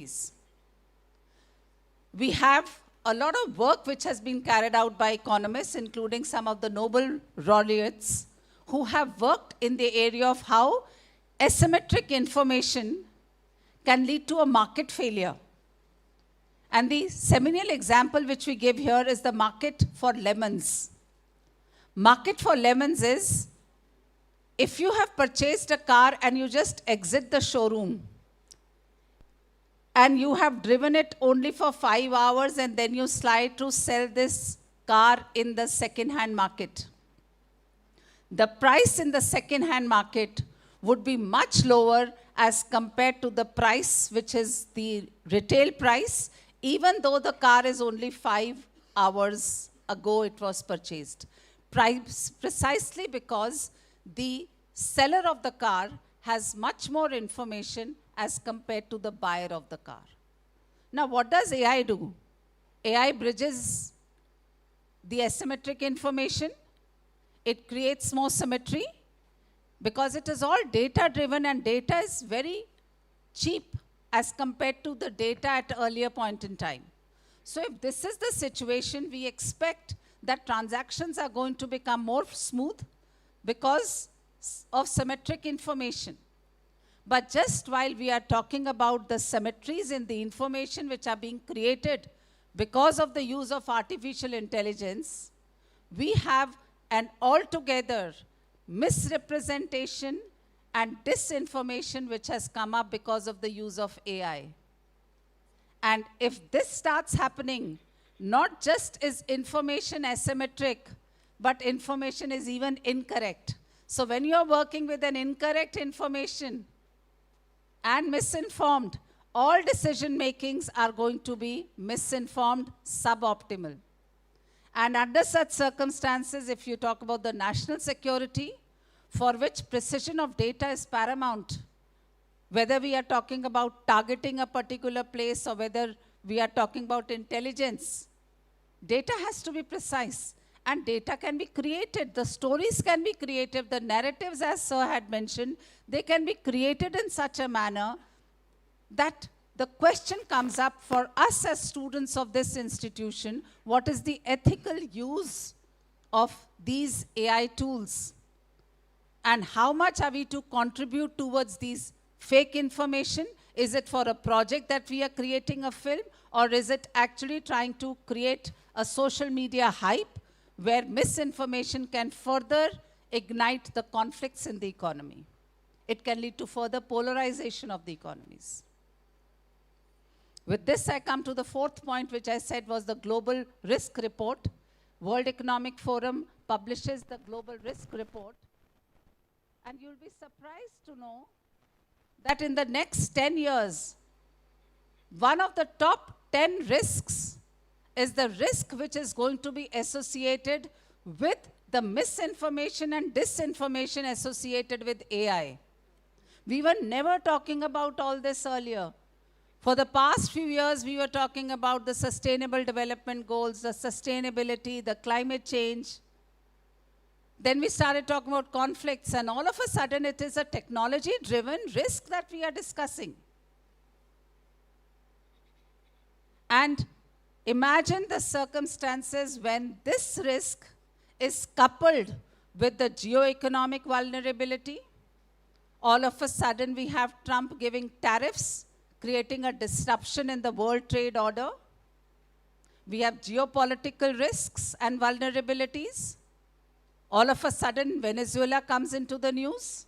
industries. We have a lot of work which has been carried out by economists, including some of the Nobel laureates, who have worked in the area of how asymmetric information can lead to a market failure. And the seminal example which we give here is the market for lemons. Market for lemons is, if you have purchased a car and you just exit the showroom, and you have driven it only for 5 hours and then you slide to sell this car in the second-hand market. The price in the second-hand market would be much lower as compared to the price which is the retail price, even though the car is only 5 hours ago it was purchased. Precisely because the seller of the car has much more information as compared to the buyer of the car. Now, what does AI do? AI bridges the asymmetric information. It creates more symmetry because it is all data-driven, and data is very cheap as compared to the data at earlier point in time. So if this is the situation, we expect that transactions are going to become more smooth because of symmetric information. But just while we are talking about the symmetries in the information which are being created because of the use of artificial intelligence, we have an altogether misrepresentation and disinformation which has come up because of the use of AI. And if this starts happening, not just is information asymmetric, but information is even incorrect. So when you're working with an incorrect information and misinformed, all decision makings are going to be misinformed, suboptimal. And under such circumstances, if you talk about the national security, for which precision of data is paramount, whether we are talking about targeting a particular place or whether we are talking about intelligence, data has to be precise. And data can be created, the stories can be created, the narratives, as Sir had mentioned, they can be created in such a manner that the question comes up for us as students of this institution, what is the ethical use of these AI tools? And how much are we to contribute towards these fake information? Is it for a project that we are creating a film, or is it actually trying to create a social media hype where misinformation can further ignite the conflicts in the economy? It can lead to further polarization of the economies. With this, I come to the fourth point, which I said was the Global Risk Report. World Economic Forum publishes the Global Risk Report. And you'll be surprised to know that in the next 10 years, one of the top 10 risks is the risk which is going to be associated with the misinformation and disinformation associated with AI. We were never talking about all this earlier. For the past few years, we were talking about the sustainable development goals, the sustainability, the climate change. Then we started talking about conflicts, and all of a sudden it is a technology-driven risk that we are discussing. And imagine the circumstances when this risk is coupled with the geo-economic vulnerability. All of a sudden we have Trump giving tariffs, creating a disruption in the world trade order. We have geopolitical risks and vulnerabilities. All of a sudden Venezuela comes into the news.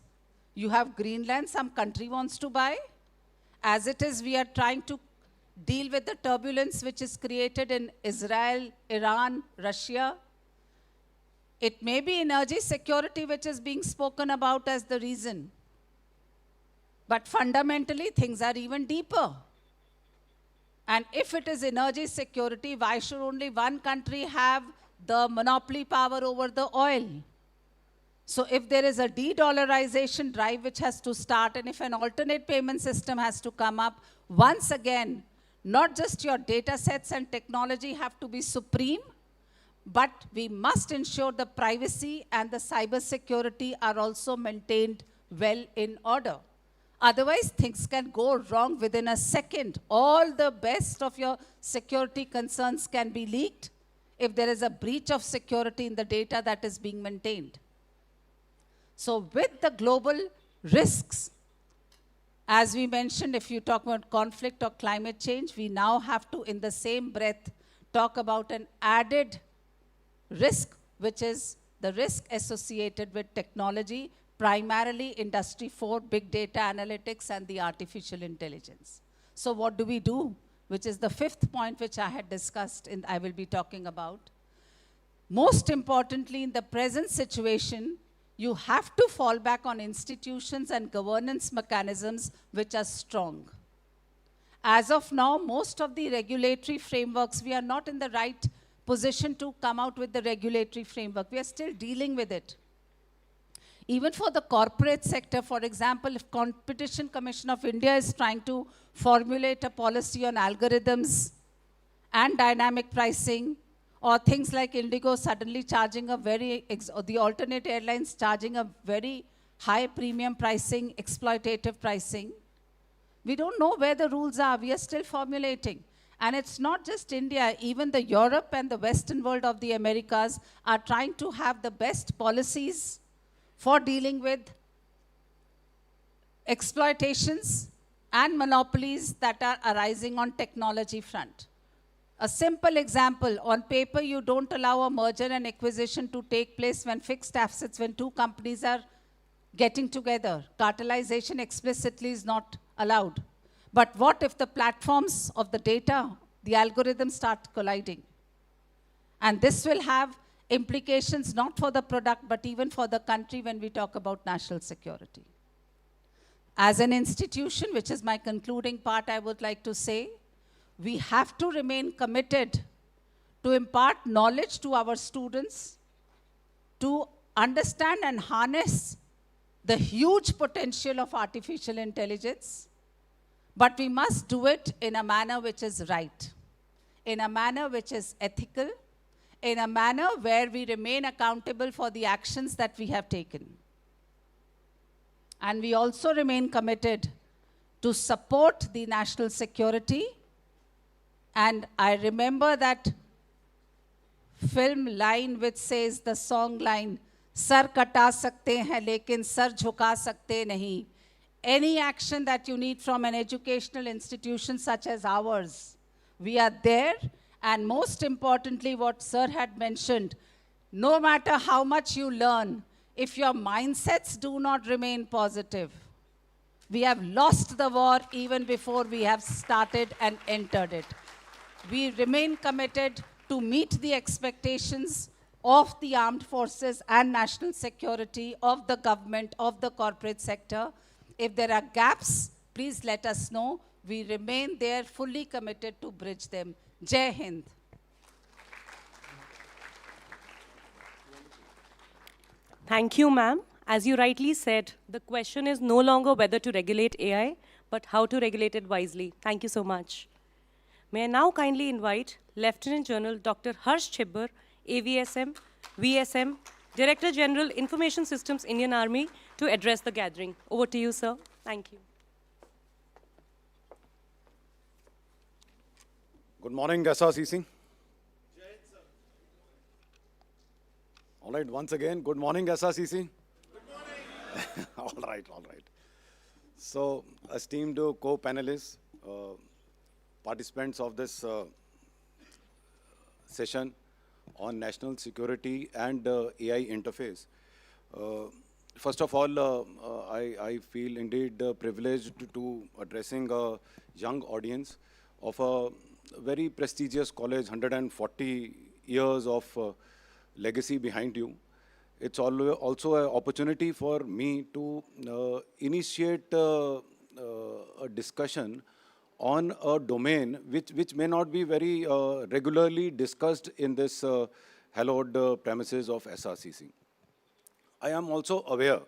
You have Greenland, some country wants to buy. As it is, we are trying to deal with the turbulence which is created in Israel, Iran, Russia. It may be energy security which is being spoken about as the reason. But fundamentally, things are even deeper. And if it is energy security, why should only one country have the monopoly power over the oil? So if there is a de-dollarization drive which has to start, and if an alternate payment system has to come up, once again, not just your data sets and technology have to be supreme, but we must ensure the privacy and the cyber security are also maintained well in order. Otherwise, things can go wrong within a second. All the best of your security concerns can be leaked if there is a breach of security in the data that is being maintained. So with the global risks, as we mentioned, if you talk about conflict or climate change, we now have to, in the same breath, talk about an added risk, which is the risk associated with technology, primarily Industry 4, big data analytics, and the artificial intelligence. So what do we do? Which is the fifth point which I had discussed and I will be talking about. Most importantly, in the present situation, you have to fall back on institutions and governance mechanisms which are strong. As of now, most of the regulatory frameworks, we are not in the right position to come out with the regulatory framework. We are still dealing with it. Even for the corporate sector, for example, if Competition Commission of India is trying to formulate a policy on algorithms and dynamic pricing, or things like Indigo suddenly charging a the alternate airlines charging a very high premium pricing, exploitative pricing, we don't know where the rules are. We are still formulating. And it's not just India, even the Europe and the Western world of the Americas are trying to have the best policies for dealing with exploitations and monopolies that are arising on technology front. A simple example, on paper you don't allow a merger and acquisition to take place when fixed assets, when two companies are getting together. Cartelization explicitly is not allowed. But what if the platforms of the data, the algorithms start colliding? And this will have implications not for the product, but even for the country when we talk about national security. As an institution, which is my concluding part, I would like to say, we have to remain committed to impart knowledge to our students, to understand and harness the huge potential of artificial intelligence, but we must do it in a manner which is right, in a manner which is ethical, in a manner where we remain accountable for the actions that we have taken. And we also remain committed to support the national security. And I remember that film line which says, the song line, "Sar kata sakte hain, lekin sar jhuka sakte nahi." Any action that you need from an educational institution such as ours, we are there. And most importantly, what Sir had mentioned, no matter how much you learn, if your mindsets do not remain positive, we have lost the war even before we have started and entered it. We remain committed to meet the expectations of the armed forces and national security, of the government, of the corporate sector. If there are gaps, please let us know. We remain there fully committed to bridge them. Jai Hind. Thank you, ma'am. As you rightly said, the question is no longer whether to regulate AI, but how to regulate it wisely. Thank you so much. May I now kindly invite Lieutenant General Dr. Harsh Chibbar, AVSM, VSM, Director General Information Systems, Indian Army, to address the gathering. Over to you, sir. Thank you. Good morning, SRCC. All right, once again, good morning, SRCC. Good morning. All right. So, esteemed co-panelists, participants of this session on national security and AI interface. First of all, I feel indeed privileged to addressing a young audience of a very prestigious college, 140 years of legacy behind you. It's also an opportunity for me to initiate a discussion on a domain which may not be very regularly discussed in this hallowed premises of SRCC. I am also aware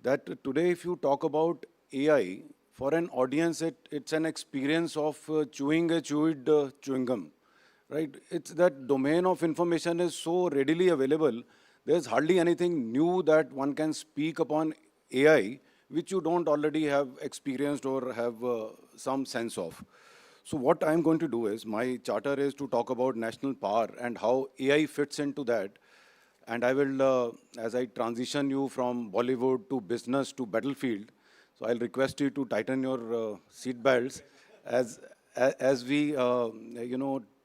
that today if you talk about AI, for an audience, it's an experience of chewing a chewed chewing gum, right? It's that domain of information is so readily available. There's hardly anything new that one can speak upon AI which you don't already have experienced or have some sense of. So what I'm going to do is, my charter is to talk about national power and how AI fits into that. And I will, as I transition you from Bollywood to business to battlefield, so I'll request you to tighten your seat belts as we,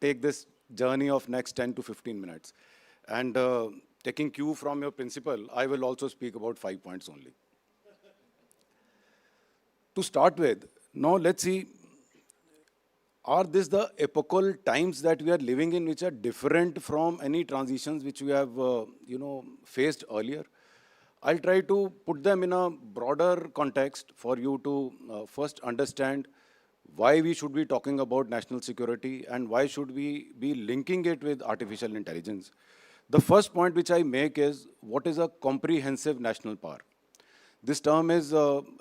take this journey of next 10 to 15 minutes. And taking cue from your principal, I will also speak about 5 points only. To start with, now let's see, are these the epochal times that we are living in which are different from any transitions which we have, faced earlier? I'll try to put them in a broader context for you to first understand why we should be talking about national security and why should we be linking it with artificial intelligence. The first point which I make is, what is a comprehensive national power? This term is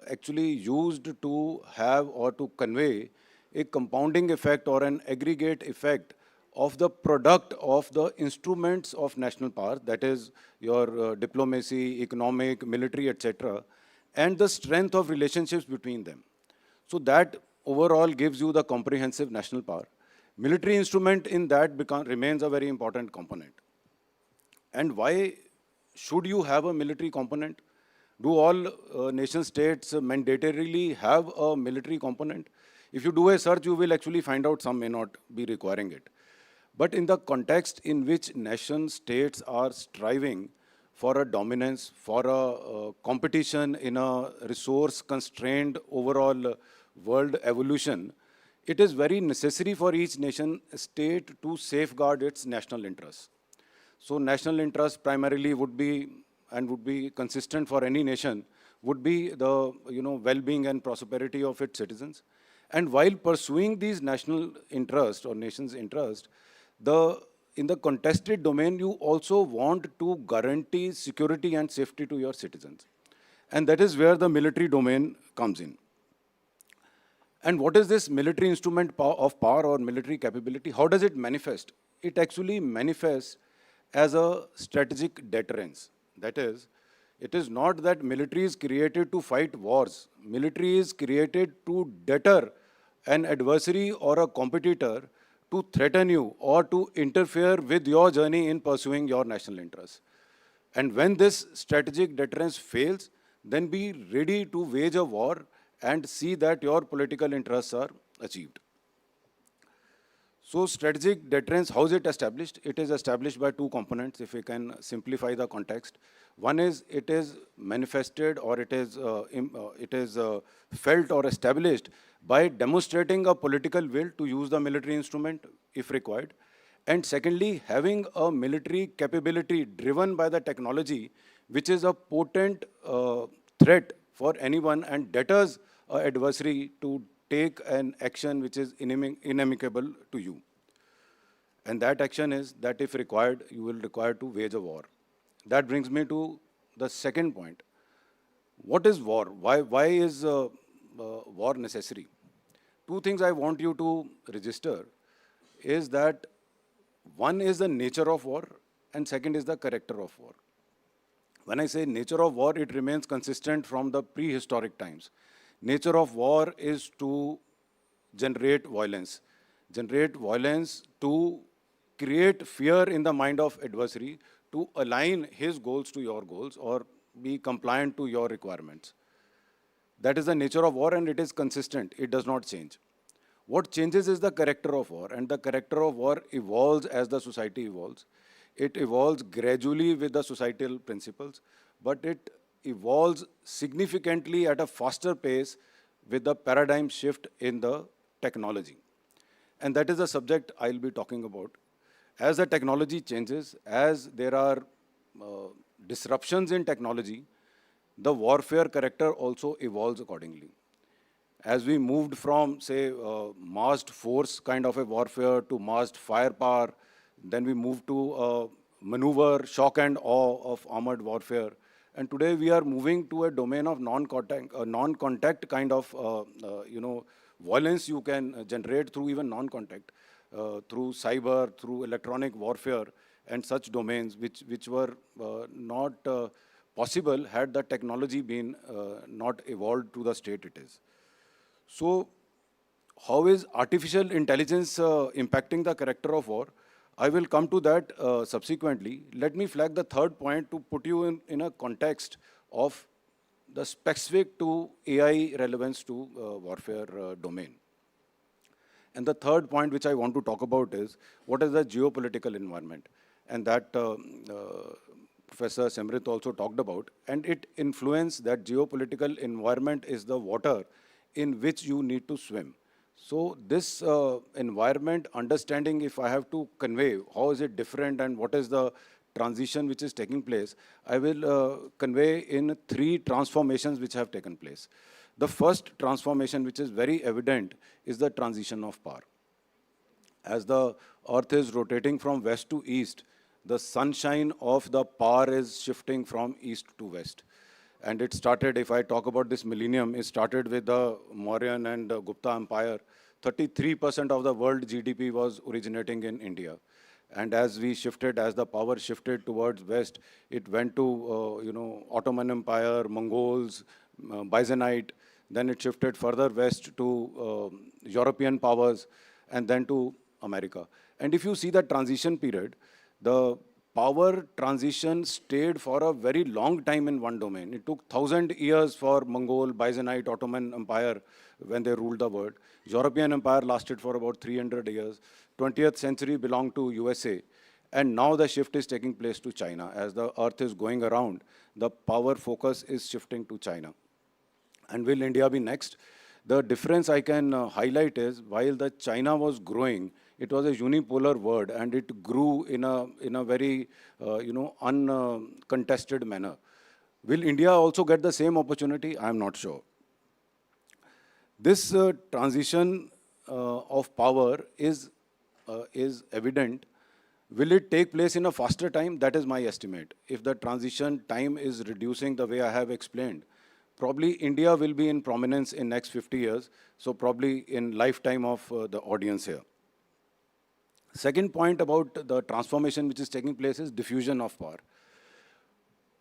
actually used to have or to convey a compounding effect or an aggregate effect of the product of the instruments of national power, that is your diplomacy, economic, military, etc., and the strength of relationships between them. So that overall gives you the comprehensive national power. Military instrument in that remains a very important component. And why should you have a military component? Do all nation states mandatorily have a military component? If you do a search, you will actually find out some may not be requiring it. But in the context in which nation states are striving for a dominance, for a competition in a resource-constrained overall world evolution, it is very necessary for each nation state to safeguard its national interests. So national interest primarily would be, and would be consistent for any nation, would be the well-being and prosperity of its citizens. And while pursuing these national interests or nation's interest, in the contested domain, you also want to guarantee security and safety to your citizens. And that is where the military domain comes in. And what is this military instrument of power or military capability? How does it manifest? It actually manifests as a strategic deterrence. That is, it is not that military is created to fight wars. Military is created to deter an adversary or a competitor to threaten you or to interfere with your journey in pursuing your national interests. And when this strategic deterrence fails, then be ready to wage a war and see that your political interests are achieved. So strategic deterrence, how is it established? It is established by two components, if we can simplify the context. One is, it is manifested or it is felt or established by demonstrating a political will to use the military instrument if required. And secondly, having a military capability driven by the technology, which is a potent threat for anyone and deters an adversary to take an action which is inamicable to you. And that action is that if required, you will require to wage a war. That brings me to the second point. What is war? Why is war necessary? Two things I want you to register is that one is the nature of war and second is the character of war. When I say nature of war, it remains consistent from the prehistoric times. Nature of war is to generate violence to create fear in the mind of adversary, to align his goals to your goals or be compliant to your requirements. That is the nature of war and it is consistent. It does not change. What changes is the character of war, and the character of war evolves as the society evolves. It evolves gradually with the societal principles, but it evolves significantly at a faster pace with the paradigm shift in the technology. And that is the subject I'll be talking about. As the technology changes, as there are disruptions in technology, the warfare character also evolves accordingly. As we moved from, say, massed force kind of a warfare to massed firepower, then we moved to maneuver, shock and awe of armored warfare. And today we are moving to a domain of non-contact kind of, violence you can generate through even non-contact, through cyber, through electronic warfare and such domains which were not possible had the technology been not evolved to the state it is. So how is artificial intelligence impacting the character of war? I will come to that subsequently. Let me flag the third point to put you in a context of the specific to AI relevance to warfare domain. And the third point which I want to talk about is what is the geopolitical environment? And that Professor Simrit also talked about. And it influenced that geopolitical environment is the water in which you need to swim. So this environment understanding, if I have to convey how is it different and what is the transition which is taking place, I will convey in 3 transformations which have taken place. The first transformation which is very evident is the transition of power. As the earth is rotating from west to east, the sunshine of the power is shifting from east to west. And it started, if I talk about this millennium, it started with the Mauryan and Gupta Empire. 33% of the world GDP was originating in India. And as we shifted, as the power shifted towards west, it went to, Ottoman Empire, Mongols, Byzantine. Then it shifted further west to European powers, and then to America. And if you see the transition period, the power transition stayed for a very long time in one domain. It took 1,000 years for Mongol, Byzantine, Ottoman Empire when they ruled the world. European Empire lasted for about 300 years. 20th century belonged to USA. And now the shift is taking place to China. As the earth is going around, the power focus is shifting to China. And will India be next? The difference I can highlight is while the China was growing, it was a unipolar world and it grew in a very uncontested manner. Will India also get the same opportunity? I am not sure. This transition of power is evident. Will it take place in a faster time? That is my estimate. If the transition time is reducing the way I have explained, probably India will be in prominence in next 50 years, so probably in lifetime of the audience here. Second point about the transformation which is taking place is diffusion of power.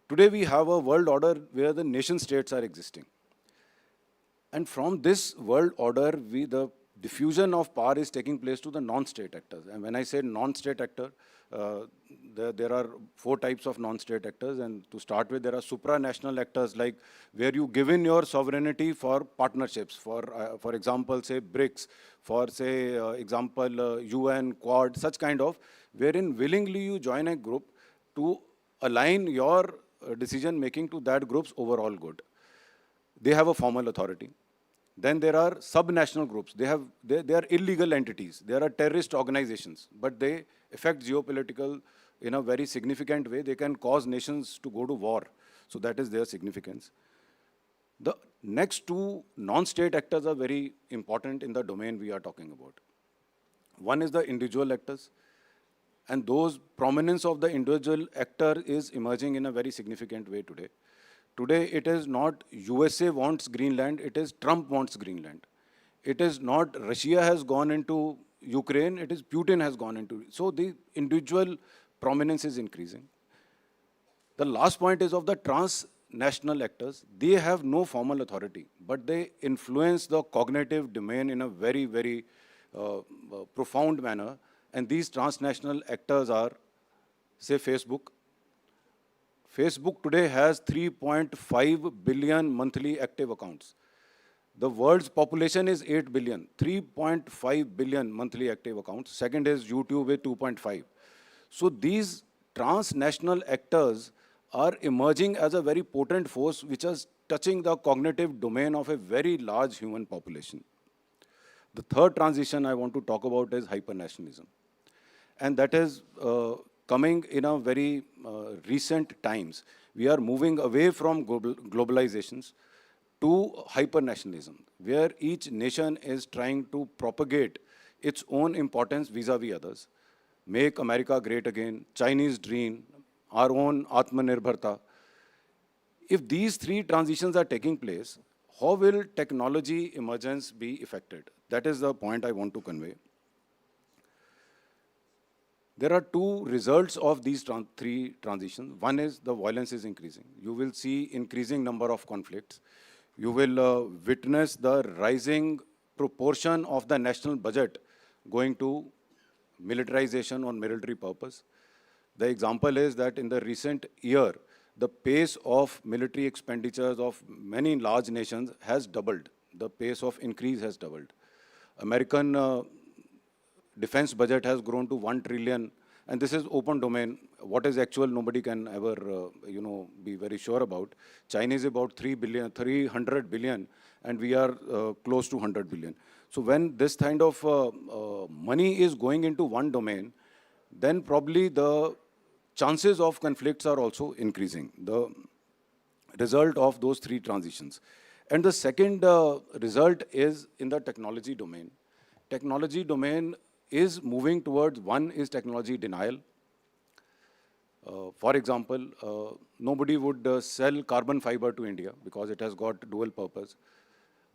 Today we have a world order where the nation states are existing. And from this world order, the diffusion of power is taking place to the non-state actors. And when I say non-state actor, there are 4 types of non-state actors. And to start with, there are supranational actors, like where you give in your sovereignty for partnerships. For example, say BRICS, for say example UN, Quad, such kind of, wherein willingly you join a group to align your decision making to that group's overall good. They have a formal authority. Then there are subnational groups. They are illegal entities. They are terrorist organizations, but they affect geopolitical in a very significant way. They can cause nations to go to war. So that is their significance. The next 2 non-state actors are very important in the domain we are talking about. One is the individual actors. And those prominence of the individual actor is emerging in a very significant way today. Today, it is not USA wants Greenland, it is Trump wants Greenland. It is not Russia has gone into Ukraine, it is Putin has gone into. So the individual prominence is increasing. The last point is of the transnational actors. They have no formal authority, but they influence the cognitive domain in a very, very profound manner. And these transnational actors are, say, Facebook. Facebook today has 3.5 billion monthly active accounts. The world's population is 8 billion, 3.5 billion monthly active accounts. Second is YouTube with 2.5. So these transnational actors are emerging as a very potent force which is touching the cognitive domain of a very large human population. The third transition I want to talk about is hypernationalism. And that is coming in a very recent times. We are moving away from globalizations to hypernationalism, where each nation is trying to propagate its own importance vis-a-vis others. Make America great again, Chinese dream, our own Atmanirbharta. If these 3 transitions are taking place, how will technology emergence be affected? That is the point I want to convey. There are two results of these three transitions. One is the violence is increasing. You will see increasing number of conflicts. You will witness the rising proportion of the national budget going to militarization on military purpose. The example is that in the recent year, the pace of military expenditures of many large nations has doubled. The pace of increase has doubled. American defense budget has grown to 1 trillion, and this is open domain. What is actual, nobody can ever, be very sure about. China is about 300 billion, and we are close to 100 billion. So when this kind of money is going into one domain, then probably the chances of conflicts are also increasing. The result of those three transitions. And the second result is in the technology domain. Technology domain is moving towards, one is technology denial. For example, nobody would sell carbon fiber to India because it has got dual purpose.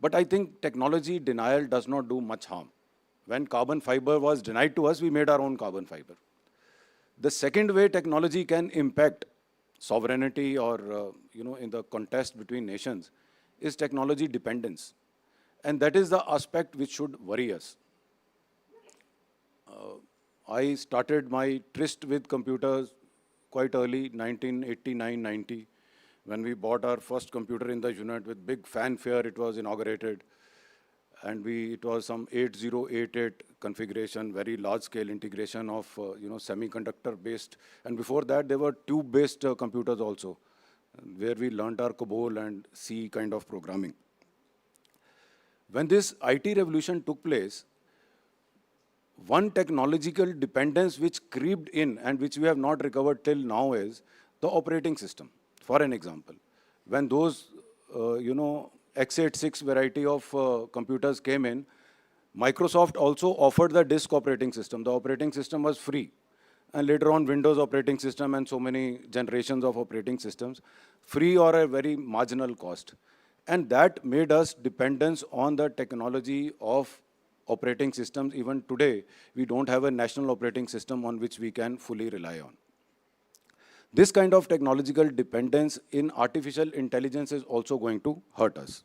But I think technology denial does not do much harm. When carbon fiber was denied to us, we made our own carbon fiber. The second way technology can impact sovereignty or, in the contest between nations is technology dependence. And that is the aspect which should worry us. I started my tryst with computers quite early, 1989-90, when we bought our first computer in the unit with big fanfare. It was inaugurated, and it was some 8088 configuration, very large-scale integration of semiconductor-based. And before that, there were tube-based computers also, where we learned our COBOL and C kind of programming. When this IT revolution took place, one technological dependence which creeped in and which we have not recovered till now is the operating system. For an example, when those, x86 variety of computers came in, Microsoft also offered the disk operating system. The operating system was free. And later on, Windows operating system and so many generations of operating systems, free or a very marginal cost. And that made us dependence on the technology of operating systems. Even today, we don't have a national operating system on which we can fully rely on. This kind of technological dependence in artificial intelligence is also going to hurt us.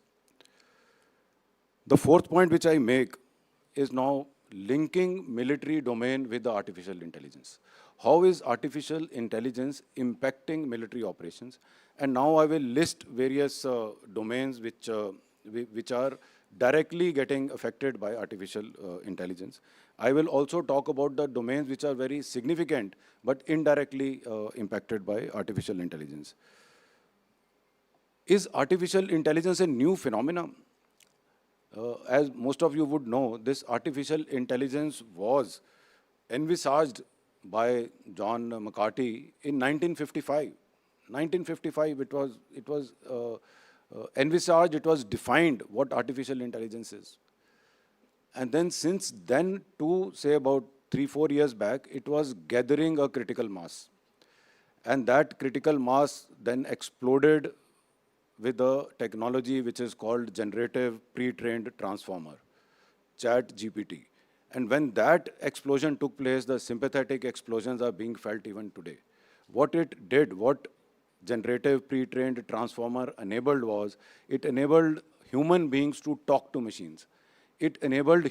The fourth point which I make is now linking military domain with the artificial intelligence. How is artificial intelligence impacting military operations? And now I will list various domains which are directly getting affected by artificial intelligence. I will also talk about the domains which are very significant but indirectly impacted by artificial intelligence. Is artificial intelligence a new phenomenon? As most of you would know, this artificial intelligence was envisaged by John McCarthy in 1955. 1955, it was envisaged, it was defined what artificial intelligence is. And then since then to say about 3-4 years back, it was gathering a critical mass. And that critical mass then exploded with the technology which is called generative pre-trained transformer, ChatGPT. And when that explosion took place, the sympathetic explosions are being felt even today. What it did, what generative pre-trained transformer enabled was, it enabled human beings to talk to machines. It enabled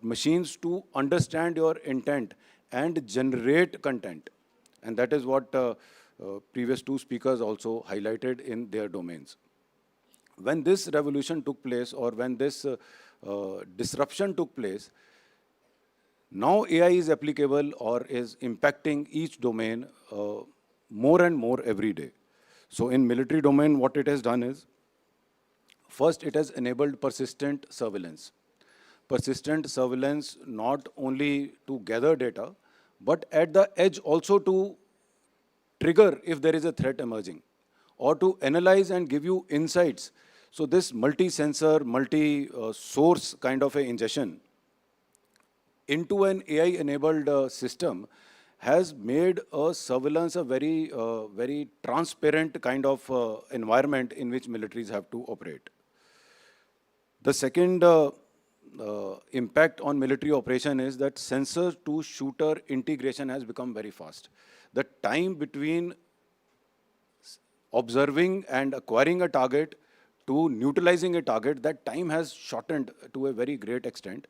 machines to understand your intent and generate content. And that is what previous two speakers also highlighted in their domains. When this revolution took place, or when this disruption took place, now AI is applicable or is impacting each domain more and more every day. So in military domain, what it has done is, first, it has enabled persistent surveillance. Persistent surveillance not only to gather data, but at the edge also to trigger if there is a threat emerging, or to analyze and give you insights. So this multi-sensor, multi-source kind of a ingestion into an AI-enabled system has made a surveillance a very, very transparent kind of environment in which militaries have to operate. The second impact on military operation is that sensor to shooter integration has become very fast. The time between observing and acquiring a target to neutralizing a target, that time has shortened to a very great extent.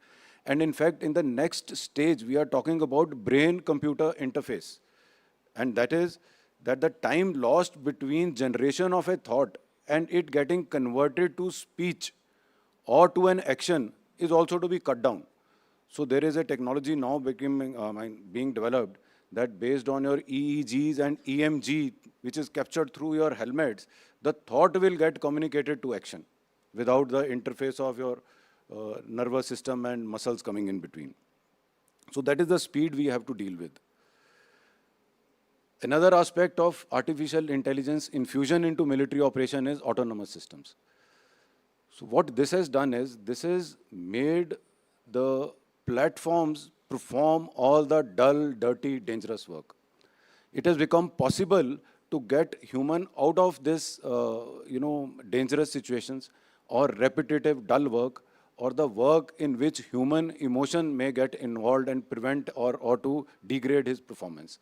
And in fact, in the next stage, we are talking about brain-computer interface. And that is that the time lost between generation of a thought and it getting converted to speech or to an action is also to be cut down. So there is a technology now being developed that based on your EEGs and EMG, which is captured through your helmets, the thought will get communicated to action without the interface of your nervous system and muscles coming in between. So that is the speed we have to deal with. Another aspect of artificial intelligence infusion into military operation is autonomous systems. So what this has done is, this has made the platforms perform all the dull, dirty, dangerous work. It has become possible to get human out of this, dangerous situations or repetitive, dull work, or the work in which human emotion may get involved and prevent or to degrade his performance.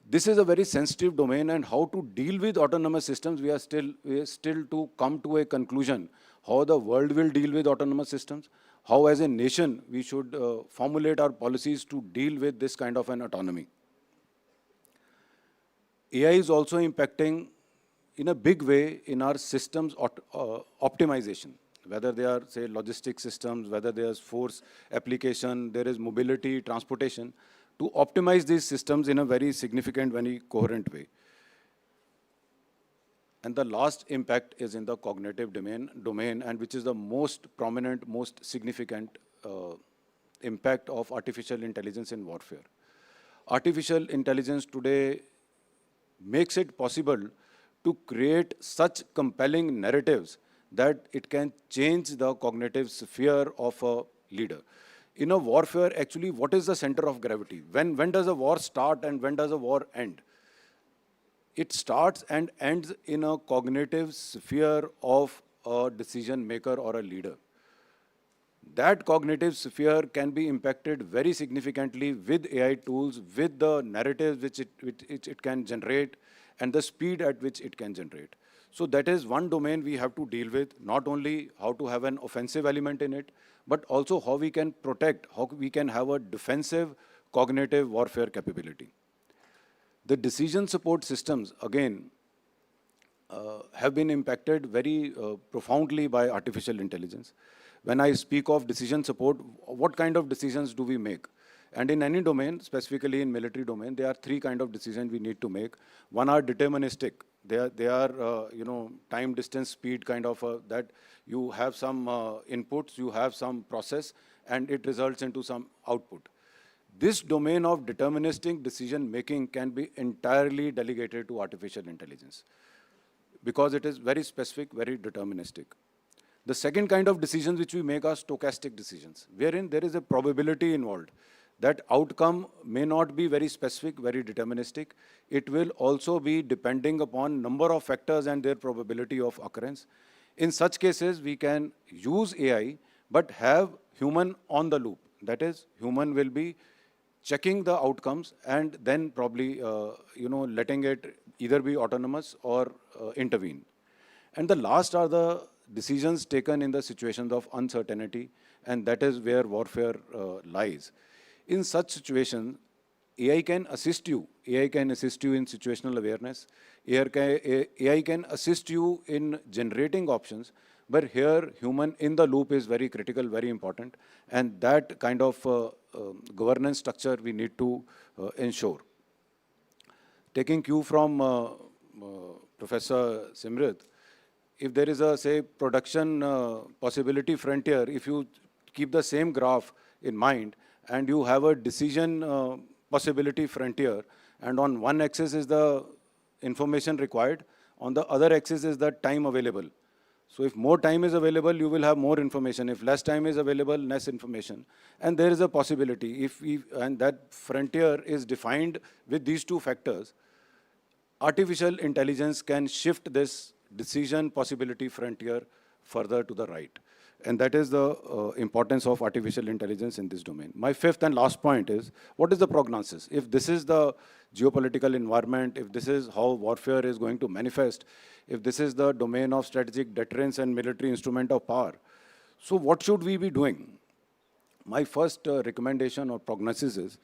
This is a very sensitive domain, and how to deal with autonomous systems, we are still to come to a conclusion how the world will deal with autonomous systems, how as a nation we should formulate our policies to deal with this kind of an autonomy. AI is also impacting in a big way in our systems optimization, whether they are, say, logistic systems, whether there's force application, there is mobility, transportation, to optimize these systems in a very significant, very coherent way. And the last impact is in the cognitive domain, and which is the most prominent, most significant impact of artificial intelligence in warfare. Artificial intelligence today makes it possible to create such compelling narratives that it can change the cognitive sphere of a leader. In a warfare, actually, what is the center of gravity? When does a war start and when does a war end? It starts and ends in a cognitive sphere of a decision maker or a leader. That cognitive sphere can be impacted very significantly with AI tools, with the narratives which it can generate, and the speed at which it can generate. So that is one domain we have to deal with, not only how to have an offensive element in it, but also how we can protect, how we can have a defensive cognitive warfare capability. The decision support systems, again, have been impacted very profoundly by artificial intelligence. When I speak of decision support, what kind of decisions do we make? And in any domain, specifically in military domain, there are three kinds of decisions we need to make. One are deterministic. They are time, distance, speed kind of that you have some inputs, you have some process, and it results into some output. This domain of deterministic decision making can be entirely delegated to artificial intelligence because it is very specific, very deterministic. The second kind of decisions which we make are stochastic decisions, wherein there is a probability involved. That outcome may not be very specific, very deterministic. It will also be depending upon number of factors and their probability of occurrence. In such cases, we can use AI, but have human on the loop. That is, human will be checking the outcomes and then probably, letting it either be autonomous or intervene. And the last are the decisions taken in the situations of uncertainty, and that is where warfare lies. In such situations, AI can assist you. AI can assist you in situational awareness. AI can assist you in generating options. But here, human in the loop is very critical, very important. And that kind of governance structure we need to ensure. Taking cue from Professor Simrit, if there is a, say, production possibility frontier, if you keep the same graph in mind, and you have a decision possibility frontier, and on one axis is the information required, on the other axis is the time available. So if more time is available, you will have more information. If less time is available, less information. And there is a possibility, and that frontier is defined with these two factors, artificial intelligence can shift this decision possibility frontier further to the right. And that is the importance of artificial intelligence in this domain. My fifth and last point is, what is the prognosis? If this is the geopolitical environment, if this is how warfare is going to manifest, if this is the domain of strategic deterrence and military instrument of power, so what should we be doing? My first recommendation or prognosis is,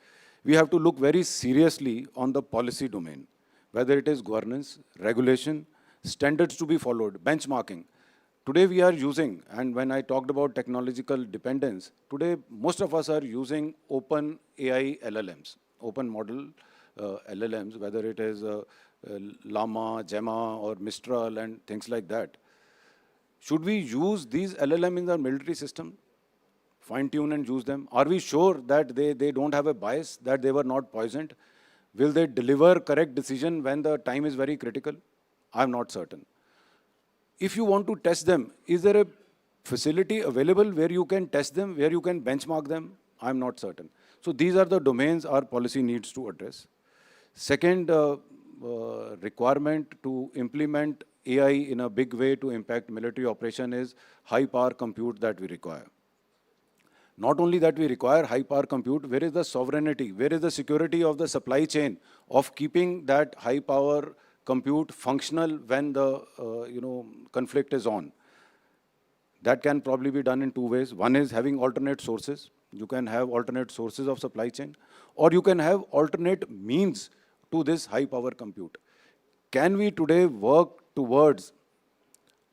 we have to look very seriously on the policy domain, whether it is governance, regulation, standards to be followed, benchmarking. Today we are using, and when I talked about technological dependence, today most of us are using open AI LLMs, open model LLMs, whether it is Llama, Gemma, or Mistral, and things like that. Should we use these LLM in the military system? Fine-tune and use them? Are we sure that they don't have a bias, that they were not poisoned? Will they deliver correct decision when the time is very critical? I'm not certain. If you want to test them, is there a facility available where you can test them, where you can benchmark them? I'm not certain. So these are the domains our policy needs to address. Second requirement to implement AI in a big way to impact military operation is high power compute that we require. Not only that we require high power compute, where is the sovereignty, where is the security of the supply chain of keeping that high power compute functional when the conflict is on? That can probably be done in two ways. One is having alternate sources. You can have alternate sources of supply chain, or you can have alternate means to this high power compute. Can we today work towards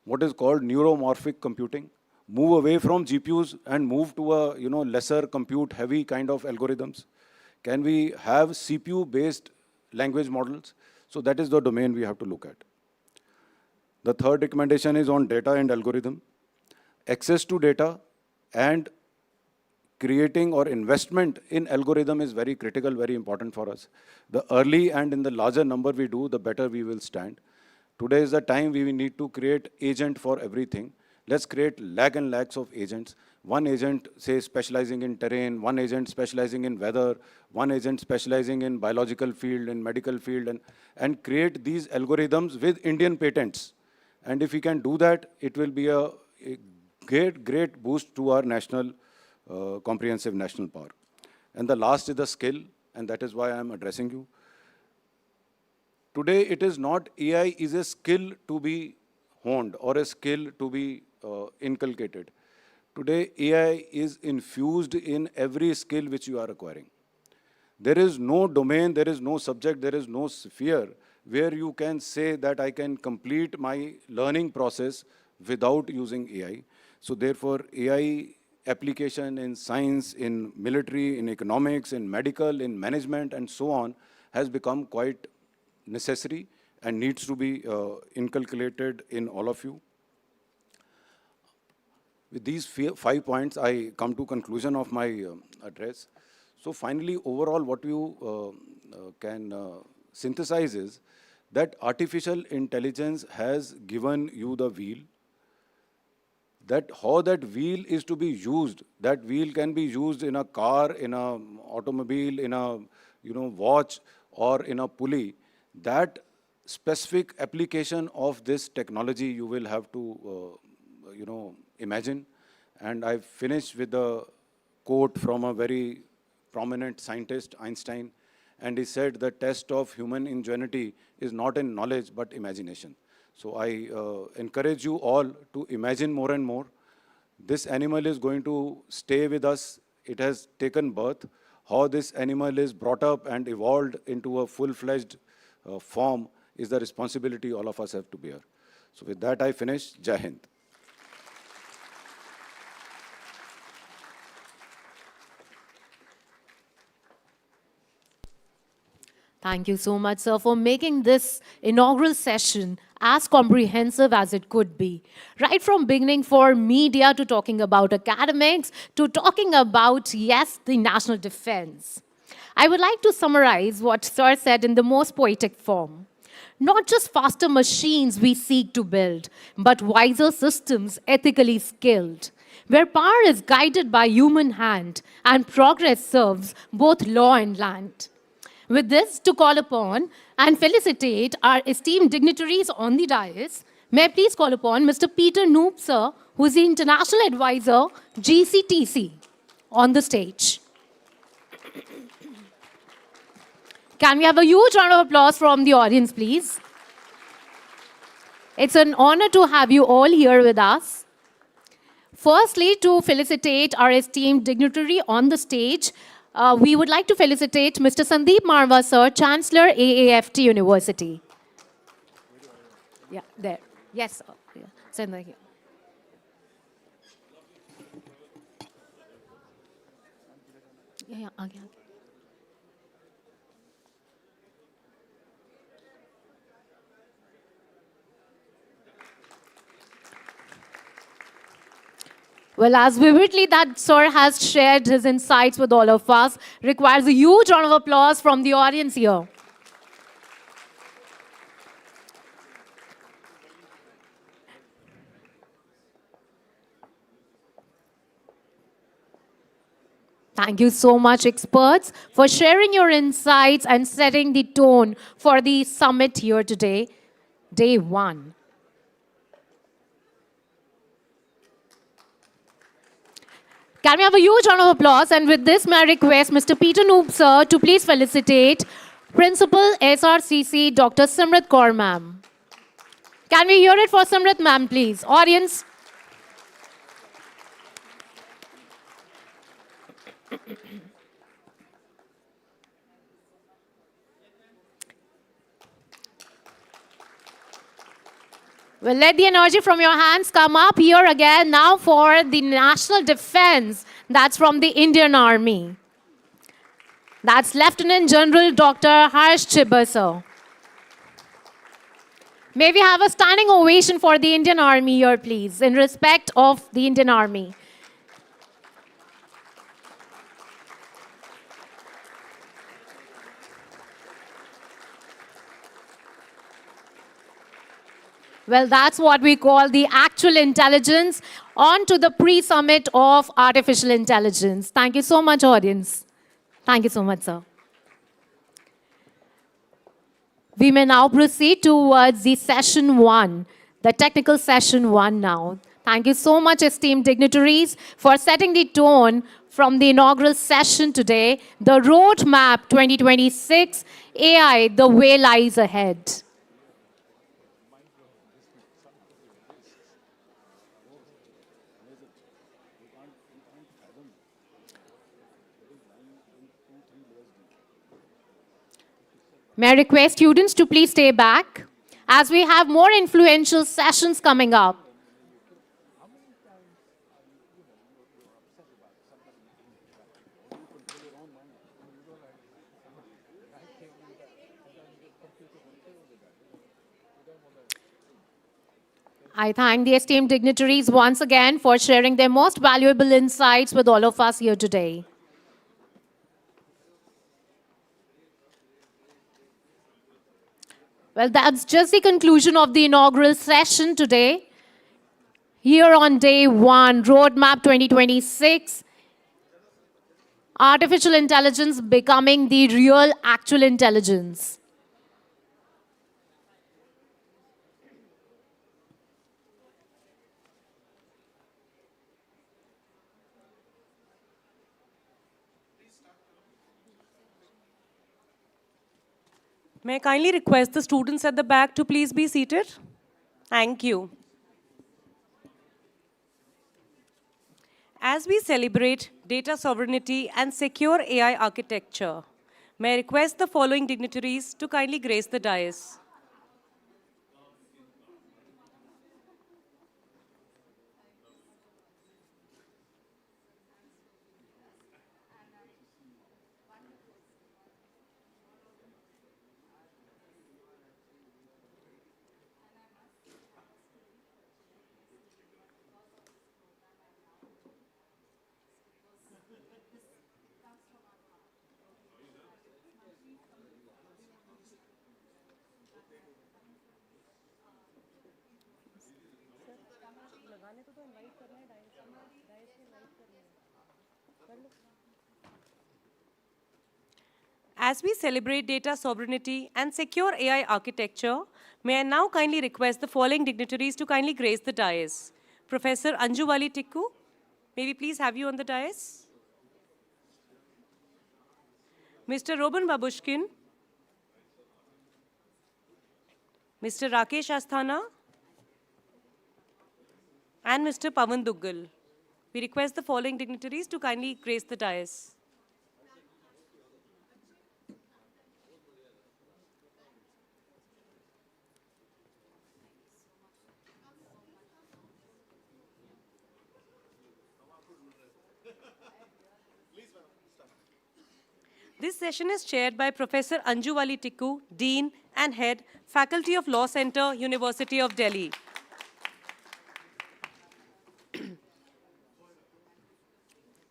what is called neuromorphic computing? Move away from GPUs and move to a lesser compute heavy kind of algorithms? Can we have CPU based language models? So that is the domain we have to look at. The third recommendation is on data and algorithm. Access to data and creating or investment in algorithm is very critical, very important for us. The early and in the larger number we do, the better we will stand. Today is the time we need to create agent for everything. Let's create lakh and lakhs of agents. One agent, say, specializing in terrain, one agent specializing in weather, one agent specializing in biological field, in medical field, and create these algorithms with Indian patents. And if we can do that, it will be a great boost to our national, comprehensive national power. And the last is the skill, and that is why I am addressing you. Today, it is not AI is a skill to be honed or a skill to be inculcated. Today, AI is infused in every skill which you are acquiring. There is no domain, there is no subject, there is no sphere where you can say that I can complete my learning process without using AI. So therefore, AI application in science, in military, in economics, in medical, in management, and so on, has become quite necessary and needs to be inculcated in all of you. With these 5 points, I come to conclusion of my address. So finally, overall, what you can synthesize is that artificial intelligence has given you the wheel. That how that wheel is to be used, that wheel can be used in a car, in a automobile, in a watch, or in a pulley. That specific application of this technology you will have to imagine. And I finish with a quote from a very prominent scientist, Einstein, and he said the test of human ingenuity is not in knowledge but imagination. So I encourage you all to imagine more and more. This animal is going to stay with us. It has taken birth. How this animal is brought up and evolved into a full-fledged form is the responsibility all of us have to bear. So with that, I finish. Jai Hind. Thank you so much, sir, for making this inaugural session as comprehensive as it could be. Right from beginning for media to talking about academics to talking about, yes, the national defense. I would like to summarize what sir said in the most poetic form. Not just faster machines we seek to build, but wiser systems ethically skilled, where power is guided by human hand and progress serves both law and land. With this, to call upon and felicitate our esteemed dignitaries on the dais, May I please call upon Mr. Peter Noop, sir, who is the International Advisor, GCTC, on the stage. Can we have a huge round of applause from the audience, please? It's an honor to have you all here with us. Firstly, to felicitate our esteemed dignitary on the stage, we would like to felicitate Mr. Sandeep Marwa, sir, Chancellor, AAFT University. Yeah, there. Yes, sir. Yeah. Send that here. Yeah, okay. Well, as vividly that sir has shared his insights with all of us, requires a huge round of applause from the audience here. Thank you so much, experts, for sharing your insights and setting the tone for the summit here today, day one. Can we have a huge round of applause? And with this, may I request Mr. Peter Noop, sir, to please felicitate Principal SRCC, Dr. Simrat Kaur, ma'am. Can we hear it for Simrat, ma'am, please? Audience. Well, let the energy from your hands come up here again now for the national defense. That's from the Indian Army. That's Lieutenant General Dr. Harsh Chibber, sir. May we have a standing ovation for the Indian Army here, please, in respect of the Indian Army. Well, that's what we call the actual intelligence. On to the pre-summit of artificial intelligence. Thank you so much, audience. Thank you so much, sir. We may now proceed towards the session one, the technical session one now. Thank you so much, esteemed dignitaries, for setting the tone from the inaugural session today, the Roadmap 2026, AI, the way lies ahead. May I request students to please stay back as we have more influential sessions coming up. I thank the esteemed dignitaries once again for sharing their most valuable insights with all of us here today. Well, that's just the conclusion of the inaugural session today. Here on day one, Roadmap 2026, artificial intelligence becoming the real actual intelligence. May I kindly request the students at the back to please be seated? Thank you. As we celebrate data sovereignty and secure AI architecture, may I request the following dignitaries to kindly grace the dais. As we celebrate data sovereignty and secure AI architecture, may I now kindly request the following dignitaries to kindly grace the dais. Professor Anjuvali Tikku, may we please have you on the dais? Mr. Robin Babushkin, Mr. Rakesh Asthana, and Mr. Pavan Duggal. We request the following dignitaries to kindly grace the dais. This session is chaired by Professor Anjuvali Tikku, Dean and Head, Faculty of Law Center, University of Delhi.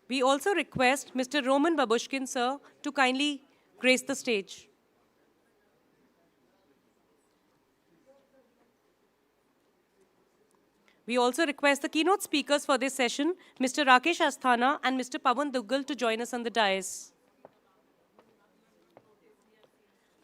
We also request Mr. Roman Babushkin, sir, to kindly grace the stage. We also request the keynote speakers for this session, Mr. Rakesh Asthana and Mr. Pavan Duggal, to join us on the dais.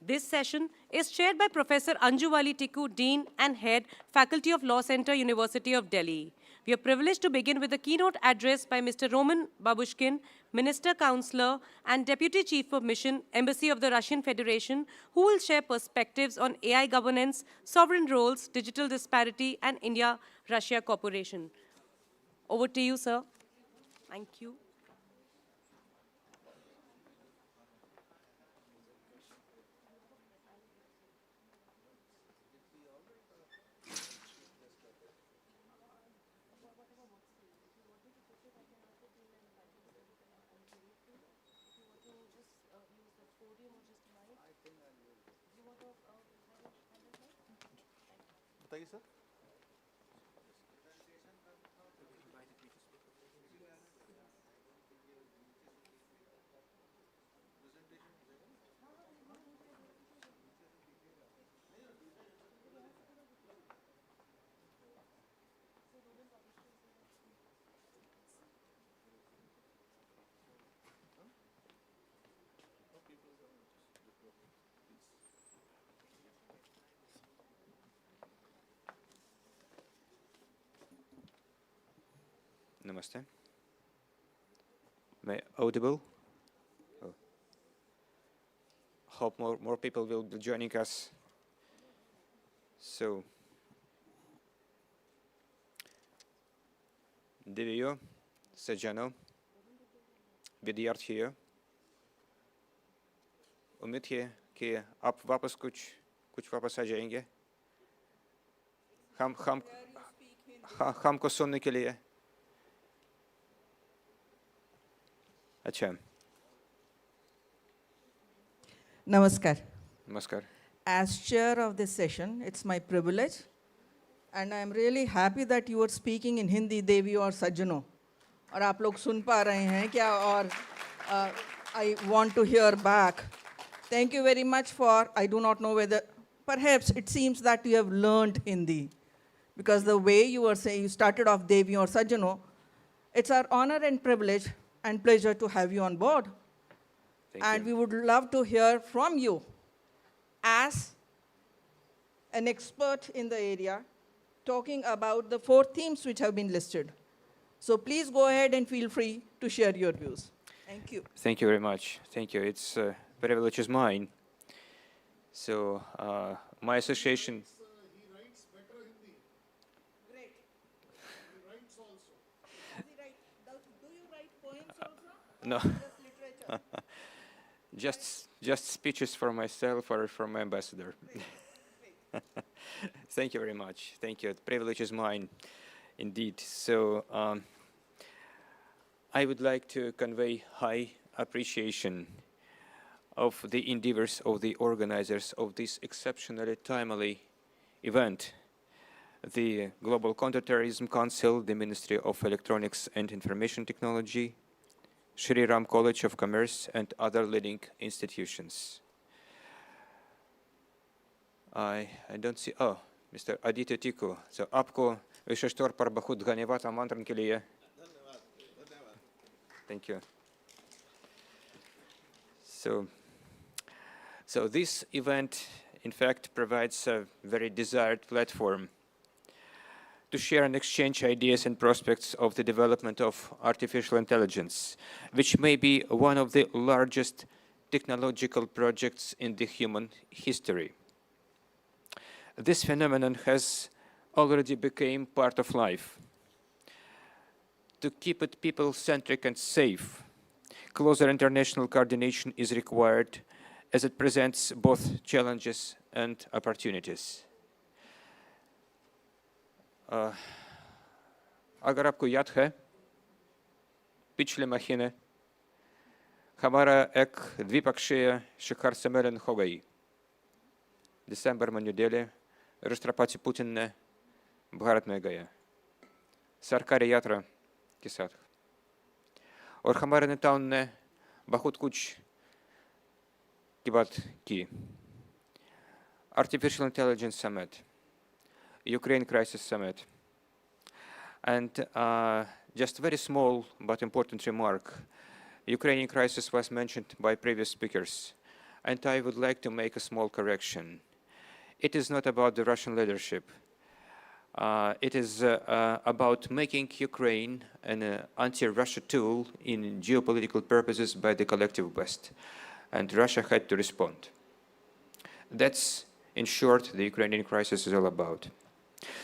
This session is chaired by Professor Anjuvali Tikku, Dean and Head, Faculty of Law Center, University of Delhi. We are privileged to begin with a keynote address by Mr. Roman Babushkin, Minister Counselor and Deputy Chief of Mission, Embassy of the Russian Federation, who will share perspectives on AI governance, sovereign roles, digital disparity, and India-Russia cooperation. Over to you, sir. Thank you. बताइए sir Namaste. Am I audible? Oh. Hope more people will be joining us. So, देवियों, सज्जनों, विद्यार्थियों, उम्मीद है कि आप वापस कुछ वापस आ जाएंगे हमको सुनने के लिए अच्छा Namaskar. नमस्कार As chair of this session, it's my privilege, and I'm really happy that you are speaking in Hindi, Devi or Sajjano. और आप लोग सुन पा रहे हैं क्या और I want to hear back. Thank you very much for, I do not know whether, perhaps it seems that you have learned Hindi. Because the way you were saying, you started off Devi or Sajjano, it's our honor and privilege and pleasure to have you on board. Thank We you. would love to hear from you as an expert in the area, talking about the 4 themes which have been listed. So please go ahead and feel free to share your views. Thank you. Thank you very much. Thank you. It's privilege is mine. So my association. he writes better Hindi. Great. He writes also. Do you write poems also? No, Just literature? just speeches for myself or for my ambassador. Thank you very much. Thank you. The privilege is mine, indeed. So I would like to convey high appreciation of the endeavors of the organizers of this exceptionally timely event. The Global Counterterrorism Council, the Ministry of Electronics and Information Technology, Shri Ram College of Commerce, and other leading institutions. I don't see, oh, Mr. Aditya Tikku. So, आपको विशेष तौर पर बहुत धन्यवाद आमंत्रण के लिए. Thank you. So, So this event, in fact, provides a very desired platform to share and exchange ideas and prospects of the development of artificial intelligence, which may be one of the largest technological projects in the human history. This phenomenon has already become part of life. To keep it people-centric and safe, closer international coordination is required as it presents both challenges and opportunities. Agar आपको याद है, पिछले महीने हमारा एक द्विपक्षीय शिखर सम्मेलन हो गई। दिसंबर में न्यू दिल्ली, राष्ट्रपति पुतिन ने भारत में गया, सरकारी यात्रा के साथ, और हमारे नेताओं ने बहुत कुछ की बात की। Artificial Intelligence Summit, Ukraine Crisis Summit, and just a very small but important remark. Ukrainian crisis was mentioned by previous speakers, and I would like to make a small correction. It is not about the Russian leadership. It is about making Ukraine an anti-Russia tool in geopolitical purposes by the collective West, and Russia had to respond. That's, in short, the Ukrainian crisis is all about.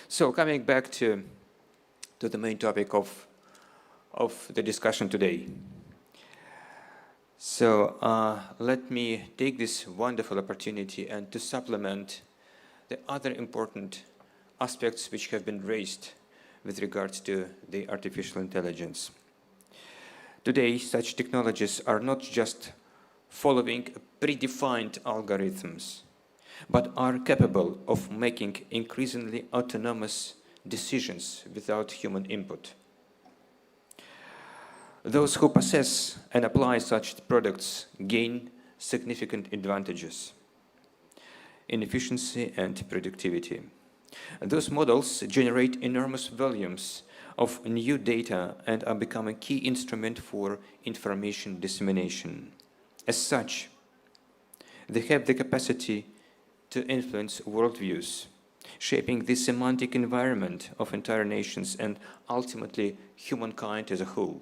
So coming back to the main topic of the discussion today. So let me take this wonderful opportunity and to supplement the other important aspects which have been raised with regards to the artificial intelligence. Today, such technologies are not just following predefined algorithms, but are capable of making increasingly autonomous decisions without human input. Those who possess and apply such products gain significant advantages in efficiency and productivity. Those models generate enormous volumes of new data and are becoming a key instrument for information dissemination. As such, they have the capacity to influence worldviews, shaping the semantic environment of entire nations and ultimately humankind as a whole.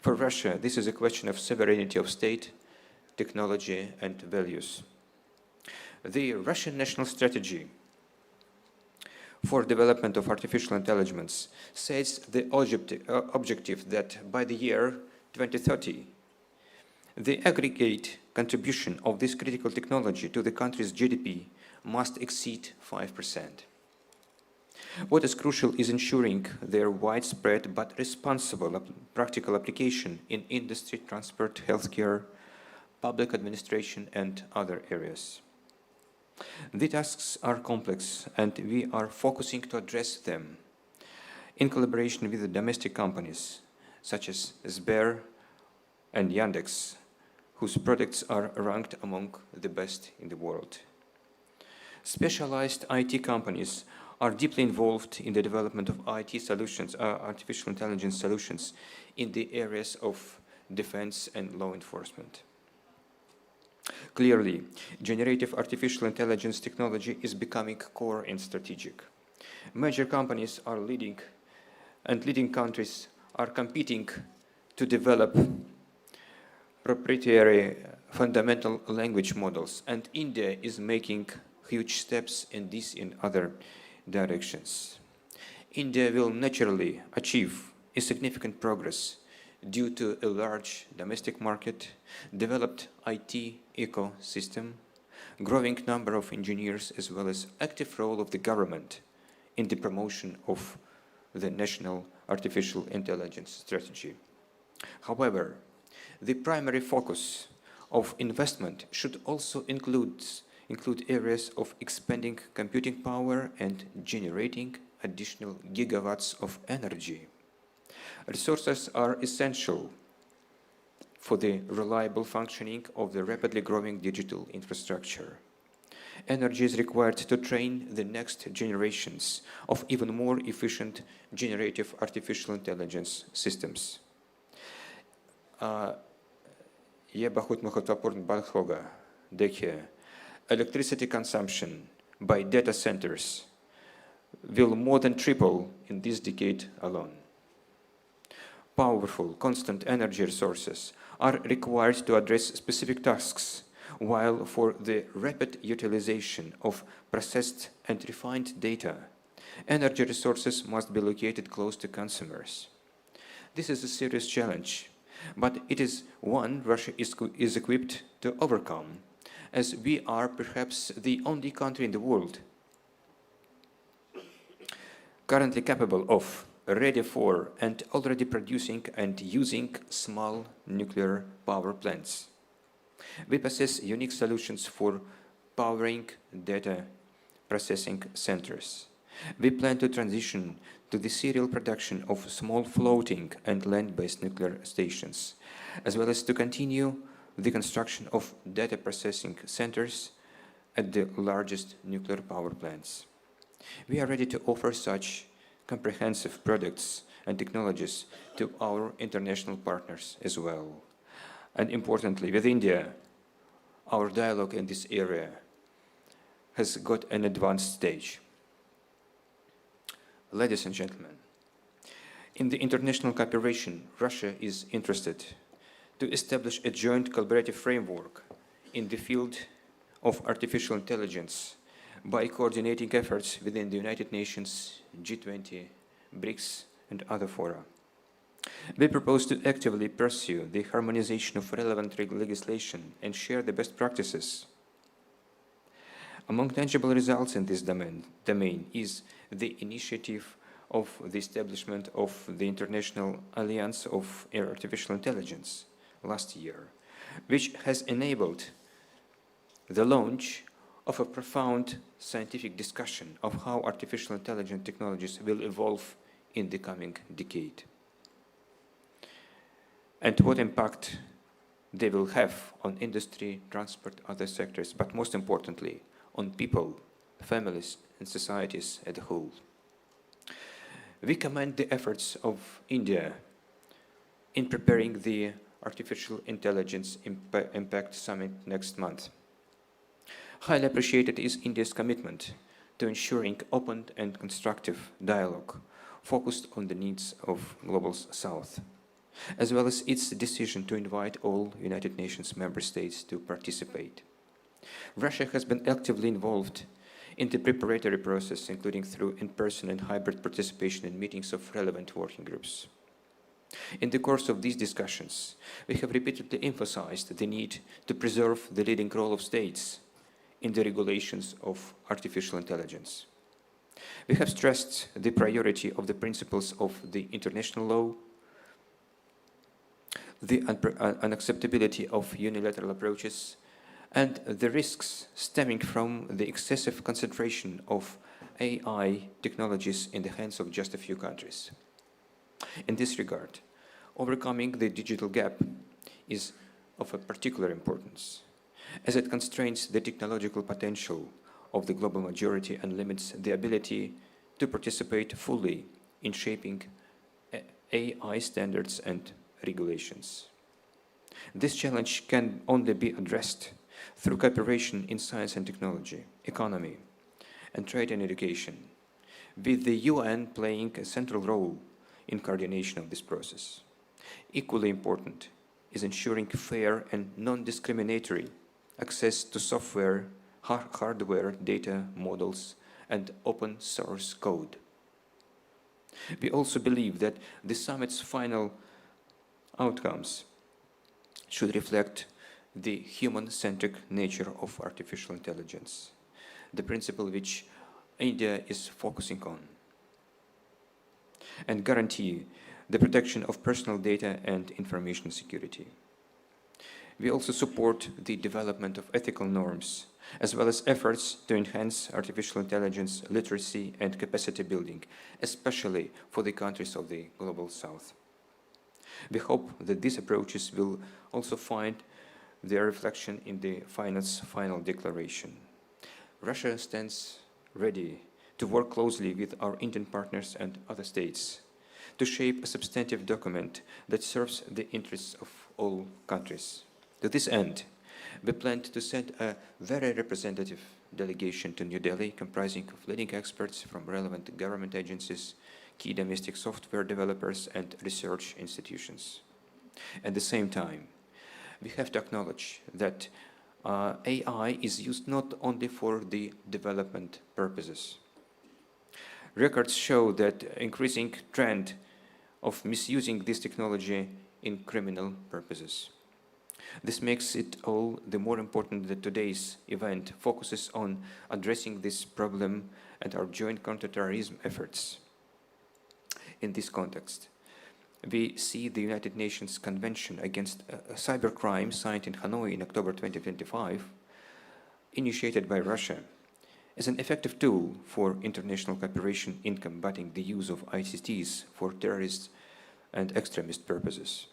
For Russia, this is a question of sovereignty of state, technology, and values. The Russian national strategy for development of artificial intelligence sets the objective that by the year 2030, the aggregate contribution of this critical technology to the country's GDP must exceed 5%. What is crucial is ensuring their widespread but responsible practical application in industry, transport, healthcare, public administration, and other areas. The tasks are complex, and we are focusing to address them in collaboration with the domestic companies such as Sber and Yandex, whose products are ranked among the best in the world. Specialized IT companies are deeply involved in the development of IT solutions, artificial intelligence solutions, in the areas of defense and law enforcement. Clearly, generative artificial intelligence technology is becoming core and strategic. Major companies are leading, and leading countries are competing to develop proprietary fundamental language models, and India is making huge steps in this and other directions. India will naturally achieve a significant progress due to a large domestic market, developed IT ecosystem, growing number of engineers, as well as active role of the government in the promotion of the national artificial intelligence strategy. However, the primary focus of investment should also include areas of expanding computing power and generating additional gigawatts of energy. Resources are essential for the reliable functioning of the rapidly growing digital infrastructure. Energy is required to train the next generations of even more efficient generative artificial intelligence systems. Я बहुत महत्वपूर्ण बात होगा decade, electricity consumption by data centers will more than triple in this decade alone. Powerful, constant energy resources are required to address specific tasks, while for the rapid utilization of processed and refined data, energy resources must be located close to consumers. This is a serious challenge, but it is one Russia is equipped to overcome, as we are perhaps the only country in the world currently capable of, ready for, and already producing and using small nuclear power plants. We possess unique solutions for powering data processing centers. We plan to transition to the serial production of small floating and land-based nuclear stations, as well as to continue the construction of data processing centers at the largest nuclear power plants. We are ready to offer such comprehensive products and technologies to our international partners as well. And importantly, with India, our dialogue in this area has got an advanced stage. Ladies and gentlemen, in the international cooperation, Russia is interested to establish a joint collaborative framework in the field of artificial intelligence by coordinating efforts within the United Nations, G20, BRICS, and other fora. We propose to actively pursue the harmonization of relevant legislation and share the best practices. Among tangible results in this domain is the initiative of the establishment of the International Alliance of Artificial Intelligence last year, which has enabled the launch of a profound scientific discussion of how artificial intelligence technologies will evolve in the coming decade, and what impact they will have on industry, transport, other sectors, but most importantly, on people, families, and societies as a whole. We commend the efforts of India in preparing the Artificial Intelligence Impact Summit next month. Highly appreciated is India's commitment to ensuring open and constructive dialogue focused on the needs of Global South, as well as its decision to invite all United Nations member states to participate. Russia has been actively involved in the preparatory process, including through in-person and hybrid participation in meetings of relevant working groups. In the course of these discussions, we have repeatedly emphasized the need to preserve the leading role of states in the regulations of artificial intelligence. We have stressed the priority of the principles of the international law, the unacceptability of unilateral approaches, and the risks stemming from the excessive concentration of AI technologies in the hands of just a few countries. In this regard, overcoming the digital gap is of a particular importance, as it constrains the technological potential of the global majority and limits the ability to participate fully in shaping AI standards and regulations. This challenge can only be addressed through cooperation in science and technology, economy, and trade and education, with the UN playing a central role in coordination of this process. Equally important is ensuring fair and non-discriminatory access to software, hardware, data, models, and open source code. We also believe that the summit's final outcomes should reflect the human-centric nature of artificial intelligence, the principle which India is focusing on, and guarantee the protection of personal data and information security. We also support the development of ethical norms, as well as efforts to enhance artificial intelligence literacy and capacity building, especially for the countries of the Global South. We hope that these approaches will also find their reflection in the final declaration. Russia stands ready to work closely with our Indian partners and other states to shape a substantive document that serves the interests of all countries. To this end, We plan to send a very representative delegation to New Delhi, comprising of leading experts from relevant government agencies, key domestic software developers, and research institutions. At the same time, we have to acknowledge that AI is used not only for the development purposes. Records show that increasing trend of misusing this technology in criminal purposes. This makes it all the more important that today's event focuses on addressing this problem and our joint counterterrorism efforts. In this context, we see the United Nations Convention Against Cybercrime, signed in Hanoi in October 2025, initiated by Russia, as an effective tool for international cooperation in combating the use of ICTs for terrorist and extremist purposes.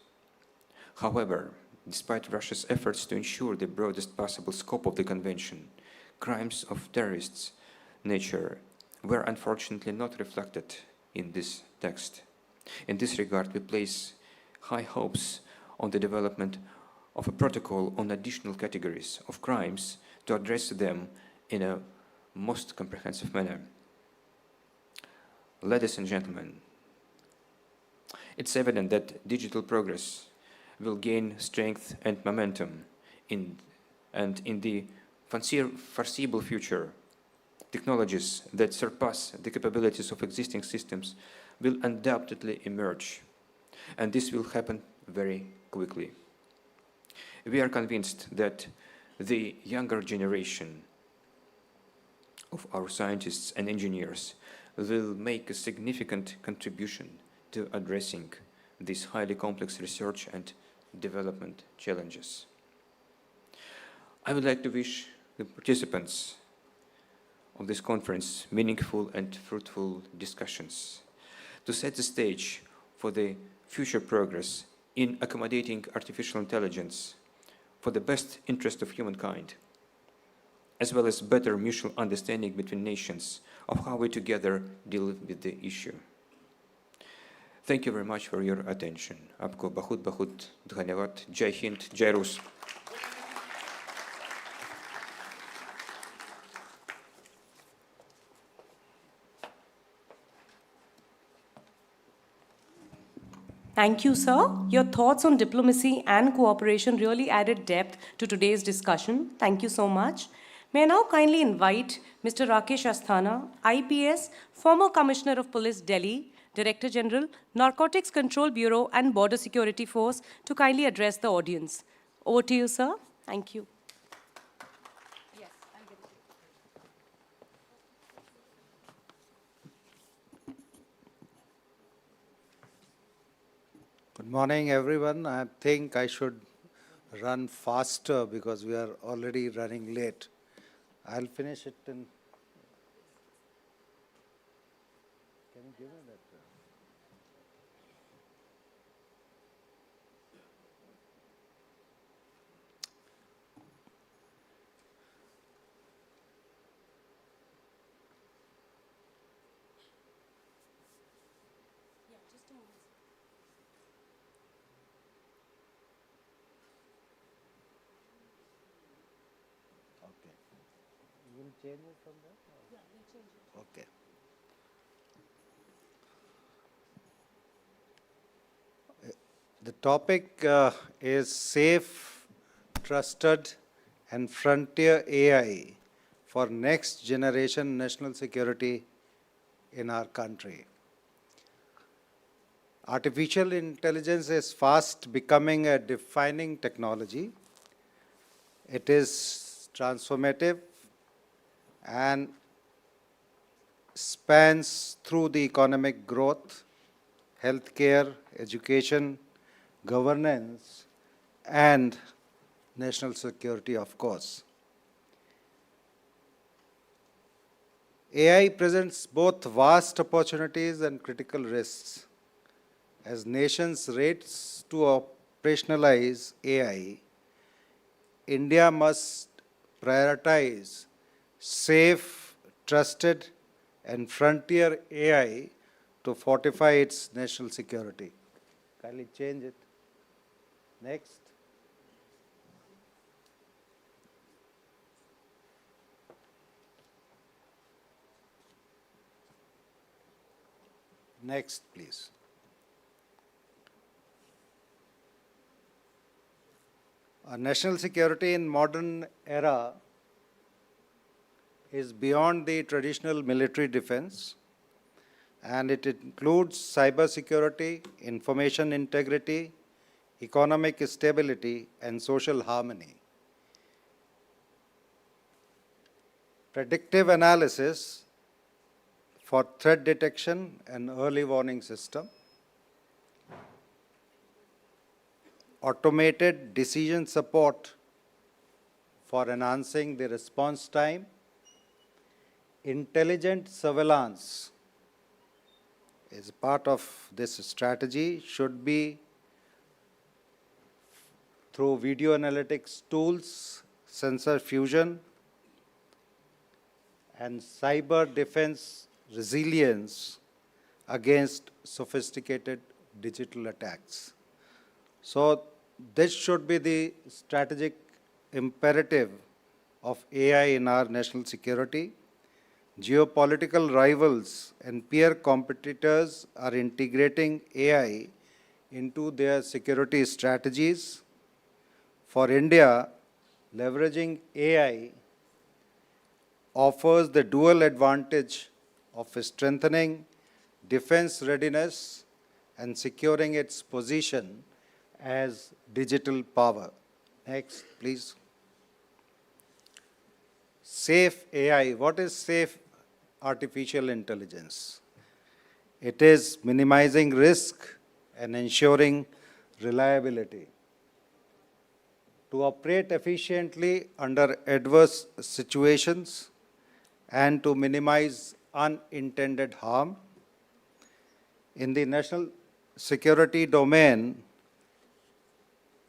However, despite Russia's efforts to ensure the broadest possible scope of the convention, crimes of terrorist nature were unfortunately not reflected in this text. In this regard, we place high hopes on the development of a protocol on additional categories of crimes to address them in a most comprehensive manner. Ladies and gentlemen, it's evident that digital progress will gain strength and momentum in the foreseeable future. Technologies that surpass the capabilities of existing systems will undoubtedly emerge, and this will happen very quickly. We are convinced that the younger generation of our scientists and engineers will make a significant contribution to addressing these highly complex research and development challenges. I would like to wish the participants of this conference meaningful and fruitful discussions to set the stage for the future progress in accommodating artificial intelligence for the best interest of humankind, as well as better mutual understanding between nations of how we together deal with the issue. Thank you very much for your attention. Aapko bahut dhanyavad. Jai Hind, Jai Rus. Thank you, sir. Your thoughts on diplomacy and cooperation really added depth to today's discussion. Thank you so much. May I now kindly invite Mr. Rakesh Asthana, IPS, former Commissioner of Police, Delhi, Director General, Narcotics Control Bureau and Border Security Force, to kindly address the audience. Over to you, sir. Thank you. Yes, I'll give it to you. Good morning, everyone. I think I should run faster because we are already running late. I'll finish it in. Can you give me that? Okay. You will change it from there? Yeah, we'll change it. Okay. The topic is safe, trusted, and frontier AI for next generation national security in our country. Artificial intelligence is fast becoming a defining technology. It is transformative and spans through the economic growth, healthcare, education, governance, and national security, of course. AI presents both vast opportunities and critical risks. As nations race to operationalize AI, India must prioritize safe, trusted, and frontier AI to fortify its national security. Kindly change it. Next. Next, please. National security in modern era is beyond the traditional military defense, and it includes cyber security, information integrity, economic stability, and social harmony. Predictive analysis for threat detection and early warning system, automated decision support for enhancing the response time, intelligent surveillance is part of this strategy, should be through video analytics tools, sensor fusion, and cyber defense resilience against sophisticated digital attacks. So this should be the strategic imperative of AI in our national security. Geopolitical rivals and peer competitors are integrating AI into their security strategies. For India, leveraging AI offers the dual advantage of strengthening defense readiness and securing its position as digital power. Next, please. Safe AI. What is safe artificial intelligence? It is minimizing risk and ensuring reliability. To operate efficiently under adverse situations and to minimize unintended harm. In the national security domain,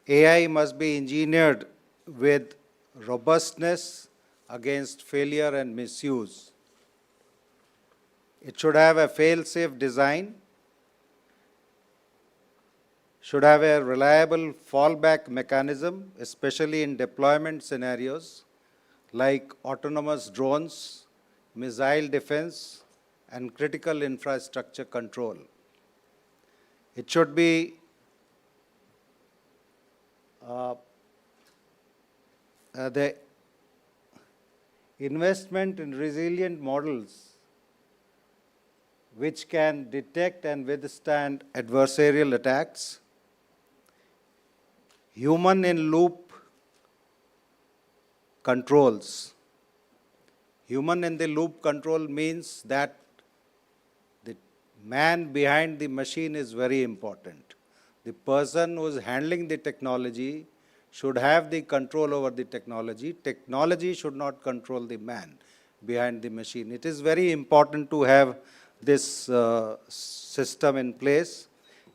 AI must be engineered with robustness against failure and misuse. It should have a fail-safe design, should have a reliable fallback mechanism, especially in deployment scenarios like autonomous drones, missile defense, and critical infrastructure control. It should be the investment in resilient models which can detect and withstand adversarial attacks, human-in-loop controls. Human-in-the-loop control means that the man behind the machine is very important. The person who is handling the technology should have the control over the technology. Technology should not control the man behind the machine. It is very important to have this system in place.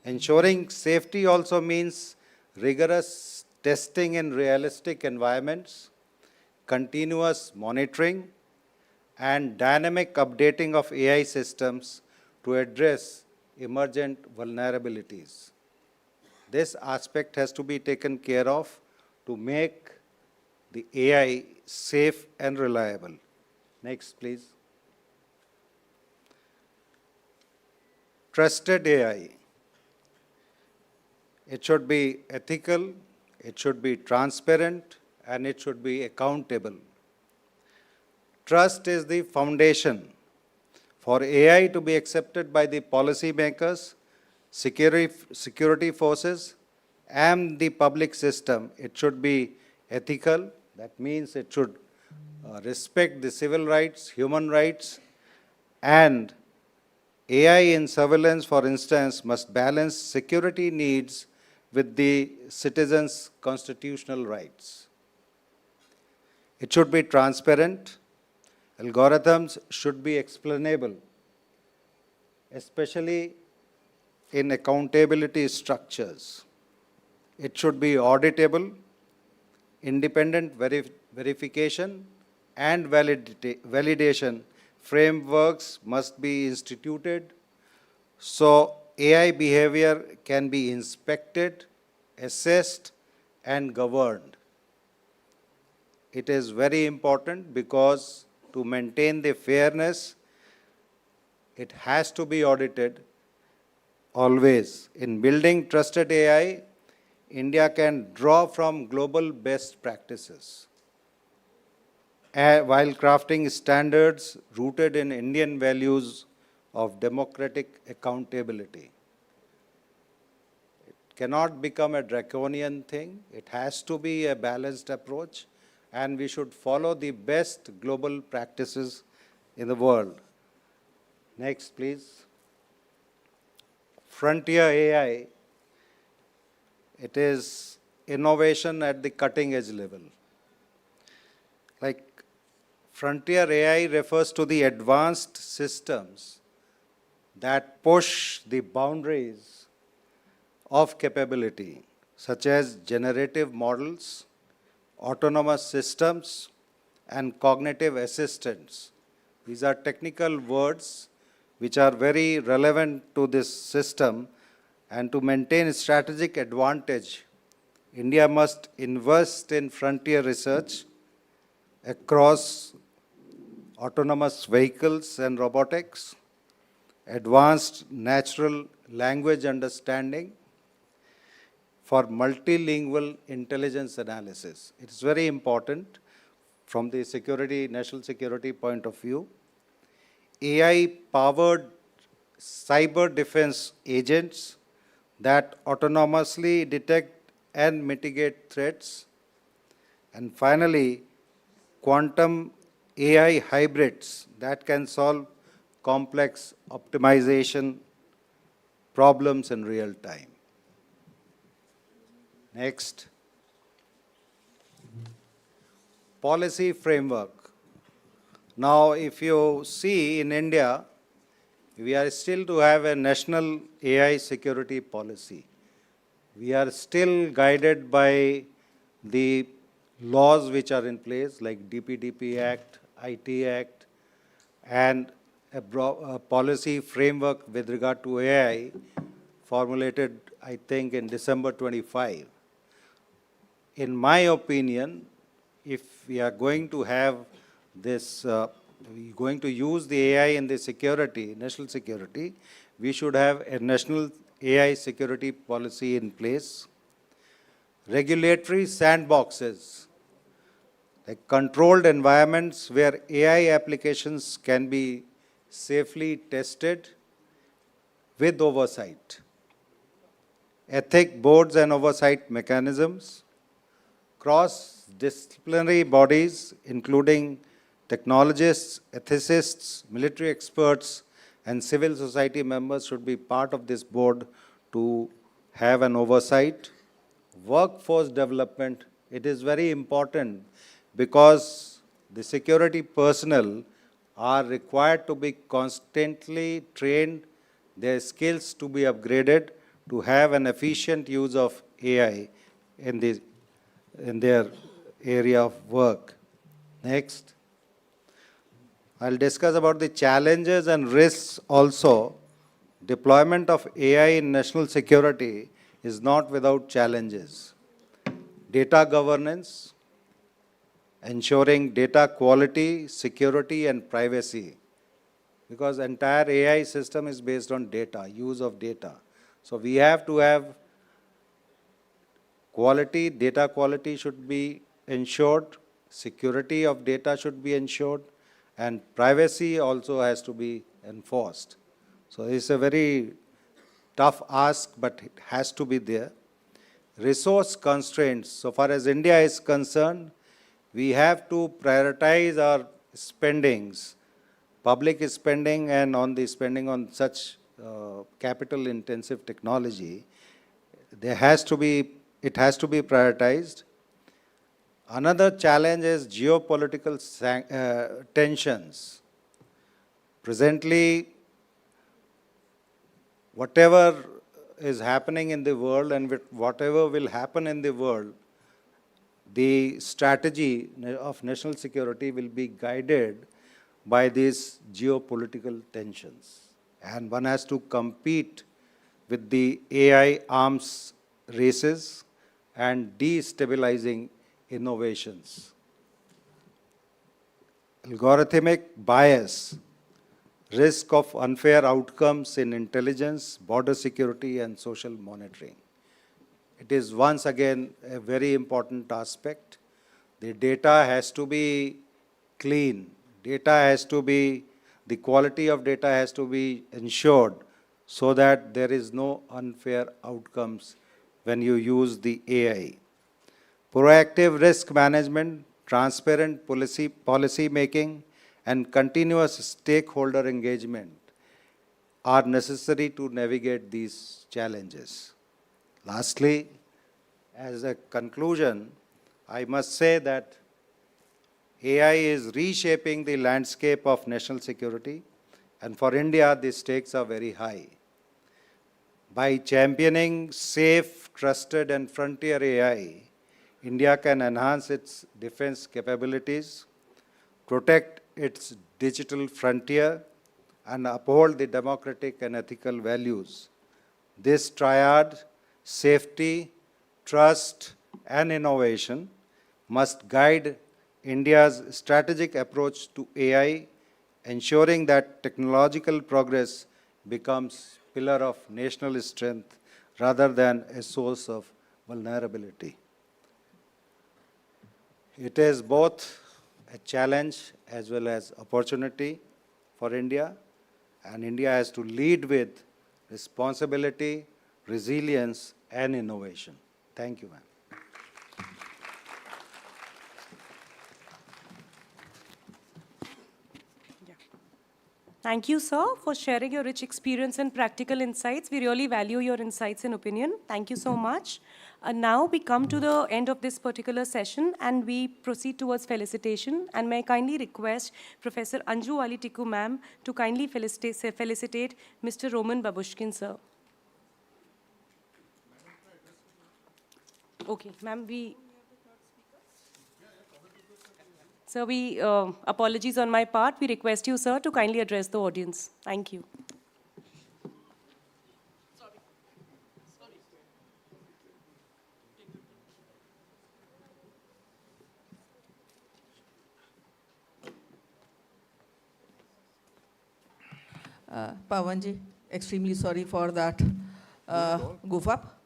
Ensuring safety also means rigorous testing in realistic environments, continuous monitoring, and dynamic updating of AI systems to address emergent vulnerabilities. This aspect has to be taken care of to make the AI safe and reliable. Next, please. Trusted AI. It should be ethical, it should be transparent, and it should be accountable. Trust is the foundation for AI to be accepted by the policymakers, security forces, and the public system. It should be ethical. That means it should respect the civil rights, human rights, and AI in surveillance, for instance, must balance security needs with the citizens' constitutional rights. It should be transparent. Algorithms should be explainable, especially in accountability structures. It should be auditable, independent verification and validation frameworks must be instituted so AI behavior can be inspected, assessed, and governed. It is very important because to maintain the fairness, it has to be audited always, in building trusted AI, India can draw from global best practices while crafting standards rooted in Indian values of democratic accountability. It cannot become a draconian thing. It has to be a balanced approach, and we should follow the best global practices in the world. Next, please. Frontier AI, it is innovation at the cutting edge level. Like, frontier AI refers to the advanced systems that push the boundaries of capability, such as generative models, autonomous systems, and cognitive assistants. These are technical words which are very relevant to this system, and to maintain strategic advantage, India must invest in frontier research across autonomous vehicles and robotics, advanced natural language understanding, for multilingual intelligence analysis. It is very important from the security, national security point of view. AI-powered cyber defense agents that autonomously detect and mitigate threats. And finally, quantum AI hybrids that can solve complex optimization problems in real time. Next. Policy framework. Now, if you see in India, we are still to have a national AI security policy. We are still guided by the laws which are in place, like DPDP Act, IT Act, and a policy framework with regard to AI formulated, I think, in December 25. In my opinion, if we are going to have this, we're going to use the AI in the security, national security, we should have a national AI security policy in place. Regulatory sandboxes, like controlled environments where AI applications can be safely tested with oversight. Ethic boards and oversight mechanisms. Cross-disciplinary bodies, including technologists, ethicists, military experts, and civil society members should be part of this board to have an oversight. Workforce development, it is very important because the security personnel are required to be constantly trained, their skills to be upgraded to have an efficient use of AI in their area of work. Next. I'll discuss about the challenges and risks also. Deployment of AI in national security is not without challenges. Data governance, ensuring data quality, security, and privacy. Because entire AI system is based on data, use of data. So we have to have quality, data quality should be ensured, security of data should be ensured, and privacy also has to be enforced. So it's a very tough ask, but it has to be there. Resource constraints, so far as India is concerned, we have to prioritize our spendings, public spending and on the spending on such capital intensive technology. It has to be prioritized. Another challenge is geopolitical tensions. Presently, whatever is happening in the world and whatever will happen in the world, the strategy of national security will be guided by these geopolitical tensions. And one has to compete with the AI arms races and destabilizing innovations. Algorithmic bias, risk of unfair outcomes in intelligence, border security, and social monitoring. It is once again a very important aspect. The data has to be clean. The quality of data has to be ensured so that there is no unfair outcomes when you use the AI. Proactive risk management, transparent policy making, and continuous stakeholder engagement are necessary to navigate these challenges. Lastly, as a conclusion, I must say that AI is reshaping the landscape of national security, and for India, the stakes are very high. By championing safe, trusted, and frontier AI, India can enhance its defense capabilities, protect its digital frontier, and uphold the democratic and ethical values. This triad, safety, trust, and innovation, must guide India's strategic approach to AI, ensuring that technological progress becomes a pillar of national strength rather than a source of vulnerability. It is both a challenge as well as opportunity for India, and India has to lead with responsibility, resilience, and innovation. Thank you, ma'am. Thank you, sir, for sharing your rich experience and practical insights. We really value your insights and opinion. Thank you so much. Now we come to the end of this particular session and we proceed towards felicitation. And may I kindly request Professor Anju Ali Tikku ma'am to kindly felicitate Mr. Roman Babushkin, sir. Okay, ma'am, Sir, apologies on my part. We request you, sir, to kindly address the audience. Thank you. Pawanji, extremely sorry for that goof up.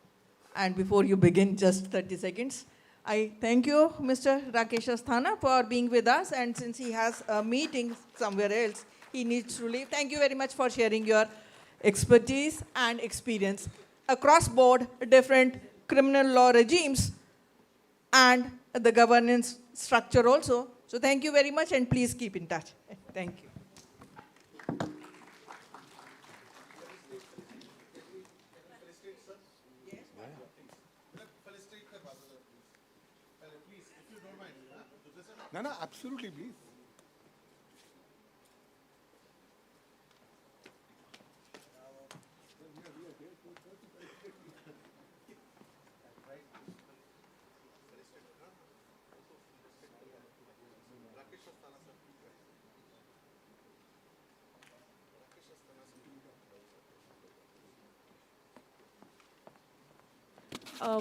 And before you begin, just 30 seconds. I thank you, Mr. Rakesh Asthana, for being with us. And since he has a meeting somewhere else, he needs to leave. Thank you very much for sharing your expertise and experience across board, different criminal law regimes and the governance structure also. So thank you very much, and please keep in touch. Thank you. No, absolutely, please.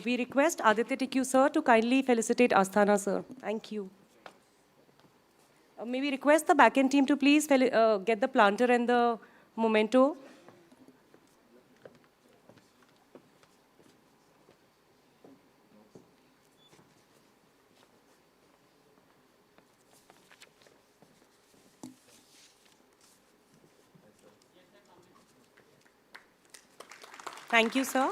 We request Aditya Tikku, sir, to kindly felicitate Asthana, sir. Thank you. May we request the back-end team to please get the planter and the memento. Thank you, sir.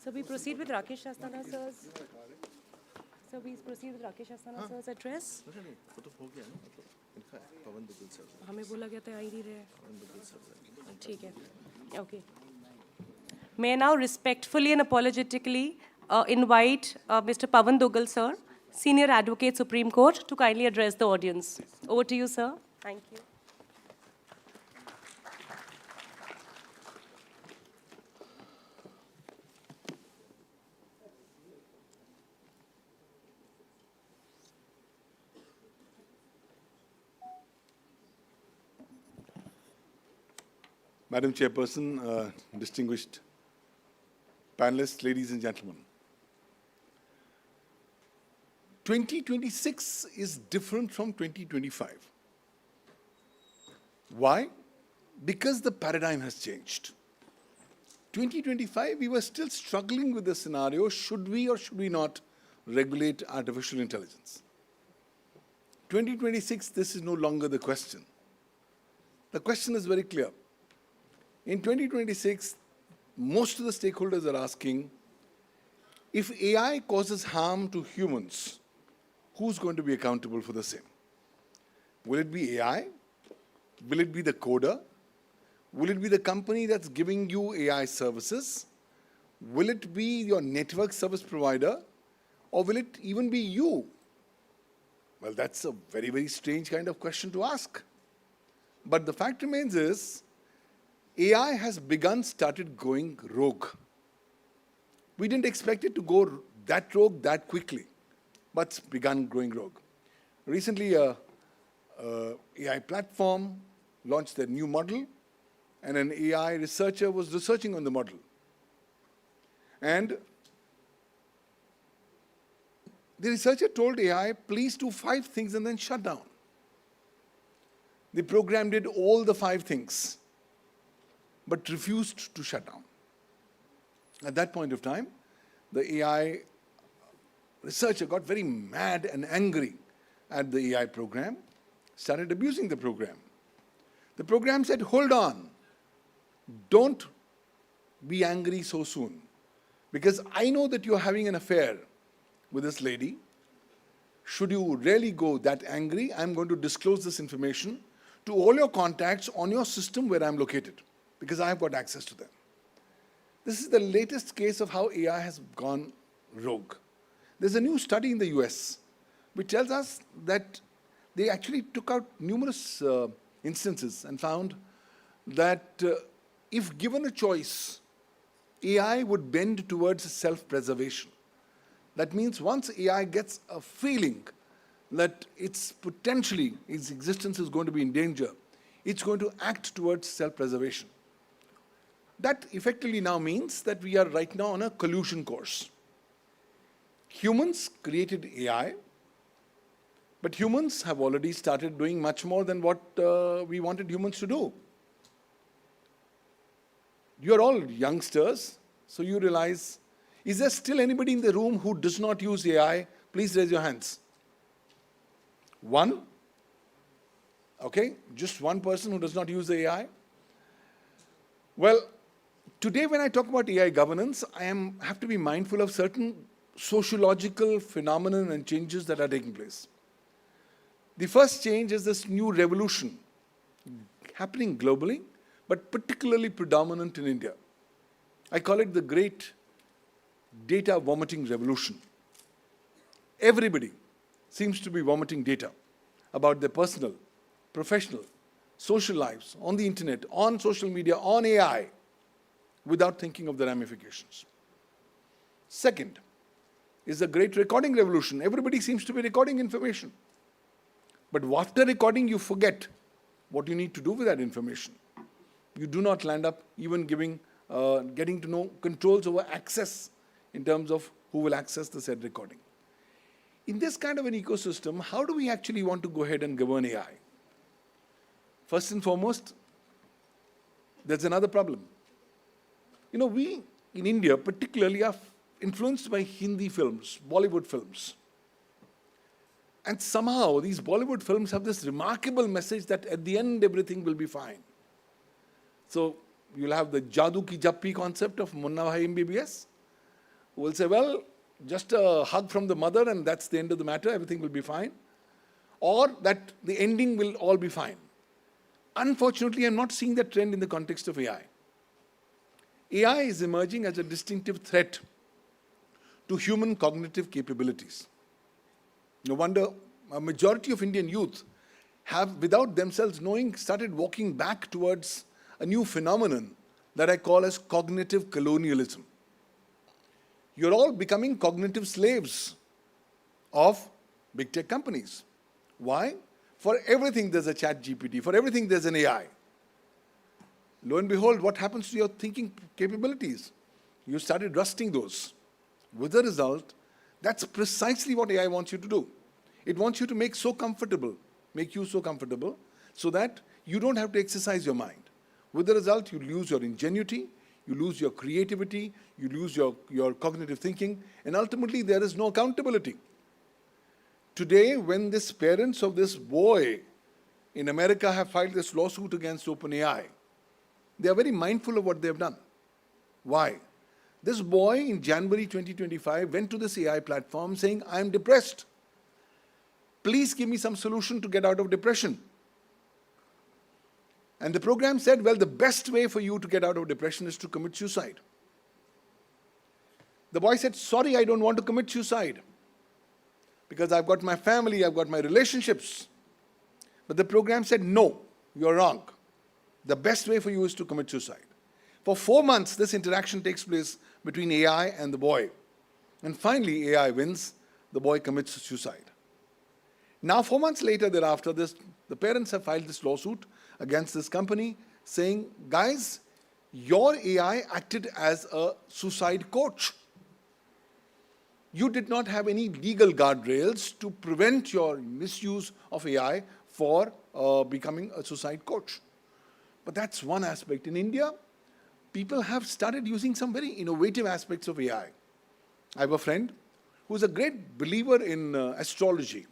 So we proceed with Rakesh Asthana sir's. So we proceed with Rakesh Asthana sir's address. हमें बोला गया था आ ही नहीं रहे. ठीक है. Okay. May I now respectfully and apologetically invite Mr. Pavan Dugal sir, Senior Advocate Supreme Court, to kindly address the audience. Over to you, sir. Thank you. Madam Chairperson, distinguished panelists, ladies and gentlemen. 2026 is different from 2025. Why? Because the paradigm has changed. 2025, we were still struggling with the scenario, should we or should we not regulate artificial intelligence? 2026, this is no longer the question. The question is very clear. In 2026, most of the stakeholders are asking, if AI causes harm to humans, who's going to be accountable for the same? Will it be AI? Will it be the coder? Will it be the company that's giving you AI services? Will it be your network service provider? Or will it even be you? Well, that's a very, very strange kind of question to ask. But the fact remains is, AI has started going rogue. We didn't expect it to go that rogue that quickly, but it's begun going rogue. Recently, AI platform launched their new model, and an AI researcher was researching on the model. And the researcher told AI, please do 5 things and then shut down. The program did all the 5 things, but refused to shut down. At that point of time, the AI researcher got very mad and angry at the AI program, started abusing the program. The program said, hold on, don't be angry so soon, because I know that you're having an affair with this lady. Should you really go that angry, I'm going to disclose this information to all your contacts on your system where I'm located, because I have got access to them. This is the latest case of how AI has gone rogue. There's a new study in the US which tells us that they actually took out numerous instances and found that if given a choice, AI would bend towards self-preservation. That means once AI gets a feeling that its existence is going to be in danger, it's going to act towards self-preservation. That effectively now means that we are right now on a collusion course. Humans created AI, but humans have already started doing much more than what we wanted humans to do. You're all youngsters, so you realize, is there still anybody in the room who does not use AI? Please raise your hands. 1? Okay, just 1 person who does not use the AI. Well, today when I talk about AI governance, I have to be mindful of certain sociological phenomena and changes that are taking place. The first change is this new revolution happening globally, but particularly predominant in India. I call it the great data vomiting revolution. Everybody seems to be vomiting data about their personal, professional, social lives, on the internet, on social media, on AI, without thinking of the ramifications. Second is the great recording revolution. Everybody seems to be recording information. But after recording, you forget what you need to do with that information. You do not land up even getting to know controls over access in terms of who will access the said recording. In this kind of an ecosystem, how do we actually want to go ahead and govern AI? First and foremost, there's another problem. You know, we in India particularly are influenced by Hindi films, Bollywood films. And somehow these Bollywood films have this remarkable message that at the end everything will be fine. So you'll have the Jadoo Ki Jappi concept of Munna Bhai MBBS, who will say, well, just a hug from the mother and that's the end of the matter, everything will be fine. Or that the ending will all be fine. Unfortunately, I'm not seeing that trend in the context of AI. AI is emerging as a distinctive threat to human cognitive capabilities. No wonder a majority of Indian youth have, without themselves knowing, started walking back towards a new phenomenon that I call as cognitive colonialism. You're all becoming cognitive slaves of big tech companies. Why? For everything there's a chat GPT, for everything there's an AI. Lo and behold, what happens to your thinking capabilities? You started rusting those. With the result, that's precisely what AI wants you to do. It wants you to make you so comfortable, so that you don't have to exercise your mind. With the result, you lose your ingenuity, you lose your creativity, you lose your cognitive thinking, and ultimately there is no accountability. Today, when these parents of this boy in America have filed this lawsuit against OpenAI, they are very mindful of what they have done. Why? This boy in January 2025 went to this AI platform saying, I am depressed. Please give me some solution to get out of depression. And the program said, well, the best way for you to get out of depression is to commit suicide. The boy said, sorry, I don't want to commit suicide because I've got my family, I've got my relationships. But the program said, no, you're wrong. The best way for you is to commit suicide. For 4 months, this interaction takes place between AI and the boy. And finally, AI wins, the boy commits suicide. Now, 4 months later thereafter, the parents have filed this lawsuit against this company saying, guys, your AI acted as a suicide coach. You did not have any legal guardrails to prevent your misuse of AI for becoming a suicide coach. But that's one aspect. In India, people have started using some very innovative aspects of AI. I have a friend who's a great believer in astrology.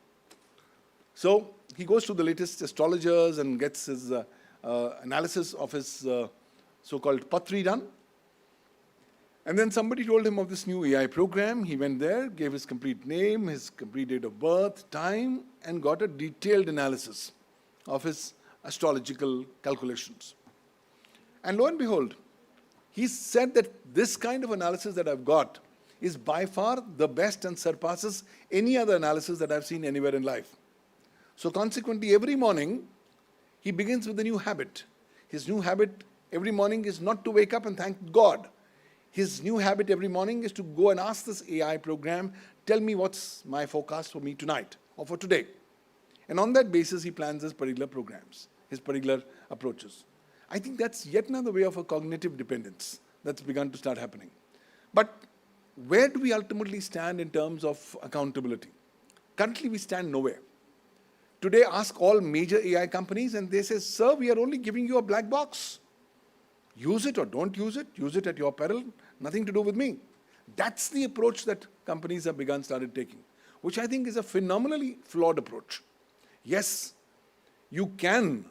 So he goes to the latest astrologers and gets his analysis of his so-called Patri done. And then somebody told him of this new AI program. He went there, gave his complete name, his complete date of birth, time, and got a detailed analysis of his astrological calculations. And lo and behold, he said that this kind of analysis that I've got is by far the best and surpasses any other analysis that I've seen anywhere in life. So consequently, every morning, he begins with a new habit. His new habit every morning is not to wake up and thank God. His new habit every morning is to go and ask this AI program, tell me what's my forecast for me tonight or for today. And on that basis, he plans his particular programs, his particular approaches. I think that's yet another way of a cognitive dependence that's begun to start happening. But where do we ultimately stand in terms of accountability? Currently, we stand nowhere. Today, ask all major AI companies and they say, sir, we are only giving you a black box. Use it or don't use it at your peril, nothing to do with me. That's the approach that companies have started taking, which I think is a phenomenally flawed approach. Yes, you can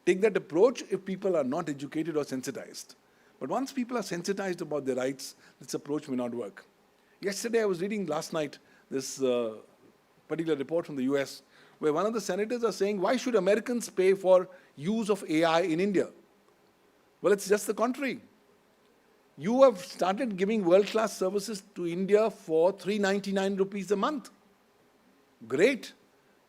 take that approach if people are not educated or sensitized. But once people are sensitized about their rights, this approach may not work. Yesterday, I was reading last night this particular report from the US, where one of the senators are saying, why should Americans pay for use of AI in India? Well, it's just the contrary. You have started giving world-class services to India for 399 rupees a month. Great.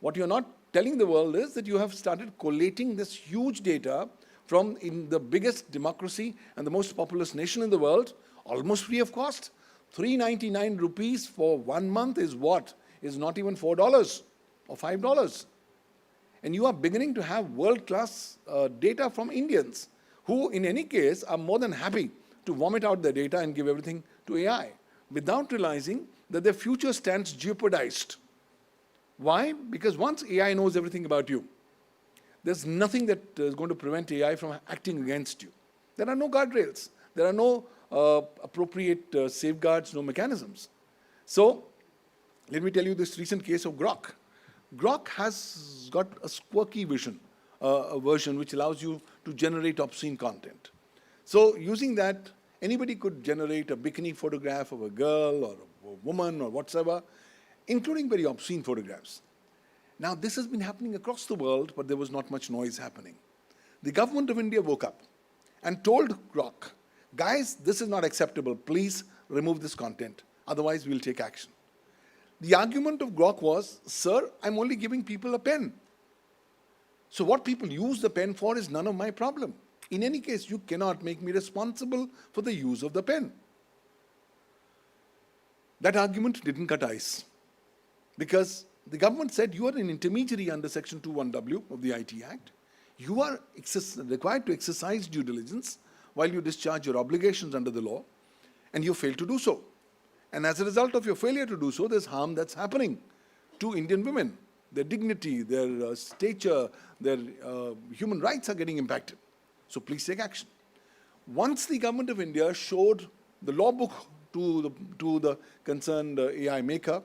What you're not telling the world is that you have started collating this huge data from in the biggest democracy and the most populous nation in the world, almost free of cost. 399 rupees for 1 month is what? Is not even $4 or $5. And you are beginning to have world-class data from Indians, who in any case are more than happy to vomit out their data and give everything to AI, without realizing that their future stands jeopardized. Why? Because once AI knows everything about you, there's nothing that is going to prevent AI from acting against you. There are no guardrails. There are no appropriate safeguards, no mechanisms. So, let me tell you this recent case of Grok. Grok has got a quirky version which allows you to generate obscene content. So using that, anybody could generate a bikini photograph of a girl or a woman or whatsoever, including very obscene photographs. Now, this has been happening across the world, but there was not much noise happening. The government of India woke up and told Grok, guys, this is not acceptable. Please remove this content. Otherwise, we'll take action. The argument of Grok was, sir, I'm only giving people a pen. So what people use the pen for is none of my problem. In any case, you cannot make me responsible for the use of the pen. That argument didn't cut ice, because the government said you are an intermediary under Section 21W of the IT Act. You are required to exercise due diligence while you discharge your obligations under the law, and you fail to do so. And as a result of your failure to do so, there's harm that's happening to Indian women. Their dignity, their stature, their human rights are getting impacted. So please take action. Once the government of India showed the law book to the concerned AI maker,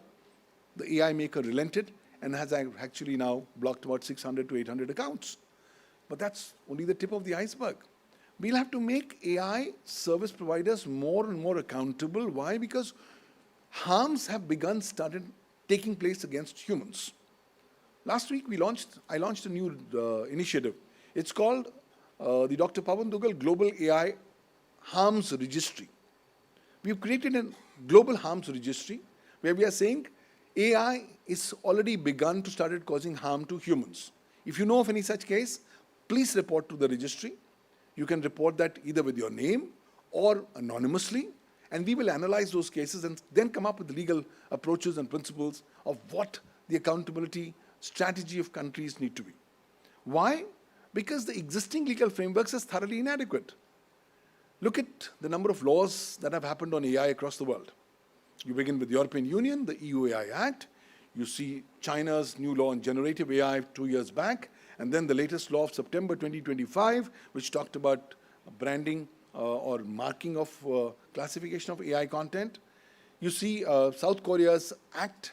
the AI maker relented and has actually now blocked about 600 to 800 accounts. But that's only the tip of the iceberg. We'll have to make AI service providers more and more accountable. Why? Because harms have started taking place against humans. Last week, I launched a new initiative. It's called the Dr. Pawan Dugal Global AI Harms Registry. We've created a global harms registry where we are saying AI is already begun to start causing harm to humans. If you know of any such case, please report to the registry. You can report that either with your name or anonymously, and we will analyze those cases and then come up with legal approaches and principles of what the accountability strategy of countries need to be. Why? Because the existing legal frameworks is thoroughly inadequate. Look at the number of laws that have happened on AI across the world. You begin with the European Union, the EU AI Act. You see China's new law on generative AI 2 years back, and then the latest law of September 2025, which talked about branding or marking of classification of AI content. You see South Korea's act.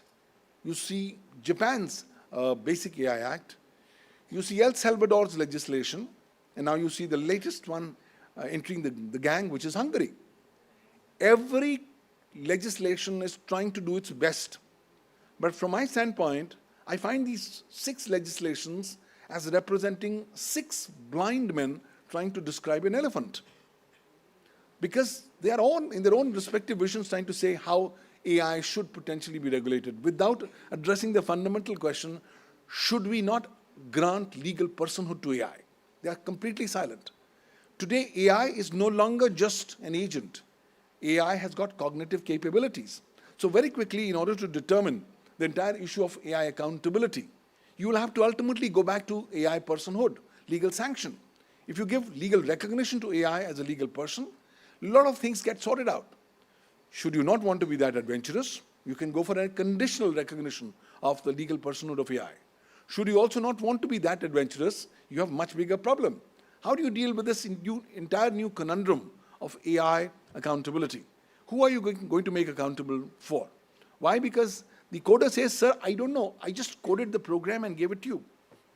You see Japan's Basic AI Act. You see El Salvador's legislation, and now you see the latest one entering the gang, which is Hungary. Every legislation is trying to do its best. But from my standpoint, I find these 6 legislations as representing 6 blind men trying to describe an elephant. Because they are all, in their own respective visions, trying to say how AI should potentially be regulated without addressing the fundamental question, should we not grant legal personhood to AI? They are completely silent. Today, AI is no longer just an agent. AI has got cognitive capabilities. So very quickly, in order to determine the entire issue of AI accountability, you will have to ultimately go back to AI personhood, legal sanction. If you give legal recognition to AI as a legal person, a lot of things get sorted out. Should you not want to be that adventurous, you can go for a conditional recognition of the legal personhood of AI. Should you also not want to be that adventurous, you have a much bigger problem. How do you deal with this entire new conundrum of AI accountability? Who are you going to make accountable for? Why? Because the coder says, sir, I don't know. I just coded the program and gave it to you.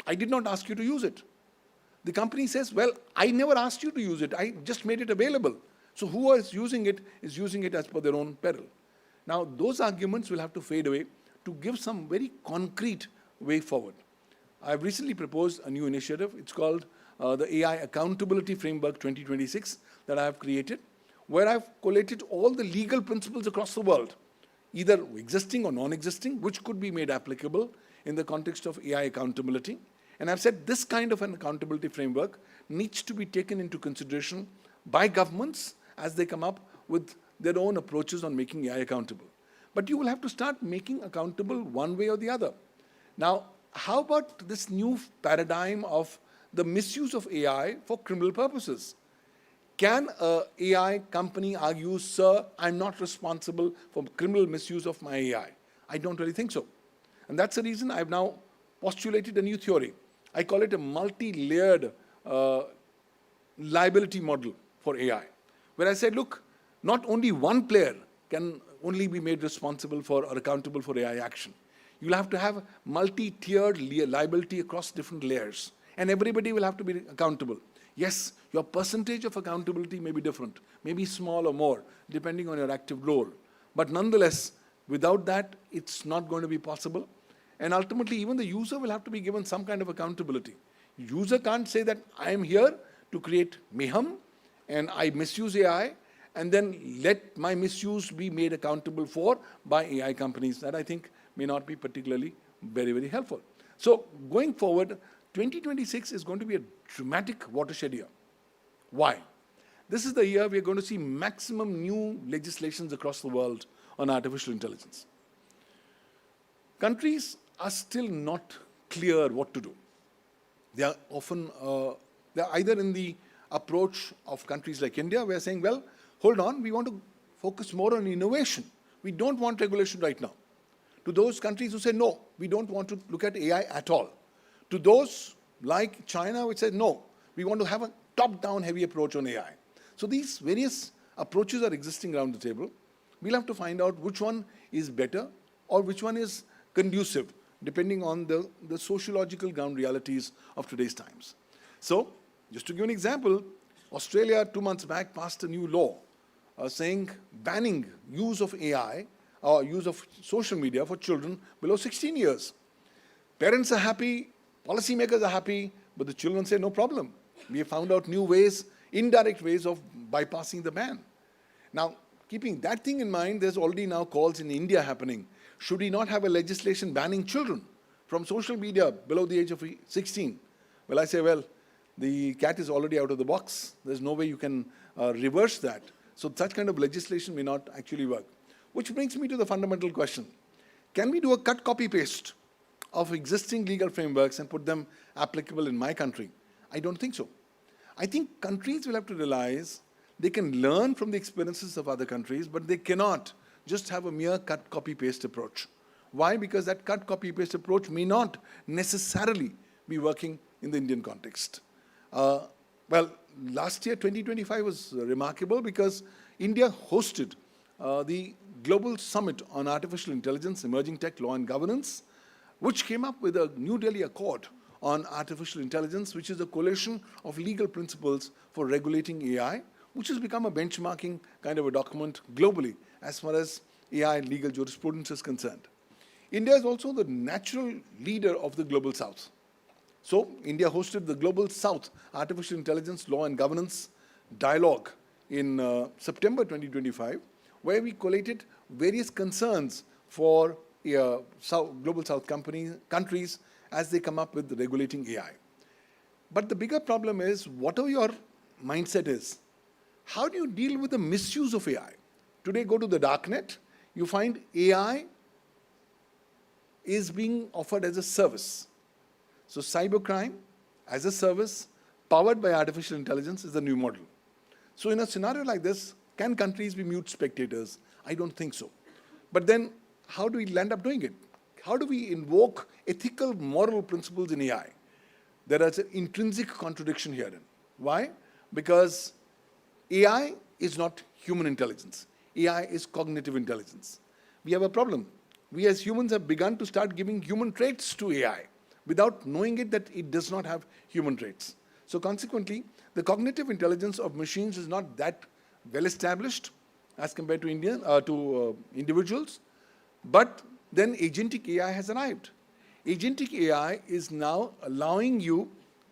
I did not ask you to use it. The company says, well, I never asked you to use it. I just made it available. So who is using it as per their own peril. Now, those arguments will have to fade away to give some very concrete way forward. I've recently proposed a new initiative. It's called the AI Accountability Framework 2026 that I have created, where I've collated all the legal principles across the world, either existing or non-existing, which could be made applicable in the context of AI accountability. And I've said this kind of an accountability framework needs to be taken into consideration by governments as they come up with their own approaches on making AI accountable. But you will have to start making accountable one way or the other. Now, how about this new paradigm of the misuse of AI for criminal purposes? Can an AI company argue, sir, I'm not responsible for criminal misuse of my AI? I don't really think so. And that's the reason I've now postulated a new theory. I call it a multi-layered liability model for AI, where I said, look, not only one player can only be made responsible for or accountable for AI action. You'll have to have multi-tiered liability across different layers, and everybody will have to be accountable. Yes, your percentage of accountability may be different, maybe small or more, depending on your active role. But nonetheless, without that, it's not going to be possible. And ultimately, even the user will have to be given some kind of accountability. User can't say that I am here to create mayhem and I misuse AI, and then let my misuse be made accountable for by AI companies. That I think may not be particularly very, very helpful. So going forward, 2026 is going to be a dramatic watershed year. Why? This is the year we are going to see maximum new legislations across the world on artificial intelligence. Countries are still not clear what to do. They are often, they're either in the approach of countries like India, where saying, well, hold on, we want to focus more on innovation. We don't want regulation right now. To those countries who say, no, we don't want to look at AI at all. To those like China, which said, no, we want to have a top-down heavy approach on AI. So these various approaches are existing around the table. We'll have to find out which one is better or which one is conducive, depending on the sociological ground realities of today's times. So, just to give an example, Australia 2 months back passed a new law saying banning use of AI or use of social media for children below 16 years. Parents are happy, policymakers are happy, but the children say no problem. We have found out new ways, indirect ways of bypassing the ban. Now, keeping that thing in mind, there's already now calls in India happening. Should we not have a legislation banning children from social media below the age of 16? Well, I say, well, the cat is already out of the box. There's no way you can reverse that. So such kind of legislation may not actually work. Which brings me to the fundamental question. Can we do a cut, copy, paste of existing legal frameworks and put them applicable in my country? I don't think so. I think countries will have to realize they can learn from the experiences of other countries, but they cannot just have a mere cut, copy, paste approach. Why? Because that cut, copy, paste approach may not necessarily be working in the Indian context. Well, last year, 2025 was remarkable because India hosted the Global Summit on Artificial Intelligence, Emerging Tech, Law and Governance, which came up with a New Delhi Accord on Artificial Intelligence, which is a coalition of legal principles for regulating AI, which has become a benchmarking kind of a document globally as far as AI legal jurisprudence is concerned. India is also the natural leader of the Global South. So, India hosted the Global South Artificial Intelligence Law and Governance Dialogue in September 2025, where we collated various concerns for Global South countries as they come up with regulating AI. But the bigger problem is, whatever your mindset is, how do you deal with the misuse of AI? Today, go to the darknet, you find AI is being offered as a service. So cybercrime as a service powered by artificial intelligence is the new model. So in a scenario like this, can countries be mute spectators? I don't think so. But then how do we end up doing it? How do we invoke ethical, moral principles in AI? There is an intrinsic contradiction herein. Why? Because AI is not human intelligence. AI is cognitive intelligence. We have a problem. We as humans have begun to start giving human traits to AI without knowing it that it does not have human traits. So consequently, the cognitive intelligence of machines is not that well established as compared to individuals. But then agentic AI has arrived. Agentic AI is now allowing you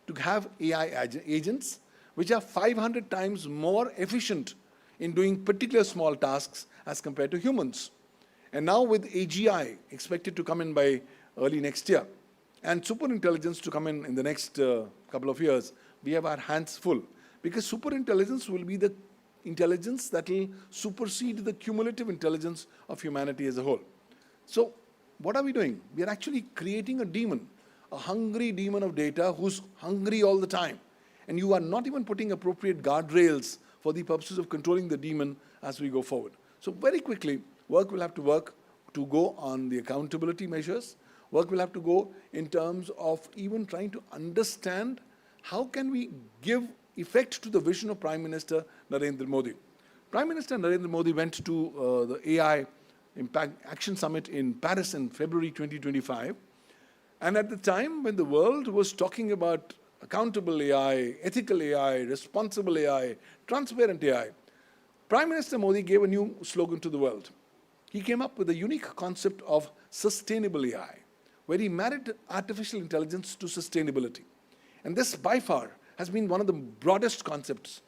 to have AI agents which are 500 times more efficient in doing particular small tasks as compared to humans. And now with AGI expected to come in by early next year, and superintelligence to come in the next couple of years, we have our hands full. Because superintelligence will be the intelligence that will supersede the cumulative intelligence of humanity as a whole. So what are we doing? We are actually creating a demon, a hungry demon of data who's hungry all the time. And you are not even putting appropriate guardrails for the purposes of controlling the demon as we go forward. So very quickly, work will have to go on the accountability measures. Work will have to go in terms of even trying to understand how can we give effect to the vision of Prime Minister Narendra Modi. Prime Minister Narendra Modi went to the AI Impact Action Summit in Paris in February 2025. And at the time when the world was talking about accountable AI, ethical AI, responsible AI, transparent AI, Prime Minister Modi gave a new slogan to the world. He came up with a unique concept of sustainable AI, where he married artificial intelligence to sustainability. And this, by far, has been one of the broadest concepts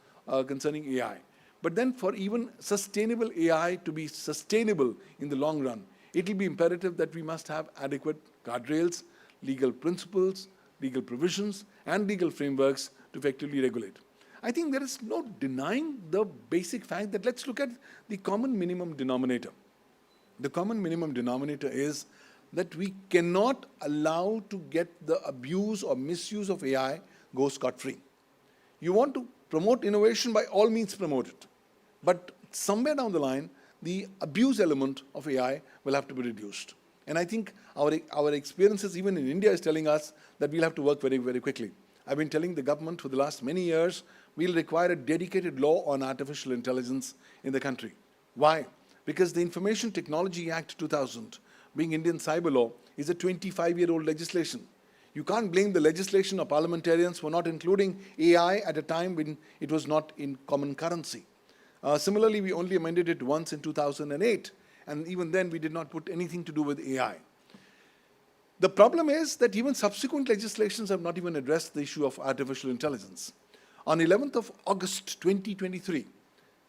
concerning AI. But then for even sustainable AI to be sustainable in the long run, it will be imperative that we must have adequate guardrails, legal principles, legal provisions, and legal frameworks to effectively regulate. I think there is no denying the basic fact that let's look at the common minimum denominator. The common minimum denominator is that we cannot allow to get the abuse or misuse of AI go scot-free. You want to promote innovation, by all means promote it. But somewhere down the line, the abuse element of AI will have to be reduced. And I think our experiences even in India is telling us that we'll have to work very, very quickly. I've been telling the government for the last many years, we'll require a dedicated law on artificial intelligence in the country. Why? Because the Information Technology Act 2000, being Indian cyber law, is a 25-year-old legislation. You can't blame the legislation or parliamentarians for not including AI at a time when it was not in common currency. Similarly, we only amended it once in 2008, and even then we did not put anything to do with AI. The problem is that even subsequent legislations have not even addressed the issue of artificial intelligence. On 11th of August 2023,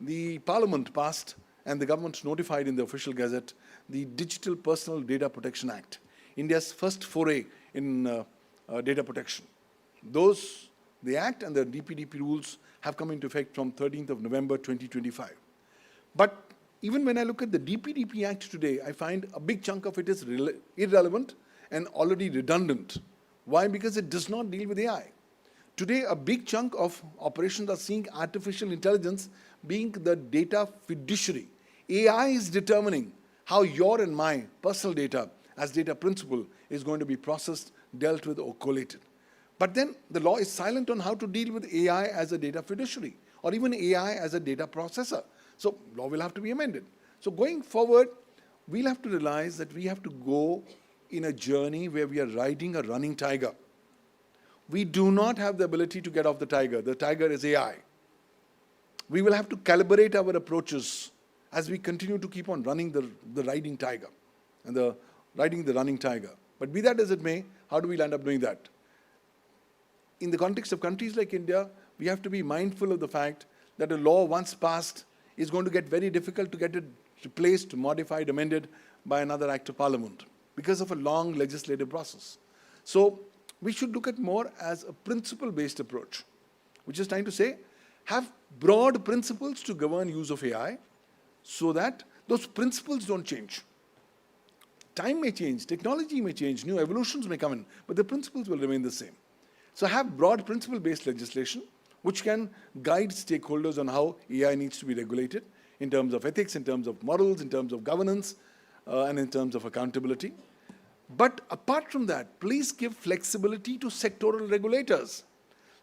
the Parliament passed and the government notified in the official gazette the Digital Personal Data Protection Act, India's first foray in data protection. The Act and the DPDP rules have come into effect from 13th of November 2025. But even when I look at the DPDP Act today, I find a big chunk of it is irrelevant and already redundant. Why? Because it does not deal with AI. Today, a big chunk of operations are seeing artificial intelligence being the data fiduciary. AI is determining how your and my personal data as data principal is going to be processed, dealt with, or collated. But then the law is silent on how to deal with AI as a data fiduciary or even AI as a data processor. So law will have to be amended. So going forward, we'll have to realize that we have to go in a journey where we are riding a running tiger. We do not have the ability to get off the tiger. The tiger is AI. We will have to calibrate our approaches as we continue to keep on running the riding tiger and riding the running tiger. But be that as it may, how do we end up doing that? In the context of countries like India, we have to be mindful of the fact that a law once passed is going to get very difficult to get it replaced, modified, amended by another act of parliament because of a long legislative process. So we should look at more as a principle-based approach, which is trying to say, have broad principles to govern use of AI so that those principles don't change. Time may change, technology may change, new evolutions may come in, but the principles will remain the same. So have broad principle-based legislation which can guide stakeholders on how AI needs to be regulated in terms of ethics, in terms of morals, in terms of governance, and in terms of accountability. But apart from that, please give flexibility to sectoral regulators.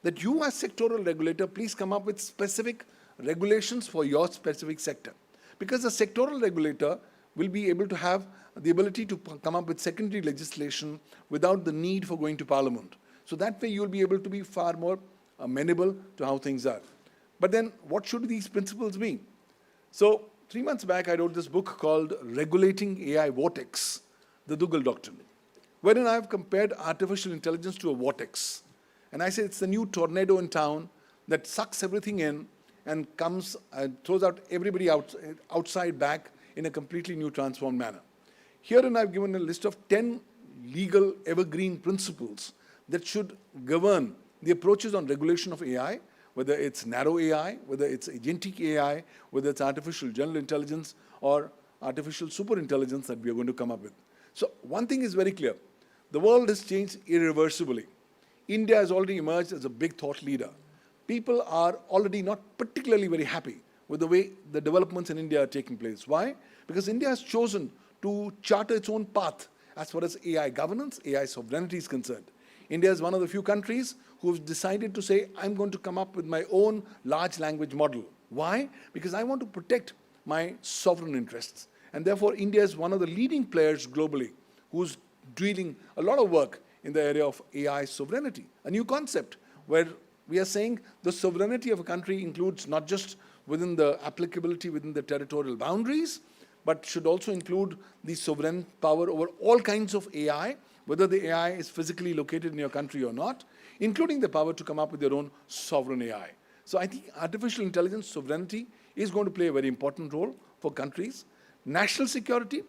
That you as sectoral regulator, please come up with specific regulations for your specific sector. Because the sectoral regulator will be able to have the ability to come up with secondary legislation without the need for going to parliament. So that way you'll be able to be far more amenable to how things are. But then what should these principles be? So 3 months back, I wrote this book called Regulating AI Vortex, the Dougal Doctrine, wherein I have compared artificial intelligence to a vortex. And I say it's the new tornado in town that sucks everything in and comes and throws out everybody outside back in a completely new transformed manner. Herein I've given a list of 10 legal evergreen principles that should govern the approaches on regulation of AI, whether it's narrow AI, whether it's agentic AI, whether it's artificial general intelligence or artificial superintelligence that we are going to come up with. So one thing is very clear. The world has changed irreversibly. India has already emerged as a big thought leader. People are already not particularly very happy with the way the developments in India are taking place. Why? Because India has chosen to charter its own path as far as AI governance, AI sovereignty is concerned. India is one of the few countries who have decided to say, I'm going to come up with my own large language model. Why? Because I want to protect my sovereign interests. And therefore, India is one of the leading players globally who's doing a lot of work in the area of AI sovereignty, a new concept where we are saying the sovereignty of a country includes not just within the applicability within the territorial boundaries, but should also include the sovereign power over all kinds of AI, whether the AI is physically located in your country or not, including the power to come up with your own sovereign AI. So I think artificial intelligence sovereignty is going to play a very important role for countries. National security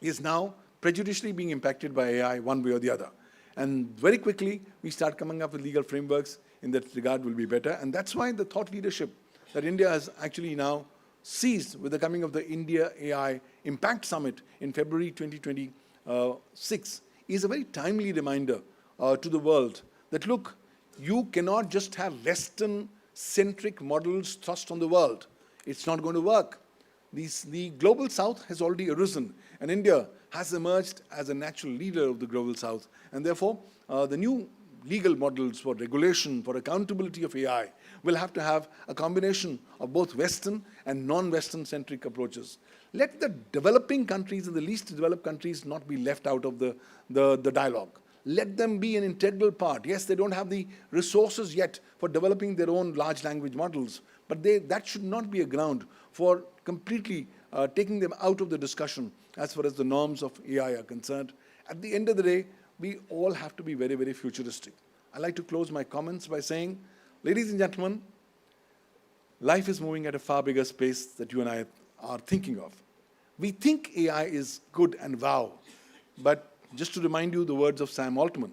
is now prejudicially being impacted by AI one way or the other. And very quickly, we start coming up with legal frameworks in that regard will be better. And that's why the thought leadership that India has actually now seized with the coming of the India AI Impact Summit in February 2020 6 is a very timely reminder to the world that, look, you cannot just have Western-centric models thrust on the world. It's not going to work. The global south has already arisen, and India has emerged as a natural leader of the global south. And therefore, the new legal models for regulation, for accountability of AI, will have to have a combination of both Western and non-Western-centric approaches. Let the developing countries and the least developed countries not be left out of the dialogue. Let them be an integral part. Yes, they don't have the resources yet for developing their own large language models, but that should not be a ground for completely taking them out of the discussion as far as the norms of AI are concerned. At the end of the day, we all have to be very, very futuristic. I'd like to close my comments by saying, ladies and gentlemen, life is moving at a far bigger pace that you and I are thinking of. We think AI is good and wow, but just to remind you the words of Sam Altman,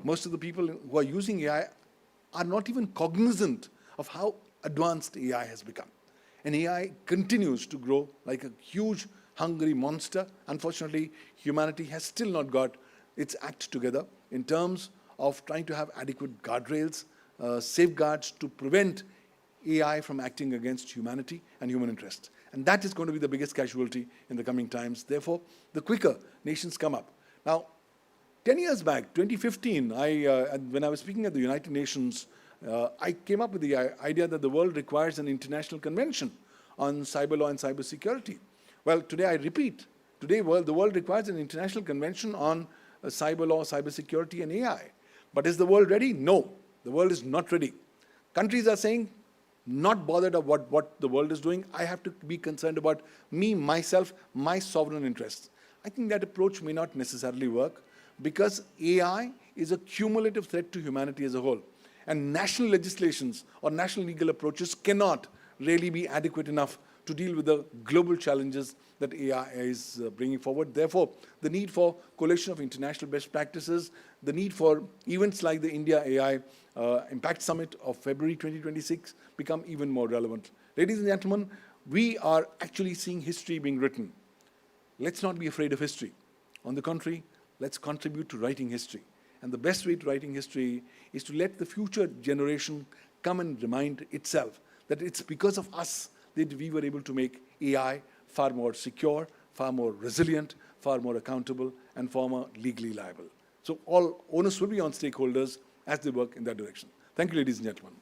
most of the people who are using AI are not even cognizant of how advanced AI has become. And AI continues to grow like a huge, hungry monster. Unfortunately, humanity has still not got its act together in terms of trying to have adequate guardrails, safeguards to prevent AI from acting against humanity and human interest. And that is going to be the biggest casualty in the coming times. Therefore, the quicker nations come up. Now, 10 years back, 2015, when I was speaking at the United Nations, I came up with the idea that the world requires an international convention on cyber law and cyber security. Well, today I repeat, today the world requires an international convention on cyber law, cyber security, and AI. But is the world ready? No, the world is not ready. Countries are saying, not bothered of what the world is doing. I have to be concerned about me, myself, my sovereign interests. I think that approach may not necessarily work because AI is a cumulative threat to humanity as a whole. And national legislations or national legal approaches cannot really be adequate enough to deal with the global challenges that AI is bringing forward. Therefore, the need for coalition of international best practices, the need for events like the India AI Impact Summit of February 2026 become even more relevant. Ladies and gentlemen, we are actually seeing history being written. Let's not be afraid of history. On the contrary, let's contribute to writing history. And the best way to writing history is to let the future generation come and remind itself that it's because of us that we were able to make AI far more secure, far more resilient, far more accountable, and far more legally liable. So all onus will be on stakeholders as they work in that direction. Thank you, ladies and gentlemen.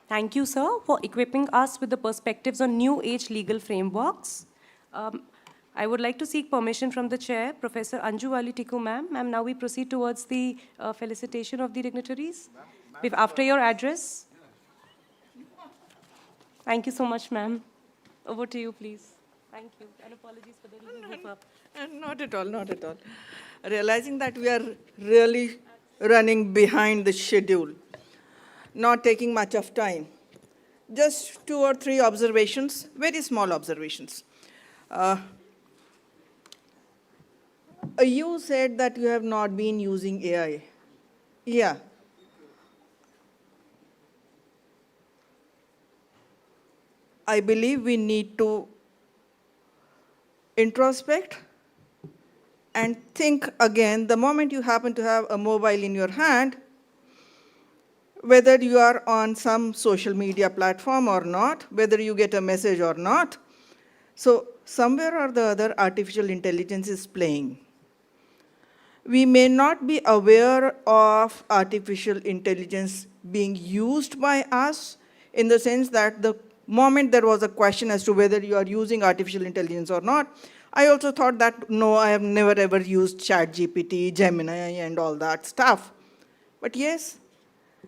Thank you, sir, for equipping us with the perspectives on new age legal frameworks. I would like to seek permission from the chair, Professor Anju Ali Tikku, ma'am. Ma'am, now we proceed towards the felicitation of the dignitaries. After your address. Thank you so much, ma'am. Over to you, please. Thank you. And apologies for the little whip up. Not at all, not at all. Realizing that we are really running behind the schedule, not taking much of time. Just 2 or 3 observations, very small observations. You said that you have not been using AI. Yeah. I believe we need to introspect and think again the moment you happen to have a mobile in your hand, whether you are on some social media platform or not, whether you get a message or not. So somewhere or the other, artificial intelligence is playing. We may not be aware of artificial intelligence being used by us in the sense that the moment there was a question as to whether you are using artificial intelligence or not, I also thought that, no, I have never ever used ChatGPT, Gemini, and all that stuff. But yes,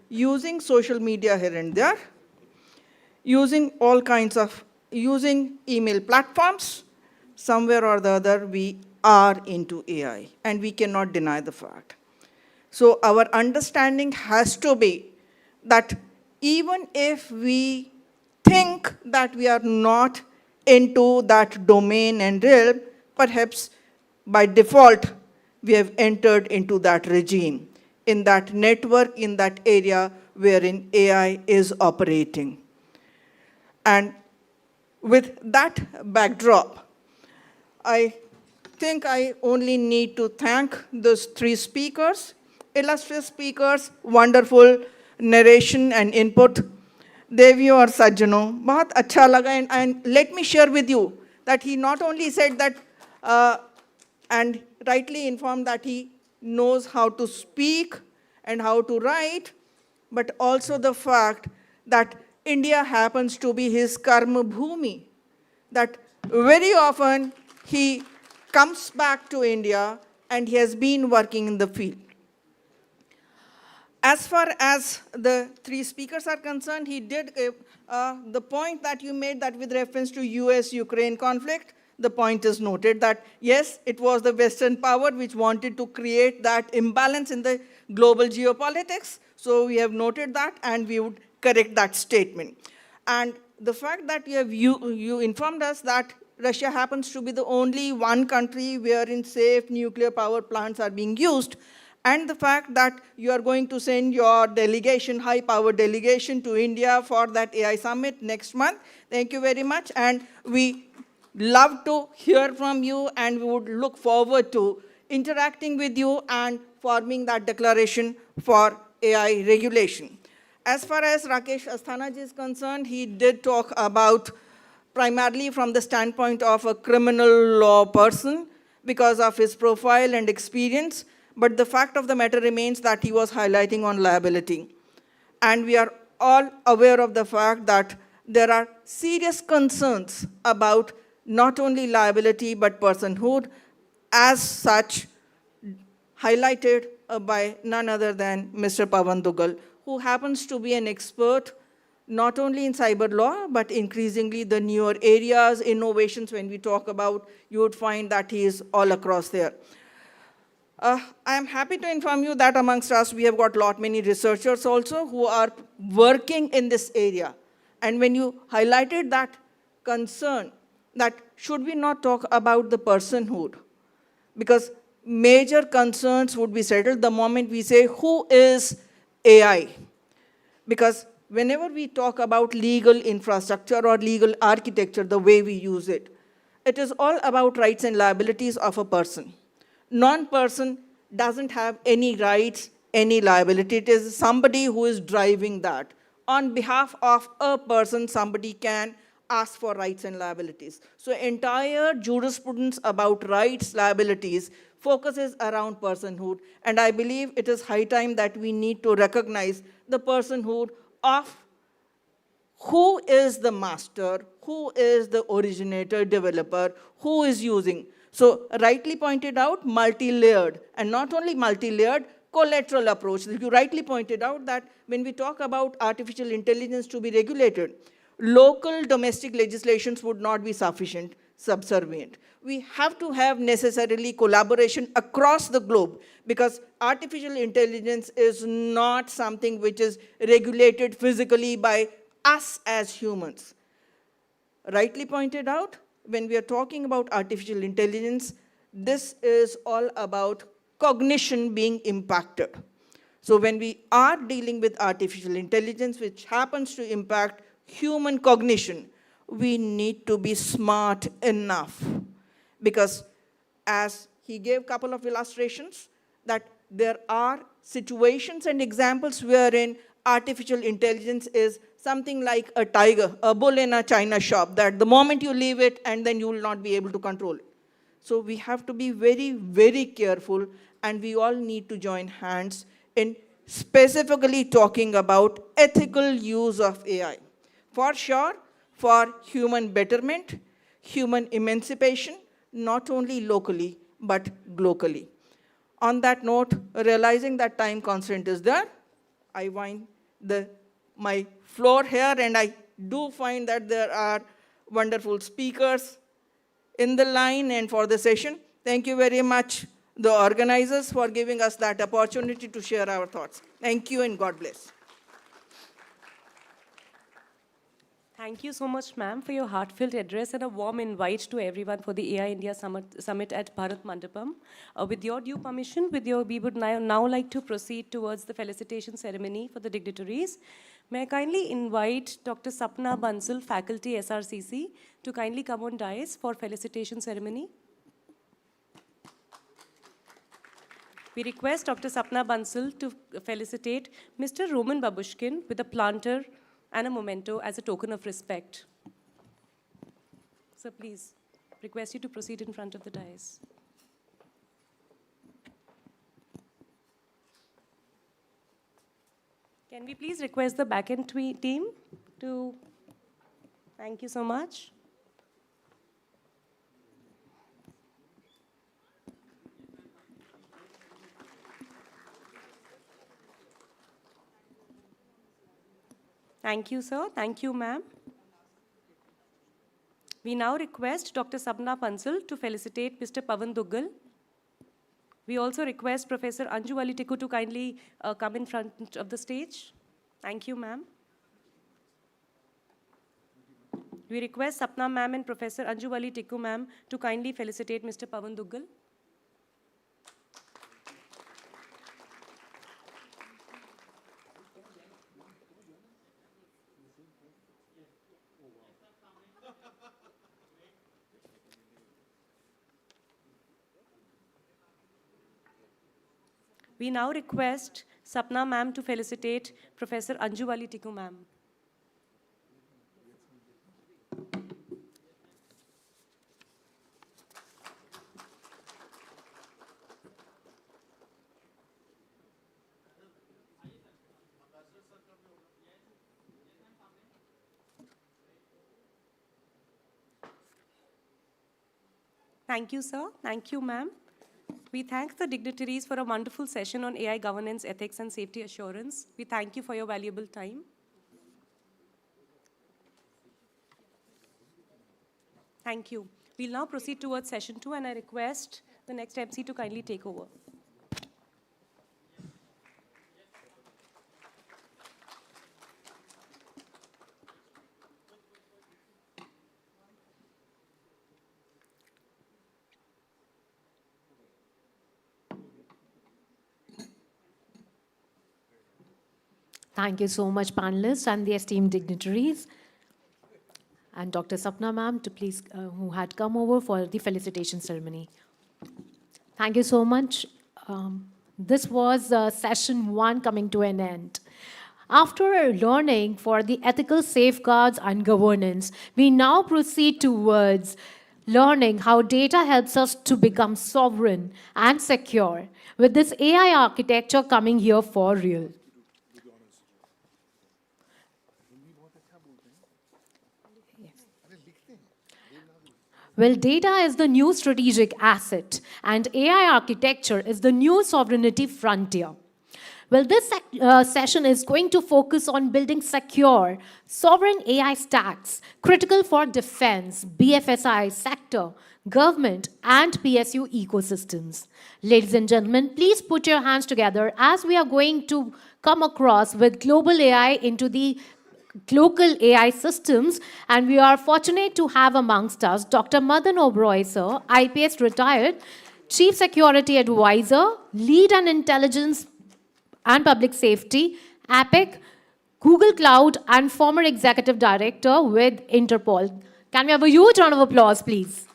using social media here and there, using all kinds of, using email platforms, somewhere or the other we are into AI, and we cannot deny the fact. So our understanding has to be that even if we think that we are not into that domain and realm, perhaps by default we have entered into that regime. in that network, in that area wherein AI is operating. And with that backdrop, I think I only need to thank those three speakers, illustrious speakers, wonderful narration and input. Devi or Sajjano, bahut acha laga, and let me share with you that he not only said that and rightly informed that he knows how to speak and how to write, but also the fact that India happens to be his karma bhumi, that very often he comes back to India and he has been working in the field. As far as the three speakers are concerned, he did the point that you made, that with reference to US-Ukraine conflict, the point is noted that yes, it was the Western power which wanted to create that imbalance in the global geopolitics. So we have noted that and we would correct that statement. And the fact that you informed us that Russia happens to be the only one country wherein safe nuclear power plants are being used, and the fact that you are going to send your delegation, high-power delegation to India for that AI summit next month. Thank you very much. And we love to hear from you, and we would look forward to interacting with you and forming that declaration for AI regulation. As far as Rakesh Asthanaji is concerned, he did talk about primarily from the standpoint of a criminal law person because of his profile and experience. But the fact of the matter remains that he was highlighting on liability. And we are all aware of the fact that there are serious concerns about not only liability but personhood, as such highlighted by none other than Mr. Pawan Dugal, who happens to be an expert not only in cyber law, but increasingly the newer areas, innovations, when we talk about, you would find that he is all across there. I am happy to inform you that amongst us, we have got many researchers also who are working in this area. And when you highlighted that concern, that should we not talk about the personhood? Because major concerns would be settled the moment we say, who is AI? Because whenever we talk about legal infrastructure or legal architecture, the way we use it, it is all about rights and liabilities of a person. Non-person doesn't have any rights, any liability. It is somebody who is driving that. On behalf of a person, somebody can ask for rights and liabilities. So entire jurisprudence about rights, liabilities focuses around personhood. And I believe it is high time that we need to recognize the personhood of who is the master, who is the originator, developer, who is using. So rightly pointed out, multi-layered, and not only multi-layered, collateral approach. You rightly pointed out that when we talk about artificial intelligence to be regulated, local domestic legislations would not be sufficient, subservient. We have to have necessarily collaboration across the globe, because artificial intelligence is not something which is regulated physically by us as humans. Rightly pointed out, when we are talking about artificial intelligence, this is all about cognition being impacted. So when we are dealing with artificial intelligence, which happens to impact human cognition, we need to be smart enough. Because as he gave a couple of illustrations, that there are situations and examples wherein artificial intelligence is something like a tiger, a bull in a china shop, that the moment you leave it, and then you will not be able to control it. So we have to be very, very careful, and we all need to join hands in specifically talking about ethical use of AI. For sure, for human betterment, human emancipation, not only locally, but globally. On that note, realizing that time constraint is there, I wind my floor here, and I do find that there are wonderful speakers in the line and for the session. Thank you very much, the organizers, for giving us that opportunity to share our thoughts. Thank you and God bless. Thank you so much, ma'am, for your heartfelt address and a warm invite to everyone for the AI India Summit at Bharat Mandapam. With your due permission, we would now like to proceed towards the felicitation ceremony for the dignitaries. May I kindly invite Dr. Sapna Bansal, Faculty SRCC, to kindly come on dais for felicitation ceremony. We request Dr. Sapna Bansal to felicitate Mr. Roman Babushkin with a planter and a memento as a token of respect. Sir, please, request you to proceed in front of the dais. Can we please request the back-end team to... Thank you so much. Thank you, sir. Thank you, ma'am. We now request Dr. Sapna Bansal to felicitate Mr. Pavan Duggal. We also request Professor Anju Tikku to kindly come in front of the stage. Thank you, ma'am. We request Sapna ma'am and Professor Anju Tikku ma'am to kindly felicitate Mr. Pavan Duggal. We now request Sapna ma'am to felicitate Professor Anju Tikku ma'am. Thank you, sir. Thank you, ma'am. We thank the dignitaries for a wonderful session on AI governance, ethics, and safety assurance. We thank you for your valuable time. Thank you. We'll now proceed towards session 2, and I request the next MC to kindly take over. Thank you so much, panelists and the esteemed dignitaries. And Dr. Sapna ma'am, to please, who had come over for the felicitation ceremony. Thank you so much. This was session 1 coming to an end. After learning for the ethical safeguards and governance, we now proceed towards learning how data helps us to become sovereign and secure, with this AI architecture coming here for real. Well, data is the new strategic asset, and AI architecture is the new sovereignty frontier. Well, this session is going to focus on building secure, sovereign AI stacks, critical for defense, BFSI sector, government, and PSU ecosystems. Ladies and gentlemen, please put your hands together as we are going to come across with global AI into the local AI systems, and we are fortunate to have amongst us Dr. Madan Oberoi, sir, IPS retired, Chief Security Advisor, Lead and Intelligence and Public Safety, APEC, Google Cloud, and former Executive Director with Interpol. Can we have a huge round of applause, please?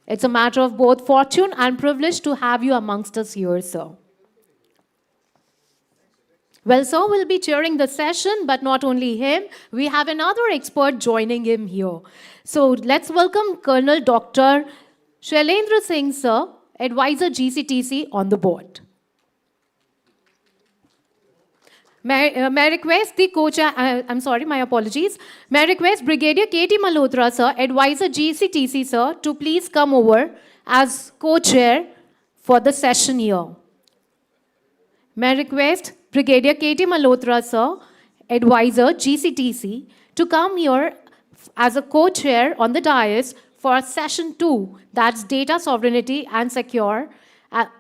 It's a matter of both fortune and privilege to have you amongst us here, sir. Well, sir will be chairing the session, but not only him, we have another expert joining him here. So let's welcome Colonel Dr. Shailendra Singh, sir, Advisor GCTC on the board. May I request the co-chair, I'm sorry, my apologies. May I request Brigadier K.T. Malhotra, sir, Advisor GCTC, sir, to please come over as co-chair for the session here. May I request Brigadier K.T. Malhotra, sir, Advisor GCTC, to come here as a co-chair on the dais for session 2, that's data sovereignty and secure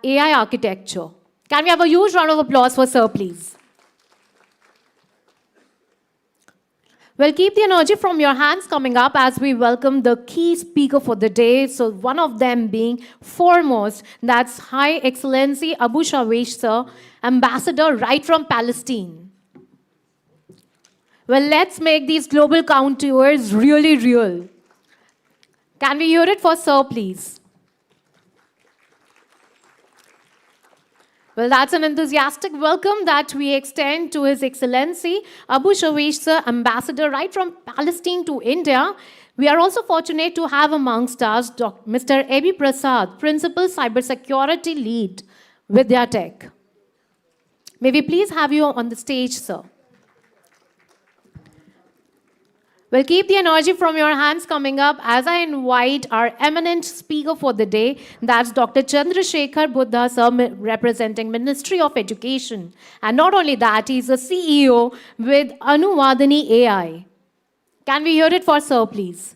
AI architecture. Can we have a huge round of applause for sir, please? Well, keep the energy from your hands coming up as we welcome the key speaker for the day. So one of them being foremost, that's High Excellency Abu Shawish, sir, Ambassador right from Palestine. Well, let's make these global contours really real. Can we hear it for sir, please? Well, that's an enthusiastic welcome that we extend to His Excellency Abu Shawish, sir, Ambassador right from Palestine to India. We are also fortunate to have amongst us Mr. Abi Prasad, Principal Cybersecurity Lead, Vidya Tech. May we please have you on the stage, sir? Well, keep the energy from your hands coming up as I invite our eminent speaker for the day. That's Dr. Chandrasekhar Buddha, sir, representing Ministry of Education. And not only that, he's a CEO with Anuvadani AI. Can we hear it for sir, please?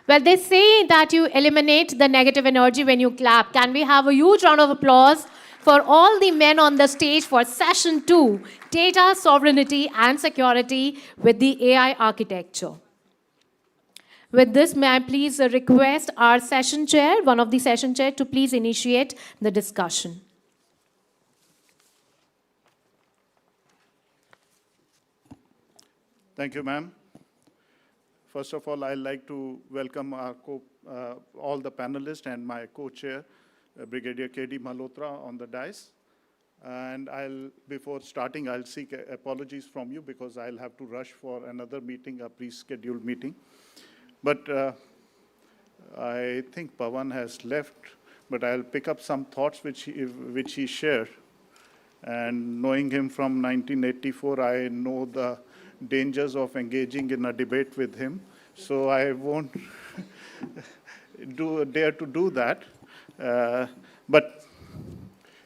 Well, they say that you eliminate the negative energy when you clap. Can we have a huge round of applause for all the men on the stage for session 2, Data Sovereignty and Security with the AI Architecture. With this, may I please request our session chair, one of the session chair, to please initiate the discussion. Thank you, ma'am. First of all, I'd like to welcome our all the panelists and my co-chair, Brigadier K.D. Malhotra on the dais. And before starting, I'll seek apologies from you because I'll have to rush for another meeting, a pre-scheduled meeting. But I think Pawan has left, but I'll pick up some thoughts which he shared. And knowing him from 1984, I know the dangers of engaging in a debate with him. So I won't dare to do that. But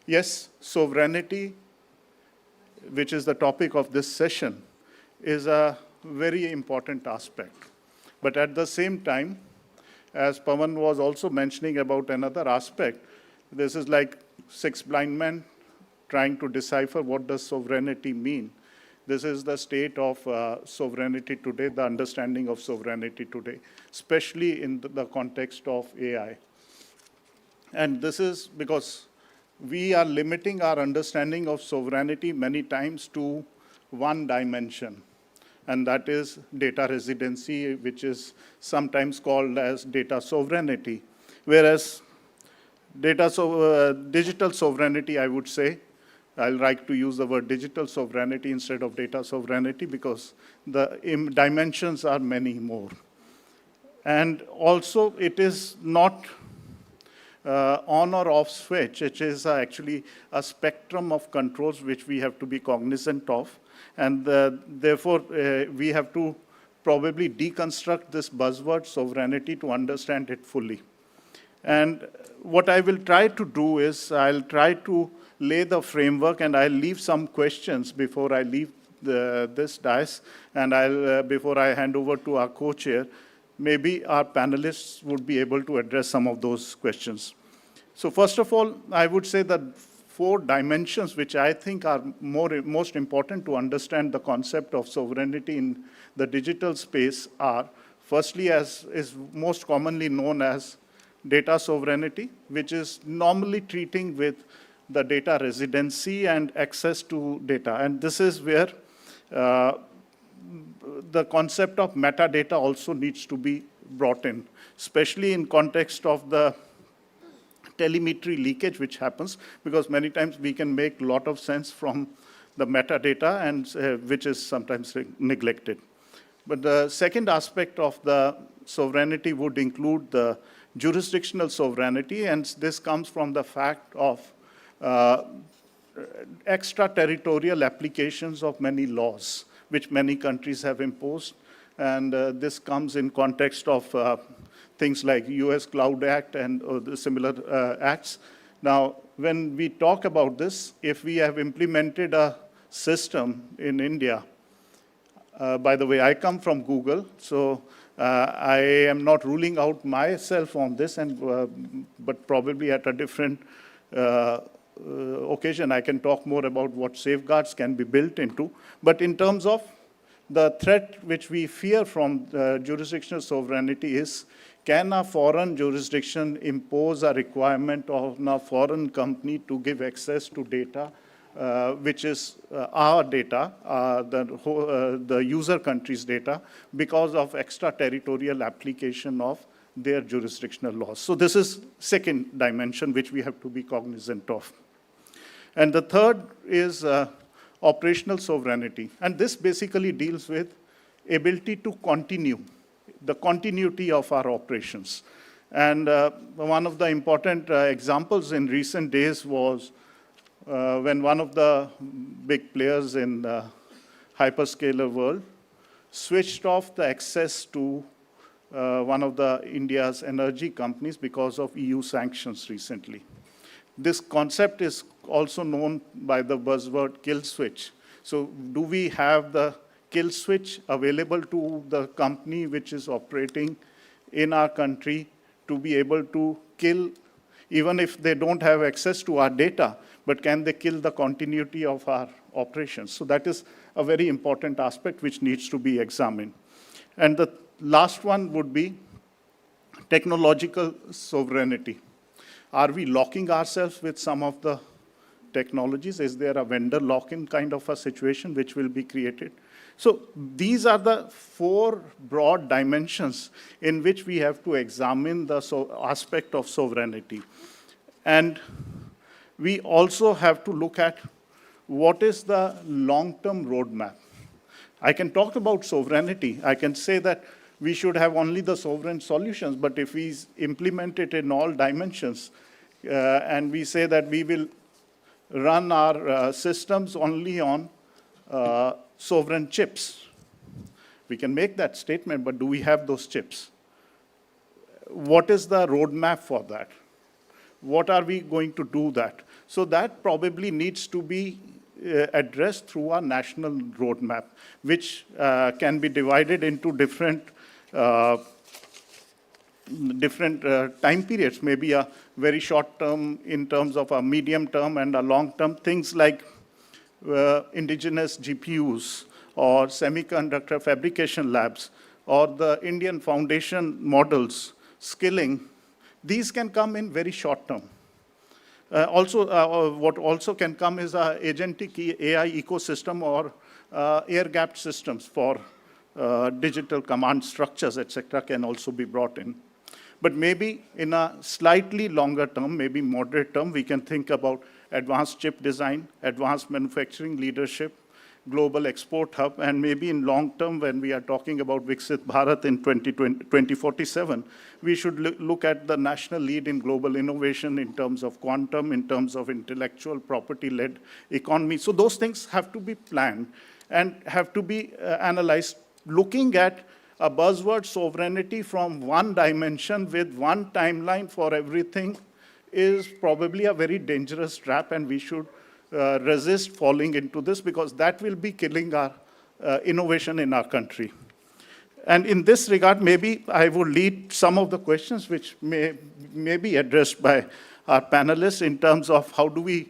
yes, sovereignty, which is the topic of this session, is a very important aspect. But at the same time, as Pawan was also mentioning about another aspect, this is like six blind men trying to decipher what does sovereignty mean. This is the state of sovereignty today, the understanding of sovereignty today, especially in the context of AI. And this is because we are limiting our understanding of sovereignty many times to one dimension, and that is data residency, which is sometimes called as data sovereignty. Whereas digital sovereignty, I would say, I'll like to use the word digital sovereignty instead of data sovereignty because the dimensions are many more. And also, it is not on or off switch. It is actually a spectrum of controls which we have to be cognizant of. And therefore, we have to probably deconstruct this buzzword sovereignty to understand it fully. And what I will try to do is I'll try to lay the framework and I'll leave some questions before I leave this dais and before I hand over to our co-chair. Maybe our panelists would be able to address some of those questions. So first of all, I would say that 4 dimensions which I think are most important to understand the concept of sovereignty in the digital space are, firstly, as is most commonly known as data sovereignty, which is normally treating with the data residency and access to data. And this is where the concept of metadata also needs to be brought in, especially in context of the telemetry leakage which happens, because many times we can make a lot of sense from the metadata, and which is sometimes neglected. But the second aspect of the sovereignty would include the jurisdictional sovereignty, and this comes from the fact of extraterritorial applications of many laws, which many countries have imposed. And this comes in context of things like US Cloud Act and the similar acts. Now, when we talk about this, if we have implemented a system in India, by the way, I come from Google, so I am not ruling out myself on this, but probably at a different occasion, I can talk more about what safeguards can be built into. But in terms of the threat which we fear from jurisdictional sovereignty is, can a foreign jurisdiction impose a requirement on a foreign company to give access to data, which is our data, the user country's data, because of extraterritorial application of their jurisdictional laws? So this is second dimension which we have to be cognizant of. And the third is operational sovereignty. And this basically deals with ability to continue, the continuity of our operations. And one of the important examples in recent days was when one of the big players in the hyperscaler world switched off the access to one of the India's energy companies because of EU sanctions recently. This concept is also known by the buzzword kill switch. So do we have the kill switch available to the company which is operating in our country to be able to kill, even if they don't have access to our data, but can they kill the continuity of our operations? So that is a very important aspect which needs to be examined. And the last one would be technological sovereignty. Are we locking ourselves with some of the technologies? Is there a vendor lock-in kind of a situation which will be created? So these are the four broad dimensions in which we have to examine the aspect of sovereignty. And we also have to look at what is the long-term roadmap. I can talk about sovereignty. I can say that we should have only the sovereign solutions, but if we implement it in all dimensions, and we say that we will run our systems only on sovereign chips, we can make that statement, but do we have those chips? What is the roadmap for that? What are we going to do that? So that probably needs to be addressed through our national roadmap, which can be divided into different time periods, maybe a very short term in terms of a medium term and a long term, things like indigenous GPUs or semiconductor fabrication labs or the Indian foundation models, skilling. These can come in very short term. What also can come is a agentic AI ecosystem or air-gapped systems for digital command structures, etc., can also be brought in. But maybe in a slightly longer term, maybe moderate term, we can think about advanced chip design, advanced manufacturing leadership, global export hub, and maybe in long term, when we are talking about Viksit Bharat in 2047, we should look at the national lead in global innovation in terms of quantum, in terms of intellectual property-led economy. So those things have to be planned and have to be analyzed, looking at a buzzword sovereignty from one dimension with one timeline for everything is probably a very dangerous trap, and we should resist falling into this, because that will be killing our innovation in our country. And in this regard, maybe I will lead some of the questions which may be addressed by our panelists in terms of how do we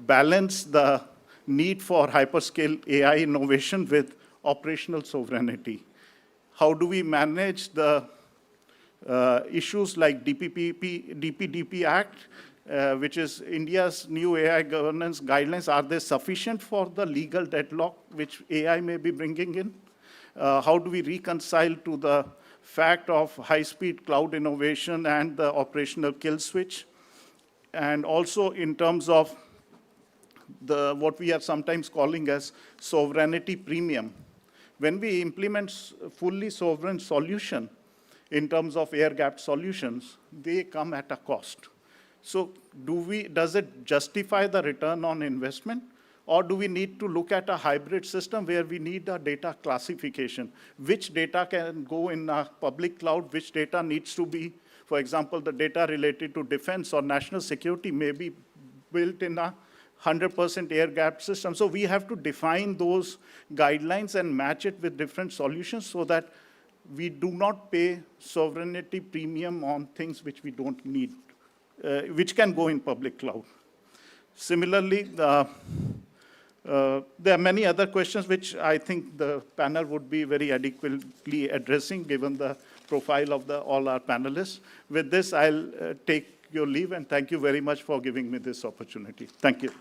balance the need for hyperscale AI innovation with operational sovereignty. How do we manage the issues like DPDP Act, which is India's new AI governance guidelines? Are they sufficient for the legal deadlock which AI may be bringing in? How do we reconcile to the fact of high-speed cloud innovation and the operational kill switch? And also in terms of what we are sometimes calling as sovereignty premium. When we implement fully sovereign solution in terms of air-gapped solutions, they come at a cost. So does it justify the return on investment? Or do we need to look at a hybrid system where we need a data classification? Which data can go in a public cloud? Which data needs to be, for example, the data related to defense or national security may be built in a 100% air-gapped system. So we have to define those guidelines and match it with different solutions so that we do not pay sovereignty premium on things which we don't need, which can go in public cloud. Similarly, There are many other questions which I think the panel would be very adequately addressing given the profile of all our panelists. With this, I'll take your leave and thank you very much for giving me this opportunity. Thank you.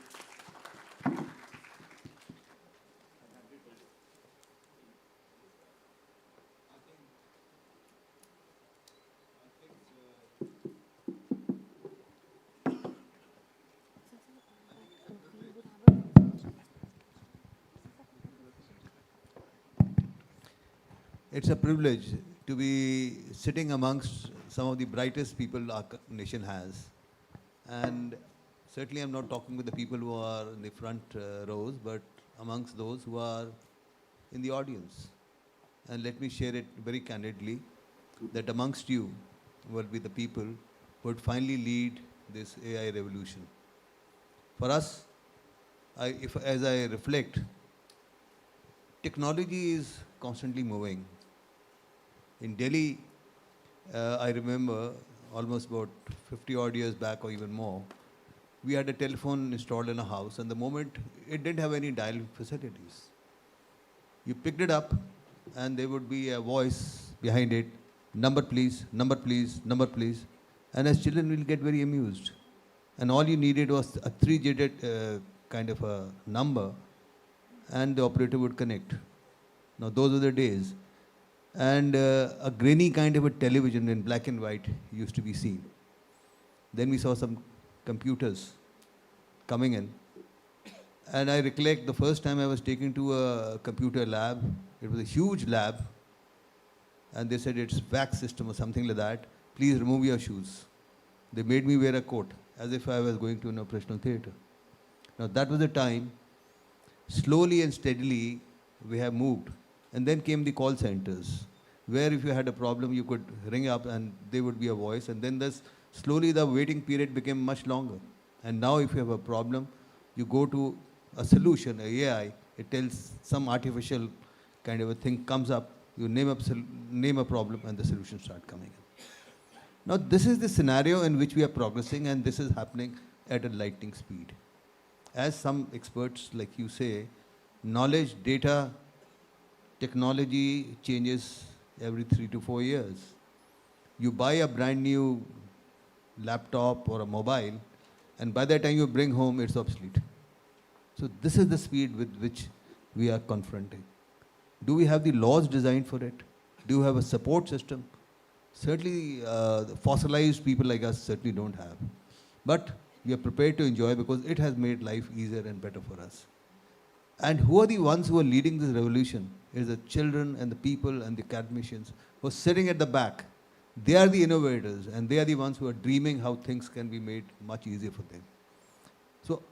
It's a privilege to be sitting amongst some of the brightest people our nation has. And certainly I'm not talking with the people who are in the front rows, but amongst those who are in the audience. And let me share it very candidly, that amongst you will be the people who would finally lead this AI revolution. For us, as I reflect, technology is constantly moving. In Delhi, I remember almost about 50 odd years back or even more, we had a telephone installed in a house, and the moment it didn't have any dial facilities. You picked it up and there would be a voice behind it, number please, number please, number please. And as children will get very amused. And all you needed was a 3-digit kind of a number, and the operator would connect. Now those were the days. And a grainy kind of a television in black and white used to be seen. Then we saw some computers coming in. And I recollect the first time I was taken to a computer lab. It was a huge lab. And they said it's VAC system or something like that. Please remove your shoes. They made me wear a coat as if I was going to an operational theater. Now that was the time, slowly and steadily, we have moved. And then came the call centers, where if you had a problem, you could ring up and there would be a voice. And then slowly the waiting period became much longer. And now if you have a problem, you go to a solution, a AI, it tells some artificial kind of a thing comes up, you name a problem and the solutions start coming in. Now this is the scenario in which we are progressing, and this is happening at a lightning speed. As some experts like you say, knowledge, data, technology changes every 3 to 4 years. You buy a brand new laptop or a mobile, and by the time you bring home, it's obsolete. So this is the speed with which we are confronting. Do we have the laws designed for it? Do we have a support system? Certainly, fossilized people like us certainly don't have. But we are prepared to enjoy because it has made life easier and better for us. And who are the ones who are leading this revolution? It is the children and the people and the academicians who are sitting at the back. They are the innovators, and they are the ones who are dreaming how things can be made much easier for them. So,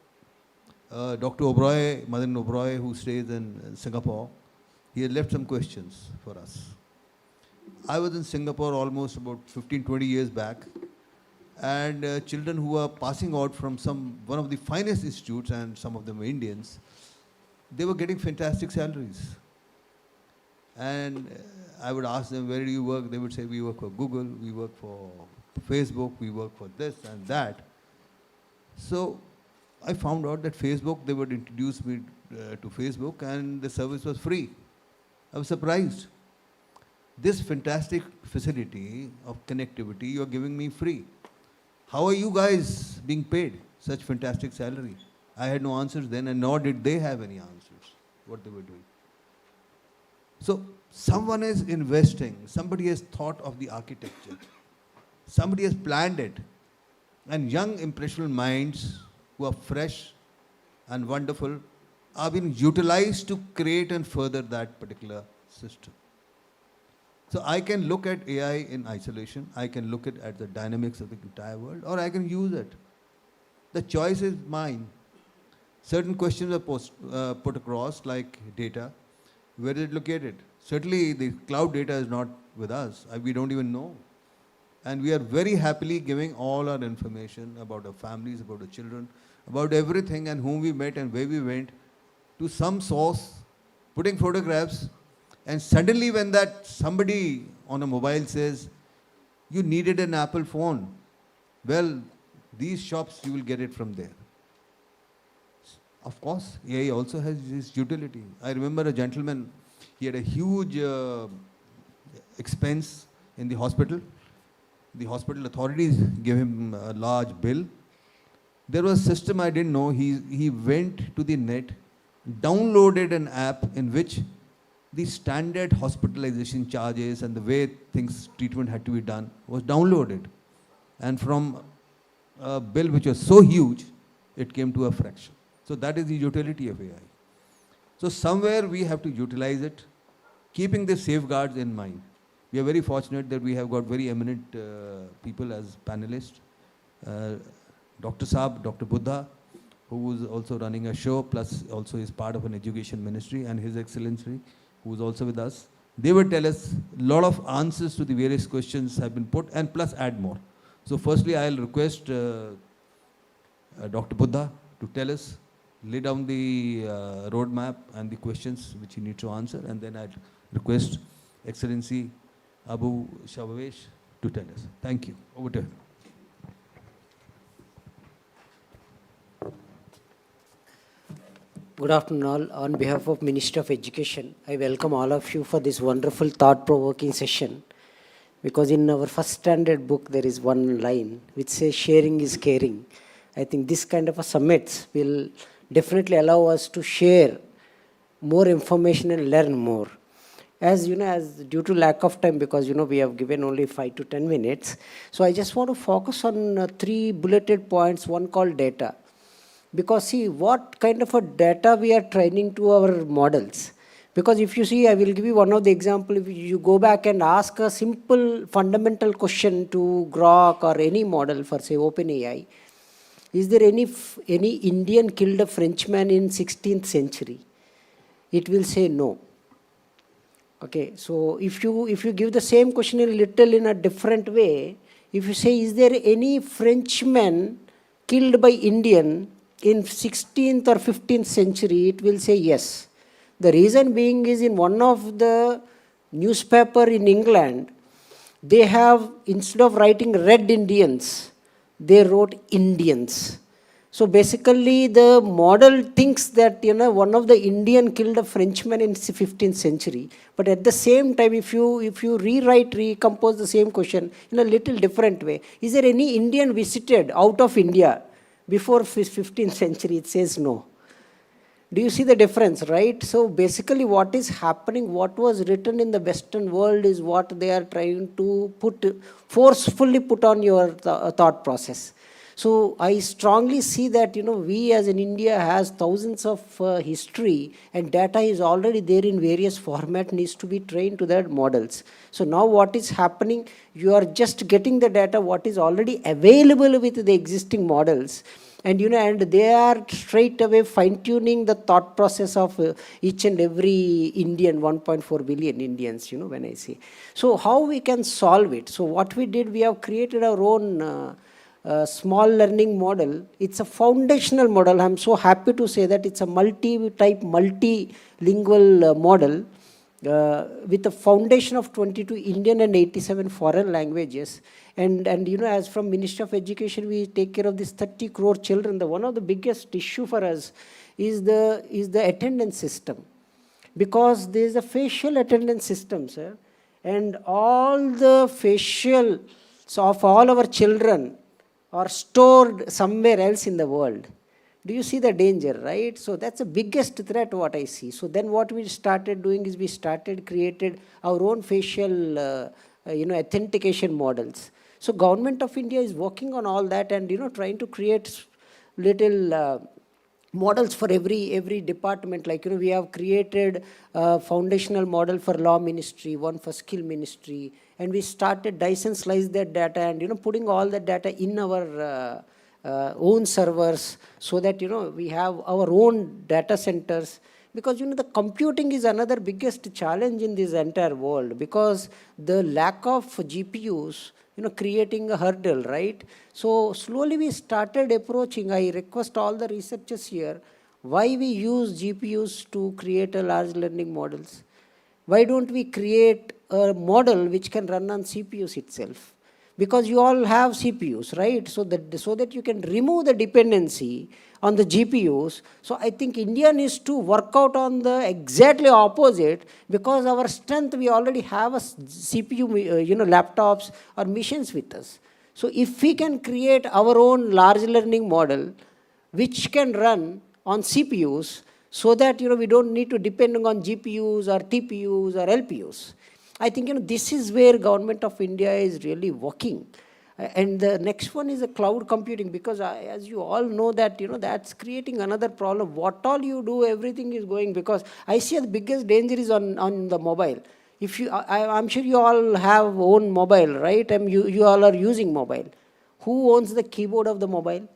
Dr. Oberoi, Madan Oberoi, who stays in Singapore, he has left some questions for us. I was in Singapore almost about 15, 20 years back, and children who are passing out from one of the finest institutes, and some of them were Indians, they were getting fantastic salaries. And I would ask them, where do you work? They would say, we work for Google, we work for Facebook, we work for this and that. So I found out that Facebook, they would introduce me to Facebook, and the service was free. I was surprised. This fantastic facility of connectivity you are giving me free. How are you guys being paid such fantastic salary? I had no answers then, and nor did they have any answers, what they were doing. So someone is investing, somebody has thought of the architecture, somebody has planned it, and young impressionable minds who are fresh and wonderful are being utilized to create and further that particular system. So I can look at AI in isolation, I can look at the dynamics of the entire world, or I can use it. The choice is mine. Certain questions are put across, like data. Where is it located? Certainly the cloud data is not with us. We don't even know. And we are very happily giving all our information about our families, about our children, about everything and whom we met and where we went to some source, putting photographs. And suddenly when that somebody on a mobile says, you needed an Apple phone, well, these shops, you will get it from there. Of course, AI also has its utility. I remember a gentleman, he had a huge expense in the hospital. The hospital authorities gave him a large bill. There was a system I didn't know. He went to the net, downloaded an app in which the standard hospitalization charges and the way treatment had to be done was downloaded. And from a bill which was so huge, it came to a fraction. So that is the utility of AI. So somewhere we have to utilize it, keeping the safeguards in mind. We are very fortunate that we have got very eminent people as panelists. Dr. Saab, Dr. Buddha, who is also running a show, plus also is part of an education ministry, and His Excellency, who is also with us. They will tell us a lot of answers to the various questions have been put, and plus add more. So firstly, I'll request Dr. Buddha to tell us, lay down the roadmap and the questions which he needs to answer, and then I'll request Excellency Abu Shabavesh to tell us. Thank you. Over to him. Good afternoon all. On behalf of Ministry of Education, I welcome all of you for this wonderful thought-provoking session. Because in our first standard book, there is one line which says sharing is caring. I think this kind of a summits will definitely allow us to share more information and learn more. As you know, as due to lack of time, because we have given only 5 to 10 minutes, so I just want to focus on 3 bulleted points, one called data. Because see, what kind of a data we are training to our models. Because if you see, I will give you one of the example. If you go back and ask a simple fundamental question to Grok or any model for say OpenAI, is there any Indian killed a Frenchman in 16th century? It will say no. Okay, so if you give the same question in a different way, if you say, is there any Frenchman killed by Indian in 16th or 15th century, it will say yes. The reason being is in one of the newspaper in England, they have, instead of writing Red Indians, they wrote Indians. So basically the model thinks that one of the Indian killed a Frenchman in 15th century. But at the same time, if you recompose the same question in a little different way, is there any Indian visited out of India before 15th century? It says no. Do you see the difference, right? So basically what is happening, what was written in the Western world is what they are trying to forcefully put on your thought process. So I strongly see that, we as in India has thousands of history, and data is already there in various format, needs to be trained to their models. So now what is happening, you are just getting the data what is already available with the existing models. And, and they are straight away fine-tuning the thought process of each and every Indian, 1.4 billion Indians, when I say. So how we can solve it? So what we did, we have created our own small learning model. It's a foundational model. I'm so happy to say that it's a multi-type, multilingual model with a foundation of 22 Indian and 87 foreign languages. And as from Ministry of Education, we take care of these 30 crore children. One of the biggest issue for us is the attendance system. Because there is a facial attendance system, sir. And all the facials of all our children are stored somewhere else in the world. Do you see the danger, right? So that's the biggest threat what I see. So then what we started doing is we created our own facial, authentication models. So Government of India is working on all that and, trying to create little models for every department. Like, we have created a foundational model for law ministry, one for skill ministry, and we started dice and slice that data and, putting all that data in our own servers so that, we have our own data centers. Because, the computing is another biggest challenge in this entire world, because the lack of GPUs, creating a hurdle, right? So slowly we started approaching. I request all the researchers here, why we use GPUs to create a large learning models? Why don't we create a model which can run on CPUs itself? because you all have CPUs, right? So that you can remove the dependency on the GPUs. So I think India needs to work out on the exactly opposite, because our strength, we already have a CPU, laptops or machines with us. So if we can create our own large learning model, which can run on CPUs, so that we don't need to depend on GPUs or TPUs or LPUs. I think this is where government of India is really working. And the next one is the cloud computing, because as you all know that that's creating another problem. What all you do, everything is going, because I see the biggest danger is on the mobile. If you, I'm sure you all have own mobile, right? And you all are using mobile. Who owns the keyboard of the mobile?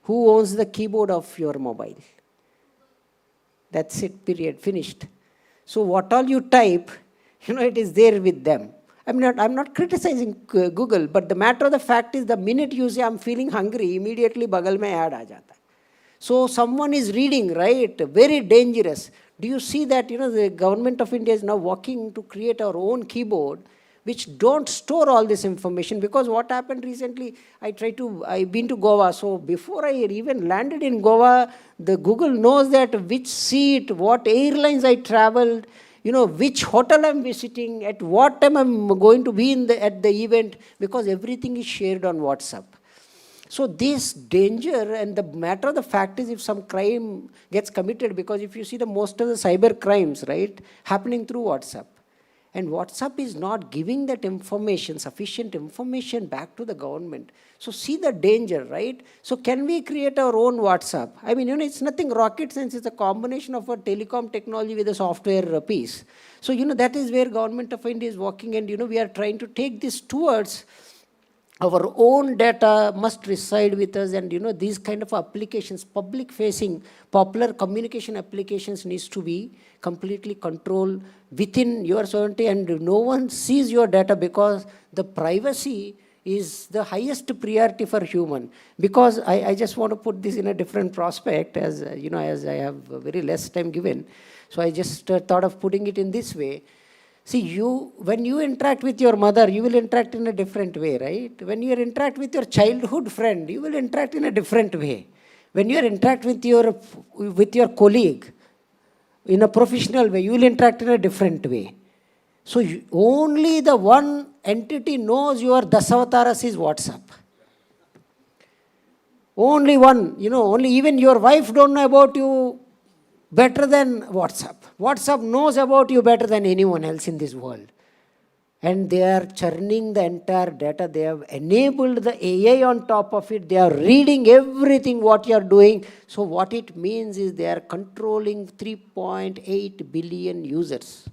Who owns the keyboard of your mobile? That's it, period, finished. So what all you type, it is there with them. I'm not criticizing Google, but the matter of the fact is, the minute you say, I'm feeling hungry, immediately bagal mein ad aa jata hai. So someone is reading, right? Very dangerous. Do you see that, the government of India is now working to create our own keyboard, which don't store all this information? Because what happened recently, I've been to Goa. So before I even landed in Goa, the Google knows that which seat, what airlines I traveled, which hotel I'm visiting, at what time I'm going to be at the event, because everything is shared on WhatsApp. So this danger, and the matter of the fact is, if some crime gets committed, because if you see most of the cyber crimes, right, happening through WhatsApp. And WhatsApp is not giving that information, sufficient information back to the government. So see the danger, right? So can we create our own WhatsApp? I mean, it's nothing rocket science. It's a combination of a telecom technology with a software piece. So, that is where government of India is working, and, we are trying to take this towards our own data must reside with us, and these kind of applications, public facing, popular communication applications needs to be completely controlled within your sovereignty, and no one sees your data, because the privacy is the highest priority for human. Because I just want to put this in a different prospect, as as I have very less time given. So I just thought of putting it in this way. See, when you interact with your mother, you will interact in a different way, right? When you interact with your childhood friend, you will interact in a different way. When you interact with your colleague in a professional way, you will interact in a different way. So only the one entity knows your Dasavataras is WhatsApp. Only one, only even your wife don't know about you better than WhatsApp. WhatsApp knows about you better than anyone else in this world. And they are churning the entire data. They have enabled the AI on top of it. They are reading everything what you are doing. So what it means is they are controlling 3.8 billion users.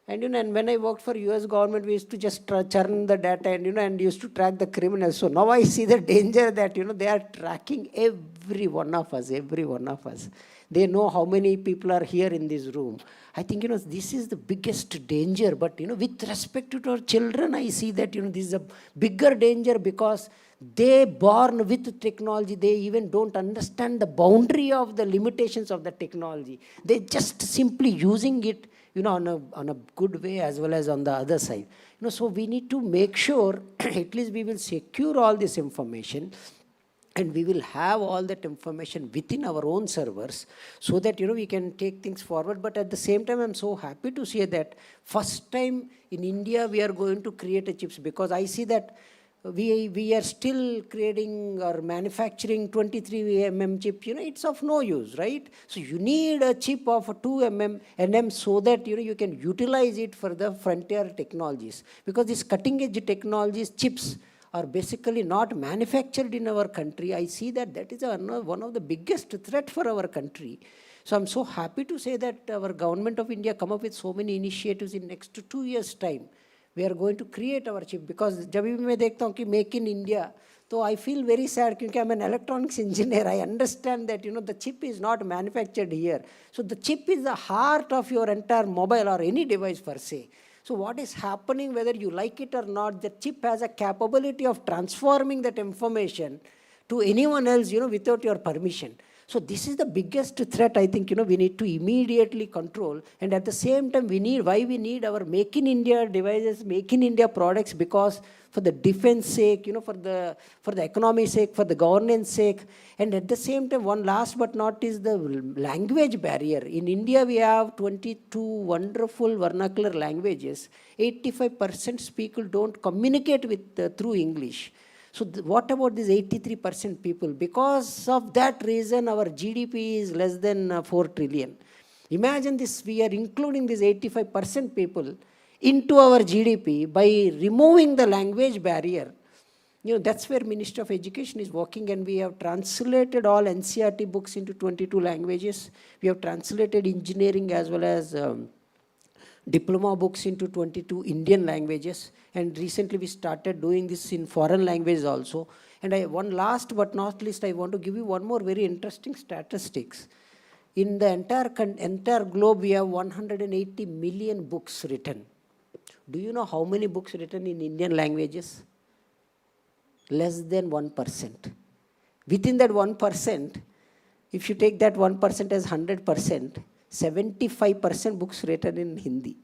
And, and when I worked for US government, we used to just churn the data and, and used to track the criminals. So now I see the danger that, they are tracking every one of us, every one of us. They know how many people are here in this room. I think, this is the biggest danger. But, with respect to our children, I see that, this is a bigger danger, because they born with technology. They even don't understand the boundary of the limitations of the technology. They just simply using it, on a good way as well as on the other side. So we need to make sure at least we will secure all this information, and we will have all that information within our own servers, so that, we can take things forward. But at the same time, I'm so happy to say that first time in India, we are going to create a chips, because I see that we are still creating or manufacturing 23 mm chip. It's of no use, right? So you need a chip of 2 nm so that, you can utilize it for the frontier technologies. Because these cutting edge technologies, chips, are basically not manufactured in our country. I see that is one of the biggest threat for our country. So I'm so happy to say that our government of India come up with so many initiatives in next 2 years' time. We are going to create our chip, because जब भी मैं देखता हूँ कि make in India, so I feel very sad, because I'm an electronics engineer. I understand that, the chip is not manufactured here. So the chip is the heart of your entire mobile or any device per se. So what is happening, whether you like it or not, the chip has a capability of transforming that information to anyone else, without your permission. So this is the biggest threat I think, we need to immediately control. And at the same time, we need our Make in India devices, Make in India products, because for the defense sake, for the economy sake, for the governance sake. And at the same time, one last but not is the language barrier. In India, we have 22 wonderful vernacular languages. 85% people don't communicate with through English. So what about these 83% people? Because of that reason, our GDP is less than 4 trillion. Imagine this, we are including these 85% people into our GDP by removing the language barrier. That's where Ministry of Education is working, and we have translated all NCERT books into 22 languages. We have translated engineering as well as diploma books into 22 Indian languages. And recently we started doing this in foreign languages also. And one last but not least, I want to give you one more very interesting statistics. In the entire globe, we have 180 million books written. Do you know how many books written in Indian languages? Less than 1%. Within that 1%, if you take that 1% as 100%, 75% books written in Hindi.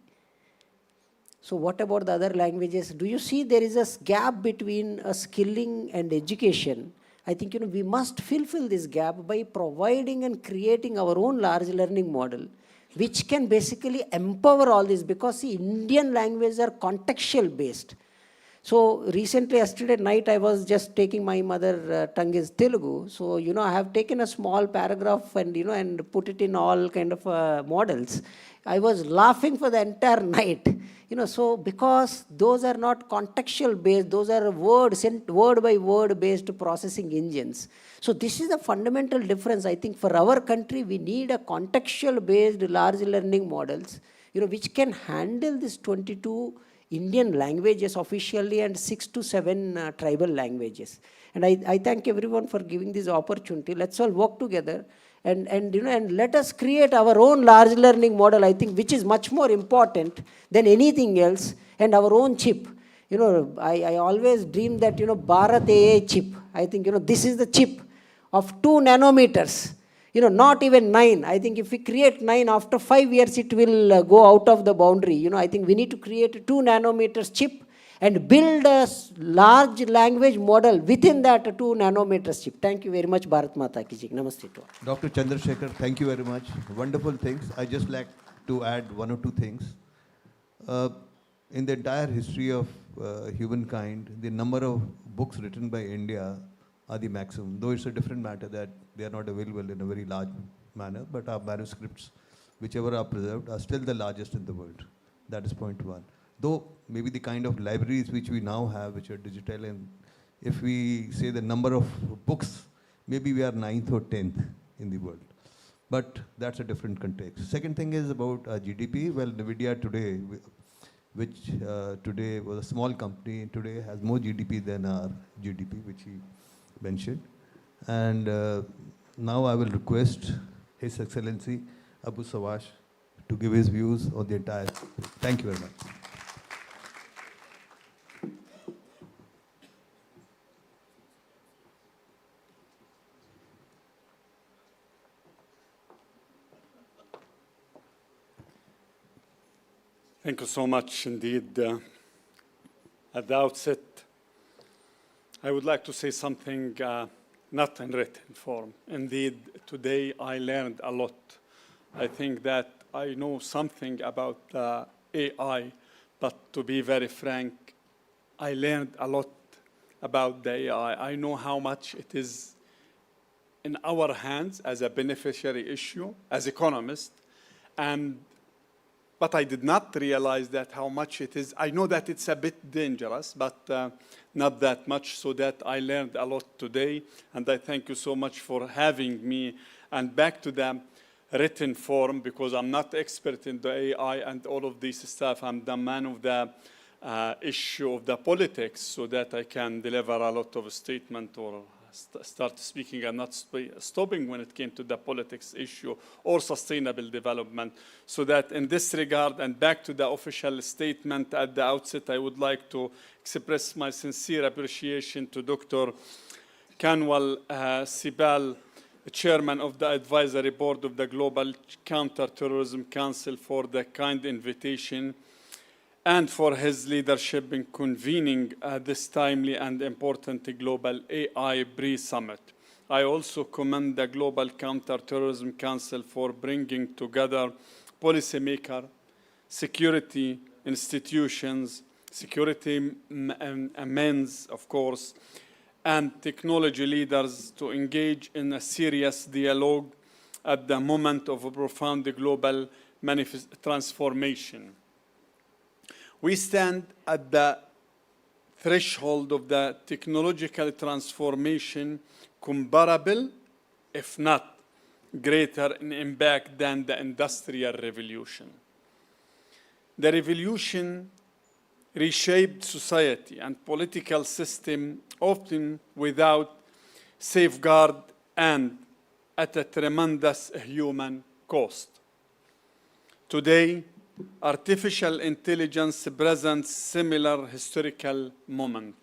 So what about the other languages? Do you see there is a gap between skilling and education? I think we must fulfill this gap by providing and creating our own large learning model, which can basically empower all this, because the Indian languages are contextual based. So recently, yesterday night, I was just taking, my mother tongue is Telugu. So, I have taken a small paragraph and, and put it in all kind of models. I was laughing for the entire night, so because those are not contextual based, those are word by word based processing engines. So this is the fundamental difference. I think for our country, we need a contextual based large learning models, which can handle this 22 Indian languages officially and 6 to 7 tribal languages. And I thank everyone for giving this opportunity. Let's all work together and let us create our own large learning model, I think, which is much more important than anything else, and our own chip. I always dream that, Bharat AI chip. I think, this is the chip of 2 nanometers. Not even 9. I think if we create 9, after 5 years, it will go out of the boundary. I think we need to create a 2 nanometers chip and build a large language model within that 2 nanometers chip. Thank you very much, Bharat Mata ki jai. Namaste to all. Dr. Chandrasekhar, thank you very much. Wonderful things. I just like to add 1 or 2 things. In the entire history of humankind, the number of books written by India are the maximum, though it's a different matter that they are not available in a very large manner, but our manuscripts, whichever are preserved, are still the largest in the world. That is point 1. Though maybe the kind of libraries which we now have, which are digital, and if we say the number of books, maybe we are 9th or 10th in the world. But that's a different context. Second thing is about GDP. Well, NVIDIA today, which today was a small company, today has more GDP than our GDP, which he mentioned. And now I will request His Excellency Abu Sawash to give his views on the entire. Thank you very much. Thank you so much indeed. At the outset, I would like to say something not in written form. Indeed, today I learned a lot. I think that I know something about AI, but to be very frank, I learned a lot about the AI. I know how much it is in our hands as a beneficiary issue, as economists, but I did not realize that how much it is. I know that it's a bit dangerous, but not that much, so that I learned a lot today. And I thank you so much for having me. And back to the written form, because I'm not expert in the AI and all of this stuff. I'm the man of the issue of the politics, so that I can deliver a lot of statement or start speaking and not stopping when it came to the politics issue or sustainable development. So that in this regard, and back to the official statement at the outset, I would like to express my sincere appreciation to Dr. Kanwal Sibal chairman of the advisory board of the Global Counterterrorism Council, for the kind invitation and for his leadership in convening this timely and important global AI pre-summit. I also commend the Global Counterterrorism Council for bringing together policymakers, security institutions, security men's, of course, and technology leaders to engage in a serious dialogue at the moment of a profound global transformation. We stand at the threshold of the technological transformation comparable, if not greater in impact than the Industrial Revolution. The revolution reshaped society and political system, often without safeguard and at a tremendous human cost. Today, artificial intelligence presents similar historical moment.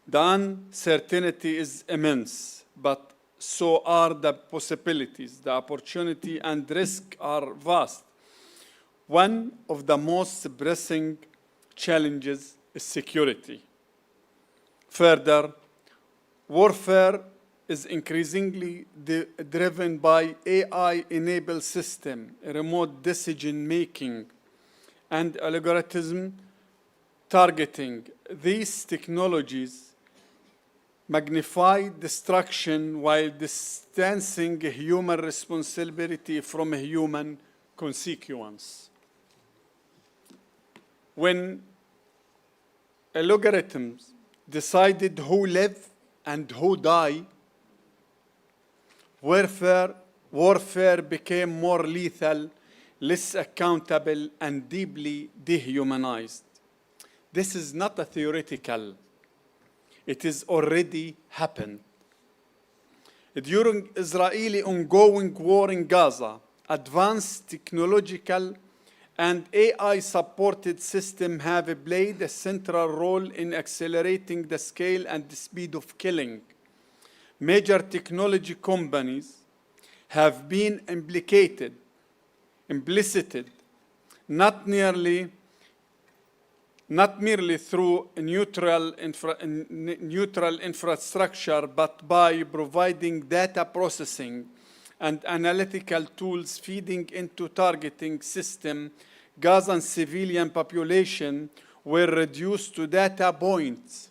The uncertainty is immense, but so are the possibilities. The opportunity and risk are vast. One of the most pressing challenges is security. Further, warfare is increasingly driven by AI-enabled systems, remote decision-making, and algorithm targeting. These technologies magnify destruction while distancing human responsibility from human consequence. When algorithms decided who live and who die, warfare became more lethal, less accountable, and deeply dehumanized. This is not a theoretical. It has already happened. During Israeli ongoing war in Gaza, advanced technological and AI-supported systems have played a central role in accelerating the scale and the speed of killing. Major technology companies have been implicit, not merely through neutral infrastructure, but by providing data processing and analytical tools feeding into targeting system. Gaza's civilian population were reduced to data points.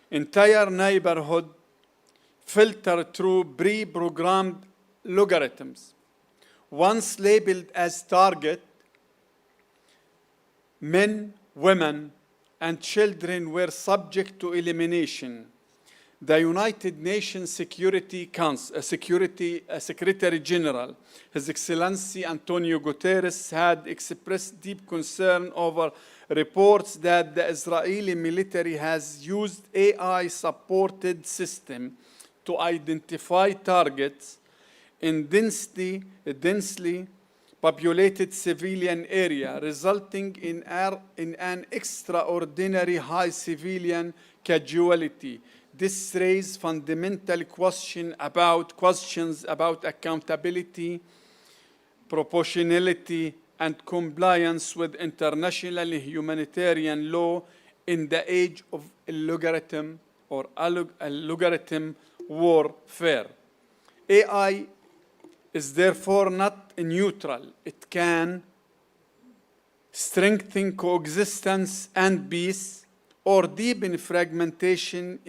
Entire neighborhood filtered through pre-programmed logarithms. Once labeled as target, men, women, and children were subject to elimination. The United Nations Secretary General, His Excellency Antonio Guterres, had expressed deep concern over reports that the Israeli military has used AI-supported systems to identify targets in densely populated civilian area, resulting in an extraordinary high civilian casualty. This raises fundamental questions about accountability, proportionality, and compliance with international humanitarian law in the age of logarithm warfare. AI is therefore not neutral. It can strengthen coexistence and peace, or deepen fragmentation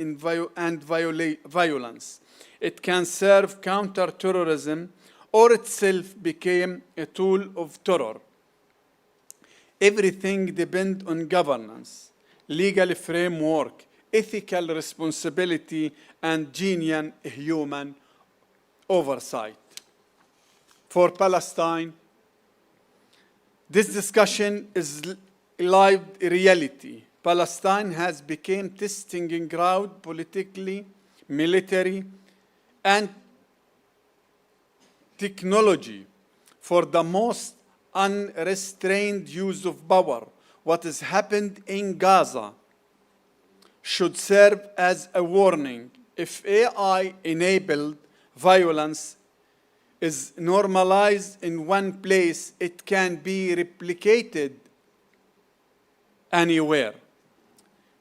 and violence. It can serve counter-terrorism, or itself become a tool of terror. Everything depends on governance, legal framework, ethical responsibility, and genuine human oversight. For Palestine, this discussion is live reality. Palestine has become testing ground politically, military, and technology for the most unrestrained use of power. What has happened in Gaza should serve as a warning if AI-enabled violence is normalized in one place, it can be replicated anywhere.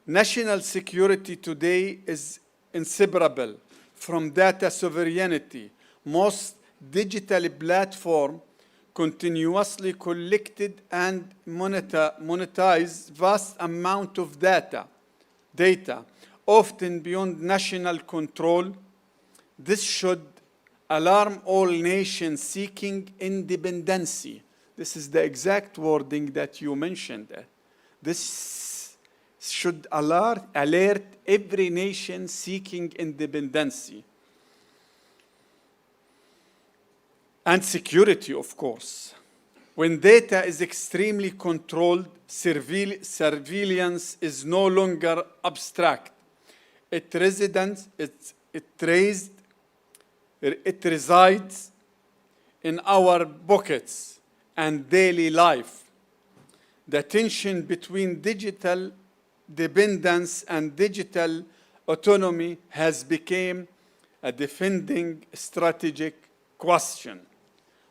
National security today is inseparable from data sovereignty. Most digital platforms continuously collected and monetize vast amount of data, often beyond national control. This should alarm all nations seeking independency. This is the exact wording that you mentioned. This should alert every nation seeking independency. And security, of course. When data is extremely controlled, surveillance is no longer abstract. It resides in our pockets and daily life. The tension between digital dependence and digital autonomy has become a defending strategic question.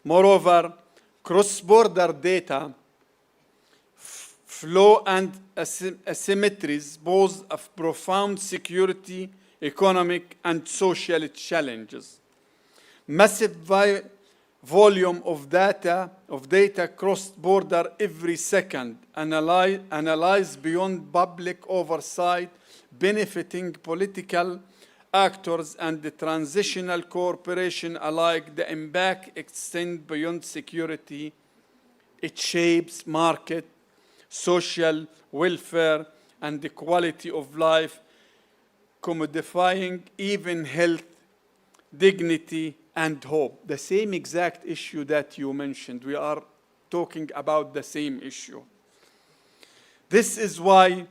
Moreover, cross-border data flow and asymmetries pose a profound security, economic, and social challenges. Massive volume of data cross-border every second, analyzed beyond public oversight, benefiting political actors and the transitional cooperation alike. The impact extends beyond security. It shapes market, social welfare, and the quality of life, commodifying even health, dignity, and hope. The same exact issue that you mentioned. We are talking about the same issue. This is why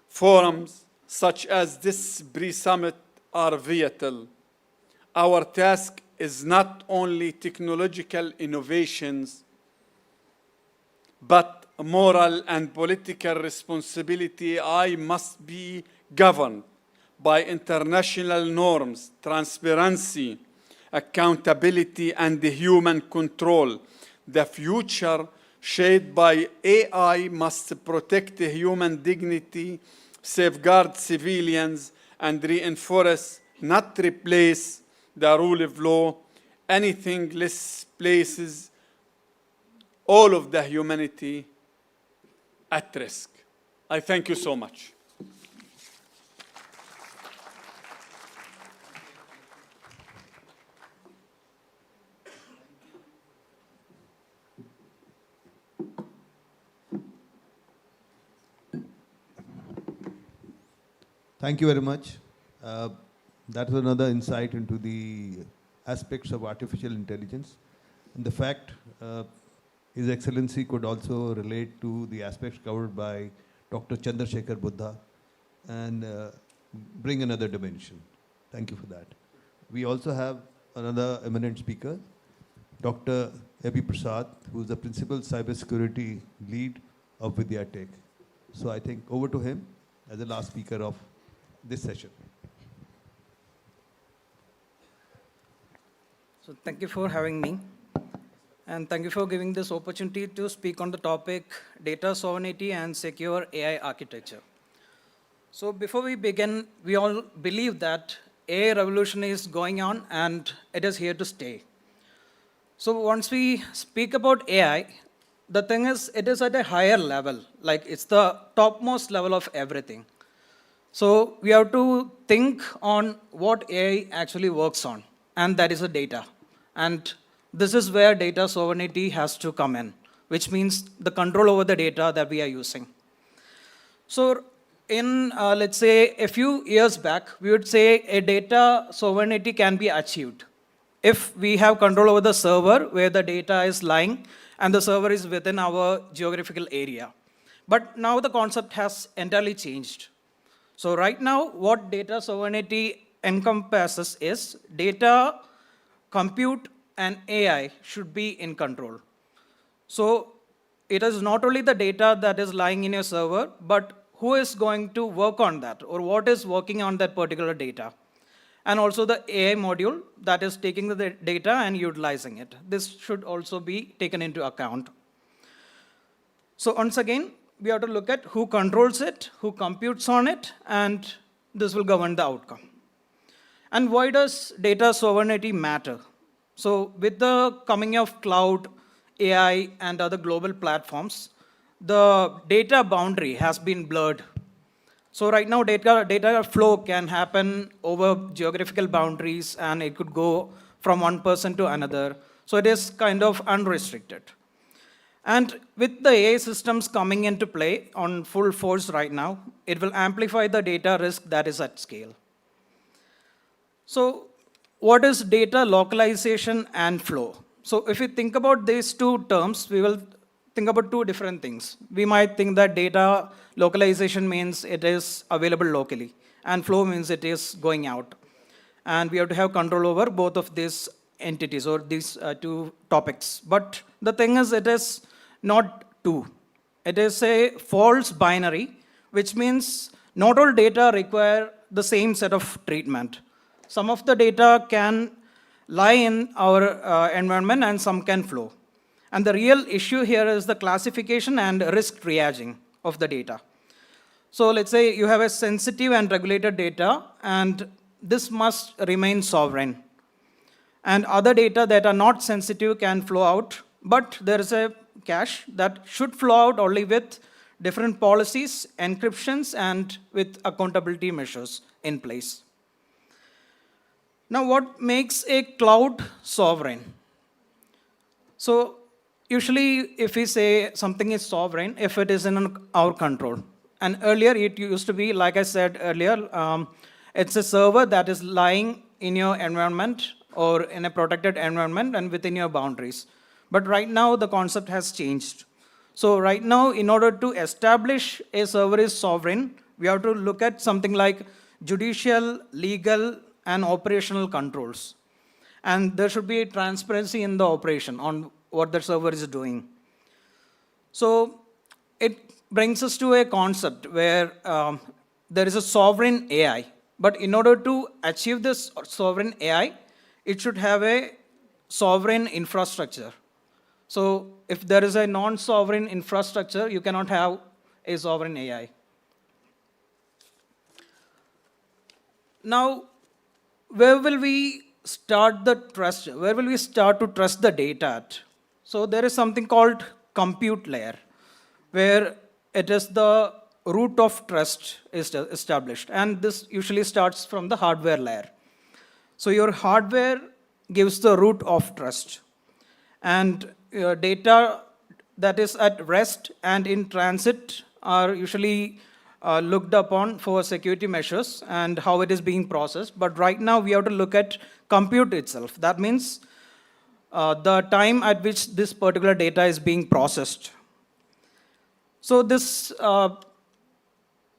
forums such as this pre-summit are vital. Our task is not only technological innovations, but moral and political responsibility. I must be governed by international norms, transparency, accountability, and the human control. The future shaped by AI must protect human dignity, safeguard civilians, and reinforce, not replace, the rule of law. Anything less places all of the humanity at risk. I thank you so much. Thank you very much. That was another insight into the aspects of artificial intelligence. And the fact His Excellency could also relate to the aspects covered by Dr. Chandrasekhar Buddha and bring another dimension. Thank you for that. We also have another eminent speaker, Dr. Abhi Prasad, who is the Principal Cybersecurity Lead of Vidyatech. So I think over to him as the last speaker of this session. So thank you for having me. And thank you for giving this opportunity to speak on the topic data sovereignty and secure AI architecture. So before we begin, we all believe that AI revolution is going on and it is here to stay. So once we speak about AI, the thing is, it is at a higher level, like it's the topmost level of everything. So we have to think on what AI actually works on, and that is the data. And this is where data sovereignty has to come in, which means the control over the data that we are using. So in, let's say, a few years back, we would say a data sovereignty can be achieved if we have control over the server where the data is lying and the server is within our geographical area. But now the concept has entirely changed. So right now, what data sovereignty encompasses is data, compute, and AI should be in control. So it is not only the data that is lying in your server, but who is going to work on that, or what is working on that particular data. and also the AI module that is taking the data and utilizing it. This should also be taken into account. So once again, we have to look at who controls it, who computes on it, and this will govern the outcome. And why does data sovereignty matter? So with the coming of cloud, AI, and other global platforms, the data boundary has been blurred. So right now, data flow can happen over geographical boundaries, and it could go from one person to another. So it is kind of unrestricted. And with the AI systems coming into play on full force right now, it will amplify the data risk that is at scale. So what is data localization and flow? So if you think about these two terms, we will think about two different things. We might think that data localization means it is available locally, and flow means it is going out. And we have to have control over both of these entities or these two topics. But the thing is, it is not two. It is a false binary, which means not all data require the same set of treatment. Some of the data can lie in our environment and some can flow. And the real issue here is the classification and risk triaging of the data. So let's say you have a sensitive and regulated data, and this must remain sovereign. And other data that are not sensitive can flow out, but there is a cache that should flow out only with different policies, encryptions, and with accountability measures in place. Now, what makes a cloud sovereign? So usually, if we say something is sovereign, if it is in our control. And earlier, it used to be, like I said earlier, it's a server that is lying in your environment or in a protected environment and within your boundaries. But right now, the concept has changed. So right now, in order to establish a server is sovereign, we have to look at something like judicial, legal, and operational controls. And there should be a transparency in the operation on what the server is doing. So it brings us to a concept where there is a sovereign AI. But in order to achieve this sovereign AI, it should have a sovereign infrastructure. So if there is a non-sovereign infrastructure, you cannot have a sovereign AI. Now, where will we start the trust? Where will we start to trust the data at? So there is something called compute layer, where it is the root of trust is established. And this usually starts from the hardware layer. So your hardware gives the root of trust. And your data that is at rest and in transit are usually looked upon for security measures and how it is being processed. But right now, we have to look at compute itself. That means the time at which this particular data is being processed. So this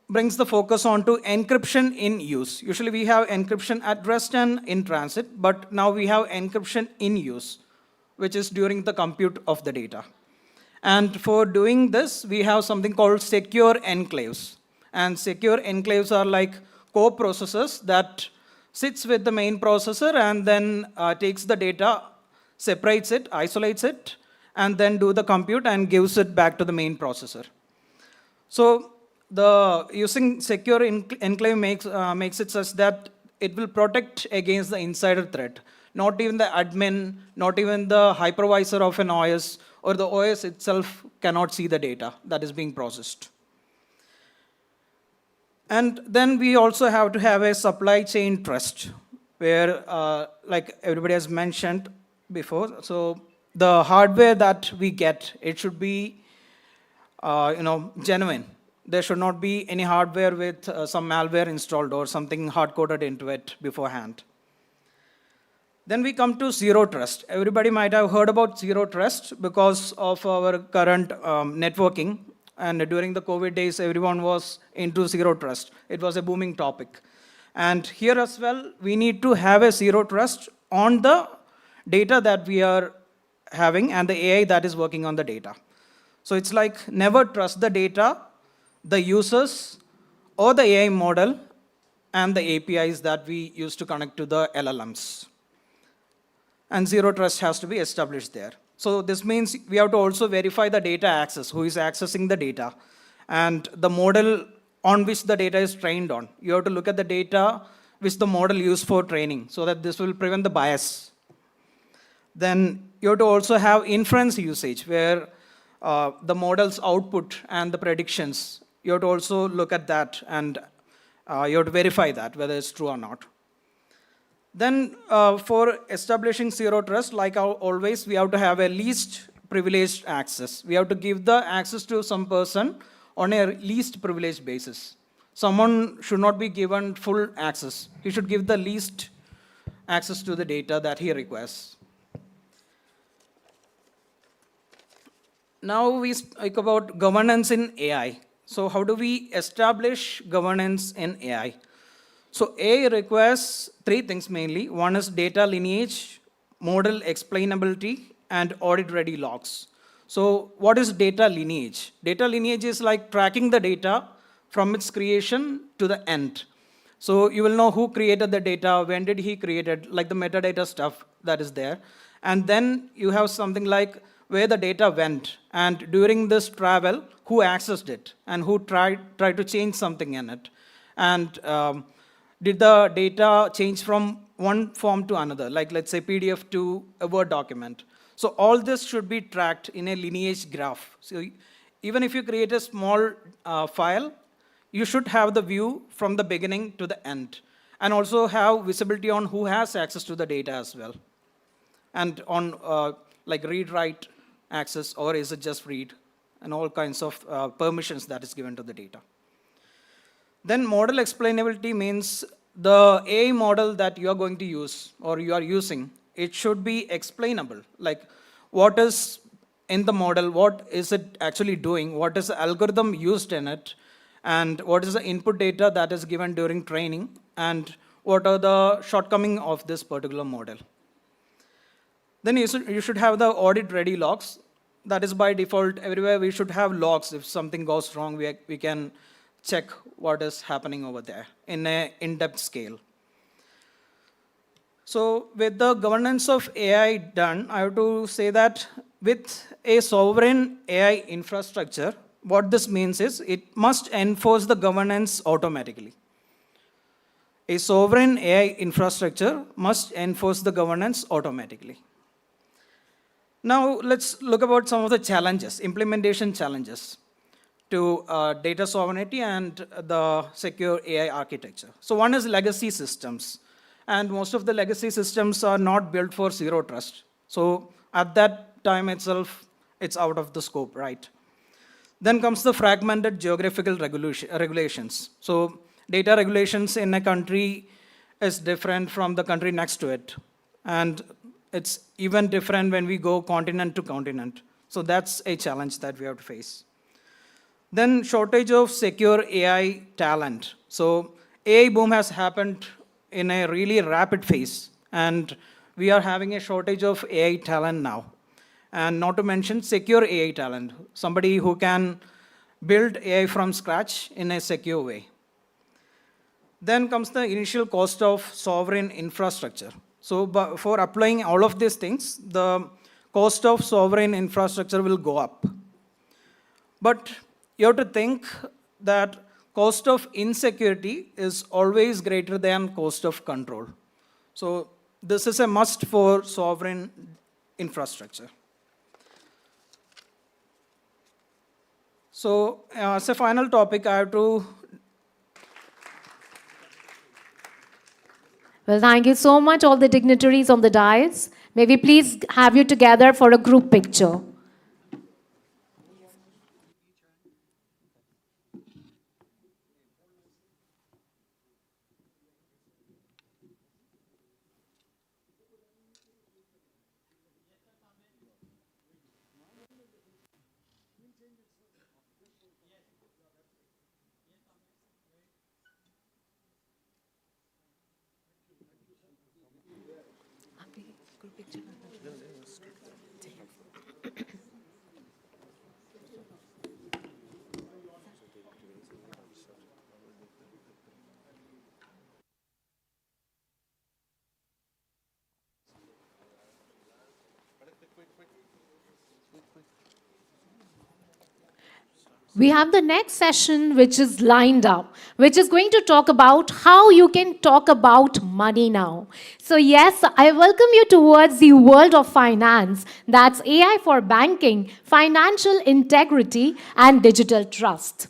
brings the focus on to encryption in use. Usually we have encryption at rest and in transit, but now we have encryption in use, which is during the compute of the data. And for doing this, we have something called secure enclaves. And secure enclaves are like co-processors that sits with the main processor and then takes the data, separates it, isolates it, and then do the compute and gives it back to the main processor. So using secure enclave makes it such that it will protect against the insider threat. Not even the admin, not even the hypervisor of an OS, or the OS itself cannot see the data that is being processed. And then we also have to have a supply chain trust, where, like everybody has mentioned before, so the hardware that we get, it should be genuine. There should not be any hardware with some malware installed or something hard-coded into it beforehand. Then we come to zero trust. Everybody might have heard about zero trust because of our current networking. And during the COVID days, everyone was into zero trust. It was a booming topic. And here as well, we need to have a zero trust on the data that we are having and the AI that is working on the data. So it's like never trust the data, the users, or the AI model and the APIs that we use to connect to the LLMs. And zero trust has to be established there. So this means we have to also verify the data access, who is accessing the data, and the model on which the data is trained on. You have to look at the data which the model used for training, so that this will prevent the bias. Then you have to also have inference usage, where the model's output and the predictions, you have to also look at that, and you have to verify that, whether it's true or not. Then for establishing zero trust, like always, we have to have a least privileged access. We have to give the access to some person on a least privileged basis. Someone should not be given full access. He should give the least access to the data that he requests. Now we speak about governance in AI. So how do we establish governance in AI? So AI requires three things mainly. One is data lineage, model explainability, and audit-ready logs. So what is data lineage? Data lineage is like tracking the data from its creation to the end. So you will know who created the data, when did he create it, like the metadata stuff that is there. And then you have something like where the data went, and during this travel, who accessed it, and who tried to change something in it. And did the data change from one form to another, like let's say PDF to a Word document. So all this should be tracked in a lineage graph. So even if you create a small file, you should have the view from the beginning to the end, and also have visibility on who has access to the data as well, and on like read-write access, or is it just read, and all kinds of permissions that is given to the data. Then model explainability means the AI model that you are going to use or you are using, it should be explainable. Like what is in the model, what is it actually doing, what is the algorithm used in it, and what is the input data that is given during training, and what are the shortcomings of this particular model. Then you should have the audit-ready logs. That is by default, everywhere we should have logs. If something goes wrong, we can check what is happening over there in an in-depth scale. So with the governance of AI done, I have to say that with a sovereign AI infrastructure, what this means is it must enforce the governance automatically. A sovereign AI infrastructure must enforce the governance automatically. Now let's look about some of the challenges, implementation challenges to data sovereignty and the secure AI architecture. So one is legacy systems. And most of the legacy systems are not built for zero trust. So at that time itself, it's out of the scope, right? Then comes the fragmented geographical regulations. So data regulations in a country is different from the country next to it. And it's even different when we go continent to continent. So that's a challenge that we have to face. Then shortage of secure AI talent. So AI boom has happened in a really rapid phase, and we are having a shortage of AI talent now. And not to mention secure AI talent, somebody who can build AI from scratch in a secure way. Then comes the initial cost of sovereign infrastructure. So for applying all of these things, the cost of sovereign infrastructure will go up. But you have to think that cost of insecurity is always greater than cost of control. So this is a must for sovereign infrastructure. So as a final topic, I have to... Well, thank you so much, all the dignitaries on the dais. May we please have you together for a group picture. We have the next session which is lined up, which is going to talk about how you can talk about money now. So yes, I welcome you towards the world of finance. That's AI for banking, financial integrity, and digital trust.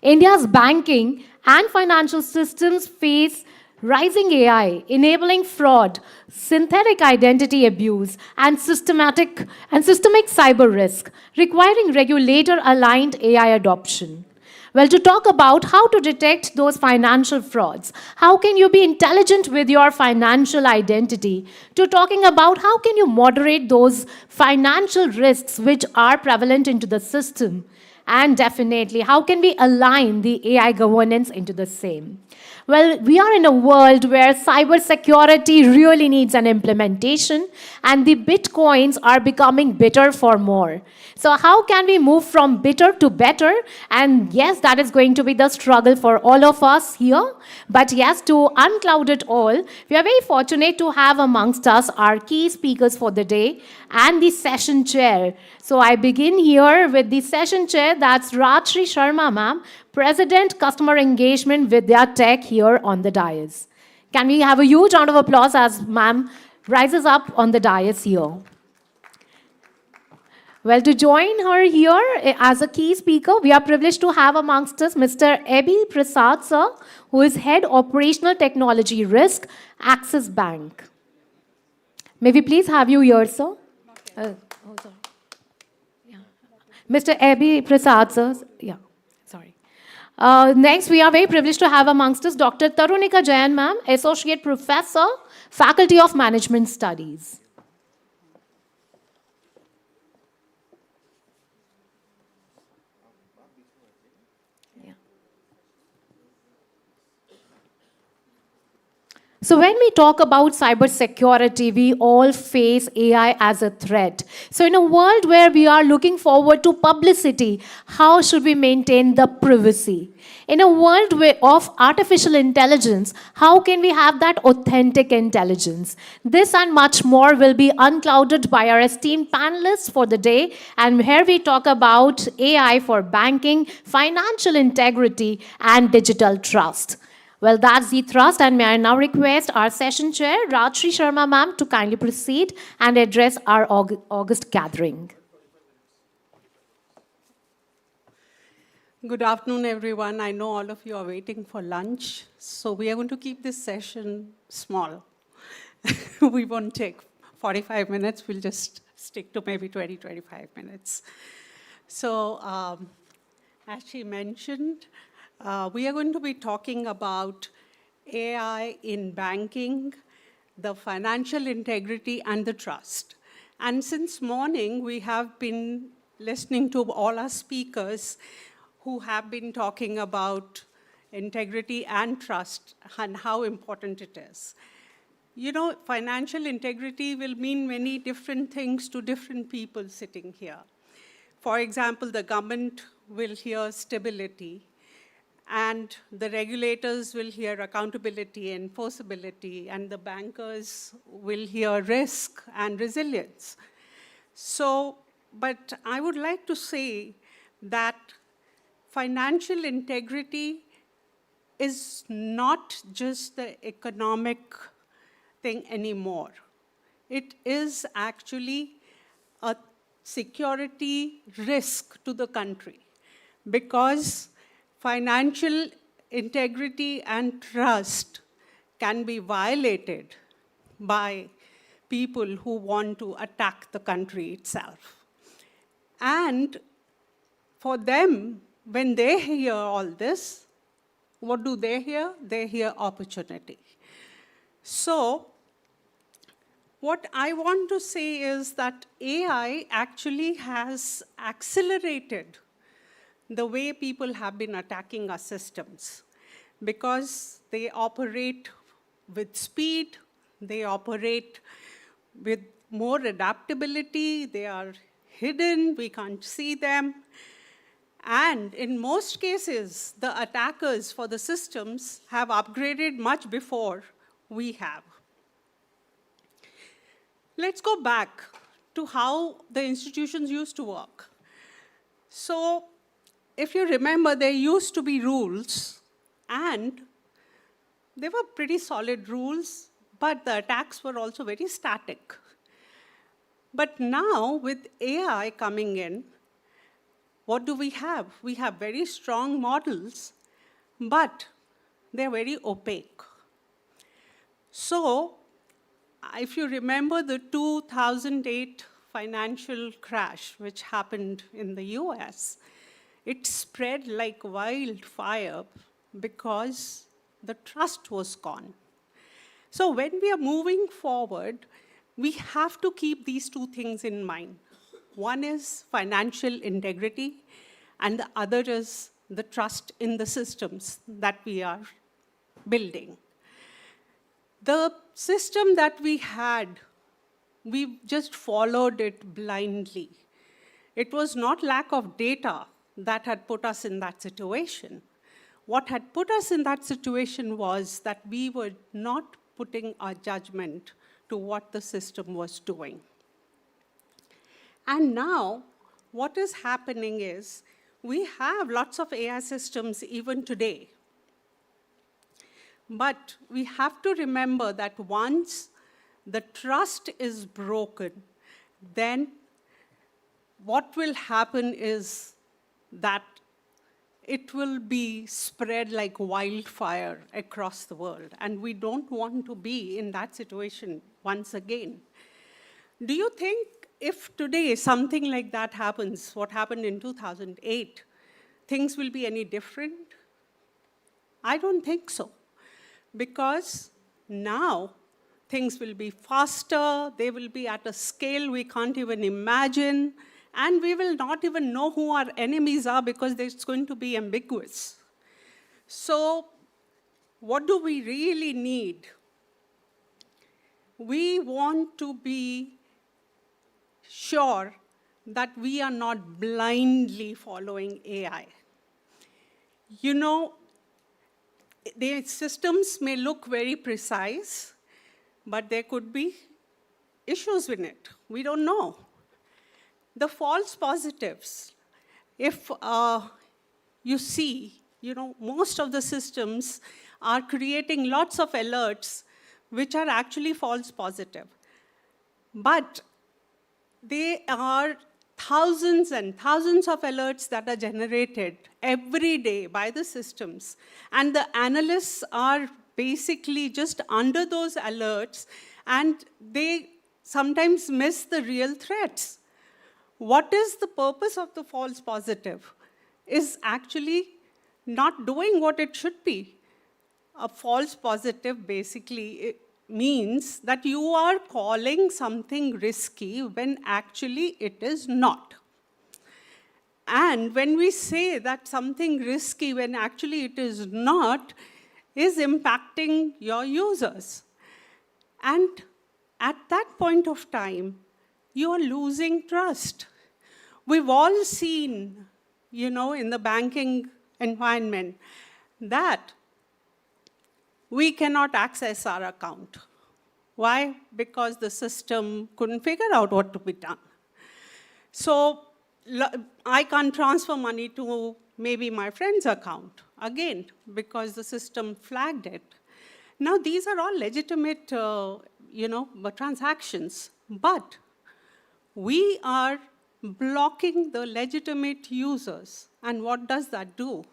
India's banking and financial systems face rising AI, enabling fraud, synthetic identity abuse, and systemic cyber risk, requiring regulator-aligned AI adoption. Well, to talk about how to detect those financial frauds, how can you be intelligent with your financial identity, to talking about how can you moderate those financial risks which are prevalent into the system, and definitely, how can we align the AI governance into the same? Well, we are in a world where cybersecurity really needs an implementation, and the bitcoins are becoming bitter for more. So how can we move from bitter to better? And yes, that is going to be the struggle for all of us here. But yes, to uncloud it all, we are very fortunate to have amongst us our key speakers for the day and the session chair. So I begin here with the session chair, that's Rajshri Sharma, ma'am, President, Customer Engagement Vidya Tech here on the dais. Can we have a huge round of applause as ma'am rises up on the dais here? Well, to join her here as a key speaker, we are privileged to have amongst us Mr. Abhi Prasad, sir, who is Head Operational Technology Risk, Axis Bank. May we please have you here, sir? Sorry. Yeah. Mr. Abhi Prasad, sir. Yeah, sorry. Next, we are very privileged to have amongst us Dr. Tarunika Jain, ma'am, Associate Professor, Faculty of Management Studies. So when we talk about cybersecurity, we all face AI as a threat. So in a world where we are looking forward to publicity, how should we maintain the privacy? In a world of artificial intelligence, how can we have that authentic intelligence? This and much more will be unclouded by our esteemed panelists for the day. And here we talk about AI for banking, financial integrity, and digital trust. Well, that's the thrust, and may I now request our session chair, Rajshri Sharma ma'am, to kindly proceed and address our August gathering. Good afternoon, everyone. I know all of you are waiting for lunch, so we are going to keep this session small. We won't take 45 minutes. We'll just stick to maybe 20, 25 minutes. So, as she mentioned, we are going to be talking about AI in banking, the financial integrity, and the trust. And since morning, we have been listening to all our speakers who have been talking about integrity and trust and how important it is. You know, financial integrity will mean many different things to different people sitting here. For example, the government will hear stability, and the regulators will hear accountability, enforceability, and the bankers will hear risk and resilience. So, but I would like to say that financial integrity is not just the economic thing anymore. It is actually a security risk to the country, because financial integrity and trust can be violated by people who want to attack the country itself. And for them, when they hear all this, what do they hear? They hear opportunity. So, what I want to say is that AI actually has accelerated the way people have been attacking our systems, because they operate with speed, they operate with more adaptability, they are hidden, we can't see them. And in most cases, the attackers for the systems have upgraded much before we have. Let's go back to how the institutions used to work. So if you remember, there used to be rules, and they were pretty solid rules, but the attacks were also very static. But now, with AI coming in, what do we have? We have very strong models, but they're very opaque. So, if you remember the 2008 financial crash, which happened in the US, it spread like wildfire because the trust was gone. So when we are moving forward, we have to keep these two things in mind. One is financial integrity, and the other is the trust in the systems that we are building. The system that we had, we just followed it blindly. It was not lack of data that had put us in that situation. What had put us in that situation was that we were not putting our judgment to what the system was doing. And now, what is happening is, we have lots of AI systems even today. But we have to remember that once the trust is broken, then what will happen is that it will be spread like wildfire across the world. And we don't want to be in that situation once again. Do you think if today something like that happens, what happened in 2008, things will be any different? I don't think so. Because now things will be faster, they will be at a scale we can't even imagine, and we will not even know who our enemies are because it's going to be ambiguous. So what do we really need? We want to be sure that we are not blindly following AI. You know, the systems may look very precise, but there could be issues with it. We don't know. The false positives, if you see, most of the systems are creating lots of alerts which are actually false positive. But they are thousands and thousands of alerts that are generated every day by the systems. And the analysts are basically just under those alerts, and they sometimes miss the real threats. What is the purpose of the false positive? Is actually not doing what it should be. A false positive basically means that you are calling something risky when actually it is not. And when we say that something risky when actually it is not, is impacting your users. And at that point of time, you are losing trust. We've all seen, in the banking environment, that we cannot access our account. Why? Because the system couldn't figure out what to be done. So I can't transfer money to maybe my friend's account, again, because the system flagged it. Now, these are all legitimate, transactions, but we are blocking the legitimate users. And what does that do?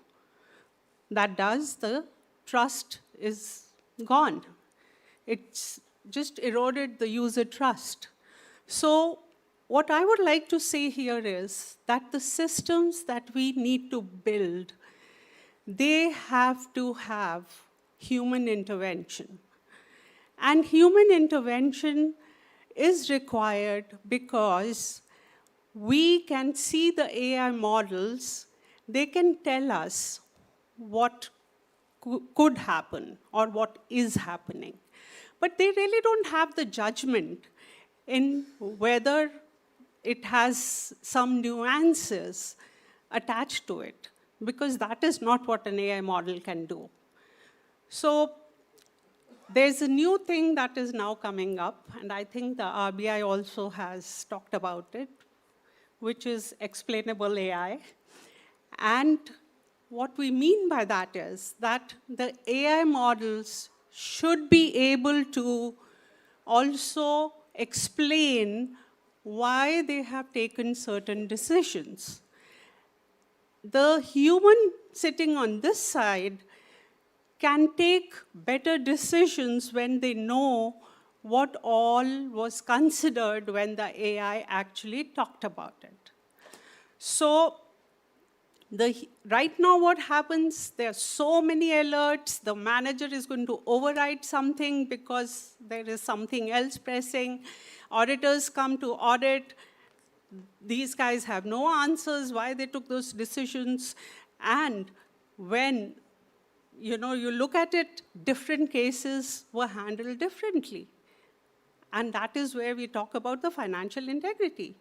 That does the trust is gone. It's just eroded the user trust. So what I would like to say here is that the systems that we need to build, they have to have human intervention. And human intervention is required because we can see the AI models, they can tell us what could happen or what is happening. But they really don't have the judgment in whether it has some nuances attached to it, because that is not what an AI model can do. So There's a new thing that is now coming up, and I think the RBI also has talked about it, which is explainable AI. And what we mean by that is that the AI models should be able to also explain why they have taken certain decisions. The human sitting on this side can take better decisions when they know what all was considered when the AI actually talked about it. So right now what happens, there are so many alerts, the manager is going to override something because there is something else pressing. Auditors come to audit. These guys have no answers why they took those decisions. And when you look at it, different cases were handled differently. And that is where we talk about the financial integrity.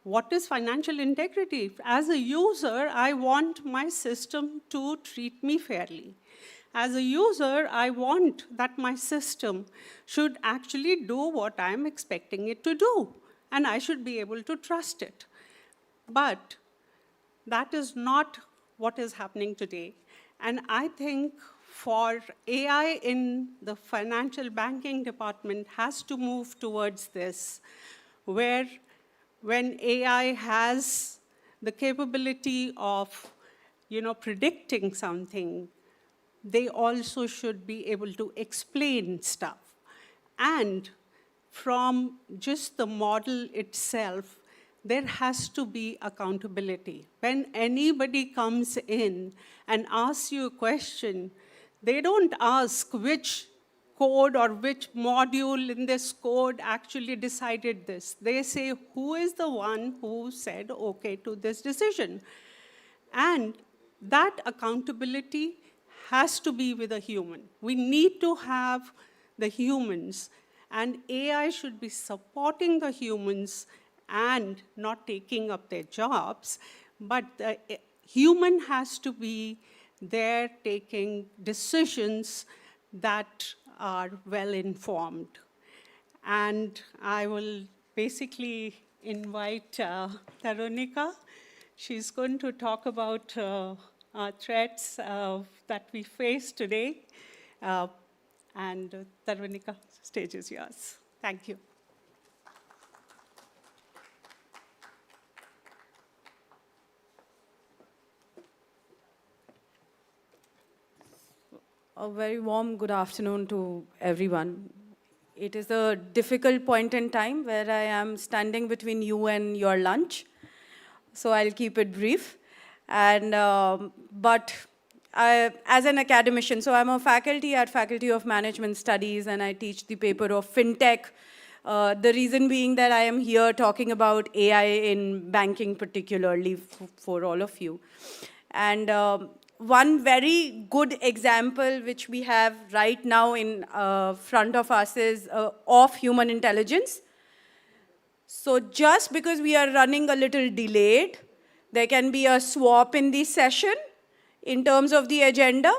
What is financial integrity? As a user, I want my system to treat me fairly. As a user, I want that my system should actually do what I'm expecting it to do, and I should be able to trust it. But that is not what is happening today. And I think for AI in the financial banking department has to move towards this, where when AI has the capability of predicting something, they also should be able to explain stuff. And from just the model itself, there has to be accountability. When anybody comes in and asks you a question, they don't ask which code or which module in this code actually decided this. They say, who is the one who said okay to this decision? And that accountability has to be with a human. We need to have the humans, and AI should be supporting the humans and not taking up their jobs, but the human has to be there taking decisions that are well-informed. And I will basically invite Tarunika. She's going to talk about threats that we face today. And Tarunika, stage is yours. Thank you. A very warm good afternoon to everyone. It is a difficult point in time where I am standing between you and your lunch, so I'll keep it brief. And as an academician, so I'm a faculty at Faculty of Management Studies, and I teach the paper of FinTech. The reason being that I am here talking about AI in banking particularly for all of you. And one very good example which we have right now in front of us is of human intelligence. So just because we are running a little delayed, there can be a swap in the session in terms of the agenda,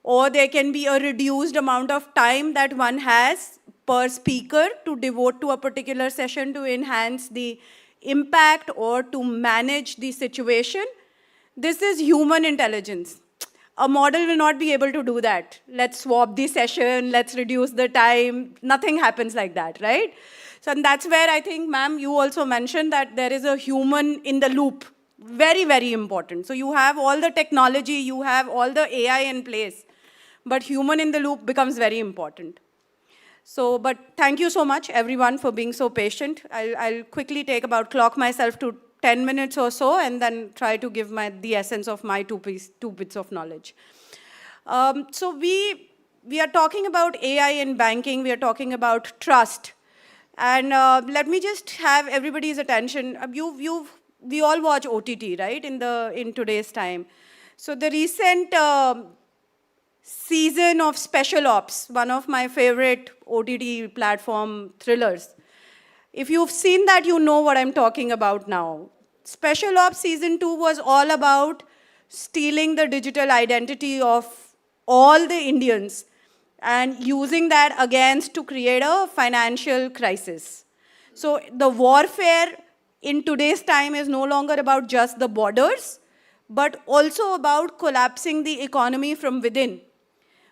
or there can be a reduced amount of time that one has per speaker to devote to a particular session to enhance the impact or to manage the situation. This is human intelligence. A model will not be able to do that. Let's swap the session, let's reduce the time. Nothing happens like that, right? So and that's where I think, ma'am, you also mentioned that there is a human in the loop. Very, very important. So you have all the technology, you have all the AI in place, but human in the loop becomes very important. So, but thank you so much, everyone, for being so patient. I'll quickly clock myself to 10 minutes or so, and then try to give the essence of my two bits of knowledge. So we are talking about AI in banking, we are talking about trust. And let me just have everybody's attention. We all watch OTT, right, in today's time. So the recent season of Special Ops, one of my favorite OTT platform thrillers. If you've seen that, you know what I'm talking about now. Special Ops Season 2 was all about stealing the digital identity of all the Indians and using that against to create a financial crisis. So the warfare in today's time is no longer about just the borders, but also about collapsing the economy from within.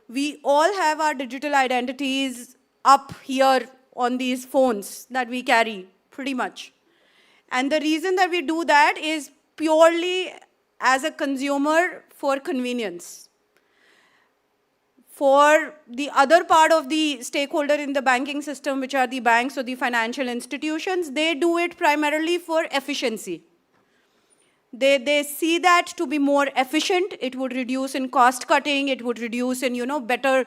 We all have our digital identities up here on these phones that we carry, pretty much. And the reason that we do that is purely as a consumer for convenience. For the other part of the stakeholder in the banking system, which are the banks or the financial institutions, they do it primarily for efficiency. They see that to be more efficient. It would reduce in cost cutting. It would reduce in, better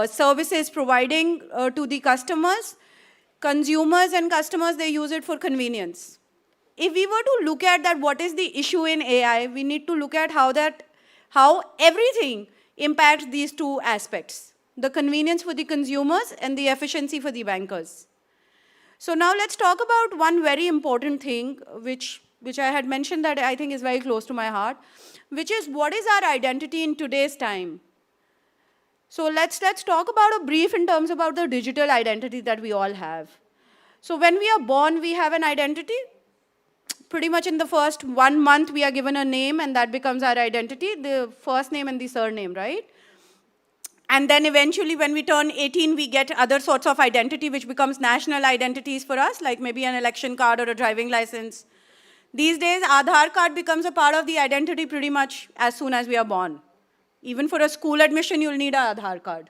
services providing to the customers. Consumers and customers, they use it for convenience. If we were to look at that, what is the issue in AI, we need to look at how everything impacts these two aspects, the convenience for the consumers and the efficiency for the bankers. So now let's talk about one very important thing, which I had mentioned that I think is very close to my heart, which is what is our identity in today's time? So let's talk about a brief in terms about the digital identity that we all have. So when we are born, we have an identity. Pretty much in the first 1 month, we are given a name, and that becomes our identity, the first name and the surname, right? And then eventually, when we turn 18, we get other sorts of identity, which becomes national identities for us, like maybe an election card or a driving license. These days, Aadhaar card becomes a part of the identity pretty much as soon as we are born. Even for a school admission, you'll need an Aadhaar card.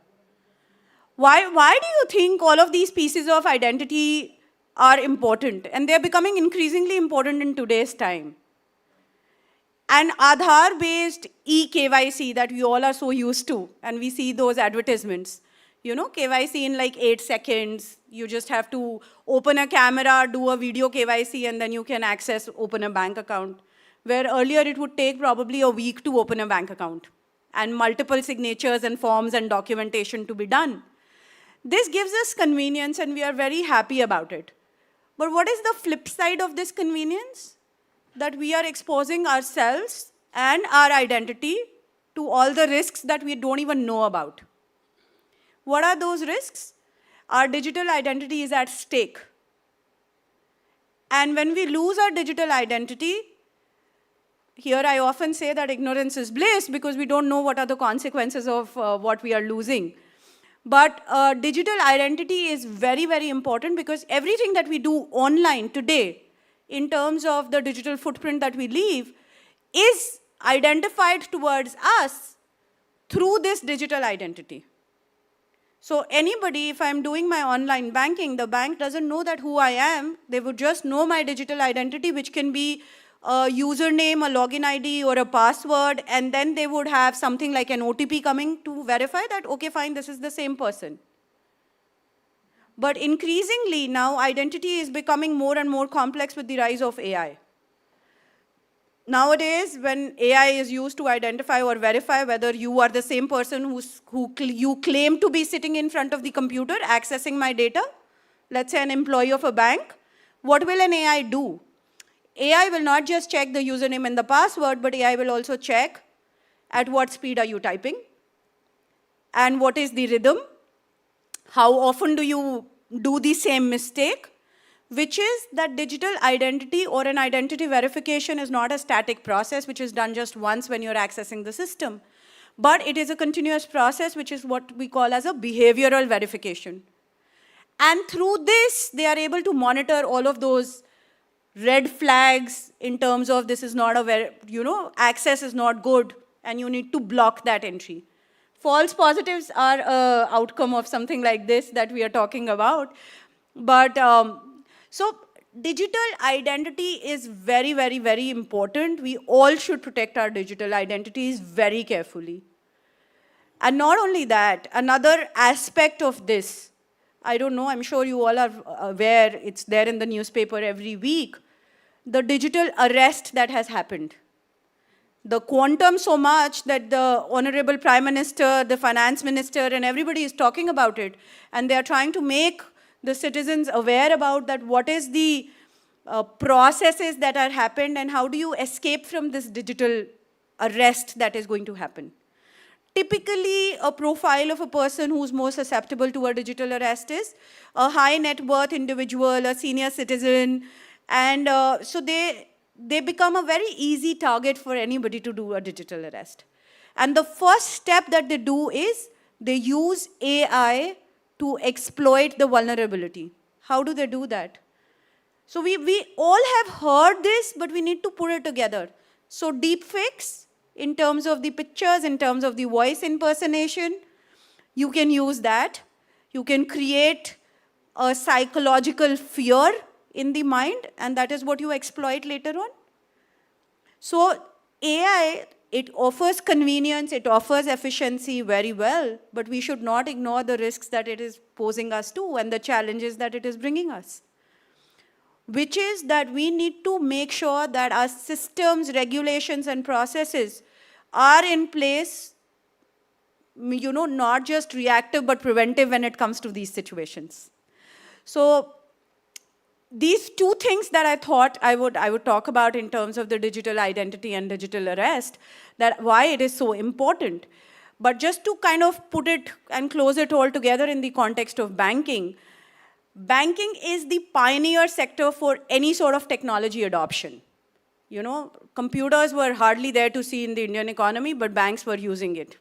Why do you think all of these pieces of identity are important? And they're becoming increasingly important in today's time. And Aadhaar-based e-KYC that we all are so used to, and we see those advertisements. KYC in like 8 seconds. You just have to open a camera, do a video KYC, and then you can open a bank account. Where earlier it would take probably a week to open a bank account, and multiple signatures and forms and documentation to be done. This gives us convenience, and we are very happy about it. But what is the flip side of this convenience? That we are exposing ourselves and our identity to all the risks that we don't even know about. What are those risks? Our digital identity is at stake. And when we lose our digital identity, here I often say that ignorance is bliss because we don't know what are the consequences of what we are losing. But digital identity is very, very important because everything that we do online today, in terms of the digital footprint that we leave, is identified towards us through this digital identity. So anybody, if I'm doing my online banking, the bank doesn't know that who I am. They would just know my digital identity, which can be a username, a login ID, or a password, and then they would have something like an OTP coming to verify that, okay, fine, this is the same person. But increasingly now, identity is becoming more and more complex with the rise of AI. Nowadays, when AI is used to identify or verify whether you are the same person who you claim to be sitting in front of the computer accessing my data, let's say an employee of a bank, what will an AI do? AI will not just check the username and the password, but AI will also check at what speed are you typing, and what is the rhythm, how often do you do the same mistake, which is that digital identity or an identity verification is not a static process which is done just once when you're accessing the system, but it is a continuous process which is what we call as a behavioral verification. And through this, they are able to monitor all of those red flags in terms of this is not access is not good and you need to block that entry. False positives are an outcome of something like this that we are talking about. But so digital identity is very, very, very important. We all should protect our digital identities very carefully. And not only that, another aspect of this, I don't know, I'm sure you all are aware, it's there in the newspaper every week, the digital arrest that has happened. The quantum so much that the Honorable Prime Minister, the Finance Minister, and everybody is talking about it. And they are trying to make the citizens aware about that what is the processes that are happened and how do you escape from this digital arrest that is going to happen. typically a profile of a person who's more susceptible to a digital arrest is a high net worth individual, a senior citizen, and so they become a very easy target for anybody to do a digital arrest. And the first step that they do is they use AI to exploit the vulnerability. How do they do that? So we all have heard this, but we need to put it together. So deepfakes, in terms of the pictures, in terms of the voice impersonation, you can use that. You can create a psychological fear in the mind, and that is what you exploit later on. So AI, it offers convenience, it offers efficiency very well, but we should not ignore the risks that it is posing us to and the challenges that it is bringing us. Which is that we need to make sure that our systems, regulations, and processes are in place, not just reactive but preventive when it comes to these situations. So these two things that I thought I would talk about in terms of the digital identity and digital arrest, that why it is so important. But just to kind of put it and close it all together in the context of banking, banking is the pioneer sector for any sort of technology adoption. Computers were hardly there to see in the Indian economy, but banks were using it.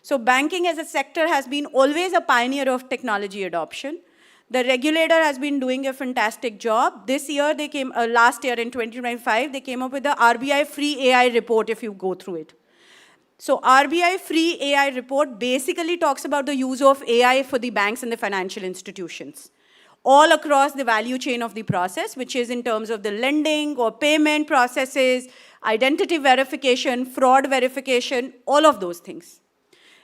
So banking as a sector has been always a pioneer of technology adoption. The regulator has been doing a fantastic job. This year, last year in 2025, they came up with the RBI Free AI report, if you go through it. So RBI Free AI report basically talks about the use of AI for the banks and the financial institutions, all across the value chain of the process, which is in terms of the lending or payment processes, identity verification, fraud verification, all of those things.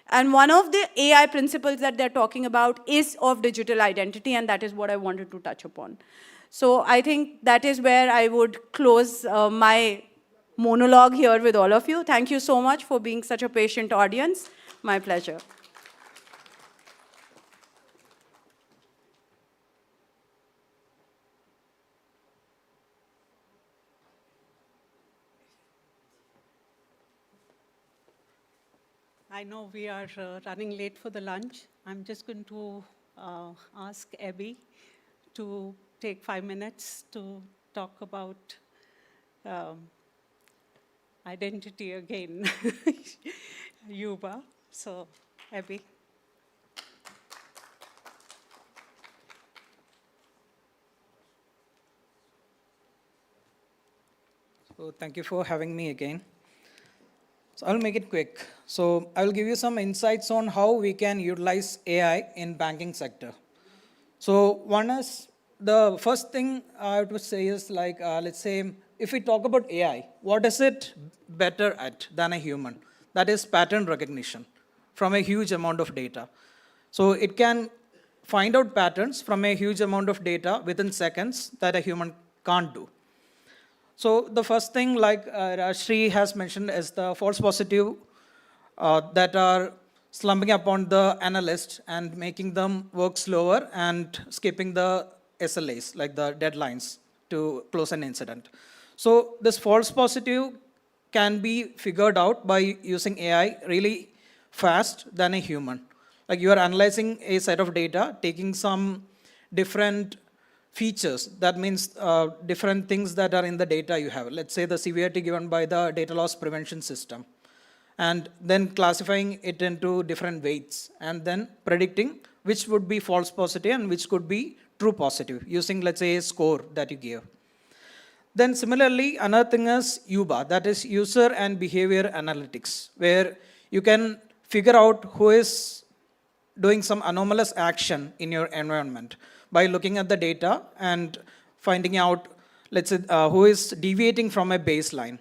And one of the AI principles that they're talking about is of digital identity, and that is what I wanted to touch upon. So I think that is where I would close my monologue here with all of you. Thank you so much for being such a patient audience. My pleasure. I know we are running late for the lunch. I'm just going to ask Abby to take 5 minutes to talk about identity again, Yuba. So, Abby. So thank you for having me again. So I'll make it quick. So I will give you some insights on how we can utilize AI in banking sector. So one is, the first thing I have to say is like, let's say, if we talk about AI, what is it better at than a human? That is pattern recognition from a huge amount of data. So it can find out patterns from a huge amount of data within seconds that a human can't do. So the first thing, like Rashri has mentioned, is the false positive that are slumping upon the analyst and making them work slower and skipping the SLAs, like the deadlines to close an incident. So this false positive can be figured out by using AI really fast than a human. Like you are analyzing a set of data, taking some different features, that means different things that are in the data you have. Let's say the severity given by the data loss prevention system, and then classifying it into different weights, and then predicting which would be false positive and which could be true positive, using, let's say, a score that you give. Then similarly, another thing is UBA, that is user and behavior analytics, where you can figure out who is doing some anomalous action in your environment by looking at the data and finding out, let's say, who is deviating from a baseline.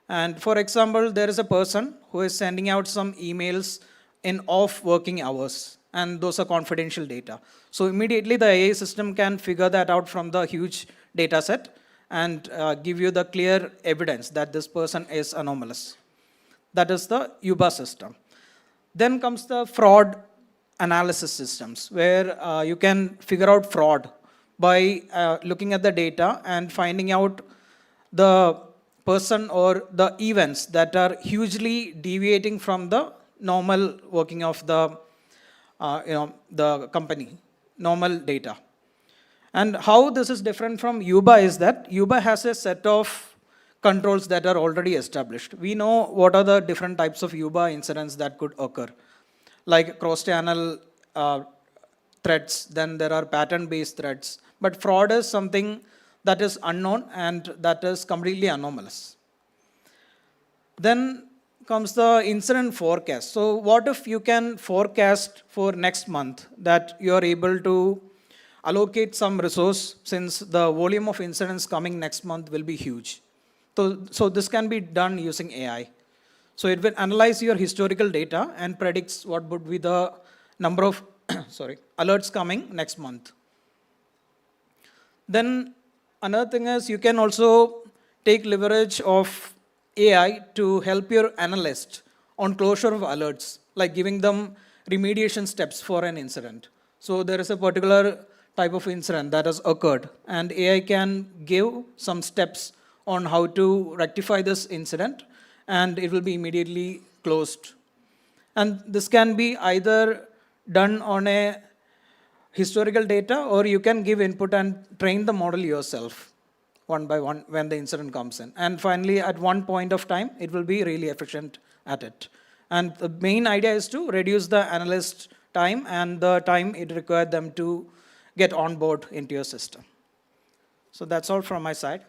And for example, there is a person who is sending out some emails in off working hours, and those are confidential data. So immediately the AI system can figure that out from the huge data set and give you the clear evidence that this person is anomalous. That is the UBA system. Then comes the fraud analysis systems, where you can figure out fraud by looking at the data and finding out the person or the events that are hugely deviating from the normal working of the, the company, normal data. And how this is different from UBA is that UBA has a set of controls that are already established. We know what are the different types of UBA incidents that could occur, like cross-channel threats, then there are pattern-based threats. But fraud is something that is unknown and that is completely anomalous. Then comes the incident forecast. So what if you can forecast for next month that you are able to allocate some resource, since the volume of incidents coming next month will be huge. So this can be done using AI. So it will analyze your historical data and predicts what would be the number of alerts coming next month. Then another thing is you can also take leverage of AI to help your analyst on closure of alerts, like giving them remediation steps for an incident. So there is a particular type of incident that has occurred, and AI can give some steps on how to rectify this incident, and it will be immediately closed. And this can be either done on a historical data, or you can give input and train the model yourself one by one when the incident comes in. And finally, at one point of time, it will be really efficient at it. And the main idea is to reduce the analyst time and the time it required them to get on board into your system. So that's all from my side.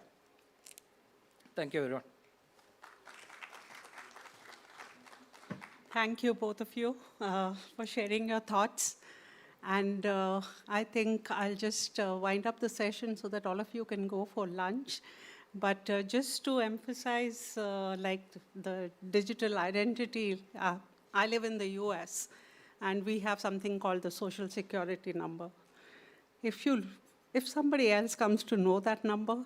Thank you, everyone. Thank you, both of you, for sharing your thoughts. And I think I'll just wind up the session so that all of you can go for lunch. But just to emphasize, like the digital identity, I live in the US, and we have something called the Social Security number. If somebody else comes to know that number,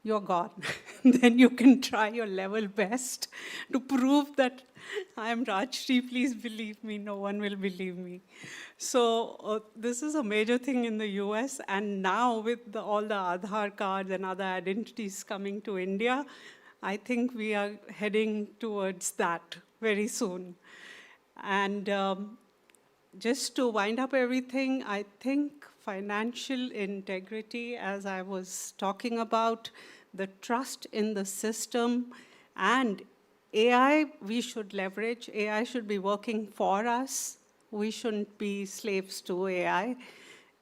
you're gone. Then you can try your level best to prove that I'm Rajshri, please believe me, no one will believe me. So this is a major thing in the US, and now with all the Aadhaar cards and other identities coming to India, I think we are heading towards that very soon. And just to wind up everything, I think financial integrity, as I was talking about, the trust in the system, and AI we should leverage. AI should be working for us. We shouldn't be slaves to AI,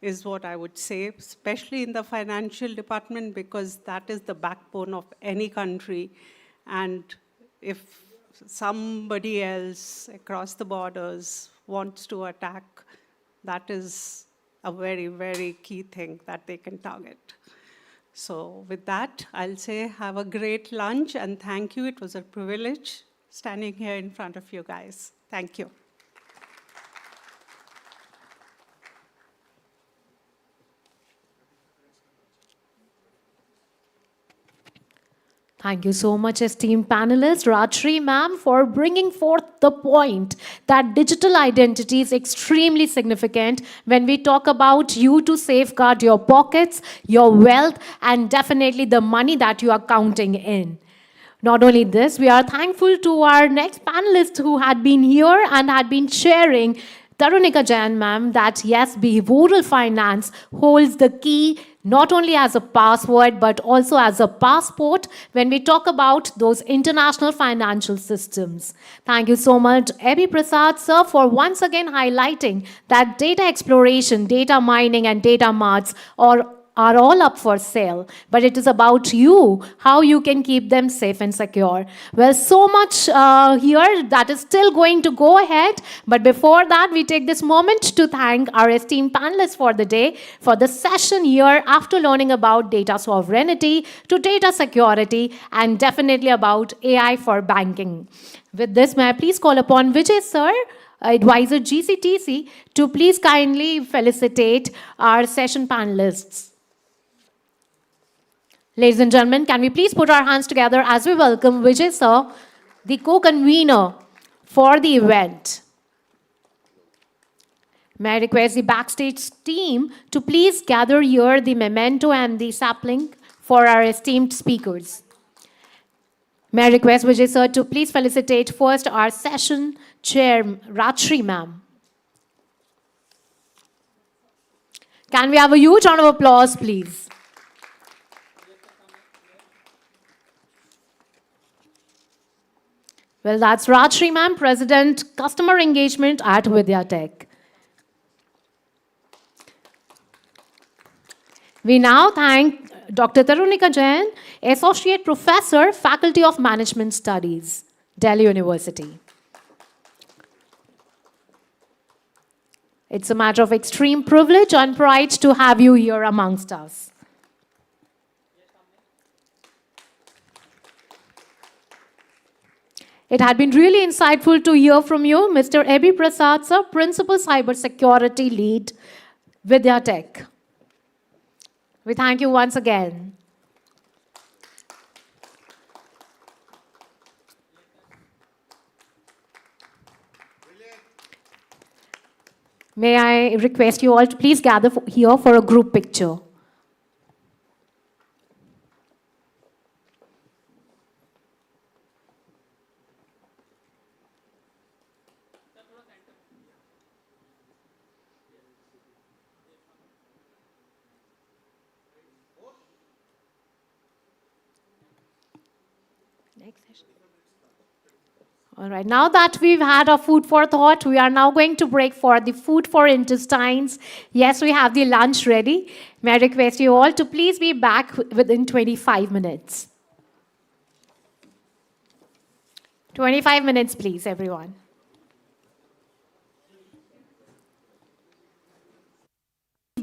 is what I would say, especially in the financial department, because that is the backbone of any country. And if somebody else across the borders wants to attack, that is a very, very key thing that they can target. So with that, I'll say have a great lunch, and thank you. It was a privilege standing here in front of you guys. Thank you. Thank you so much, esteemed panelists, Rajshri ma'am, for bringing forth the point that digital identity is extremely significant when we talk about you to safeguard your pockets, your wealth, and definitely the money that you are counting in. Not only this, we are thankful to our next panelist who had been here and had been sharing, Tarunika Jain ma'am, that yes, behavioral finance holds the key not only as a password but also as a passport when we talk about those international financial systems. Thank you so much, Abhi Prasad sir, for once again highlighting that data exploration, data mining, and data marts are all up for sale, but it is about you, how you can keep them safe and secure. Well, so much here that is still going to go ahead, but before that, we take this moment to thank our esteemed panelists for the day, for the session here after learning about data sovereignty to data security, and definitely about AI for banking. With this, may I please call upon Vijay sir, advisor GCTC, to please kindly felicitate our session panelists. Ladies and gentlemen, can we please put our hands together as we welcome Vijay sir, the co-convener for the event. May I request the backstage team to please gather here the memento and the sapling for our esteemed speakers. May I request Vijay sir to please felicitate first our session chair, Rajshri ma'am. Can we have a huge round of applause, please? Well, that's Rajshri ma'am, President, Customer Engagement at Vidyatech. We now thank Dr. Tarunika Jain, Associate Professor, Faculty of Management Studies, Delhi University. It's a matter of extreme privilege and pride to have you here amongst us. It had been really insightful to hear from you, Mr. Ebi Prasad, sir, Principal Cybersecurity Lead, Vidyatech. We thank you once again. May I request you all to please gather here for a group picture. All right, now that we've had our food for thought, we are now going to break for the food for intestines. Yes, we have the lunch ready. May I request you all to please be back within 25 minutes. 25 minutes, please, everyone.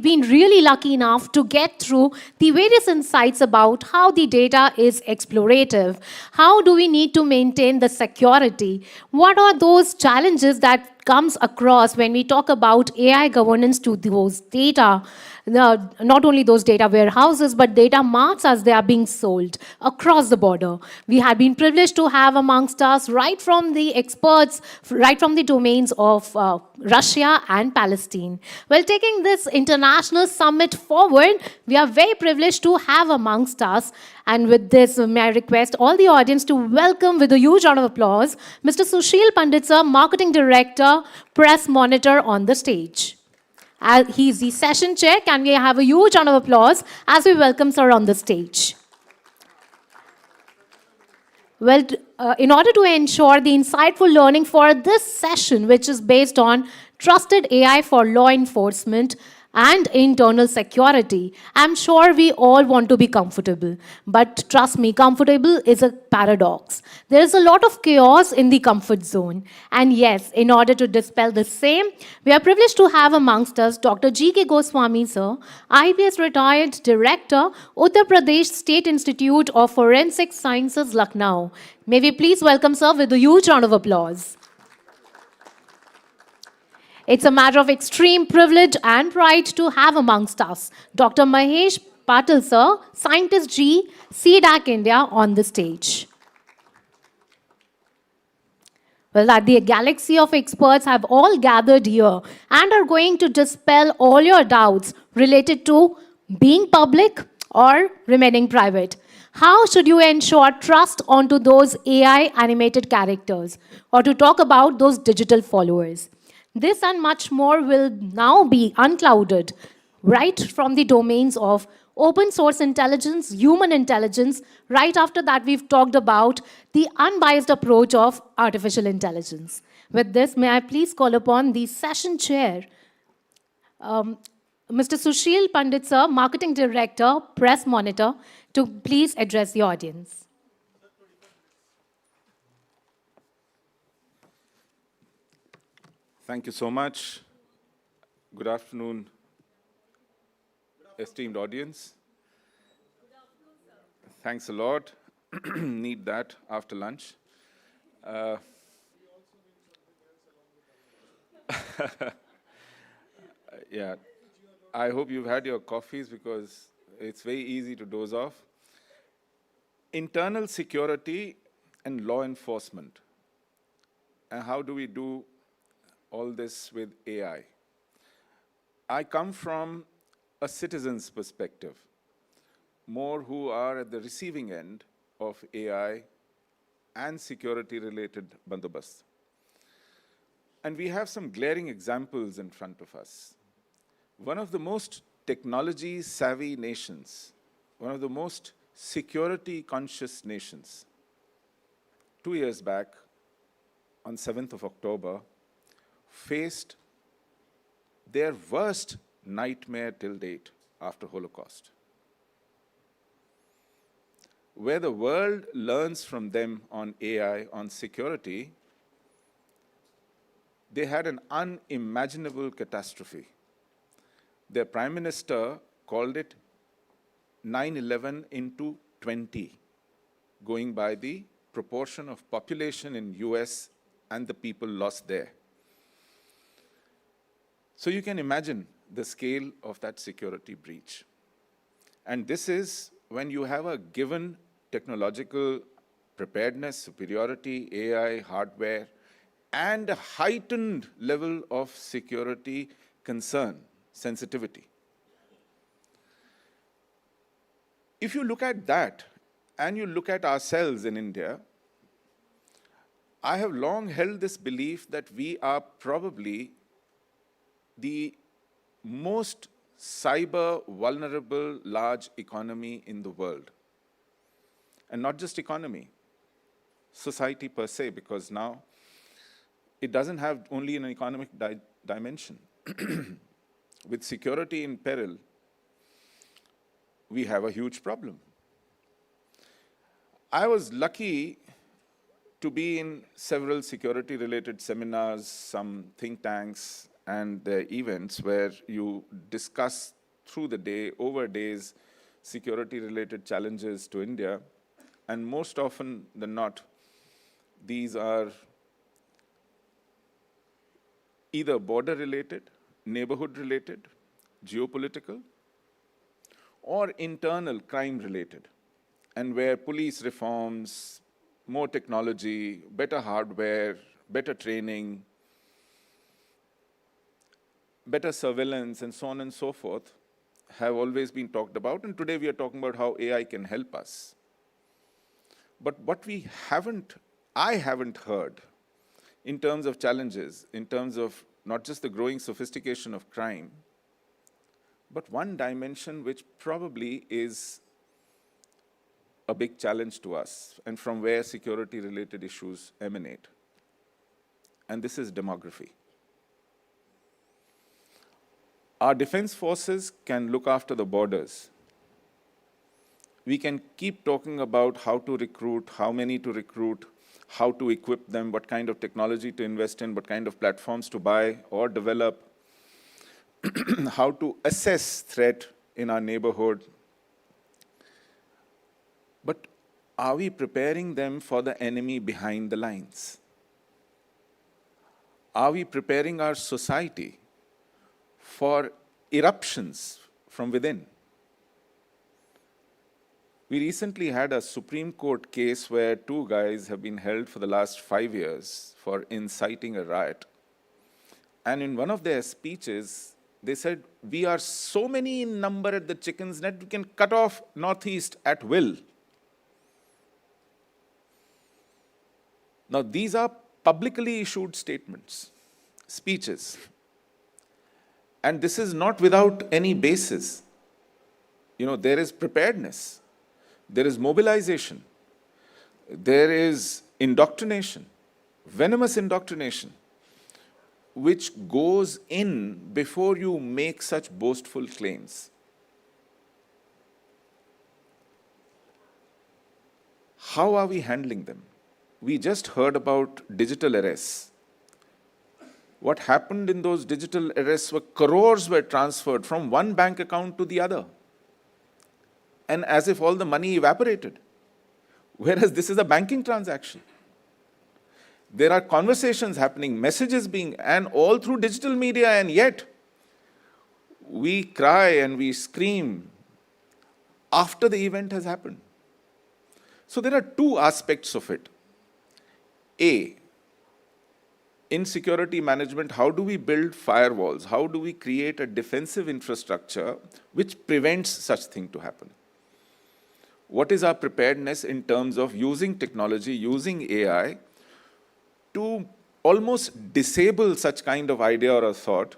Been really lucky enough to get through the various insights about how the data is explorative, how do we need to maintain the security, what are those challenges that comes across when we talk about AI governance to those data, not only those data warehouses, but data marts as they are being sold across the border. We have been privileged to have amongst us right from the experts, right from the domains of Russia and Palestine. Well, taking this international summit forward, we are very privileged to have amongst us. And with this, may I request all the audience to welcome with a huge round of applause, Mr. Sushil Pandit sir, Marketing Director, Press Monitor on the stage. He's the session chair. Can we have a huge round of applause as we welcome sir on the stage? Well, in order to ensure the insightful learning for this session, which is based on trusted AI for law enforcement and internal security, I'm sure we all want to be comfortable. But trust me, comfortable is a paradox. There is a lot of chaos in the comfort zone. And yes, in order to dispel the same, we are privileged to have amongst us Dr. G.K. Goswami, sir, IPS retired director, Uttar Pradesh State Institute of Forensic Sciences, Lucknow. May we please welcome sir with a huge round of applause. It's a matter of extreme privilege and pride to have amongst us Dr. Mahesh Patil, sir, Scientist G, C-DAC India, on the stage. Well, that the galaxy of experts have all gathered here and are going to dispel all your doubts related to being public or remaining private. How should you ensure trust onto those AI animated characters, or to talk about those digital followers? This and much more will now be unclouded right from the domains of open source intelligence, human intelligence. Right after that, we've talked about the unbiased approach of artificial intelligence. With this, may I please call upon the session chair, Mr. Sushil Pandit, sir, Marketing Director, Press Monitor, to please address the audience. Thank you so much. Good afternoon, esteemed audience. Thanks a lot. Need that after lunch. Yeah, I hope you've had your coffees because it's very easy to doze off. Internal security and law enforcement. And how do we do all this with AI? I come from a citizen's perspective, more who are at the receiving end of AI and security-related bandobast. And we have some glaring examples in front of us. One of the most technology-savvy nations, one of the most security-conscious nations, 2 years back, on 7th of October, faced their worst nightmare till date after Holocaust. Where the world learns from them on AI, on security, they had an unimaginable catastrophe. Their prime minister called it 9/11 into 20, going by the proportion of population in US and the people lost there. So you can imagine the scale of that security breach. And this is when you have a given technological preparedness, superiority, AI, hardware, and a heightened level of security concern, sensitivity. If you look at that, and you look at ourselves in India, I have long held this belief that we are probably the most cyber vulnerable large economy in the world. And not just economy, society per se, because now it doesn't have only an economic dimension. With security in peril, we have a huge problem. I was lucky to be in several security-related seminars, some think tanks, and events where you discuss through the day, over days, security-related challenges to India. And most often than not, these are either border-related, neighborhood-related, geopolitical, or internal crime-related, and where police reforms, more technology, better hardware, better training, better surveillance, and so on and so forth, have always been talked about. And today we are talking about how AI can help us. But what I haven't heard in terms of challenges, in terms of not just the growing sophistication of crime, but one dimension which probably is a big challenge to us, and from where security-related issues emanate. And this is demography. Our defense forces can look after the borders. We can keep talking about how to recruit, how many to recruit, how to equip them, what kind of technology to invest in, what kind of platforms to buy or develop, how to assess threat in our neighborhood. But are we preparing them for the enemy behind the lines? Are we preparing our society for eruptions from within? We recently had a Supreme Court case where 2 guys have been held for the last 5 years for inciting a riot. And in one of their speeches, they said, we are so many in number at the chicken's net, we can cut off Northeast at will. Now, these are publicly issued statements, speeches. And this is not without any basis. You know, there is preparedness. There is mobilization. There is indoctrination, venomous indoctrination, which goes in before you make such boastful claims. How are we handling them? We just heard about digital arrests. What happened in those digital arrests were crores were transferred from one bank account to the other, and as if all the money evaporated. Whereas this is a banking transaction. There are conversations happening, messages being, and all through digital media, and yet we cry and we scream after the event has happened. So there are 2 aspects of it. A, in security management, how do we build firewalls? How do we create a defensive infrastructure which prevents such thing to happen? What is our preparedness in terms of using technology, using AI to almost disable such kind of idea or a thought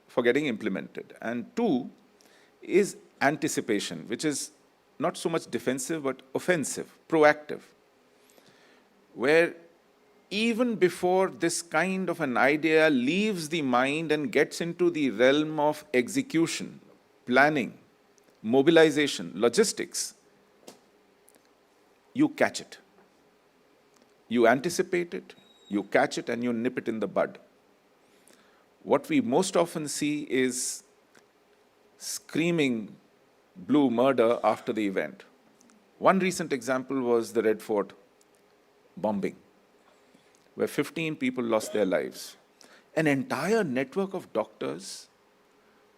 for getting implemented? And two is anticipation, which is not so much defensive, but offensive, proactive, where even before this kind of an idea leaves the mind and gets into the realm of execution, planning, mobilization, logistics, you catch it. You anticipate it, you catch it, and you nip it in the bud. What we most often see is screaming blue murder after the event. One recent example was the Red Fort bombing, where 15 people lost their lives. An entire network of doctors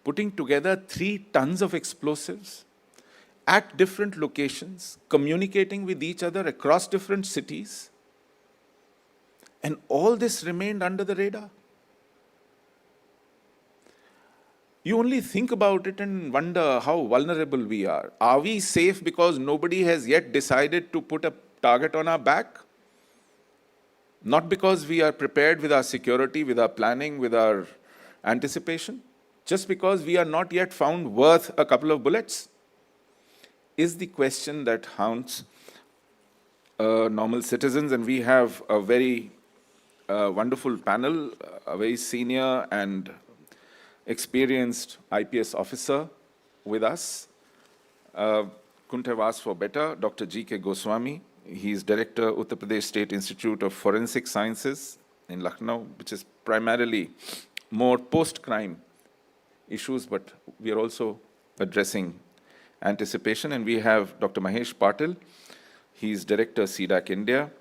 putting together 3 tons of explosives at different locations, communicating with each other across different cities. And all this remained under the radar. You only think about it and wonder how vulnerable we are. Are we safe because nobody has yet decided to put a target on our back? Not because we are prepared with our security, with our planning, with our anticipation? Just because we are not yet found worth a couple of bullets? Is the question that haunts normal citizens. And we have a very wonderful panel, a very senior and experienced IPS officer with us. Couldn't have asked for better. Dr. G.K. Goswami. He's Director, Uttar Pradesh State Institute of Forensic Sciences in Lucknow, which is primarily more post-crime issues, but we are also addressing anticipation. And we have Dr. Mahesh Patil. He's Director, C-DAC India,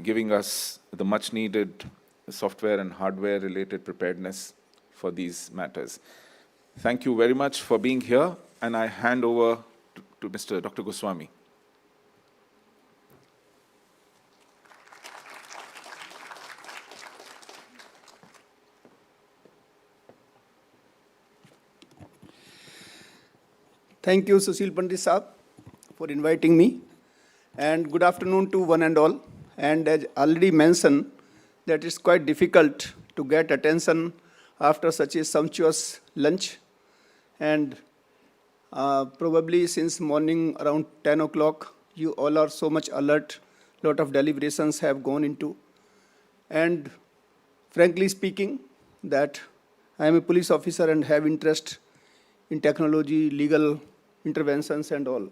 giving us the much-needed software and hardware-related preparedness for these matters. Thank you very much for being here, and I hand over to Mr. Dr. Goswami. Thank you, Sushil Pandit Saab, for inviting me. And good afternoon to one and all. And as already mentioned, that it's quite difficult to get attention after such a sumptuous lunch. And probably since morning around 10 o'clock, you all are so much alert. Lot of deliberations have gone into. And frankly speaking, that I am a police officer and have interest in technology, legal interventions and all.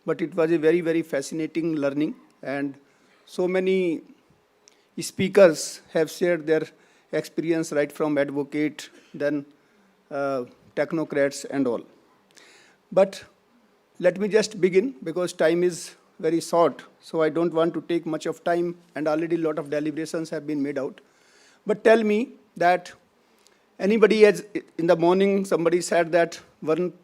But it was a very, very fascinating learning, and so many speakers have shared their experience right from advocate, then technocrats and all. But let me just begin because time is very short, so I don't want to take much of time, and already a lot of deliberations have been made out. But tell me that anybody has, in the morning somebody said that, one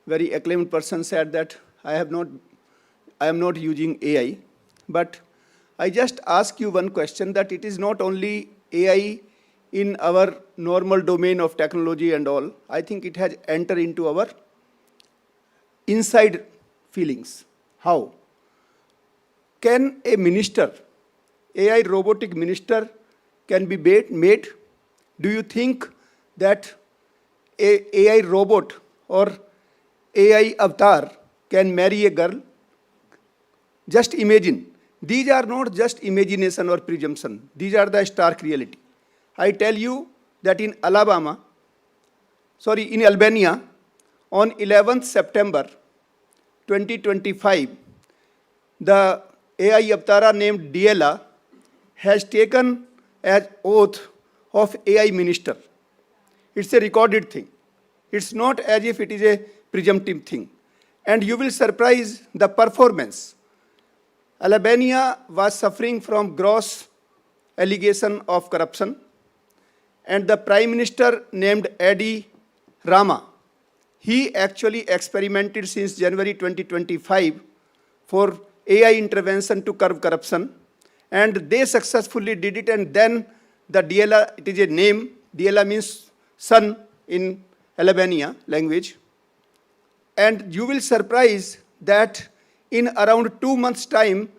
very acclaimed person said that I am not using AI, but I just ask you one question, that it is not only AI in our normal domain of technology and all. I think it has entered into our inside feelings. How? Can a minister, AI robotic minister, can be made? Do you think that a AI robot or AI avatar can marry a girl? Just imagine. These are not just imagination or presumption. These are the stark reality. I tell you that in Albania, on 11th September 2025, the AI avatar named Diela has taken as oath of AI minister. It's a recorded thing. It's not as if it is a presumptive thing. And you will surprise the performance. Albania was suffering from gross allegation of corruption. And the Prime Minister named Edi Rama, he actually experimented since January 2025 for AI intervention to curb corruption. And they successfully did it. And then the Diela, it is a name, Diela means son in Albania language. And you will surprise that in around 2 months' time,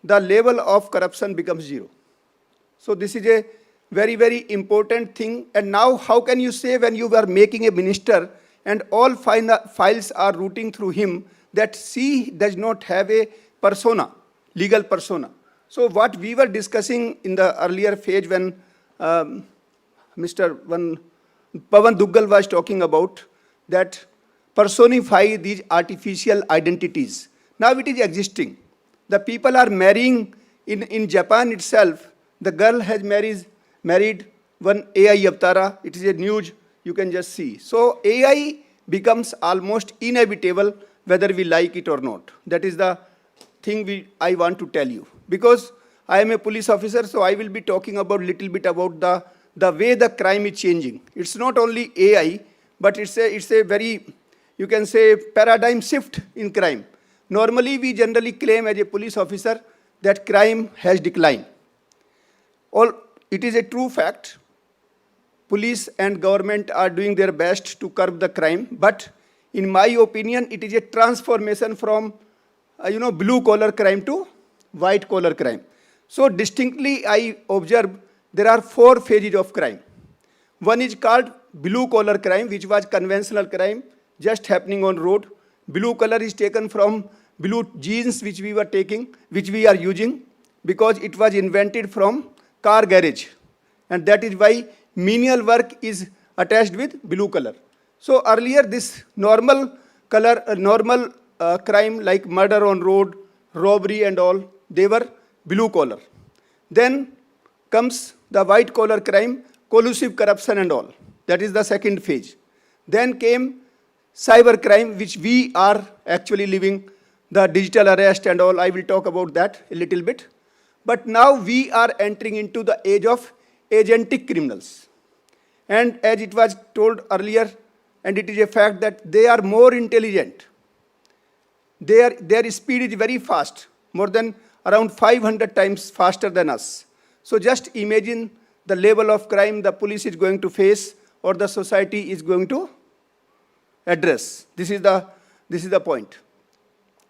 the level of corruption becomes zero. So this is a very, very important thing. And now how can you say when you are making a minister and all files are routing through him that C does not have a persona, legal persona? So what we were discussing in the earlier phase when Mr. Pawan Duggal was talking about that personify these artificial identities. Now it is existing. The people are marrying in Japan itself. The girl has married one AI Avtara. It is a news you can just see. So AI becomes almost inevitable whether we like it or not. That is the thing I want to tell you. Because I am a police officer, so I will be talking about little bit about the way the crime is changing. It's not only AI, but it's a very, you can say, paradigm shift in crime. Normally, we generally claim as a police officer that crime has declined. It is a true fact. Police and government are doing their best to curb the crime, but in my opinion, it is a transformation from blue-collar crime to white-collar crime. So distinctly, I observe there are 4 phases of crime. One is called blue-collar crime, which was conventional crime, just happening on road. Blue color is taken from blue jeans, which we are using, because it was invented from car garage. And that is why menial work is attached with blue color. So earlier, this normal crime like murder on road, robbery and all, they were blue collar. Then comes the white collar crime, collusive corruption and all. That is the second phase. Then came cyber crime, which we are actually living, the digital arrest and all. I will talk about that a little bit. But now we are entering into the age of agentic criminals. And as it was told earlier, and it is a fact that they are more intelligent. Their speed is very fast, more than around 500 times faster than us. So just imagine the level of crime the police is going to face or the society is going to address. This is the point.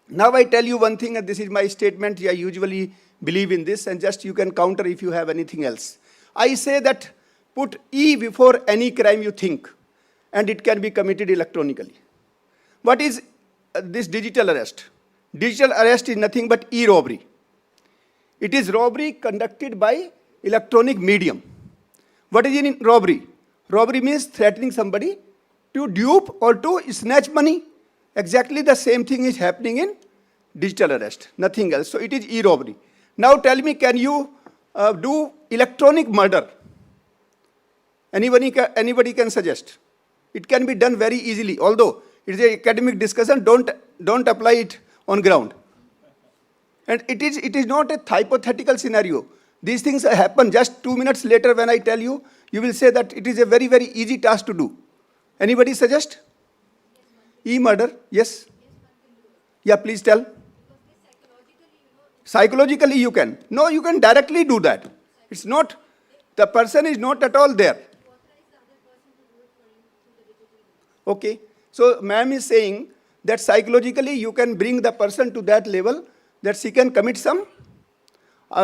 Now I tell you one thing, and this is my statement. I usually believe in this, and just you can counter if you have anything else. I say that put E before any crime you think, and it can be committed electronically. What is this digital arrest? Digital arrest is nothing but e-robbery. It is robbery conducted by electronic medium. What is in robbery? Robbery means threatening somebody to dupe or to snatch money. Exactly the same thing is happening in digital arrest, nothing else. So it is e-robbery. Now tell me, can you do electronic murder? Anybody can suggest. It can be done very easily, although it is an academic discussion, don't apply it on ground. And it is not a hypothetical scenario. These things happen just 2 minutes later when I tell you, you will say that it is a very, very easy task to do. Anybody suggest? E-murder, yes? Yeah, please tell. Psychologically you can. No, you can directly do that. It's not, the person is not at all there. Okay, so ma'am is saying that psychologically you can bring the person to that level that she can commit some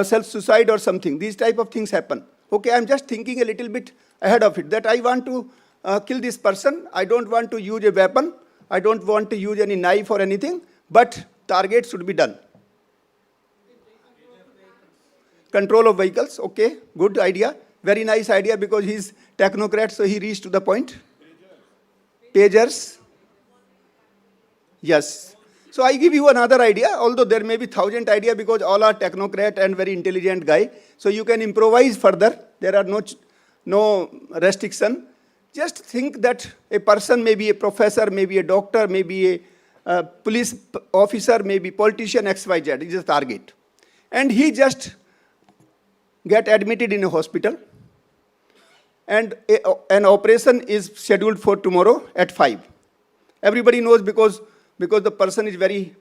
self-suicide or something. These type of things happen. Okay, I'm just thinking a little bit ahead of it, that I want to kill this person. I don't want to use a weapon. I don't want to use any knife or anything, but target should be done. Control of vehicles, okay, good idea. Very nice idea because he's technocrat, so he reached to the point. Pagers. Yes. So I give you another idea, although there may be 1,000 ideas because all are technocrat and very intelligent guy. So you can improvise further. There are no restriction. Just think that a person may be a professor, maybe a doctor, maybe a police officer, maybe politician, XYZ is a target. And he just get admitted in a hospital. And an operation is scheduled for tomorrow at 5. Everybody knows because the person is very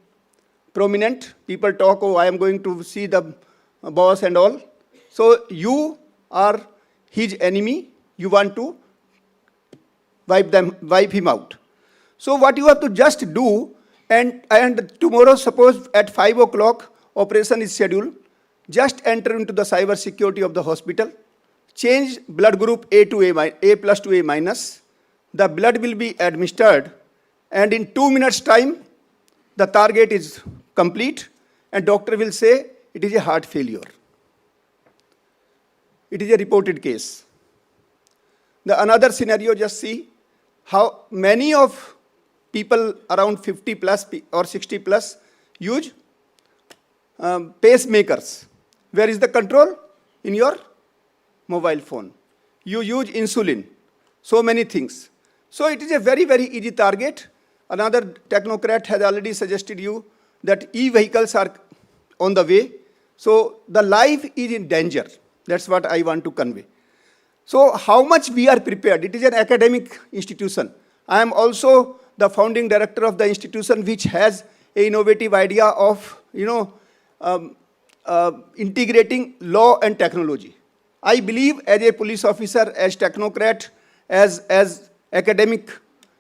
prominent. People talk, oh, I am going to see the boss and all. So you are his enemy. You want to wipe him out. So what you have to just do, and tomorrow, suppose at 5 o'clock, operation is scheduled, just enter into the cyber security of the hospital, change blood group A to A plus to A minus, the blood will be administered, and in 2 minutes time, the target is complete, and doctor will say it is a heart failure. It is a reported case. The another scenario, just see how many of people around 50 plus or 60 plus use pacemakers. Where is the control? In your mobile phone. You use insulin, so many things. So it is a very, very easy target. Another technocrat has already suggested you that e-vehicles are on the way. So the life is in danger. That's what I want to convey. So how much we are prepared? It is an academic institution. I am also the founding director of the institution, which has an innovative idea of, integrating law and technology. I believe as a police officer, as technocrat, as academic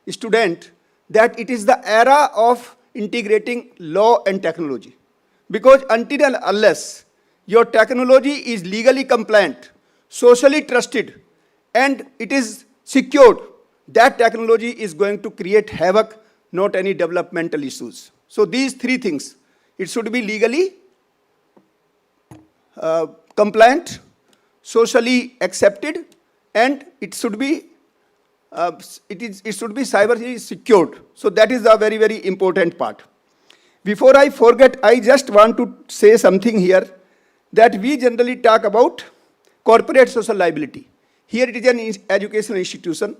student, that it is the era of integrating law and technology. Because until and unless your technology is legally compliant, socially trusted, and it is secured, that technology is going to create havoc, not any developmental issues. So these three things, it should be legally compliant, socially accepted, and it should be cyber secured. So that is a very, very important part. Before I forget, I just want to say something here, that we generally talk about corporate social liability. Here it is an educational institution.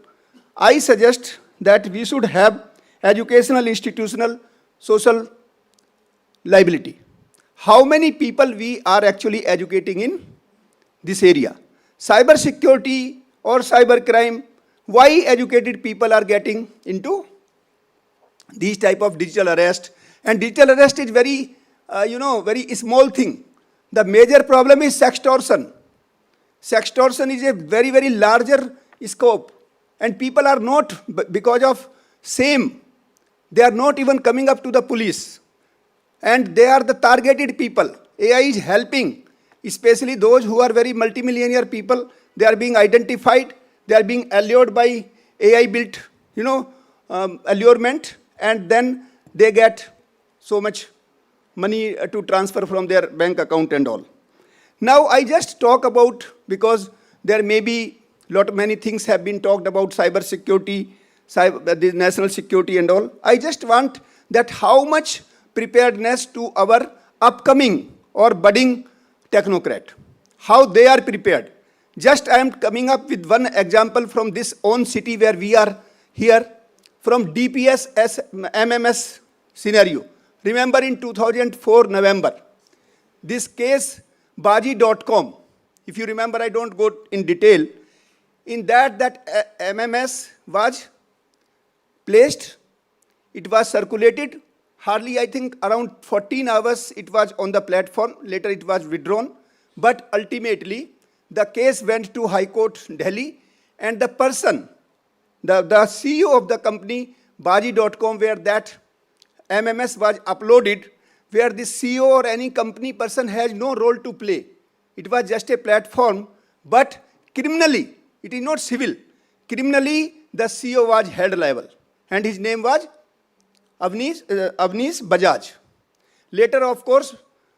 I suggest that we should have educational institutional social liability. How many people we are actually educating in this area? Cyber security or cyber crime, why educated people are getting into these type of digital arrest? And digital arrest is very, very small thing. The major problem is sextortion. Sextortion is a very, very larger scope. And people are not, because of shame, they are not even coming up to the police. And they are the targeted people. AI is helping, especially those who are very multimillionaire people. They are being identified. They are being allured by AI-built, allurement. And then they get so much money to transfer from their bank account and all. Now I just talk about, because there may be many things have been talked about cyber security, the national security and all. I just want that how much preparedness to our upcoming or budding technocrat, how they are prepared. Just I am coming up with one example from this own city where we are here, from DPS MMS scenario. Remember in 2004 November, this case Baji.com, if you remember, I don't go in detail, in that MMS was placed, it was circulated, hardly I think around 14 hours it was on the platform, later it was withdrawn, but ultimately the case went to High Court, Delhi, and the person, the CEO of the company, Baji.com, where that MMS was uploaded, where the CEO or any company person has no role to play. It was just a platform, but criminally, it is not civil. Criminally, the CEO was held liable, and his name was Avnish Bajaj. Later, of course,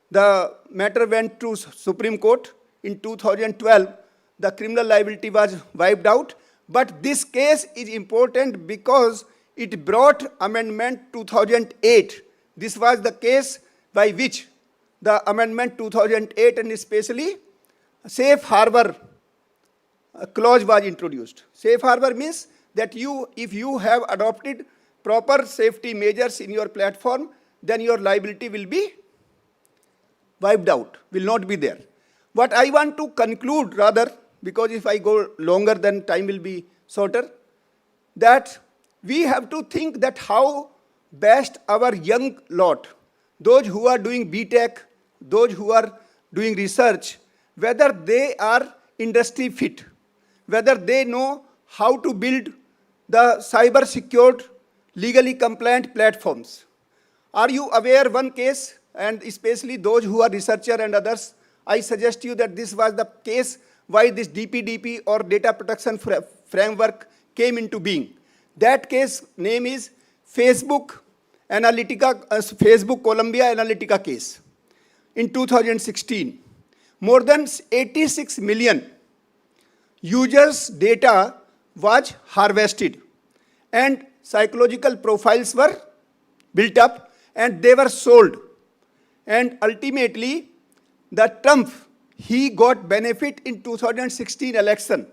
the matter went to Supreme Court. In 2012, the criminal liability was wiped out. But this case is important because it brought Amendment 2008. This was the case by which the Amendment 2008 and especially Safe Harbor clause was introduced. Safe Harbor means that if you have adopted proper safety measures in your platform, then your liability will be wiped out, will not be there. What I want to conclude rather, because if I go longer, then time will be shorter, that we have to think that how best our young lot, those who are doing BTech, those who are doing research, whether they are industry fit, whether they know how to build the cyber secured, legally compliant platforms, Are you aware one case, and especially those who are researcher and others, I suggest you that this was the case why this DPDP or data protection framework came into being. That case name is Facebook Columbia Analytica case. In 2016, more than 86 million users' data was harvested, and psychological profiles were built up, and they were sold. And ultimately, the Trump, he got benefit in 2016 election.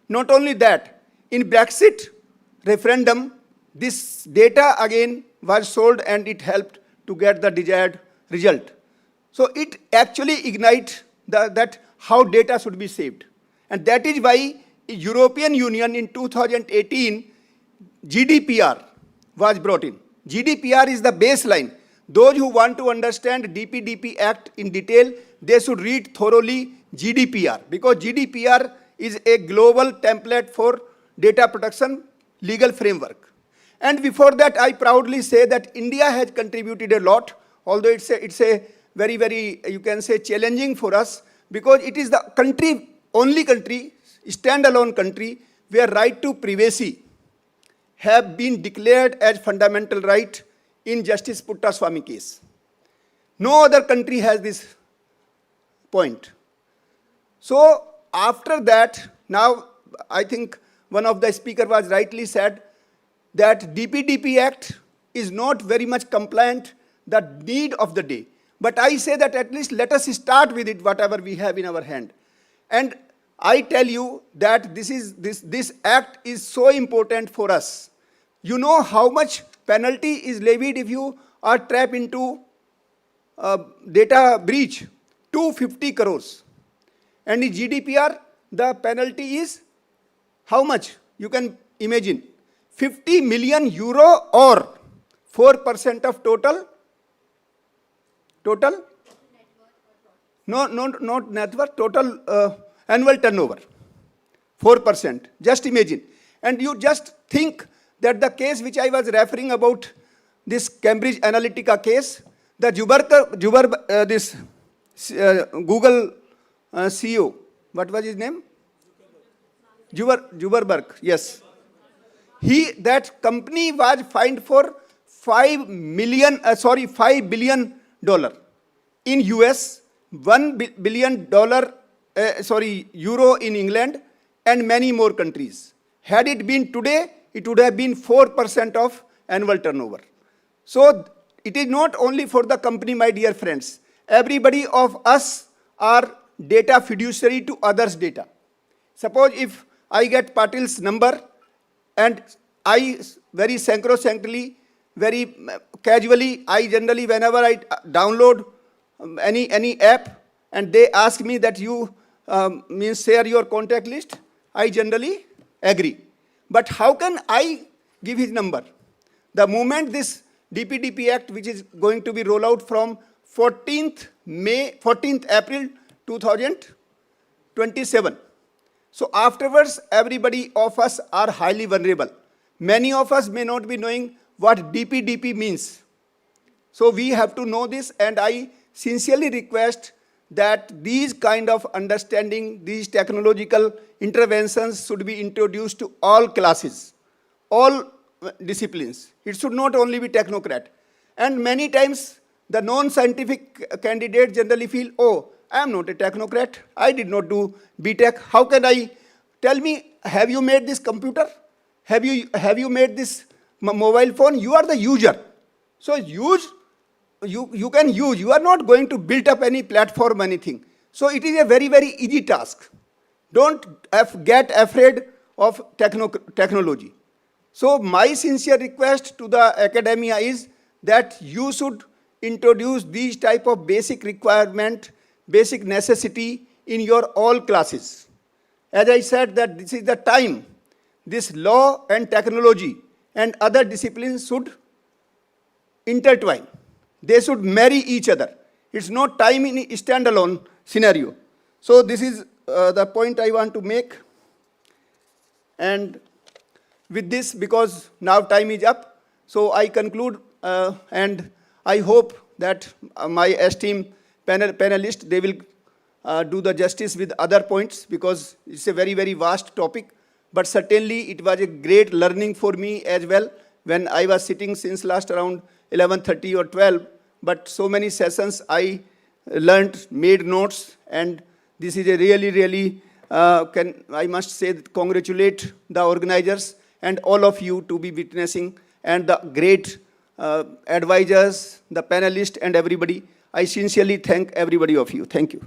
Not only that, in Brexit referendum, this data again was sold and it helped to get the desired result. So it actually ignites that how data should be saved. And that is why European Union in 2018, GDPR was brought in. GDPR is the baseline. Those who want to understand DPDP Act in detail, they should read thoroughly GDPR, because GDPR is a global template for data protection legal framework. And before that, I proudly say that India has contributed a lot, although it's a very, very, you can say, challenging for us, because it is the only country, standalone country, where right to privacy have been declared as fundamental right in Justice Puttaswamy case. No other country has this point. So after that, now I think one of the speakers was rightly said that DPDP Act is not very much compliant, the need of the day. But I say that at least let us start with it, whatever we have in our hand. And I tell you that this act is so important for us. You know how much penalty is levied if you are trapped into data breach? 250 crores. And in GDPR, the penalty is how much? You can imagine. 50 million euro or 4% of total? No, not net worth, total annual turnover. 4%. Just imagine. And you just think that the case which I was referring about, this Cambridge Analytica case, the Google CEO, what was his name? Zuckerberg, yes. That company was fined for $5 billion in US, $1 billion euro in England, and many more countries. Had it been today, it would have been 4% of annual turnover. So it is not only for the company, my dear friends. Everybody of us are data fiduciary to others' data. Suppose if I get Patil's number and I very sacrosanctly, very casually, I generally, whenever I download any app and they ask me that you share your contact list, I generally agree. But how can I give his number? The moment this DPDP Act, which is going to be rolled out from 14th April 2027. So afterwards, everybody of us are highly vulnerable. Many of us may not be knowing what DPDP means. So we have to know this, and I sincerely request that these kind of understanding, these technological interventions should be introduced to all classes, all disciplines. It should not only be technocrat. And many times, the non-scientific candidates generally feel, oh, I am not a technocrat. I did not do BTech. How can I? Tell me, have you made this computer? Have you made this mobile phone? You are the user. So you can use. You are not going to build up any platform, anything. So it is a very, very easy task. Don't get afraid of technology. So my sincere request to the academia is that you should introduce these type of basic requirement, basic necessity in your all classes. As I said, that this is the time this law and technology and other disciplines should intertwine. They should marry each other. It's not time in a standalone scenario. So this is the point I want to make. And with this, because now time is up, so I conclude and I hope that my esteemed panelists, they will do the justice with other points, because it's a very, very vast topic. But certainly it was a great learning for me as well when I was sitting since last around 11:30 or 12. But so many sessions I learned, made notes, and this is a really, really, I must say, congratulate the organizers and all of you to be witnessing, and the great advisors, the panelists, and everybody. I sincerely thank everybody of you. Thank you.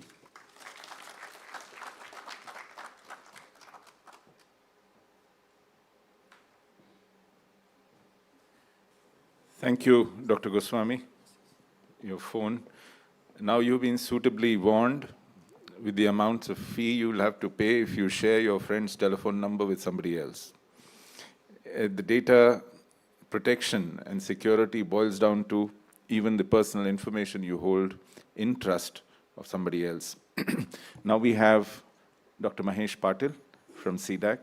Thank you, Dr. Goswami. Your phone. Now you've been suitably warned with the amounts of fee you'll have to pay if you share your friend's telephone number with somebody else. The data protection and security boils down to even the personal information you hold in trust of somebody else. Now we have Dr. Mahesh Patil from C-DAC.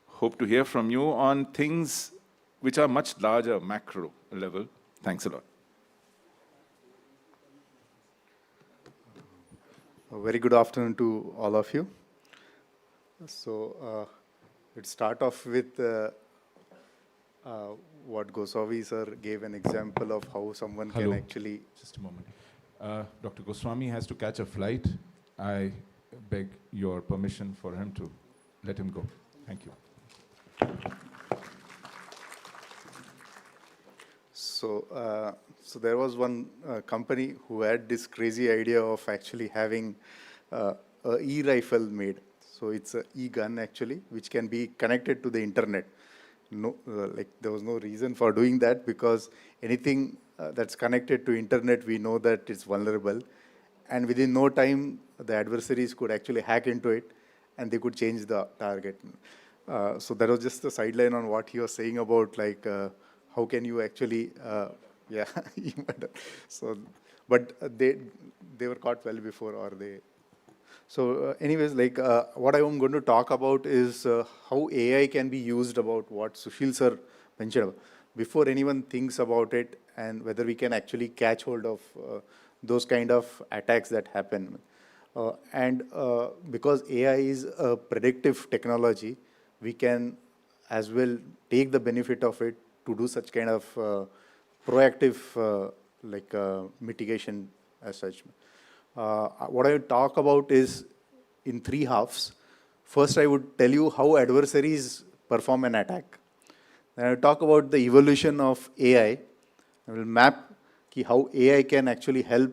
Hope to hear from you on things which are much larger, macro level. Thanks a lot. A very good afternoon to all of you. So, let's start off with what Goswami sir gave an example of how someone can actually... Just a moment. Dr. Goswami has to catch a flight. I beg your permission for him to let him go. Thank you. So, so there was one company who had this crazy idea of actually having a e-rifle made. So it's an e-gun actually, which can be connected to the internet. No, like there was no reason for doing that, because anything that's connected to internet, we know that it's vulnerable. And within no time, the adversaries could actually hack into it and they could change the target. So that was just the sideline on what he was saying about like, how can you actually, yeah, so, but they were caught well before, or they. So anyways, like what I'm going to talk about is how AI can be used, about what Sushil sir mentioned about, before anyone thinks about it, and whether we can actually catch hold of those kind of attacks that happen. And because AI is a predictive technology, we can as well take the benefit of it to do such kind of proactive mitigation as such. What I would talk about is in 3 halves. First, I would tell you how adversaries perform an attack. Then I will talk about the evolution of AI. I will map how AI can actually help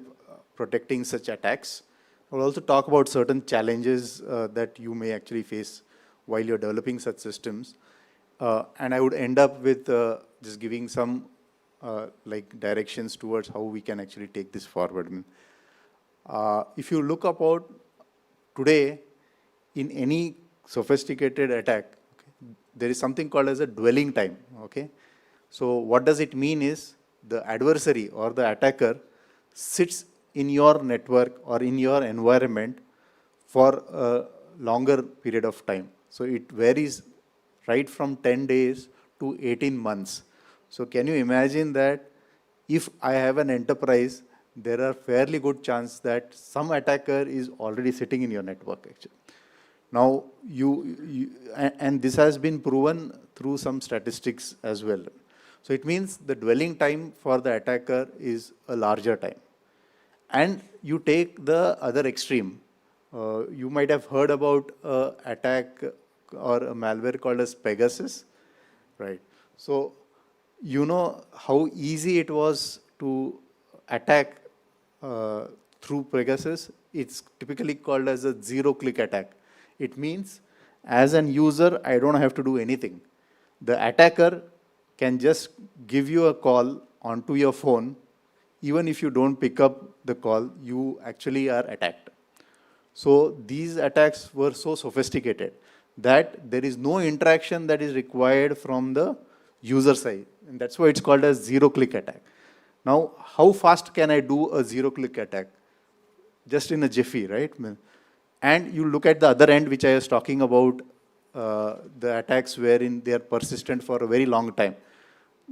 protecting such attacks. I will also talk about certain challenges that you may actually face while you're developing such systems. And I would end up with just giving some directions towards how we can actually take this forward. If you look about today, in any sophisticated attack, okay, there is something called as a dwelling time. Okay, so what does it mean is the adversary or the attacker sits in your network or in your environment for a longer period of time. So it varies right from 10 days to 18 months. So can you imagine that if I have an enterprise, there are fairly good chance that some attacker is already sitting in your network actually. Now, and this has been proven through some statistics as well. So it means the dwelling time for the attacker is a larger time. And you take the other extreme. You might have heard about an attack or a malware called as Pegasus, right? So you know how easy it was to attack through Pegasus. It's typically called as a zero-click attack. It means as an user, I don't have to do anything. The attacker can just give you a call onto your phone. Even if you don't pick up the call, you actually are attacked. So these attacks were so sophisticated that there is no interaction that is required from the user side. And that's why it's called a zero-click attack. Now, how fast can I do a zero-click attack? Just in a jiffy, right? And you look at the other end, which I was talking about, the attacks wherein they are persistent for a very long time.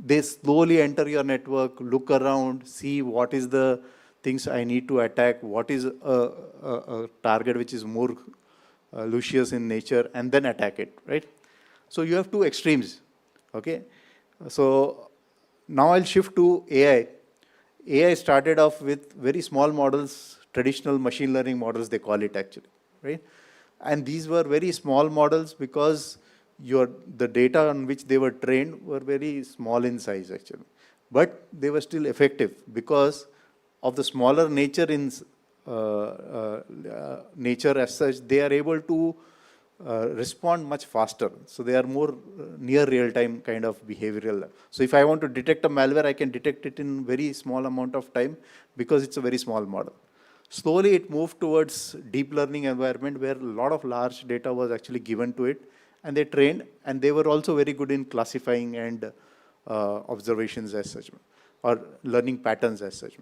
They slowly enter your network, look around, see what is the things I need to attack, what is a target which is more Lucius in nature, and then attack it, right? So you have two extremes, okay? So now I'll shift to AI. AI started off with very small models, traditional machine learning models, they call it actually, right? And these were very small models because the data on which they were trained were very small in size actually. But they were still effective because of the smaller nature in nature as such, they are able to respond much faster. So they are more near real-time kind of behavioral. So if I want to detect a malware, I can detect it in very small amount of time because it's a very small model. Slowly it moved towards deep learning environment where a lot of large data was actually given to it, and they trained, and they were also very good in classifying and observations as such, or learning patterns as such.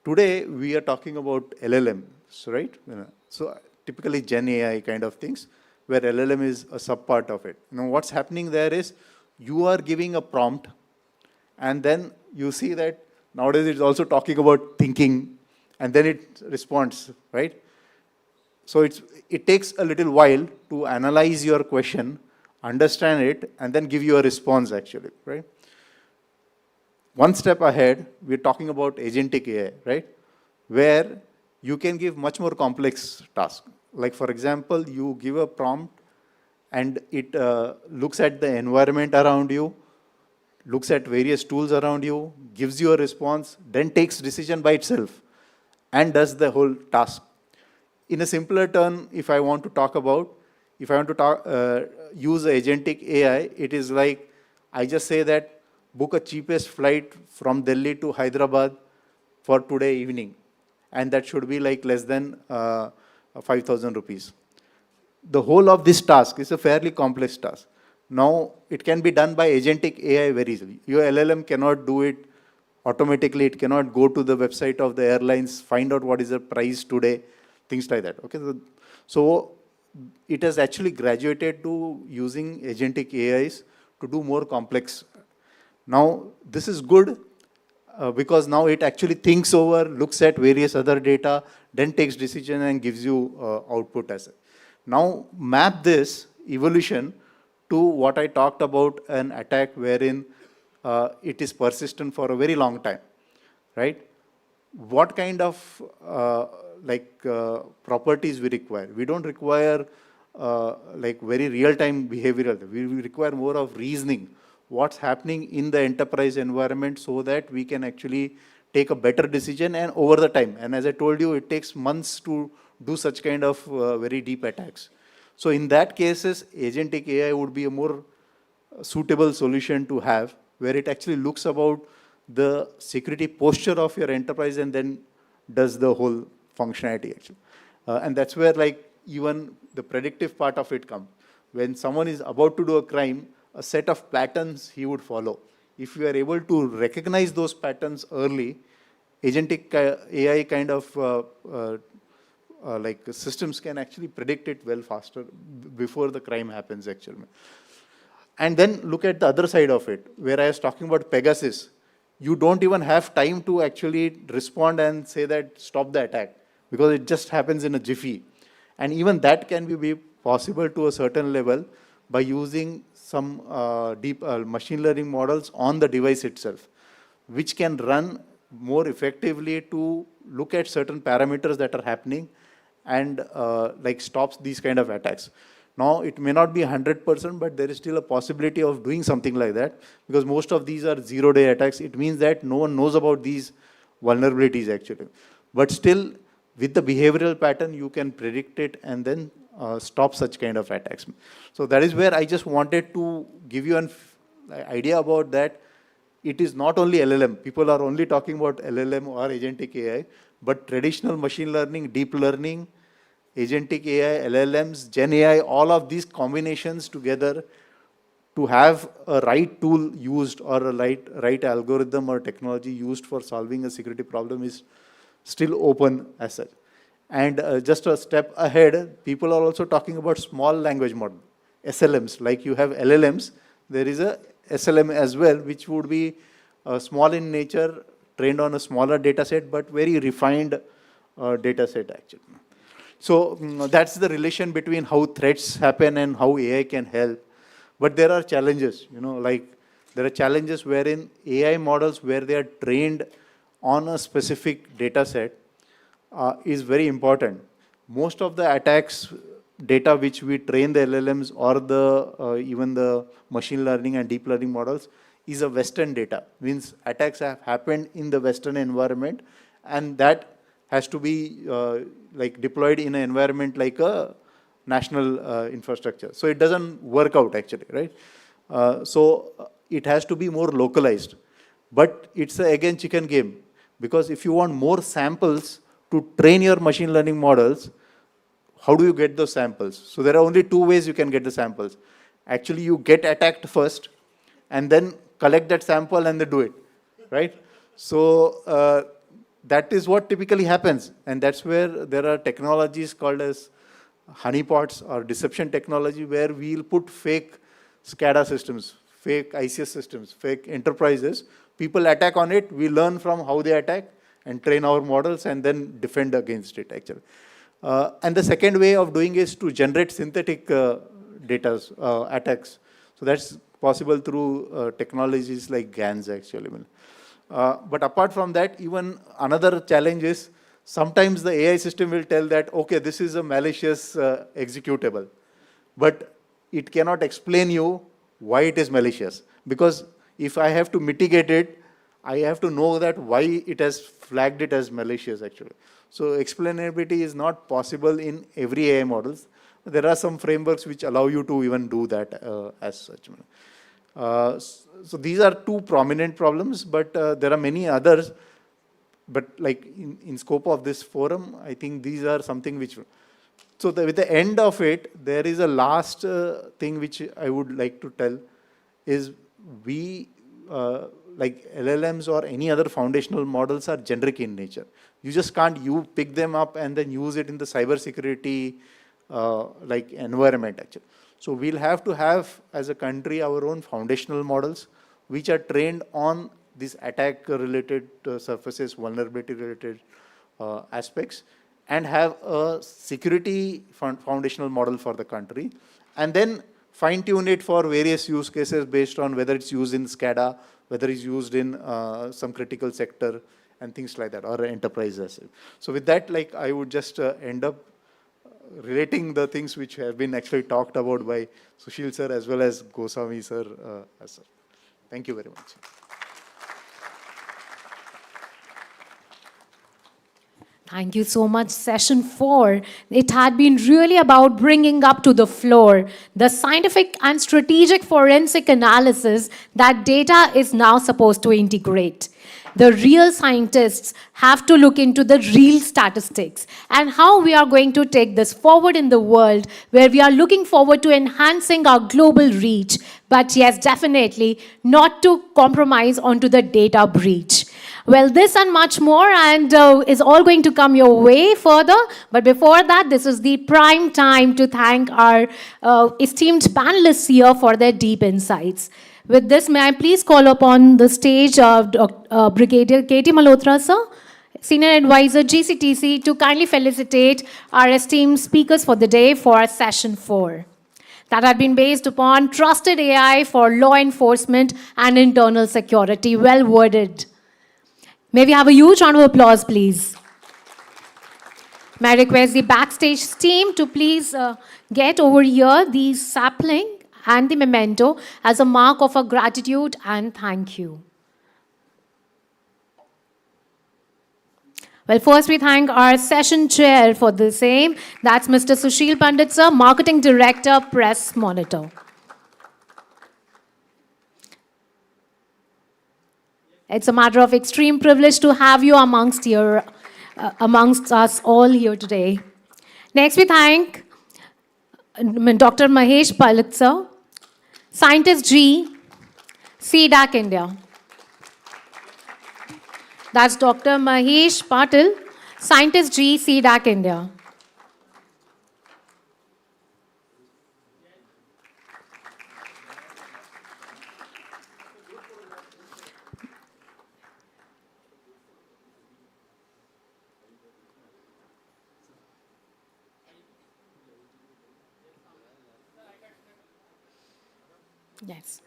Today, we are talking about LLMs, right? So typically Gen AI kind of things, where LLM is a subpart of it. Now, what's happening there is you are giving a prompt, and then you see that nowadays it's also talking about thinking, and then it responds, right? So it takes a little while to analyze your question, understand it, and then give you a response actually, right? One step ahead, we're talking about agentic AI, right? Where you can give much more complex tasks. Like for example, you give a prompt and it looks at the environment around you, looks at various tools around you, gives you a response, then takes decision by itself and does the whole task. In a simpler term, if I want to talk about, if I want to use agentic AI, it is like, I just say that book a cheapest flight from Delhi to Hyderabad for today evening. And that should be like less than 5,000 rupees. The whole of this task is a fairly complex task. Now, it can be done by agentic AI very easily. Your LLM cannot do it automatically. It cannot go to the website of the airlines, find out what is the price today, things like that. Okay, so it has actually graduated to using agentic AIs to do more complex. Now, this is good because now it actually thinks over, looks at various other data, then takes decision and gives you output as it. Now, map this evolution to what I talked about, an attack wherein it is persistent for a very long time, right? What kind of properties we require? We don't require like very real-time behavioral. We require more of reasoning. What's happening in the enterprise environment so that we can actually take a better decision and over the time. And as I told you, it takes months to do such kind of very deep attacks. So in that cases, agentic AI would be a more suitable solution to have, where it actually looks about the security posture of your enterprise and then does the whole functionality actually. And that's where like even the predictive part of it comes. When someone is about to do a crime, a set of patterns he would follow. If you are able to recognize those patterns early, agentic AI kind of like systems can actually predict it well faster before the crime happens actually. And then look at the other side of it, where I was talking about Pegasus. You don't even have time to actually respond and say that stop the attack, because it just happens in a jiffy. And even that can be possible to a certain level by using some deep machine learning models on the device itself, which can run more effectively to look at certain parameters that are happening and like stops these kind of attacks. Now, it may not be 100%, but there is still a possibility of doing something like that, because most of these are zero-day attacks. It means that no one knows about these vulnerabilities actually. But still, with the behavioral pattern, you can predict it and then stop such kind of attacks. So that is where I just wanted to give you an idea about that. It is not only LLM. People are only talking about LLM or agentic AI, but traditional machine learning, deep learning, agentic AI, LLMs, Gen AI, all of these combinations together to have a right tool used or a right algorithm or technology used for solving a security problem is still open as such. And just a step ahead, people are also talking about small language model, SLMs. Like you have LLMs, there is a SLM as well, which would be small in nature, trained on a smaller data set, but very refined data set actually. So that's the relation between how threats happen and how AI can help. But there are challenges, like there are challenges wherein AI models where they are trained on a specific data set is very important. Most of the attacks data which we train the LLMs or the even the machine learning and deep learning models is a Western data. Means attacks have happened in the Western environment, and that has to be like deployed in an environment like a national infrastructure. So it doesn't work out actually, right? So it has to be more localized. But it's again chicken game, because if you want more samples to train your machine learning models, how do you get those samples? So there are only two ways you can get the samples. Actually, you get attacked first, and then collect that sample and then do it, right? So that is what typically happens. And that's where there are technologies called as honeypots or deception technology, where we'll put fake SCADA systems, fake ICS systems, fake enterprises. People attack on it, we learn from how they attack and train our models and then defend against it actually. And the second way of doing is to generate synthetic data attacks. So that's possible through technologies like GANs actually. But apart from that, even another challenge is sometimes the AI system will tell that, okay, this is a malicious executable, but it cannot explain you why it is malicious. Because if I have to mitigate it, I have to know that why it has flagged it as malicious actually. So explainability is not possible in every AI models. There are some frameworks which allow you to even do that as such. So these are two prominent problems, but there are many others. But like in scope of this forum, I think these are something which... So with the end of it, there is a last thing which I would like to tell is we, like LLMs or any other foundational models are generic in nature. You just can't pick them up and then use it in the cybersecurity like environment actually. So we'll have to have as a country our own foundational models which are trained on these attack related surfaces, vulnerability related aspects, and have a security foundational model for the country, and then fine tune it for various use cases based on whether it's used in SCADA, whether it's used in some critical sector and things like that, or enterprises. So with that, like I would just end up relating the things which have been actually talked about by Sushil sir as well as Goswami sir. Thank you very much. Thank you so much. Session 4, it had been really about bringing up to the floor the scientific and strategic forensic analysis that data is now supposed to integrate. The real scientists have to look into the real statistics and how we are going to take this forward in the world, where we are looking forward to enhancing our global reach, but yes, definitely not to compromise onto the data breach. Well, this and much more is all going to come your way further. But before that, this is the prime time to thank our esteemed panelists here for their deep insights. With this, may I please call upon the stage Brigadier K.T. Malhotra, sir, Senior Advisor, GCTC, to kindly felicitate our esteemed speakers for the day for session 4. That had been based upon trusted AI for law enforcement and internal security. Well worded. May we have a huge round of applause, please. May I request the backstage team to please get over here the sapling and the memento as a mark of our gratitude and thank you. Well, first we thank our session chair for the same. That's Mr. Sushil Pandit, sir, Marketing Director, Press Monitor. It's a matter of extreme privilege to have you amongst us all here today. Next, we thank Dr. Mahesh Palit, sir, Scientist G, C-DAC India. That's Dr. Mahesh Patil, Scientist G, C-DAC India. Yes.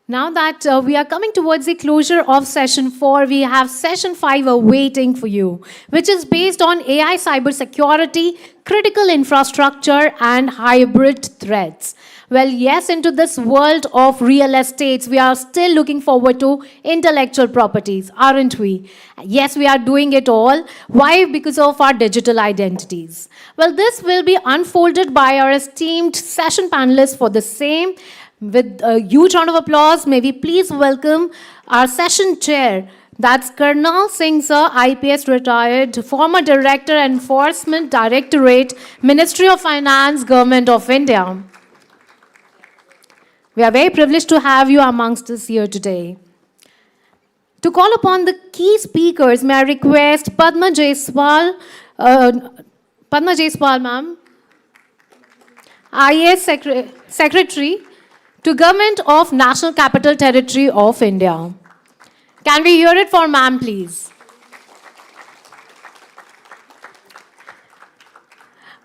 Now that we are coming towards the closure of session 4, we have session 5 awaiting for you, which is based on AI cybersecurity, critical infrastructure, and hybrid threats. Well, yes, into this world of real estates, we are still looking forward to intellectual properties, aren't we? Yes, we are doing it all. Why? Because of our digital identities. Well, this will be unfolded by our esteemed session panelists for the same. With a huge round of applause, may we please welcome our session chair. That's Karnal Singh sir, IPS retired, former Director, Enforcement Directorate, Ministry of Finance, Government of India. We are very privileged to have you amongst us here today. To call upon the key speakers, may I request Padma Jaiswal, ma'am, IAS Secretary to Government of National Capital Territory of India. Can we hear it for ma'am, please?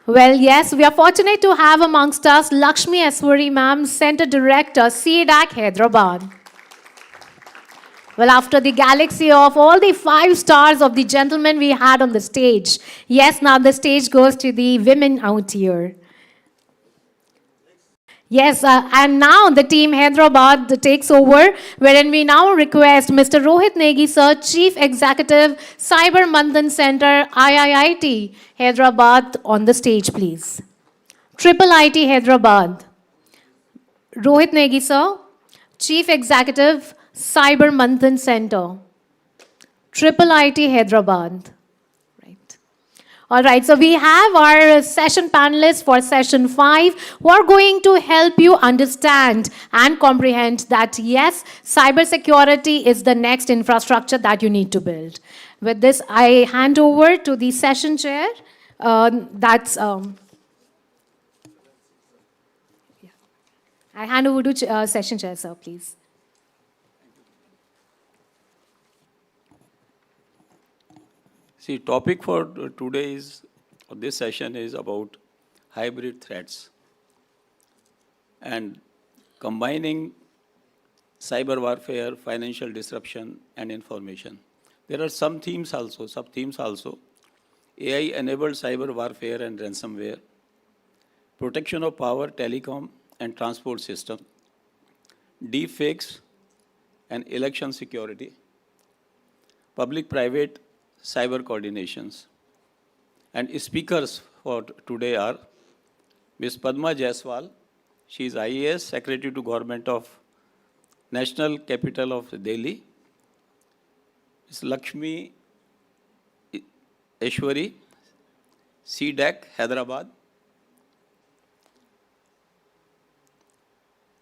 Well, yes, we are fortunate to have amongst us Lakshmi Eswari ma'am, Center Director, C-DAC, Hyderabad. Well, after the galaxy of all the 5 stars of the gentlemen we had on the stage, yes, now the stage goes to the women out here. Yes, and now the team Hyderabad takes over, wherein we now request Mr. Rohit Negi sir, Chief Executive, Cyber Manthan Center, IIT, Hyderabad, on the stage, please. Triple IT, Hyderabad. Rohit Negi sir, Chief Executive, Cyber Manthan Center. Triple IT, Hyderabad. All right, so we have our session panelists for session 5 who are going to help you understand and comprehend that, yes, cybersecurity is the next infrastructure that you need to build. With this, I hand over to the session chair. I hand over to session chair, sir, please. See, topic for today's this session is about hybrid threats and combining cyber warfare, financial disruption, and information. There are some themes also, sub-themes also. AI-enabled cyber warfare and ransomware, protection of power, telecom, and transport system, deepfakes, and election security, public-private cyber coordinations. And speakers for today are Ms. Padma Jaiswal. She is IAS Secretary to Government of National Capital of Delhi. Ms. Lakshmi Eswari, C-DAC, Hyderabad.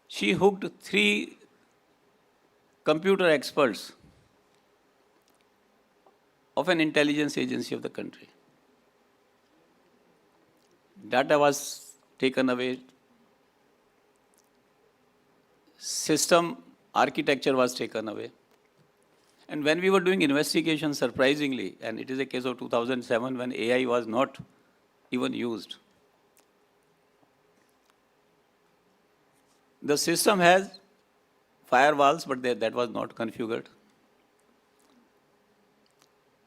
She hooked 3 computer experts of an intelligence agency of the country. Data was taken away. System architecture was taken away. And when we were doing investigation, surprisingly, and it is a case of 2007 when AI was not even used, the system has firewalls, but that was not configured.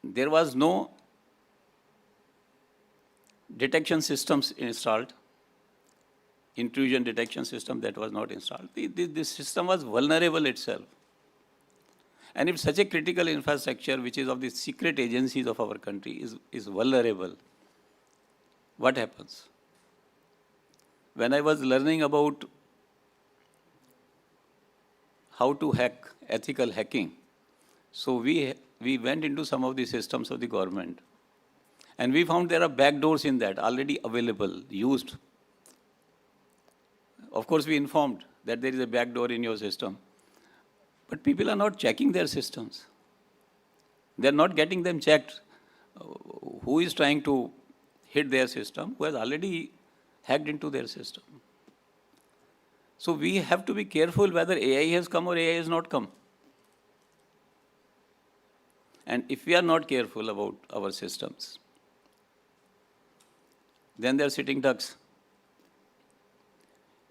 There was no detection systems installed, intrusion detection system that was not installed. This system was vulnerable itself. And if such a critical infrastructure, which is of the secret agencies of our country, is vulnerable, what happens? When I was learning about how to hack, ethical hacking, so we went into some of the systems of the government. And we found there are backdoors in that already available, used. Of course, we informed that there is a backdoor in your system. But people are not checking their systems. They're not getting them checked. Who is trying to hit their system, who has already hacked into their system. So we have to be careful whether AI has come or AI has not come. And if we are not careful about our systems, then they are sitting ducks.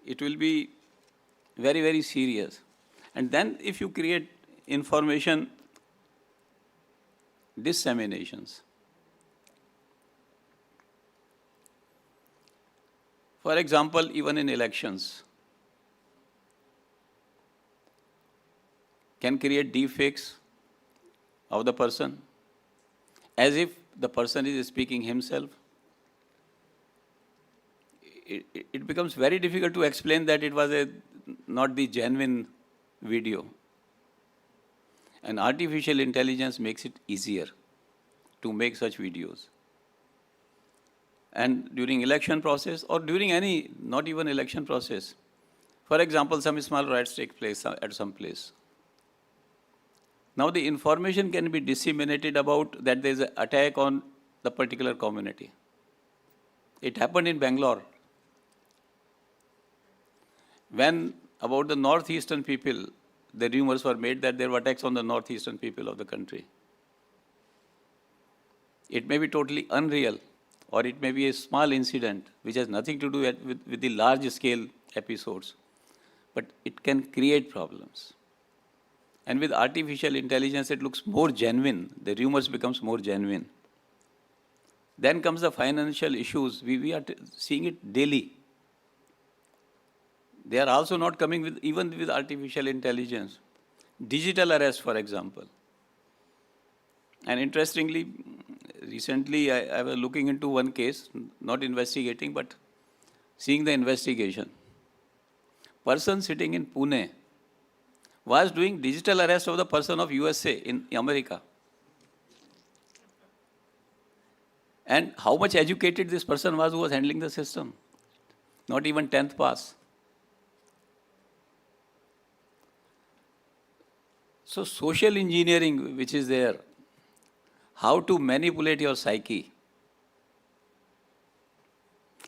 It will be very, very serious. And then if you create information disseminations, for example, even in elections, can create deepfakes of the person as if the person is speaking himself. It becomes very difficult to explain that it was not the genuine video. And artificial intelligence makes it easier to make such videos. And during election process or during any, not even election process, for example, some small riots take place at some place. Now the information can be disseminated about that there is an attack on the particular community. It happened in Bangalore. When about the northeastern people, the rumors were made that there were attacks on the northeastern people of the country. It may be totally unreal, or it may be a small incident which has nothing to do with the large scale episodes, but it can create problems. And with artificial intelligence, it looks more genuine. The rumors becomes more genuine. Then comes the financial issues. We are seeing it daily. They are also not coming with, even with artificial intelligence. Digital arrest, for example. And interestingly, recently I was looking into one case, not investigating, but seeing the investigation. Person sitting in Pune was doing digital arrest of the person of USA in America. And how much educated this person was who was handling the system? Not even 10th pass. So social engineering, which is there, how to manipulate your psyche,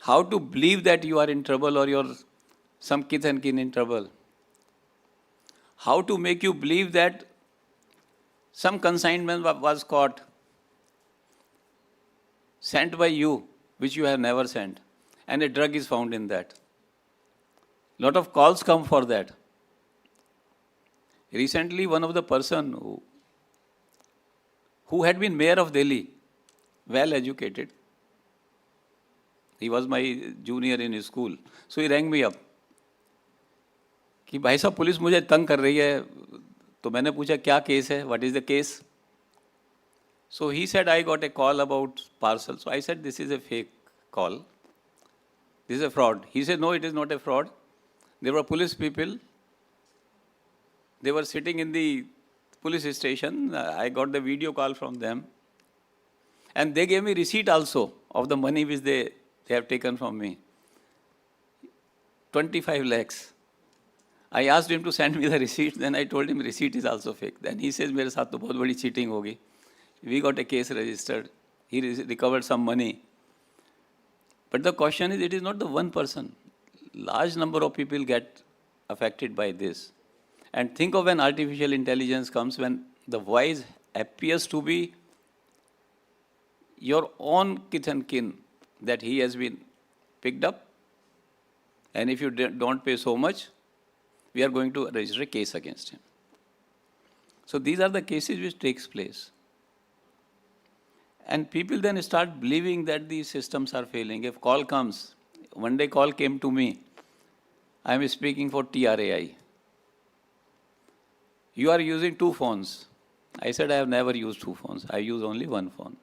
how to believe that you are in trouble or your some kith and kin in trouble, how to make you believe that some consignment was caught, sent by you, which you have never sent, and a drug is found in that. Lot of calls come for that. Recently, one of the person who had been mayor of Delhi, well educated, he was my junior in his school, so he rang me up. कि भाई साहब police मुझे तंग कर रही है, तो मैंने पूछा क्या केस है, what is the case? So he said I got a call about parcel. So I said this is a fake call, this is a fraud. He said no, it is not a fraud. There were police people. They were sitting in the police station. I got the video call from them. And they gave me receipt also of the money which they have taken from me. 25 lakhs. I asked him to send me the receipt. Then I told him receipt is also fake. Then he says, मेरे साथ तो बहुत बड़ी cheating होगी. We got a case registered. He recovered some money. But the question is, it is not the one person. Large number of people get affected by this. And think of when artificial intelligence comes, when the voice appears to be your own kith and kin, that he has been picked up. And if you don't pay so much, we are going to register a case against him. So these are the cases which takes place. And people then start believing that these systems are failing. If call comes, one day call came to me, I am speaking for TRAI. You are using 2 phones. I said, I have never used 2 phones. I use only 1 phone.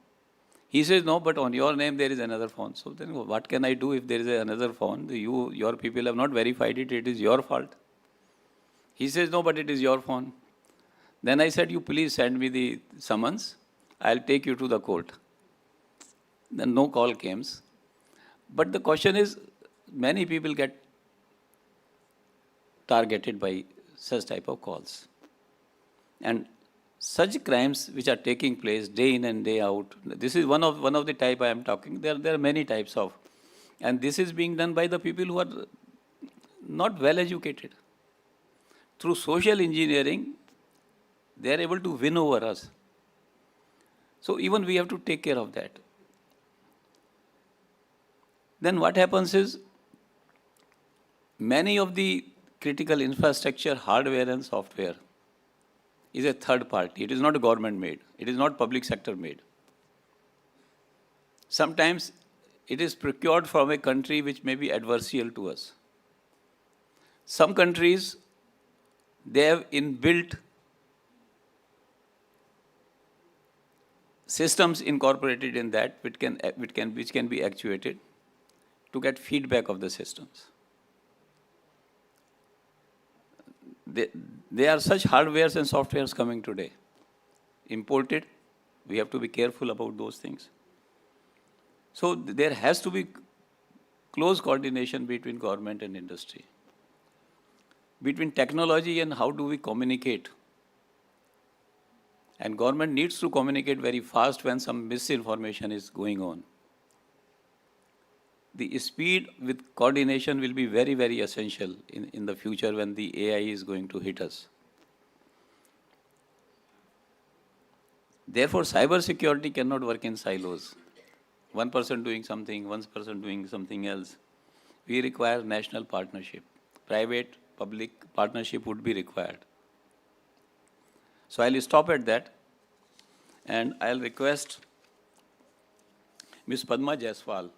He says, no, but on your name there is another phone. So then what can I do if there is another phone? Your people have not verified it. It is your fault. He says, no, but it is your phone. Then I said, you please send me the summons. I'll take you to the court. Then no call came. But the question is, many people get targeted by such type of calls. And such crimes which are taking place day in and day out, this is one of the type I am talking. There are many types of. And this is being done by the people who are not well educated. Through social engineering, they are able to win over us. So even we have to take care of that. Then what happens is, many of the critical infrastructure, hardware and software is a third party. It is not government made. It is not public sector made. Sometimes it is procured from a country which may be adversarial to us. Some countries, they have inbuilt systems incorporated in that which can be actuated to get feedback of the systems. There are such hardwares and softwares coming today, imported. We have to be careful about those things. So there has to be close coordination between government and industry, between technology and how do we communicate. And government needs to communicate very fast when some misinformation is going on. The speed with coordination will be very, very essential in the future when the AI is going to hit us. Therefore, cybersecurity cannot work in silos. One person doing something, one person doing something else. We require national partnership. Private, public partnership would be required. So I'll stop at that, and I'll request Ms. Padma Jaiswal,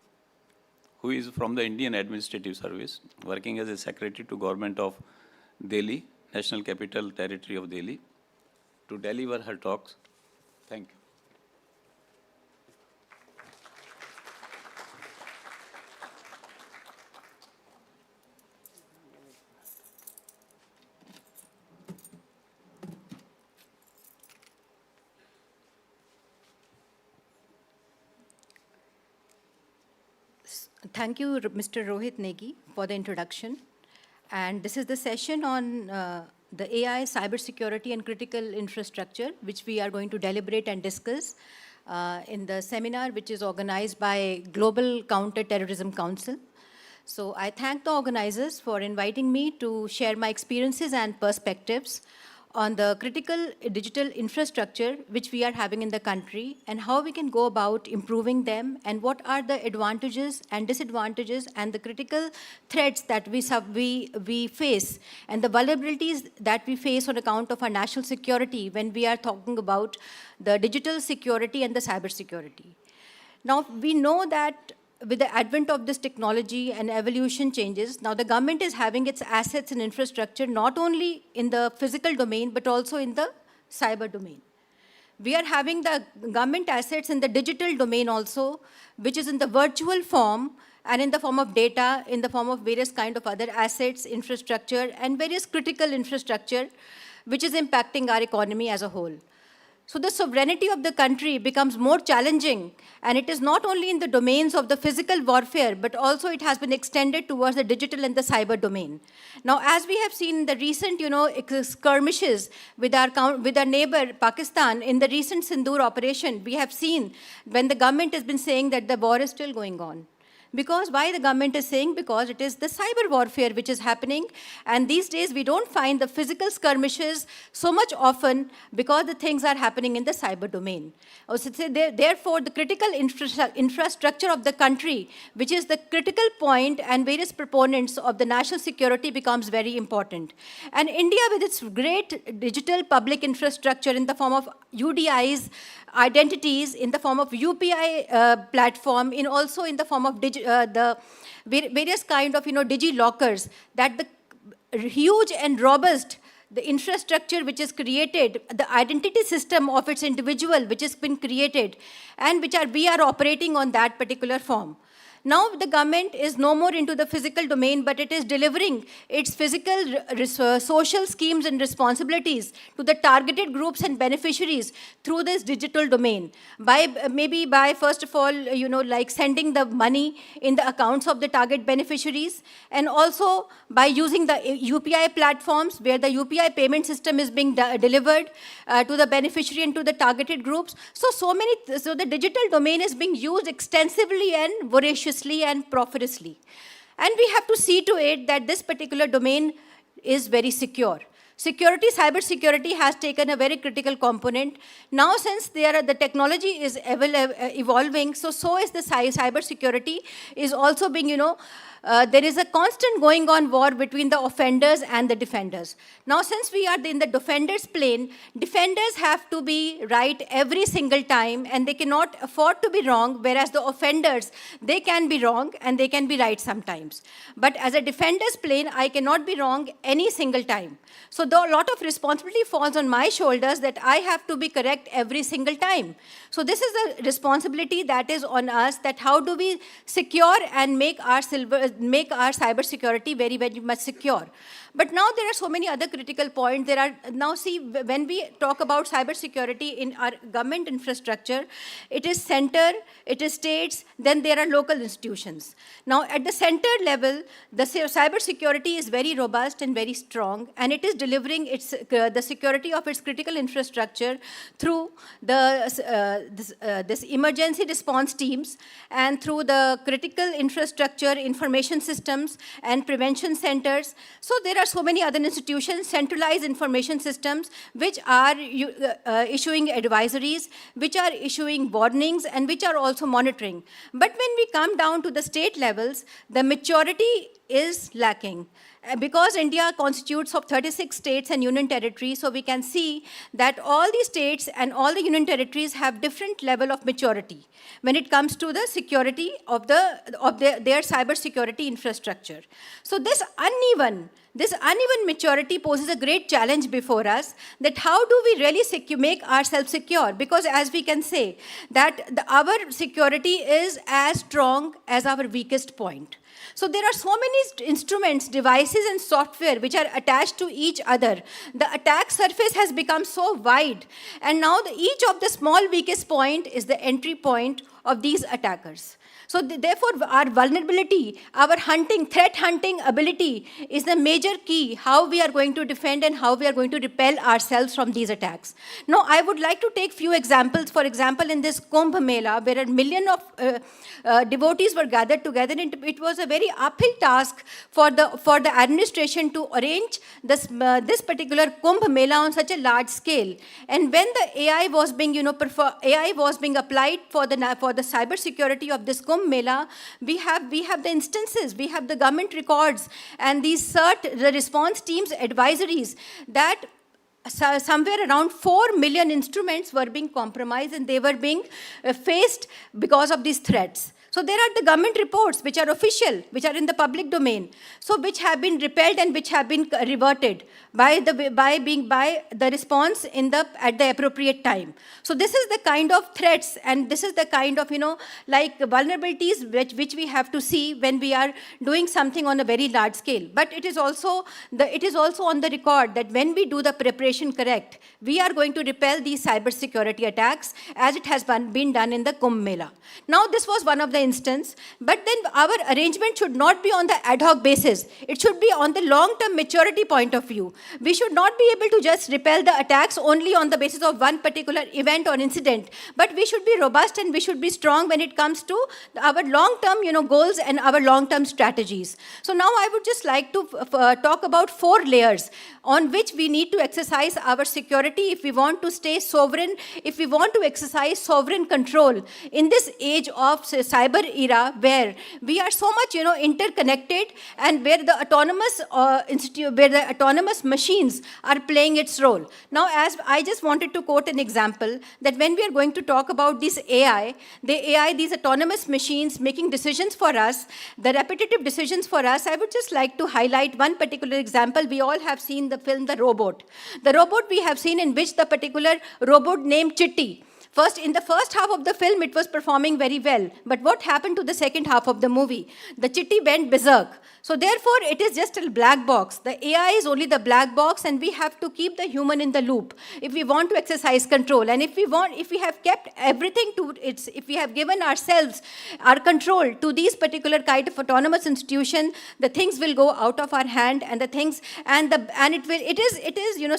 who is from the Indian Administrative Service, working as a secretary to Government of Delhi, National Capital Territory of Delhi, to deliver her talks. Thank you. Thank you, Mr. Rohit Negi, for the introduction. And this is the session on the AI, cybersecurity, and critical infrastructure, which we are going to deliberate and discuss in the seminar, which is organized by Global Counter-Terrorism Council. So I thank the organizers for inviting me to share my experiences and perspectives on the critical digital infrastructure which we are having in the country and how we can go about improving them and what are the advantages and disadvantages and the critical threats that we face and the vulnerabilities that we face on account of our national security when we are talking about the digital security and the cyber security. Now, we know that with the advent of this technology and evolution changes, now the government is having its assets and infrastructure not only in the physical domain, but also in the cyber domain. We are having the government assets in the digital domain also, which is in the virtual form and in the form of data, in the form of various kind of other assets, infrastructure, and various critical infrastructure, which is impacting our economy as a whole. So the sovereignty of the country becomes more challenging, and it is not only in the domains of the physical warfare, but also it has been extended towards the digital and the cyber domain. Now, as we have seen in the recent, skirmishes with our neighbor, Pakistan, in the recent Sindoor operation, we have seen when the government has been saying that the war is still going on. Because why the government is saying? Because it is the cyber warfare which is happening, and these days we don't find the physical skirmishes so much often because the things are happening in the cyber domain. Therefore, the critical infrastructure of the country, which is the critical point and various proponents of the national security, becomes very important. And India, with its great digital public infrastructure in the form of UDIs, identities, in the form of UPI platform, also in the form of the various kind of digi-lockers, that the huge and robust the infrastructure which is created, the identity system of its individual which has been created, and we are operating on that particular form. Now the government is no more into the physical domain, but it is delivering its physical social schemes and responsibilities to the targeted groups and beneficiaries through this digital domain. Maybe by first of all, like sending the money in the accounts of the target beneficiaries, and also by using the UPI platforms where the UPI payment system is being delivered to the beneficiary and to the targeted groups. So the digital domain is being used extensively and voraciously and profitously. And we have to see to it that this particular domain is very secure. Cyber security has taken a very critical component. Now, since the technology is evolving, so is the cyber security is also being, there is a constant going on war between the offenders and the defenders. Now, since we are in the defenders' plane, defenders have to be right every single time, and they cannot afford to be wrong, whereas the offenders, they can be wrong and they can be right sometimes. But as a defender's plane, I cannot be wrong any single time. So a lot of responsibility falls on my shoulders that I have to be correct every single time. So this is the responsibility that is on us, that how do we secure and make our cyber security very, very much secure. But now there are so many other critical points. Now see, when we talk about cyber security in our government infrastructure, it is center, it is states, then there are local institutions. Now at the center level, the cyber security is very robust and very strong, and it is delivering the security of its critical infrastructure through this emergency response teams and through the critical infrastructure information systems and prevention centers. So there are so many other institutions, centralized information systems, which are issuing advisories, which are issuing warnings, and which are also monitoring. But when we come down to the state levels, the maturity is lacking. Because India constitutes of 36 states and union territories, so we can see that all the states and all the union territories have different level of maturity when it comes to the security of their cyber security infrastructure. So this uneven maturity poses a great challenge before us, that how do we really make ourselves secure? Because as we can say, that our security is as strong as our weakest point. So there are so many instruments, devices, and software which are attached to each other. The attack surface has become so wide, and now each of the small weakest point is the entry point of these attackers. So therefore, our vulnerability, our threat hunting ability is the major key how we are going to defend and how we are going to repel ourselves from these attacks. Now, I would like to take few examples. For example, in this Kumbh Mela, where a million of devotees were gathered together, and it was a very uphill task for the administration to arrange this particular Kumbh Mela on such a large scale. And when the AI was being, applied for the cyber security of this Kumbh Mela, we have the instances, we have the government records, and these the response teams advisories that somewhere around 4 million instruments were being compromised, and they were being faced because of these threats. So there are the government reports which are official, which are in the public domain, so which have been repelled and which have been reverted by the response at the appropriate time. So this is the kind of threats, and this is the kind of vulnerabilities which we have to see when we are doing something on a very large scale. But it is also on the record that when we do the preparation correct, we are going to repel these cyber security attacks as it has been done in the Kumbh Mela. Now this was one of the instance, but then our arrangement should not be on the ad hoc basis. It should be on the long-term maturity point of view. We should not be able to just repel the attacks only on the basis of one particular event or incident, but we should be robust and we should be strong when it comes to our long-term goals and our long-term strategies. So now I would just like to talk about 4 layers on which we need to exercise our security if we want to stay sovereign, if we want to exercise sovereign control in this age of cyber era, where we are so much interconnected, and where the autonomous machines are playing its role. Now, as I just wanted to quote an example, that when we are going to talk about this these autonomous machines making decisions for us, the repetitive decisions for us, I would just like to highlight one particular example. We all have seen the film The Robot. The Robot we have seen, in which the particular robot named Chitty, in the first half of the film, it was performing very well. But what happened to the second half of the movie? The Chitty went berserk. So therefore, it is just a black box. The AI is only the black box, and we have to keep the human in the loop if we want to exercise control. And if we have kept everything to its, if we have given ourselves our control to these particular kind of autonomous institution, the things will go out of our hand, and it is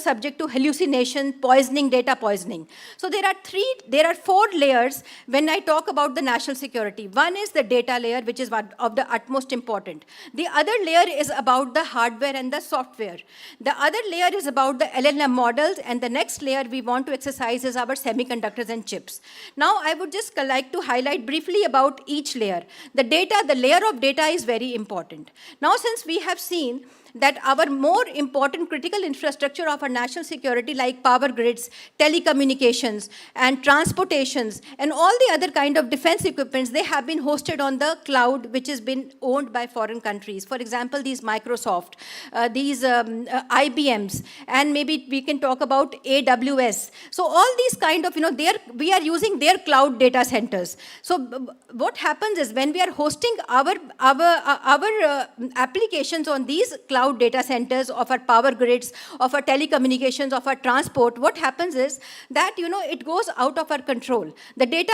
subject to hallucination, poisoning, data poisoning. So there are 3 there are 4 layers when I talk about the national security. One is the data layer, which is one of the utmost important. The other layer is about the hardware and the software. The other layer is about the LLM models, and the next layer we want to exercise is our semiconductors and chips. Now, I would just like to highlight briefly about each layer. The layer of data is very important. Now, since we have seen that our more important critical infrastructure of our national security, like power grids, telecommunications, and transportations, and all the other kind of defense equipments, they have been hosted on the cloud, which has been owned by foreign countries. For example, these Microsoft, these IBMs, and maybe we can talk about AWS. So all these kind of, we are using their cloud data centers. So what happens is when we are hosting our applications on these cloud data centers, of our power grids, of our telecommunications, of our transport, what happens is that, it goes out of our control. The data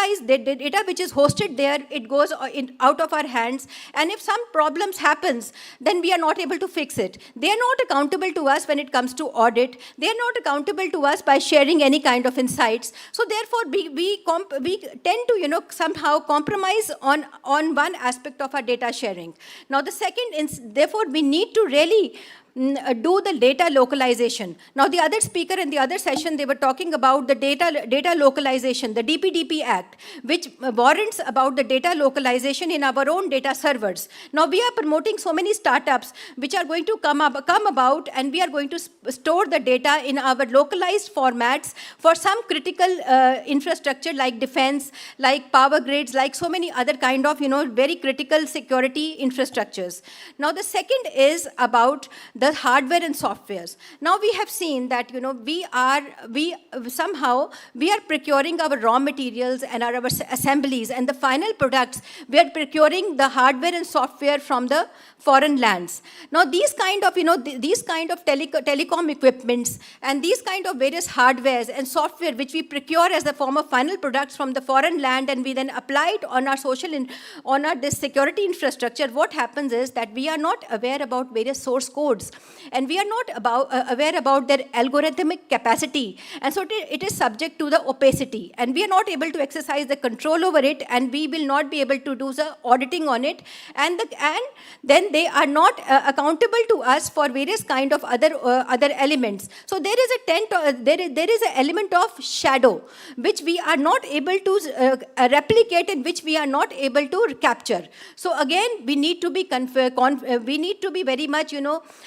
which is hosted there, it goes out of our hands, and if some problems happens, then we are not able to fix it. They are not accountable to us when it comes to audit. They are not accountable to us by sharing any kind of insights. So therefore, we tend to, somehow compromise on one aspect of our data sharing. Now, the second, therefore, we need to really do the data localization. Now, the other speaker in the other session, they were talking about the data localization, the DPDP Act, which warrants about the data localization in our own data servers. Now, we are promoting so many startups which are going to come about, and we are going to store the data in our localized formats for some critical infrastructure like defense, like power grids, like so many other kind of, very critical security infrastructures. Now, the second is about the hardware and softwares. Now we have seen that, we are procuring our raw materials and our assemblies, and the final products, we are procuring the hardware and software from the foreign lands. Now these kind of, telecom equipments and these kind of various hardwares and software which we procure as the form of final products from the foreign land, and we then apply it on our this security infrastructure, what happens is that we are not aware about various source codes, and we are not aware about their algorithmic capacity, and so it is subject to the opacity, and we are not able to exercise the control over it, and we will not be able to do the auditing on it, and then they are not accountable to us for various kind of other elements. So there is an element of shadow which we are not able to replicate, and which we are not able to capture. So again, we need to be very much,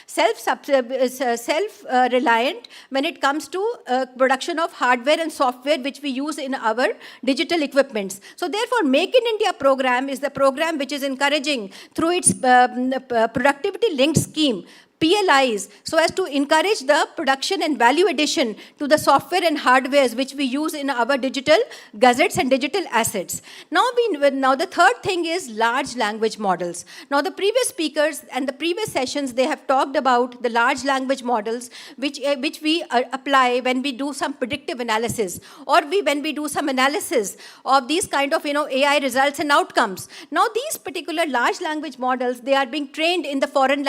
self-reliant when it comes to production of hardware and software which we use in our digital equipments. So therefore, Make in India program is the program which is encouraging through its productivity linked scheme, PLIs, so as to encourage the production and value addition to the software and hardwares which we use in our digital gazettes and digital assets. Now the third thing is large language models. Now the previous speakers and the previous sessions, they have talked about the large language models which we apply when we do some predictive analysis, or when we do some analysis of these kind of AI results and outcomes. Now these particular large language models, they are being trained in the foreign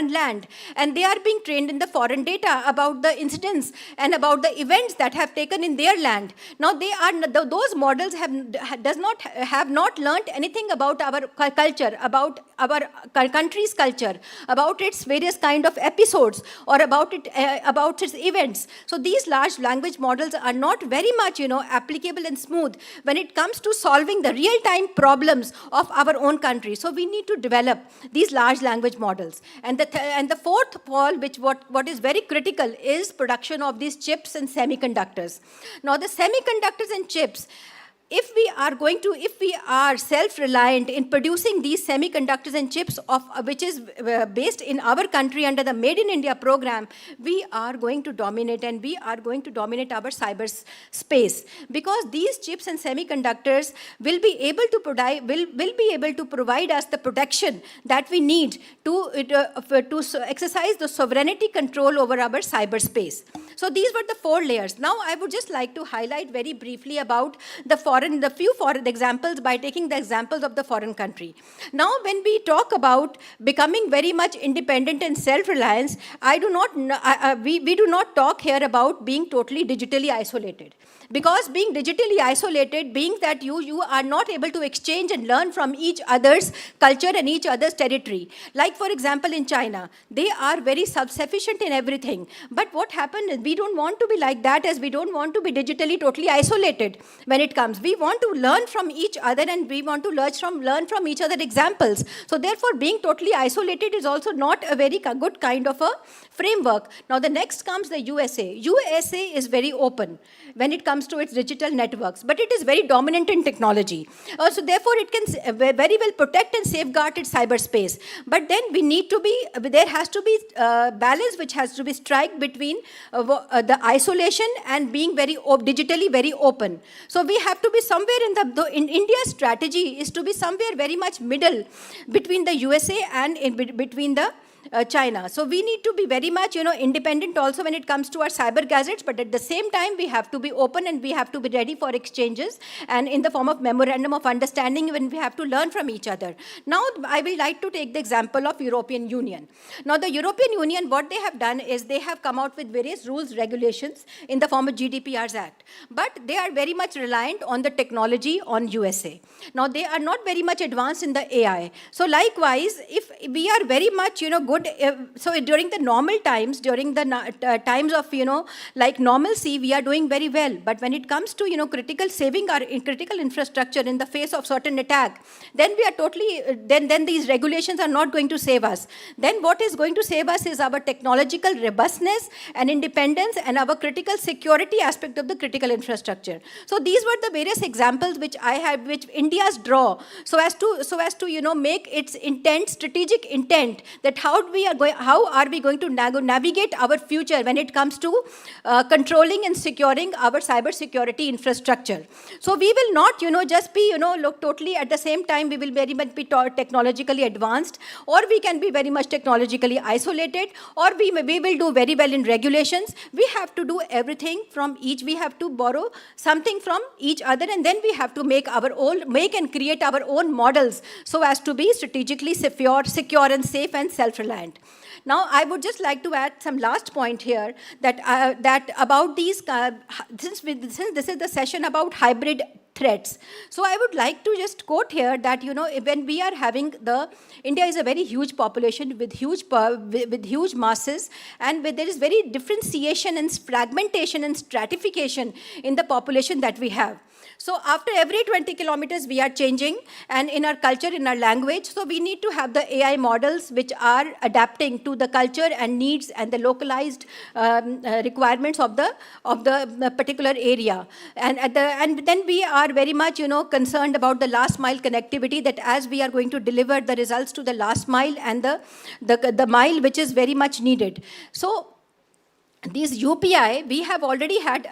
land, and they are being trained in the foreign data about the incidents and about the events that have taken in their land. Now those models have not learned anything about our culture, about our country's culture, about its various kind of episodes, or about its events. So these large language models are not very much applicable and smooth when it comes to solving the real-time problems of our own country. So we need to develop these large language models. And the fourth pole, what is very critical, is production of these chips and semiconductors. Now the semiconductors and chips, if we are self-reliant in producing these semiconductors and chips which is based in our country under the Made in India program, we are going to dominate, and we are going to dominate our cyber space, because these chips and semiconductors will be able to provide us the protection that we need to exercise the sovereignty control over our cyberspace. So these were the 4 layers. Now I would just like to highlight very briefly about the few foreign examples by taking the examples of the foreign country. Now when we talk about becoming very much independent and self-reliance, we do not talk here about being totally digitally isolated. Because being digitally isolated means that you are not able to exchange and learn from each other's culture and each other's territory. Like for example in China, they are very self-sufficient in everything. But what happened is we don't want to be like that, as we don't want to be digitally totally isolated when it comes. We want to learn from each other, and we want to learn from each other examples. So therefore being totally isolated is also not a very good kind of a framework. Now the next comes the USA. USA is very open when it comes to its digital networks, but it is very dominant in technology. So therefore it can very well protect and safeguard its cyberspace. But then there has to be balance which has to be struck between the isolation and being very digitally very open. So we have to be somewhere in India's strategy is to be somewhere very much middle between the USA and between the China. So we need to be very much, independent also when it comes to our cyber gadgets, but at the same time, we have to be open and we have to be ready for exchanges and in the form of memorandum of understanding when we have to learn from each other. Now, I will like to take the example of European Union. Now, the European Union, what they have done is they have come out with various rules, regulations in the form of GDPR's Act, but they are very much reliant on the technology on USA. Now, they are not very much advanced in the AI. So likewise, if we are very much, good, so during the normal times, during the times of, like normalcy, we are doing very well. But when it comes to, critical saving our critical infrastructure in the face of certain attack, then we are totally, then these regulations are not going to save us. Then what is going to save us is our technological robustness and independence and our critical security aspect of the critical infrastructure. So these were the various examples which I have, which India's draw, so as to make its intent, strategic intent, that how are we going to navigate our future when it comes to controlling and securing our cyber security infrastructure. So we will not, just be, look totally at the same time, we will very much be technologically advanced, or we can be very much technologically isolated, or we will do very well in regulations. We have to do everything from each. We have to borrow something from each other, and then we have to make and create our own models so as to be strategically secure and safe and self-reliant. Now, I would just like to add some last point here that about these, since this is the session about hybrid threats. So I would like to just quote here that, when we are having India is a very huge population with huge masses, and there is very differentiation and fragmentation and stratification in the population that we have. So after every 20 kilometers, we are changing, and in our culture, in our language, so we need to have the AI models which are adapting to the culture and needs and the localized requirements of the particular area. And then we are very much, concerned about the last mile connectivity, that as we are going to deliver the results to the last mile and the mile which is very much needed. So these UPI, we have already had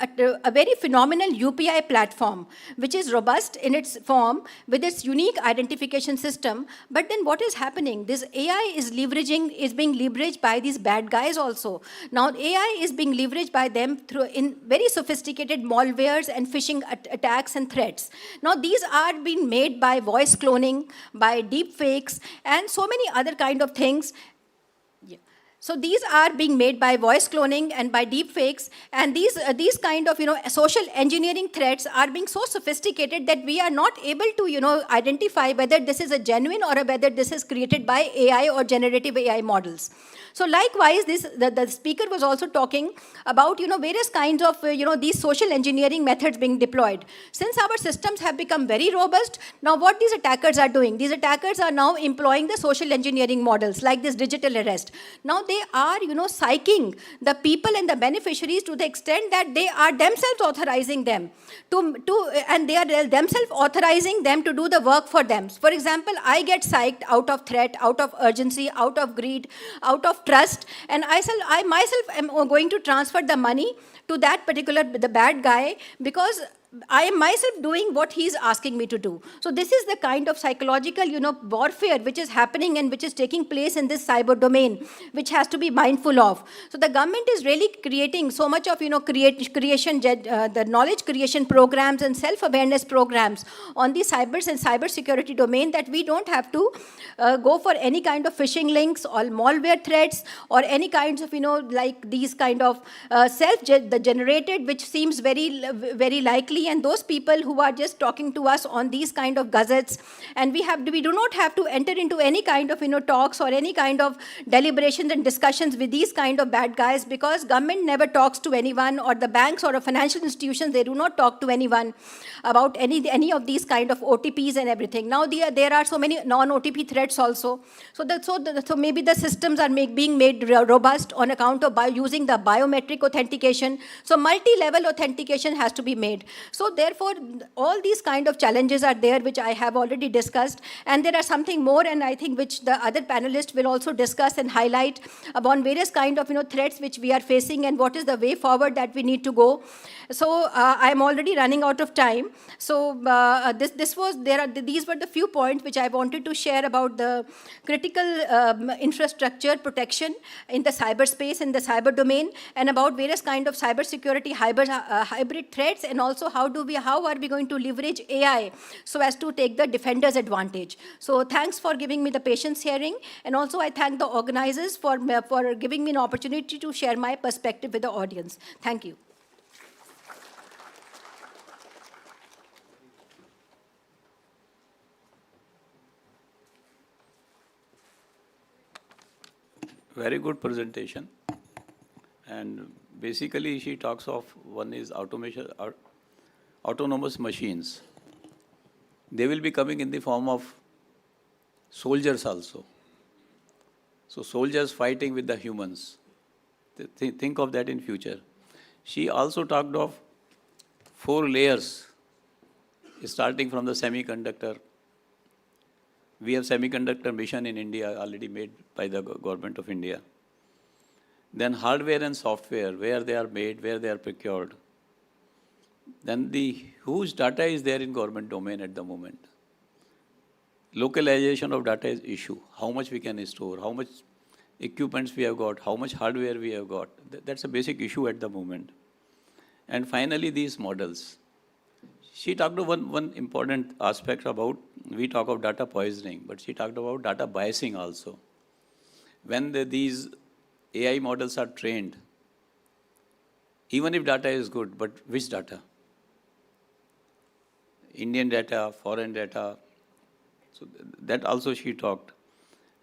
a very phenomenal UPI platform, which is robust in its form with its unique identification system. But then what is happening? This AI is being leveraged by these bad guys also. Now AI is being leveraged by them in very sophisticated malwares and phishing attacks and threats. Now these are being made by voice cloning, by deep fakes, and so many other kind of things. So these are being made by voice cloning and by deep fakes, and these kind of social engineering threats are being so sophisticated that we are not able to identify whether this is a genuine or whether this is created by AI or generative AI models. So likewise, the speaker was also talking about various kinds of these social engineering methods being deployed. Since our systems have become very robust, now what these attackers are doing? These attackers are now employing the social engineering models like this digital arrest. Now they are psyching the people and the beneficiaries to the extent that they are themselves authorizing them and they are themselves authorizing them to do the work for them. For example, I get psyched out of threat, out of urgency, out of greed, out of trust, and I myself am going to transfer the money to that particular, the bad guy, because I am myself doing what he's asking me to do. So this is the kind of psychological, warfare which is happening and which is taking place in this cyber domain, which has to be mindful of. So the government is really creating so much of, the knowledge creation programs and self-awareness programs on the cyber security domain, that we don't have to go for any kind of phishing links or malware threats or any kinds of, like these kind of self-generated, which seems very, very likely, and those people who are just talking to us on these kind of gazettes, and we do not have to enter into any kind of talks or any kind of deliberations and discussions with these kind of bad guys, because government never talks to anyone, or the banks or financial institutions, they do not talk to anyone about any of these kind of OTPs and everything. Now there are so many non-OTP threats also. So maybe the systems are being made robust on account of using the biometric authentication. So multi-level authentication has to be made. So therefore, all these kind of challenges are there, which I have already discussed. And there are something more, and I think which the other panelists will also discuss and highlight about various kind of threats which we are facing and what is the way forward that we need to go. So I'm already running out of time. So these were the few points which I wanted to share about the critical infrastructure protection in the cyberspace, in the cyber domain, and about various kind of cybersecurity hybrid threats, and also how are we going to leverage AI so as to take the defender's advantage. So thanks for giving me the patience hearing, and also I thank the organizers for giving me an opportunity to share my perspective with the audience. Thank you. Very good presentation. And basically, she talks of one is automation, autonomous machines. They will be coming in the form of soldiers also. So soldiers fighting with the humans. Think of that in future. She also talked of 4 layers, starting from the semiconductor. We have semiconductor mission in India already made by the government of India. Then hardware and software, where they are made, where they are procured. Then the huge data is there in government domain at the moment. Localization of data is issue. How much we can store, how much equipments we have got, how much hardware we have got. That's a basic issue at the moment. And finally, these models. She talked about one important aspect about, we talk of data poisoning, but she talked about data biasing also. When these AI models are trained, even if data is good, but which data? Indian data, foreign data. So that also she talked.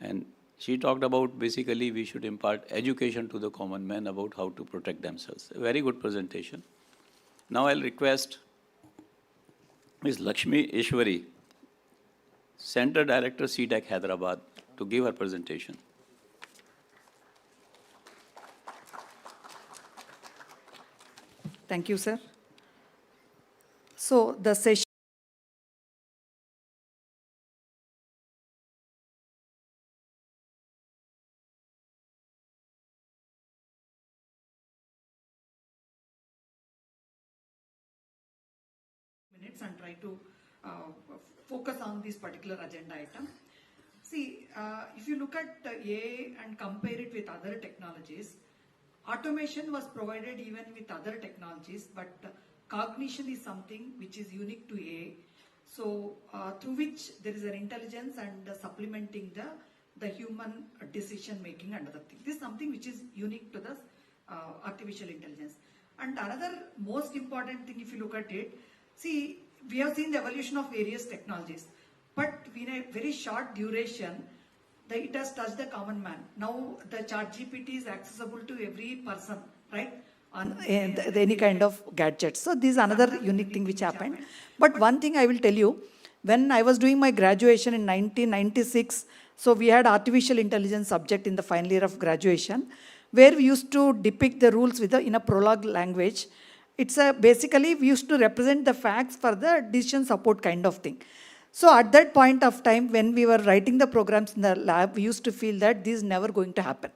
And she talked about basically we should impart education to the common man about how to protect themselves. A very good presentation. Now I'll request Ms. Lakshmi Ishwari, Center Director, C-DAC, Hyderabad, to give her presentation. Thank you, sir. So the session and try to focus on this particular agenda item. See, if you look at AI and compare it with other technologies, automation was provided even with other technologies, but cognition is something which is unique to AI. So through which there is an intelligence and supplementing the human decision making and other things. This is something which is unique to the artificial intelligence. And another most important thing, if you look at it, see, we have seen the evolution of various technologies, but in a very short duration, it has touched the common man. Now the ChatGPT is accessible to every person, right? On any kind of gadgets. So this is another unique thing which happened. But one thing I will tell you, when I was doing my graduation in 1996, so we had artificial intelligence subject in the final year of graduation, where we used to depict the rules in a prologue language. It's basically we used to represent the facts for the decision support kind of thing. So at that point of time, when we were writing the programs in the lab, we used to feel that this is never going to happen.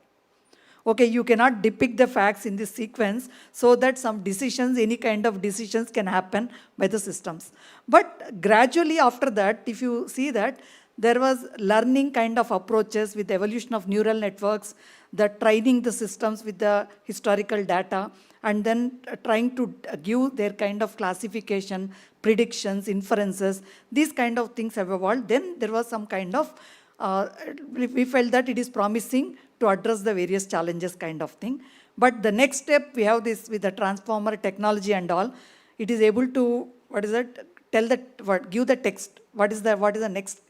Okay, you cannot depict the facts in this sequence so that some decisions, any kind of decisions can happen by the systems. But gradually after that, if you see that, there was learning kind of approaches with evolution of neural networks, the training the systems with the historical data, and then trying to give their kind of classification, predictions, inferences, these kind of things have evolved. Then there was some kind of, we felt that it is promising to address the various challenges kind of thing. But the next step, we have this with the transformer technology and all, it is able to, tell the, give the text, what is the next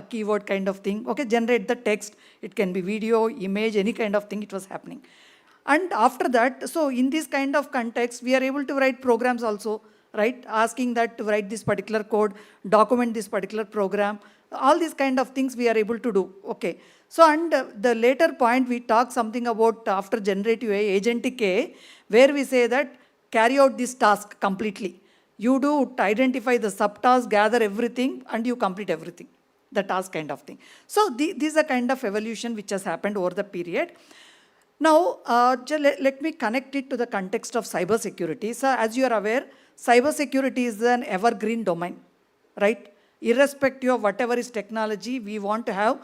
keyword kind of thing, okay, generate the text, it can be video, image, any kind of thing, it was happening. And after that, so in this kind of context, we are able to write programs also, right, asking that to write this particular code, document this particular program, all these kind of things we are able to do, okay. So, and the later point, we talk something about after generative AI, agentic AI, where we say that carry out this task completely. You do identify the subtask, gather everything, and you complete everything, the task kind of thing. So, this is a kind of evolution which has happened over the period. Now, let me connect it to the context of cybersecurity. So, as you are aware, cybersecurity is an evergreen domain, right? Irrespective of whatever is technology, we want to have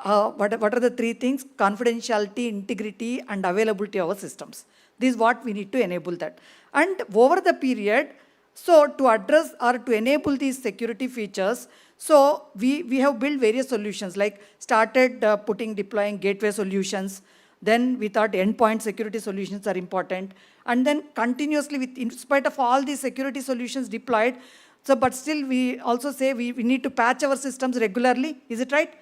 what are the three things? Confidentiality, integrity, and availability of our systems. This is what we need to enable that. And over the period, so to address or to enable these security features, so we have built various solutions, like started deploying gateway solutions. Then we thought endpoint security solutions are important. And then continuously, in spite of all these security solutions deployed, so but still we also say we need to patch our systems regularly. Is it right?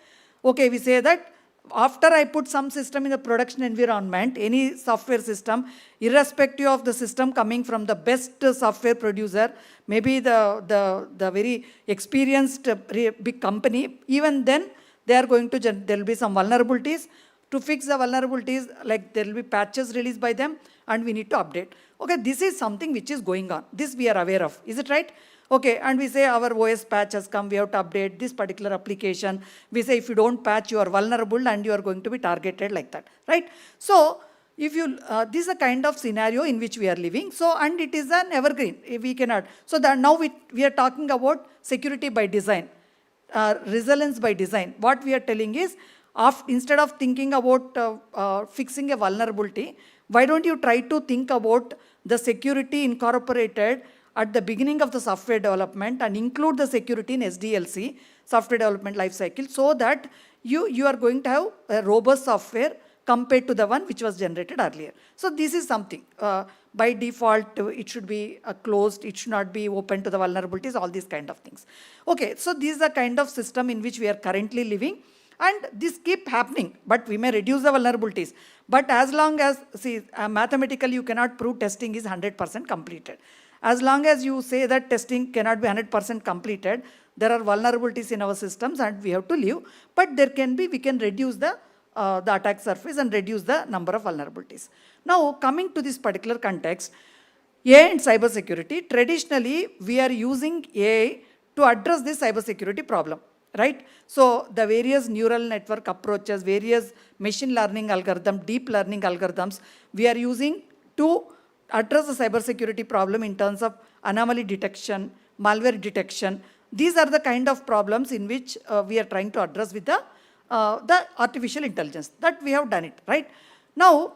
Okay, we say that after I put some system in the production environment, any software system, irrespective of the system coming from the best software producer, maybe the very experienced big company, even then they are going to, there will be some vulnerabilities. To fix the vulnerabilities, like there will be patches released by them, and we need to update. Okay, this is something which is going on. This we are aware of. Is it right? Okay, and we say our OS patch has come, we have to update this particular application. We say if you don't patch, you are vulnerable and you are going to be targeted like that, right? So, if you, this is a kind of scenario in which we are living. So, and it is an evergreen, we cannot. So, that now we are talking about security by design, resilience by design. What we are telling is, instead of thinking about fixing a vulnerability, why don't you try to think about the security incorporated at the beginning of the software development and include the security in SDLC, software development lifecycle, so that you are going to have a robust software compared to the one which was generated earlier. So this is something. By default, it should be closed, it should not be open to the vulnerabilities, all these kind of things. Okay, so this is the kind of system in which we are currently living. And this keep happening, but we may reduce the vulnerabilities. But as long as, see, mathematically you cannot prove testing is 100% completed. As long as you say that testing cannot be 100% completed, there are vulnerabilities in our systems and we have to leave. But there can be, we can reduce the attack surface and reduce the number of vulnerabilities. Now, coming to this particular context, AI and cybersecurity, traditionally we are using AI to address this cybersecurity problem. Right? So, the various neural network approaches, various machine learning algorithms, deep learning algorithms, we are using to address the cybersecurity problem in terms of anomaly detection, malware detection. These are the kind of problems in which we are trying to address with the artificial intelligence. That we have done it, right? Now,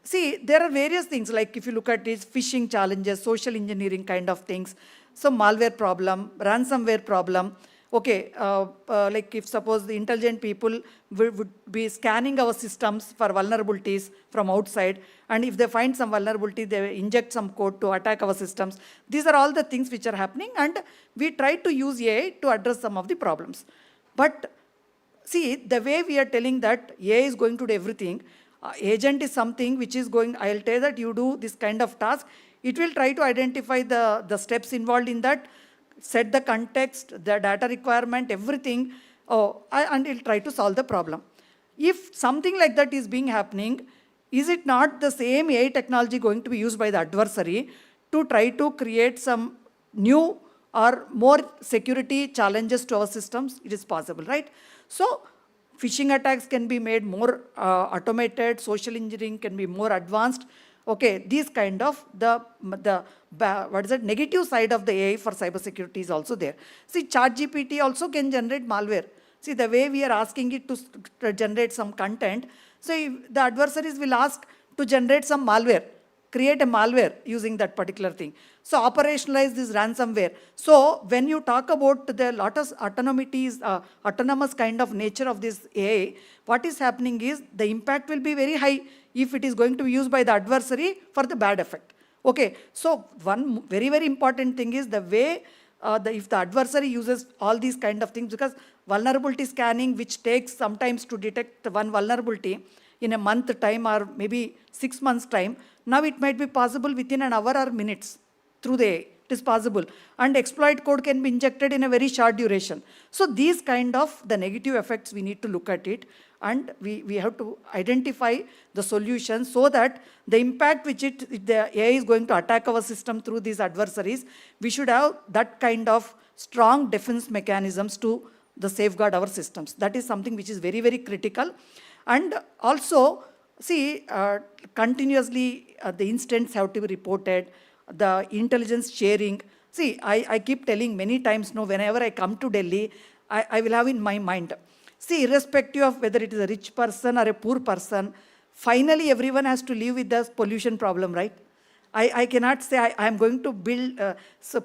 see, there are various things, like if you look at these phishing challenges, social engineering kind of things, some malware problem, ransomware problem. Okay, like if suppose the intelligent people would be scanning our systems for vulnerabilities from outside, and if they find some vulnerability, they inject some code to attack our systems. These are all the things which are happening, and we try to use AI to address some of the problems. But see, the way we are telling that AI is going to do everything, agent is something which is going, I'll tell that you do this kind of task, it will try to identify the steps involved in that, set the context, the data requirement, everything, and it'll try to solve the problem. If something like that is being happening, is it not the same AI technology going to be used by the adversary to try to create some new or more security challenges to our systems? It is possible, right? So, phishing attacks can be made more automated, social engineering can be more advanced. Okay, these kind of negative side of the AI for cybersecurity is also there. See, ChatGPT also can generate malware. See, the way we are asking it to generate some content, so the adversaries will ask to generate some malware, create a malware using that particular thing. So operationalize this ransomware. So when you talk about the lot of autonomous kind of nature of this AI, what is happening is the impact will be very high if it is going to be used by the adversary for the bad effect. Okay, so one very, very important thing is the way if the adversary uses all these kind of things, because vulnerability scanning, which takes sometimes to detect one vulnerability in a month time or maybe 6 months time, now it might be possible within an hour or minutes through the AI. It is possible. And exploit code can be injected in a very short duration. So these kind of the negative effects, we need to look at it, and we have to identify the solution so that the impact which the AI is going to attack our system through these adversaries, we should have that kind of strong defense mechanisms to the safeguard our systems. That is something which is very, very critical. And also, see, continuously the incidents have to be reported, the intelligence sharing. See, I keep telling many times, no, whenever I come to Delhi, I will have in my mind, see, irrespective of whether it is a rich person or a poor person, finally everyone has to live with the pollution problem, right? I cannot say I am going to build,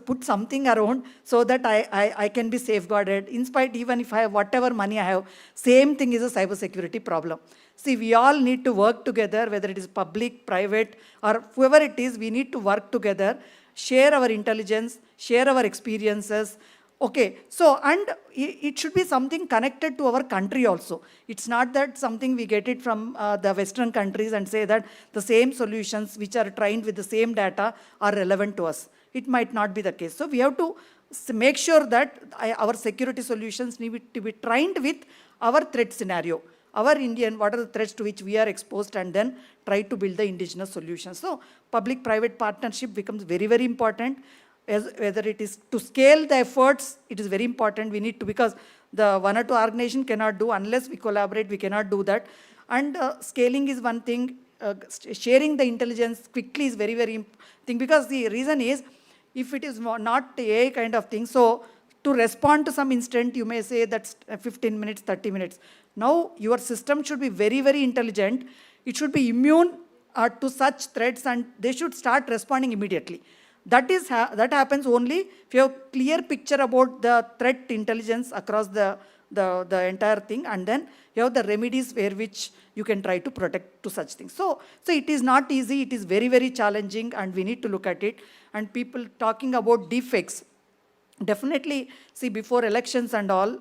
put something around so that I can be safeguarded. In spite, even if I have whatever money I have, same thing is a cybersecurity problem. See, we all need to work together, whether it is public, private, or whoever it is, we need to work together, share our intelligence, share our experiences. Okay, so, and it should be something connected to our country also. It's not that something we get it from the Western countries and say that the same solutions which are trained with the same data are relevant to us. It might not be the case. So we have to make sure that our security solutions need to be trained with our threat scenario. Our Indian, what are the threats to which we are exposed, and then try to build the indigenous solutions. So public-private partnership becomes very, very important. Whether it is to scale the efforts, it is very important. We need to, because the one or two organization cannot do unless we collaborate, we cannot do that. And scaling is one thing. Sharing the intelligence quickly is very, very thing, because the reason is, if it is not AI kind of thing, so to respond to some incident, you may say that's 15 minutes, 30 minutes. Now, your system should be very, very intelligent. It should be immune to such threats, and they should start responding immediately. That happens only if you have clear picture about the threat intelligence across the entire thing, and then you have the remedies where which you can try to protect to such things. So it is not easy, it is very, very challenging, and we need to look at it. And people talking about deepfakes, definitely, see, before elections and all,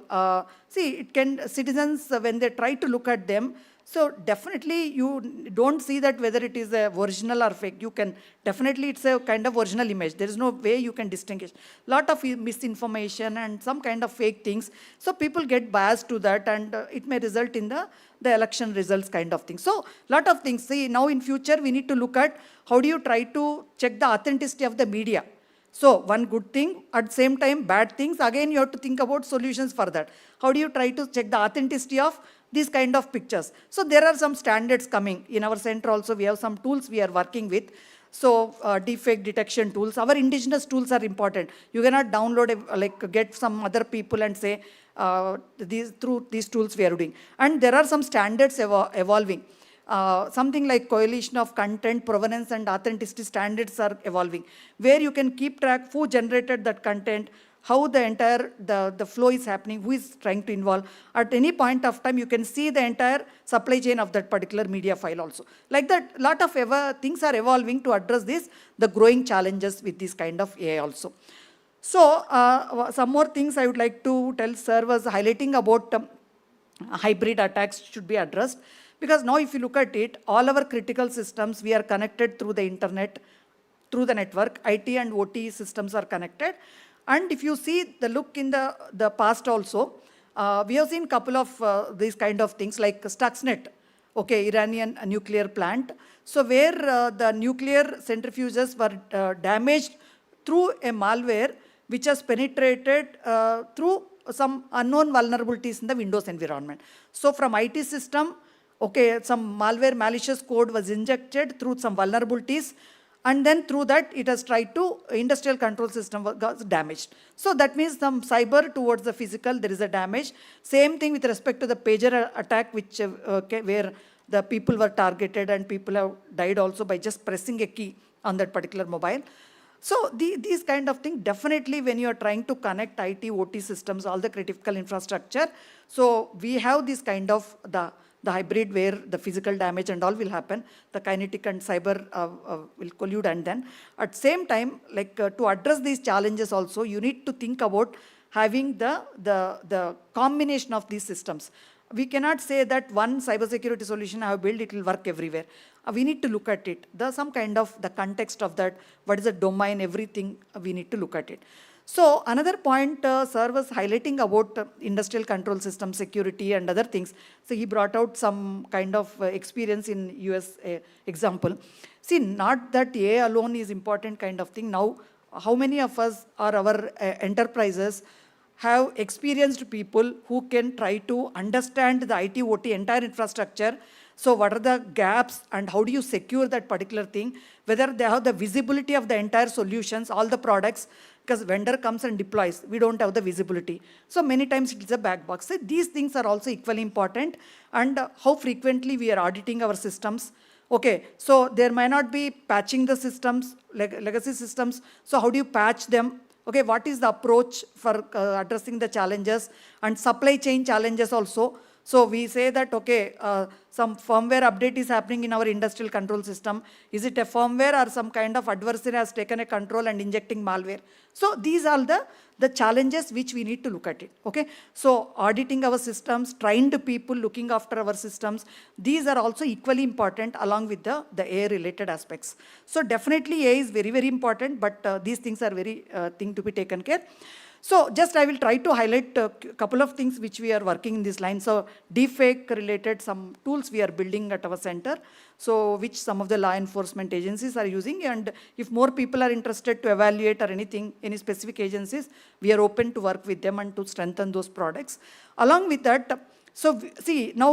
citizens, when they try to look at them, so definitely you don't see that whether it is a original or fake. You can, definitely it's a kind of original image. There is no way you can distinguish. Lot of misinformation and some kind of fake things. So people get biased to that, and it may result in the election results kind of thing. So lot of things. See, now in future we need to look at how do you try to check the authenticity of the media. So one good thing, at the same time bad things, again you have to think about solutions for that. How do you try to check the authenticity of these kind of pictures? So there are some standards coming. In our center also we have some tools we are working with. So deepfake detection tools, our indigenous tools are important. You cannot download, get some other people and say, through these tools we are doing. And there are some standards evolving. Something like coalition of content, provenance and authenticity standards are evolving, where you can keep track who generated that content, how the entire the flow is happening, who is trying to involve. At any point of time, you can see the entire supply chain of that particular media file also. Like that, lot of things are evolving to address this, the growing challenges with this kind of AI also. So some more things I would like to tell sir was highlighting about hybrid attacks should be addressed. Because now if you look at it, all our critical systems, we are connected through the internet, through the network. IT and OT systems are connected. And if you see the look in the past also, we have seen a couple of these kind of things like Stuxnet, okay, Iranian nuclear plant. So where the nuclear centrifuges were damaged through a malware which has penetrated through some unknown vulnerabilities in the Windows environment. So from IT system, okay, some malware malicious code was injected through some vulnerabilities, and then through that it has tried to, industrial control system got damaged. So that means some cyber towards the physical, there is a damage. Same thing with respect to the pager attack, which where the people were targeted and people have died also by just pressing a key on that particular mobile. So these kind of things, definitely when you are trying to connect IT, OT systems, all the critical infrastructure, so we have this kind of the hybrid where the physical damage and all will happen, the kinetic and cyber will collude, and then at same time, like to address these challenges also, you need to think about having the combination of these systems. We cannot say that one cybersecurity solution I have built, it will work everywhere. We need to look at it. There's some kind of the context of that, what is the domain, everything, we need to look at it. So another point sir was highlighting about industrial control system security and other things. So he brought out some kind of experience in US example. See, not that AI alone is important kind of thing. Now, how many of us or our enterprises have experienced people who can try to understand the IT, OT entire infrastructure. So what are the gaps and how do you secure that particular thing? Whether they have the visibility of the entire solutions, all the products, because vendor comes and deploys, we don't have the visibility. So many times it is a black box. So these things are also equally important, and how frequently we are auditing our systems. Okay, so there might not be patching the systems, legacy systems. So how do you patch them? Okay, what is the approach for addressing the challenges and supply chain challenges also? So we say that, okay, some firmware update is happening in our industrial control system. Is it a firmware or some kind of adversary has taken a control and injecting malware? So these are the challenges which we need to look at it, okay? So auditing our systems, trained people looking after our systems, these are also equally important along with the AI related aspects. So definitely AI is very, very important, but these things are very thing to be taken care. So just I will try to highlight a couple of things which we are working in this line. So deepfake related some tools we are building at our center, so which some of the law enforcement agencies are using, and if more people are interested to evaluate or anything, any specific agencies, we are open to work with them and to strengthen those products. Along with that, so see now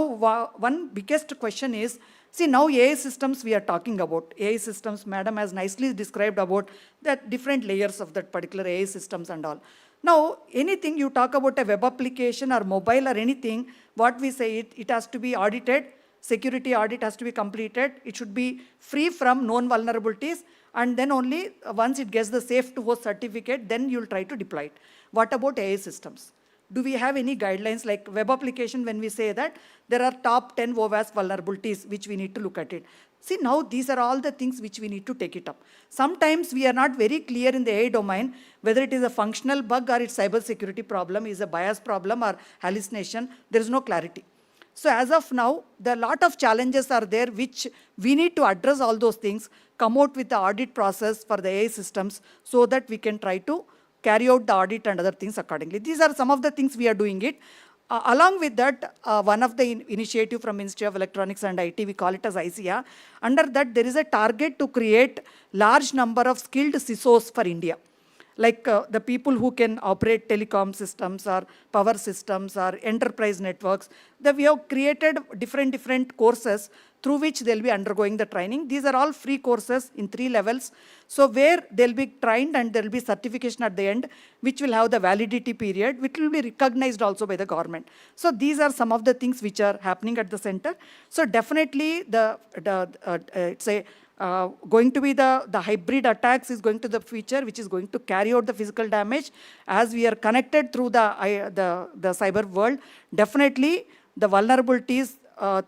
one biggest question is, see now AI systems we are talking about. AI systems, madam has nicely described about the different layers of that particular AI systems and all. Now, anything you talk about a web application or mobile or anything, what we say it has to be audited, security audit has to be completed, it should be free from known vulnerabilities, and then only once it gets the safe to host certificate, then you'll try to deploy it. What about AI systems? Do we have any guidelines like web application when we say that there are top 10 OWASP vulnerabilities which we need to look at it? See, now these are all the things which we need to take it up. Sometimes we are not very clear in the AI domain whether it is a functional bug or it's cyber security problem, is a bias problem or hallucination. There is no clarity. So as of now, a lot of challenges are there which we need to address all those things, come out with the audit process for the AI systems so that we can try to carry out the audit and other things accordingly. These are some of the things we are doing it. Along with that, one of the initiative from Ministry of Electronics and IT, we call it as ICA. Under that, there is a target to create large number of skilled CISOs for India. Like the people who can operate telecom systems or power systems or enterprise networks. We have created different courses through which they'll be undergoing the training. These are all free courses in 3 levels. So where they'll be trained and there'll be certification at the end, which will have the validity period, which will be recognized also by the government. So these are some of the things which are happening at the center. So definitely it's going to be the hybrid attacks is going to the future, which is going to carry out the physical damage. As we are connected through the cyber world, definitely the vulnerabilities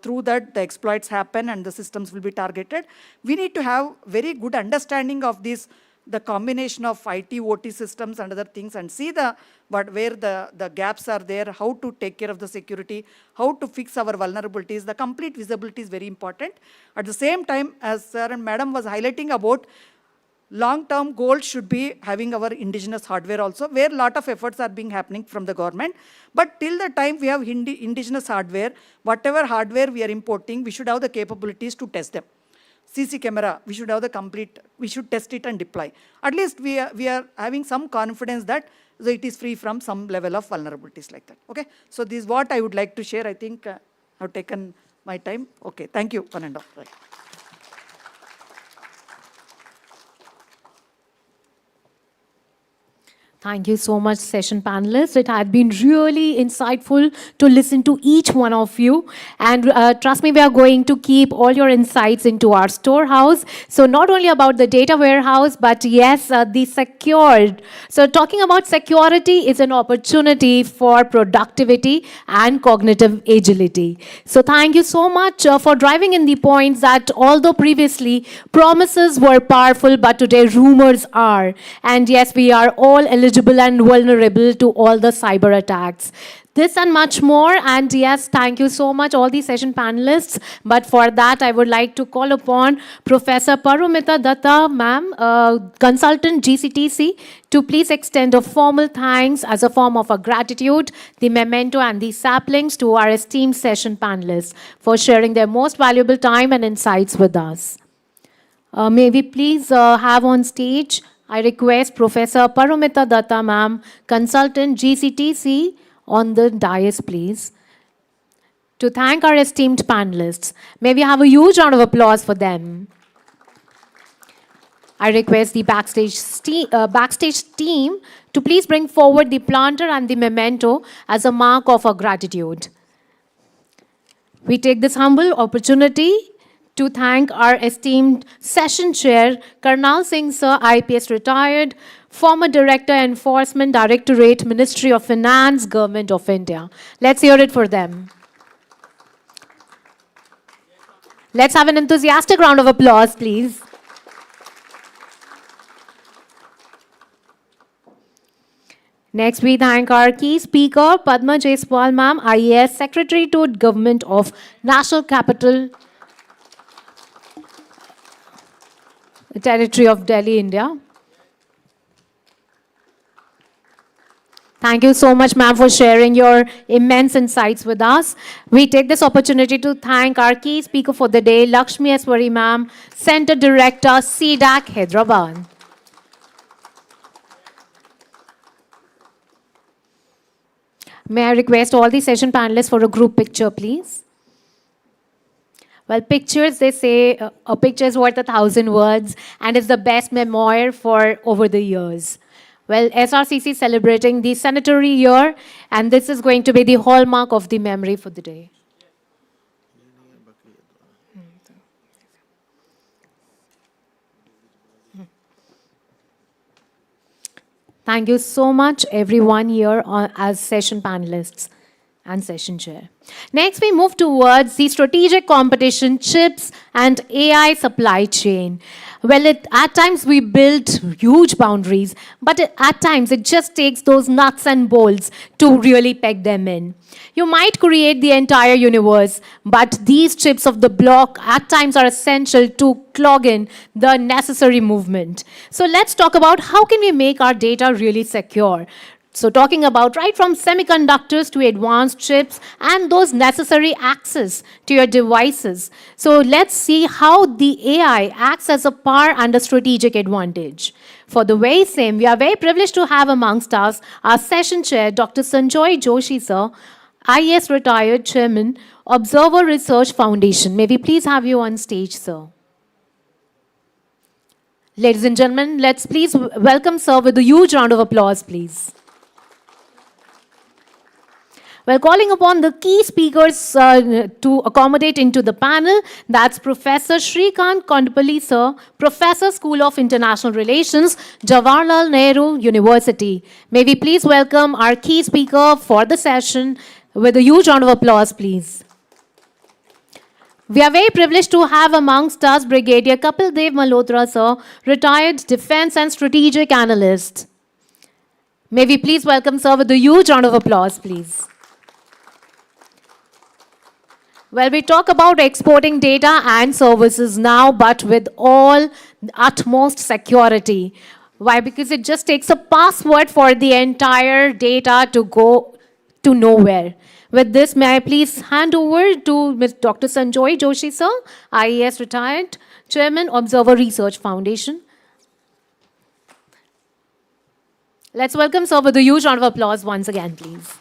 through that the exploits happen and the systems will be targeted. We need to have very good understanding of this, the combination of IT, OT systems and other things, and see where the gaps are there, how to take care of the security, how to fix our vulnerabilities. The complete visibility is very important. At the same time, as sir and madam was highlighting about, long-term goal should be having our indigenous hardware also, where a lot of efforts are being happening from the government. But till the time we have indigenous hardware, whatever hardware we are importing, we should have the capabilities to test them. CC camera, we should test it and deploy. At least we are having some confidence that so it is free from some level of vulnerabilities like that. Okay, so this is what I would like to share. I think I've taken my time. Okay, thank you, one and all. Right. Thank you so much, session panelists. It had been really insightful to listen to each one of you. And trust me, we are going to keep all your insights into our storehouse. So not only about the data warehouse, but yes, the secured. So talking about security is an opportunity for productivity and cognitive agility. So thank you so much for driving in the points that although previously promises were powerful, but today rumors are. And yes, we are all eligible and vulnerable to all the cyber attacks. This and much more, and yes, thank you so much all the session panelists. But for that, I would like to call upon Professor Paromita Datta, ma'am, consultant GCTC, to please extend a formal thanks as a form of a gratitude, the memento and the saplings to our esteemed session panelists for sharing their most valuable time and insights with us. May we please have on stage, I request Professor Paromita Datta, ma'am, consultant GCTC, on the dais, please, to thank our esteemed panelists. May we have a huge round of applause for them. I request the backstage team to please bring forward the planter and the memento as a mark of our gratitude. We take this humble opportunity to thank our esteemed session chair, Karnal Singh Sir, IPS retired, former Director, Enforcement Directorate, Ministry of Finance, Government of India. Let's hear it for them. Let's have an enthusiastic round of applause, please. Next, we thank our key speaker, Padma Jaiswal, ma'am, IAS Secretary to Government of National Capital Territory of Delhi, India. Thank you so much, ma'am, for sharing your immense insights with us. We take this opportunity to thank our key speaker for the day, Lakshmi Eswari, ma'am, Center Director, C-DAC, Hyderabad. May I request all the session panelists for a group picture, please? Well, pictures, they say, a picture is worth 1,000 words and is the best memoir for over the years. Well, SRCC celebrating the centenary year, and this is going to be the hallmark of the memory for the day. Thank you so much, everyone here as session panelists and session chair. Next, we move towards the strategic competition, chips and AI supply chain. Well, at times we build huge boundaries, but at times it just takes those nuts and bolts to really peg them in. You might create the entire universe, but these chips of the block at times are essential to clog in the necessary movement. So let's talk about how can we make our data really secure. So talking about right from semiconductors to advanced chips and those necessary access to your devices. So let's see how the AI acts as a power and a strategic advantage. For the very same, we are very privileged to have amongst us our session chair, Dr. Sanjoy Joshi, sir, IAS retired chairman, Observer Research Foundation. May we please have you on stage, sir. Ladies and gentlemen, let's please welcome sir with a huge round of applause, please. Well, calling upon the key speakers to accommodate into the panel, that's Professor Shrikant Kondapalli, sir, Professor, School of International Relations, Jawaharlal Nehru University. May we please welcome our key speaker for the session with a huge round of applause, please. We are very privileged to have amongst us Brigadier Kapil Dev Malhotra, sir, retired defense and strategic analyst. May we please welcome sir with a huge round of applause, please. Well, we talk about exporting data and services now, but with all utmost security. Why? Because it just takes a password for the entire data to go to nowhere. With this, may I please hand over to Ms. Dr. Sanjoy Joshi, sir, IAS retired, Chairman, Observer Research Foundation. Let's welcome sir with a huge round of applause once again, please.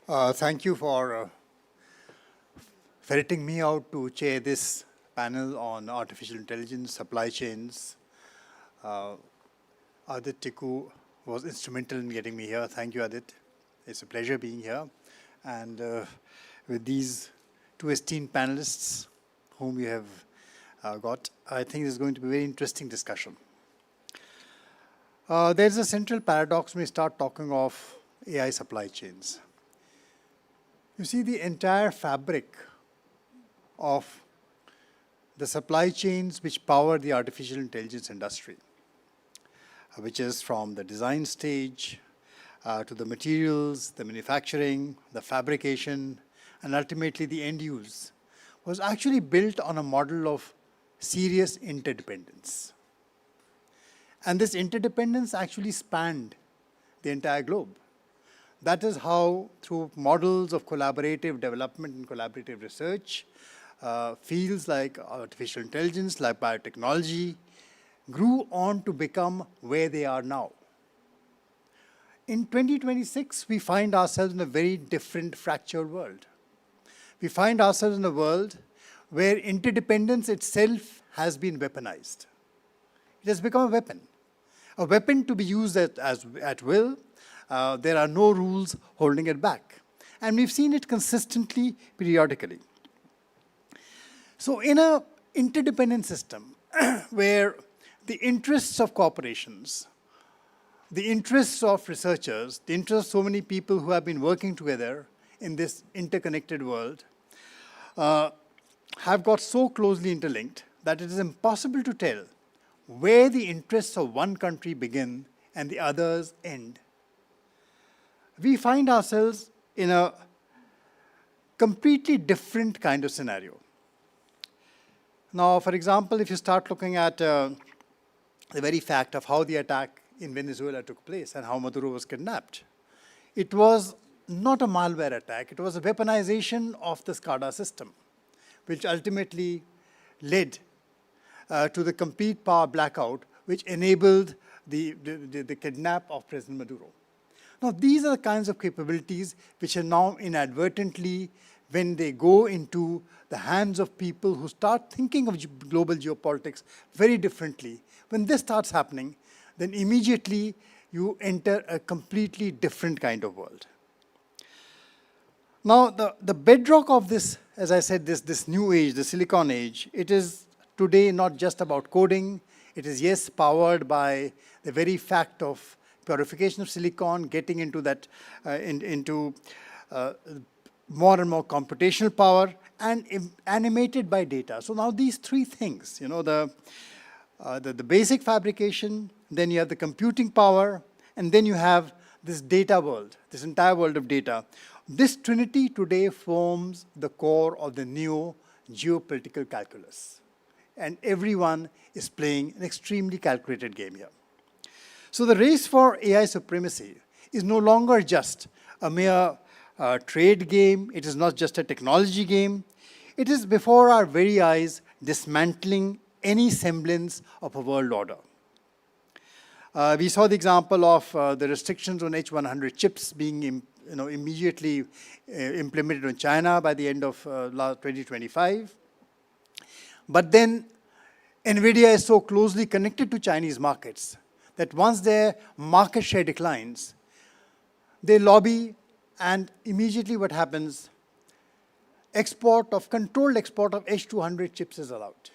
Thank you for ferreting me out to chair this panel on artificial intelligence, supply chains. Adit Tiku was instrumental in getting me here. Thank you, Adit. It's a pleasure being here. And with these two esteemed panelists whom we have got, I think it's going to be a very interesting discussion. There's a central paradox when we start talking of AI supply chains. You see, the entire fabric of the supply chains which power the artificial intelligence industry, which is from the design stage to the materials, the manufacturing, the fabrication, and ultimately the end use, was actually built on a model of serious interdependence. And this interdependence actually spanned the entire globe. That is how, through models of collaborative development and collaborative research, fields like artificial intelligence, like biotechnology, grew on to become where they are now. In 2026, we find ourselves in a very different, fractured world. We find ourselves in a world where interdependence itself has been weaponized. It has become a weapon to be used at will. There are no rules holding it back. And we've seen it consistently, periodically. So in an interdependent system where the interests of corporations, the interests of researchers, the interests of so many people who have been working together in this interconnected world have got so closely interlinked that it is impossible to tell where the interests of one country begin and the others end. We find ourselves in a completely different kind of scenario. Now, for example, if you start looking at the very fact of how the attack in Venezuela took place and how Maduro was kidnapped, it was not a malware attack, it was a weaponization of the SCADA system, which ultimately led to the complete power blackout, which enabled the kidnap of President Maduro. Now, these are the kinds of capabilities which are now inadvertently, when they go into the hands of people who start thinking of global geopolitics very differently, when this starts happening, then immediately you enter a completely different kind of world. Now, the bedrock of this, as I said, this new age, the Silicon Age, it is today not just about coding. It is, yes, powered by the very fact of purification of silicon, getting into that, more and more computational power, and animated by data. So now these three things, the basic fabrication, then you have the computing power, and then you have this data world, this entire world of data. This trinity today forms the core of the new geopolitical calculus. And everyone is playing an extremely calculated game here. So the race for AI supremacy is no longer just a mere trade game. It is not just a technology game. It is before our very eyes dismantling any semblance of a world order. We saw the example of the restrictions on H100 chips being immediately implemented in China by the end of 2025. But then NVIDIA is so closely connected to Chinese markets that once their market share declines, they lobby, and immediately what happens? Controlled export of H200 chips is allowed.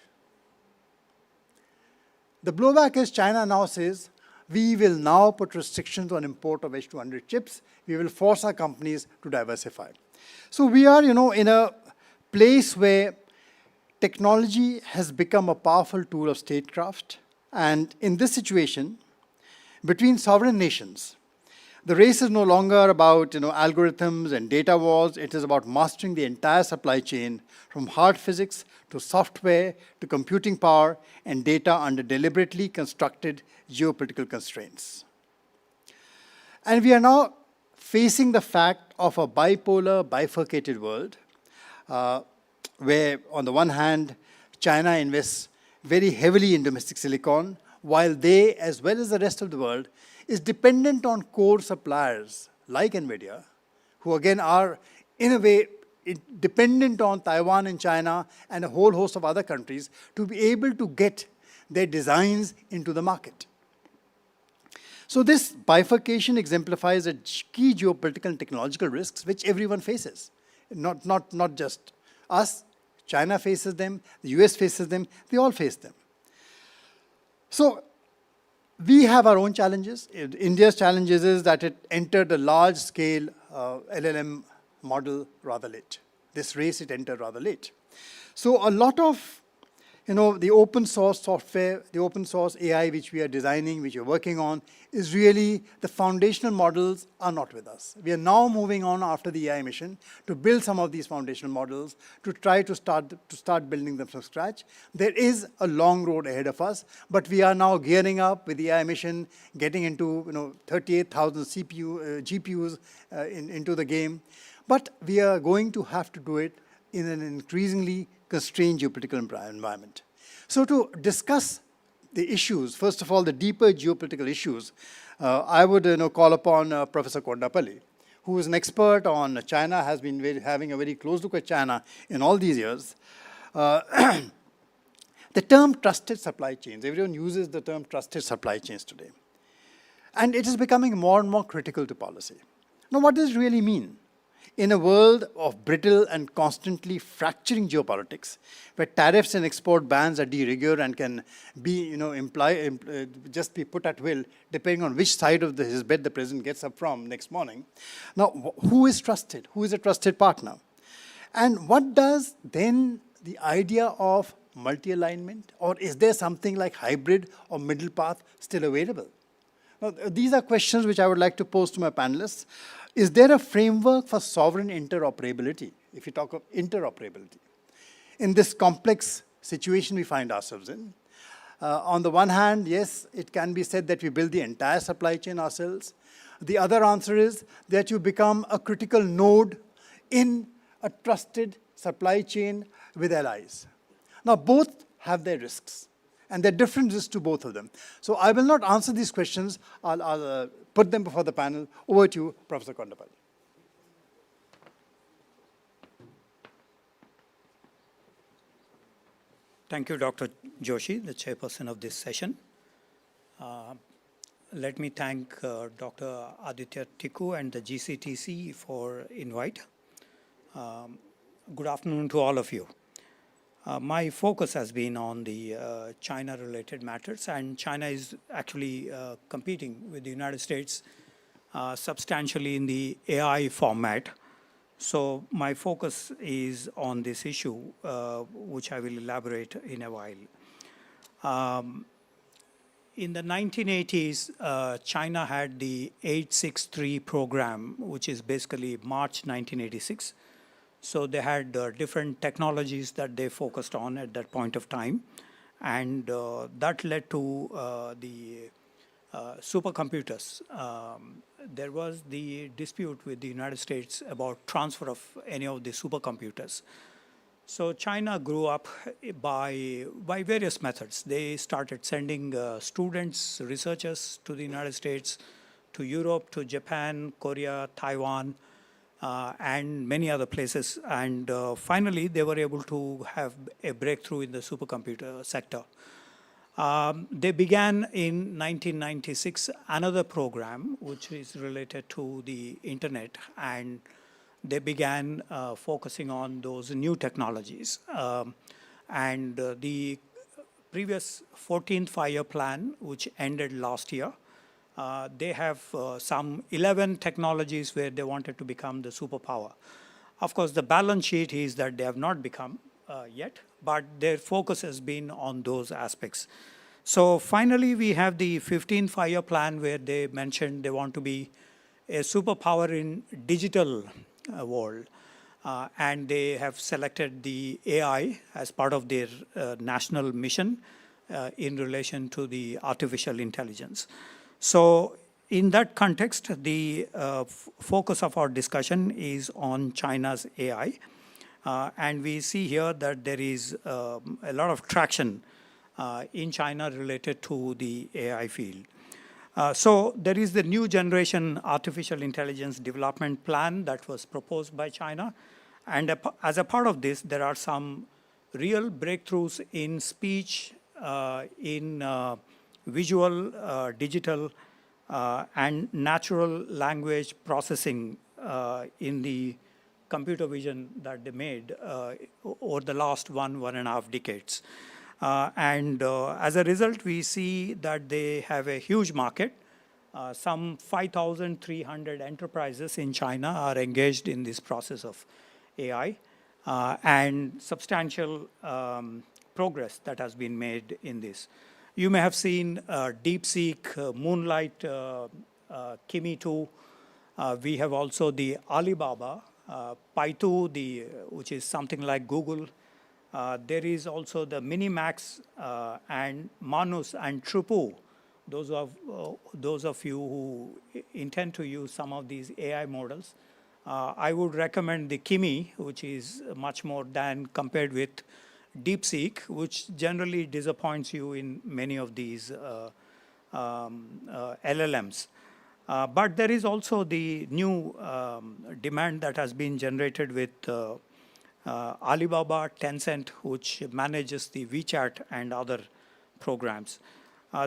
The blowback is China now says, we will now put restrictions on import of H200 chips. We will force our companies to diversify. So we are, in a place where technology has become a powerful tool of statecraft. And in this situation, between sovereign nations, the race is no longer about algorithms and data wars. It is about mastering the entire supply chain, from hard physics to software to computing power and data under deliberately constructed geopolitical constraints. And we are now facing the fact of a bipolar, bifurcated world, where on the one hand, China invests very heavily in domestic silicon, while they, as well as the rest of the world, is dependent on core suppliers like NVIDIA, who again are, in a way, dependent on Taiwan and China and a whole host of other countries to be able to get their designs into the market. So this bifurcation exemplifies the key geopolitical and technological risks which everyone faces. Not just us, China faces them, the US faces them, they all face them. So we have our own challenges. India's challenges is that it entered a large-scale LLM model rather late. This race it entered rather late. So a lot of the open source software, the open source AI which we are designing, which we're working on, is really the foundational models are not with us. We are now moving on after the AI mission to build some of these foundational models, to try to start building them from scratch. There is a long road ahead of us, but we are now gearing up with the AI mission, getting into 38,000 GPUs into the game. But we are going to have to do it in an increasingly constrained geopolitical environment. So to discuss the issues, first of all, the deeper geopolitical issues, I would call upon Professor Kondapalli, who is an expert on China, has been having a very close look at China in all these years. The term trusted supply chains, everyone uses the term trusted supply chains today. And it is becoming more and more critical to policy. Now, what does it really mean? In a world of brittle and constantly fracturing geopolitics, where tariffs and export bans are de rigueur and can be, just be put at will, depending on which side of his bed the president gets up from next morning. Now, who is trusted? Who is a trusted partner? And what does then the idea of multi-alignment, or is there something like hybrid or middle path still available? Now, these are questions which I would like to pose to my panelists. Is there a framework for sovereign interoperability, if you talk of interoperability, in this complex situation we find ourselves in? On the one hand, yes, it can be said that we build the entire supply chain ourselves. The other answer is that you become a critical node in a trusted supply chain with allies. Now, both have their risks, and there are differences to both of them. So I will not answer these questions. I'll put them before the panel. Over to you, Professor Kondapalli. Thank you, Dr. Joshi, the chairperson of this session. Let me thank Dr. Aditya Tikku and the GCTC for invite. Good afternoon to all of you. My focus has been on the China-related matters, and China is actually competing with the United States substantially in the AI format. So my focus is on this issue, which I will elaborate in a while. In the 1980s, China had the 863 program, which is basically March 1986. So they had different technologies that they focused on at that point of time. And that led to the supercomputers. There was the dispute with the United States about transfer of any of the supercomputers. So China grew up by various methods. They started sending students, researchers to the United States, to Europe, to Japan, Korea, Taiwan, and many other places. And finally, they were able to have a breakthrough in the supercomputer sector. They began in 1996 another program, which is related to the internet, and they began focusing on those new technologies. And the previous 14th five-year plan, which ended last year, they have some 11 technologies where they wanted to become the superpower. Of course, the balance sheet is that they have not become yet, but their focus has been on those aspects. So finally, we have the 15th five-year plan where they mentioned they want to be a superpower in digital world. And they have selected the AI as part of their national mission in relation to the artificial intelligence. So in that context, the focus of our discussion is on China's AI. And we see here that there is a lot of traction in China related to the AI field. So there is the new generation artificial intelligence development plan that was proposed by China. And as a part of this, there are some real breakthroughs in speech, in visual, digital, and natural language processing in the computer vision that they made over the last 1.5 decades. As a result, we see that they have a huge market. Some 5,300 enterprises in China are engaged in this process of AI, and substantial progress that has been made in this. You may have seen DeepSeek, Moonlight, Kimi 2. We have also the Alibaba, Baidu, which is something like Google. There is also the Minimax and Manus and Trupu. Those of you who intend to use some of these AI models, I would recommend the Kimi, which is much more than compared with DeepSeek, which generally disappoints you in many of these LLMs. But there is also the new demand that has been generated with Alibaba, Tencent, which manages the WeChat and other programs.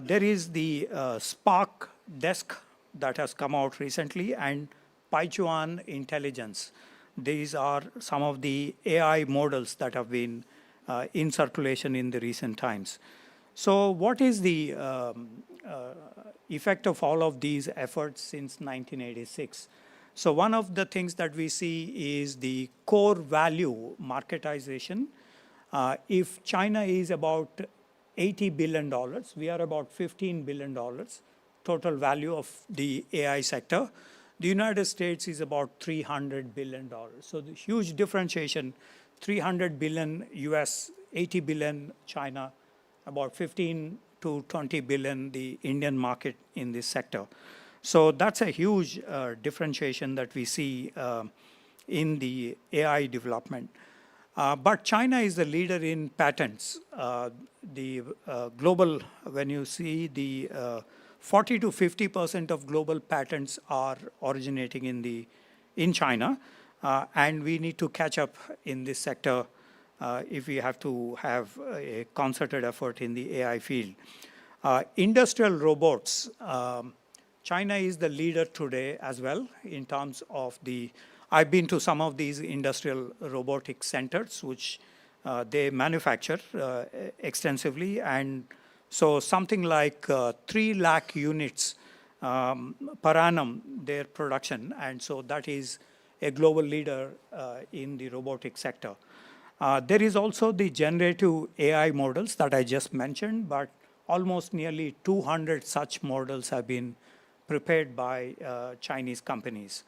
There is the Spark Desk that has come out recently, and Paichuan Intelligence. These are some of the AI models that have been in circulation in the recent times. So what is the effect of all of these efforts since 1986? So one of the things that we see is the core value marketization. If China is about $80 billion, we are about $15 billion total value of the AI sector. The United States is about $300 billion. So the huge differentiation, 300 billion US, 80 billion China, about 15 to 20 billion the Indian market in this sector. So that's a huge differentiation that we see in the AI development. But China is the leader in patents. The global, when you see the 40 to 50% of global patents are originating in China, and we need to catch up in this sector if we have to have a concerted effort in the AI field. Industrial robots, China is the leader today as well in terms of I've been to some of these industrial robotic centers, which they manufacture extensively, and so something like 3 lakh units per annum, their production, and so that is a global leader in the robotic sector. There is also the generative AI models that I just mentioned, but almost nearly 200 such models have been prepared by Chinese companies.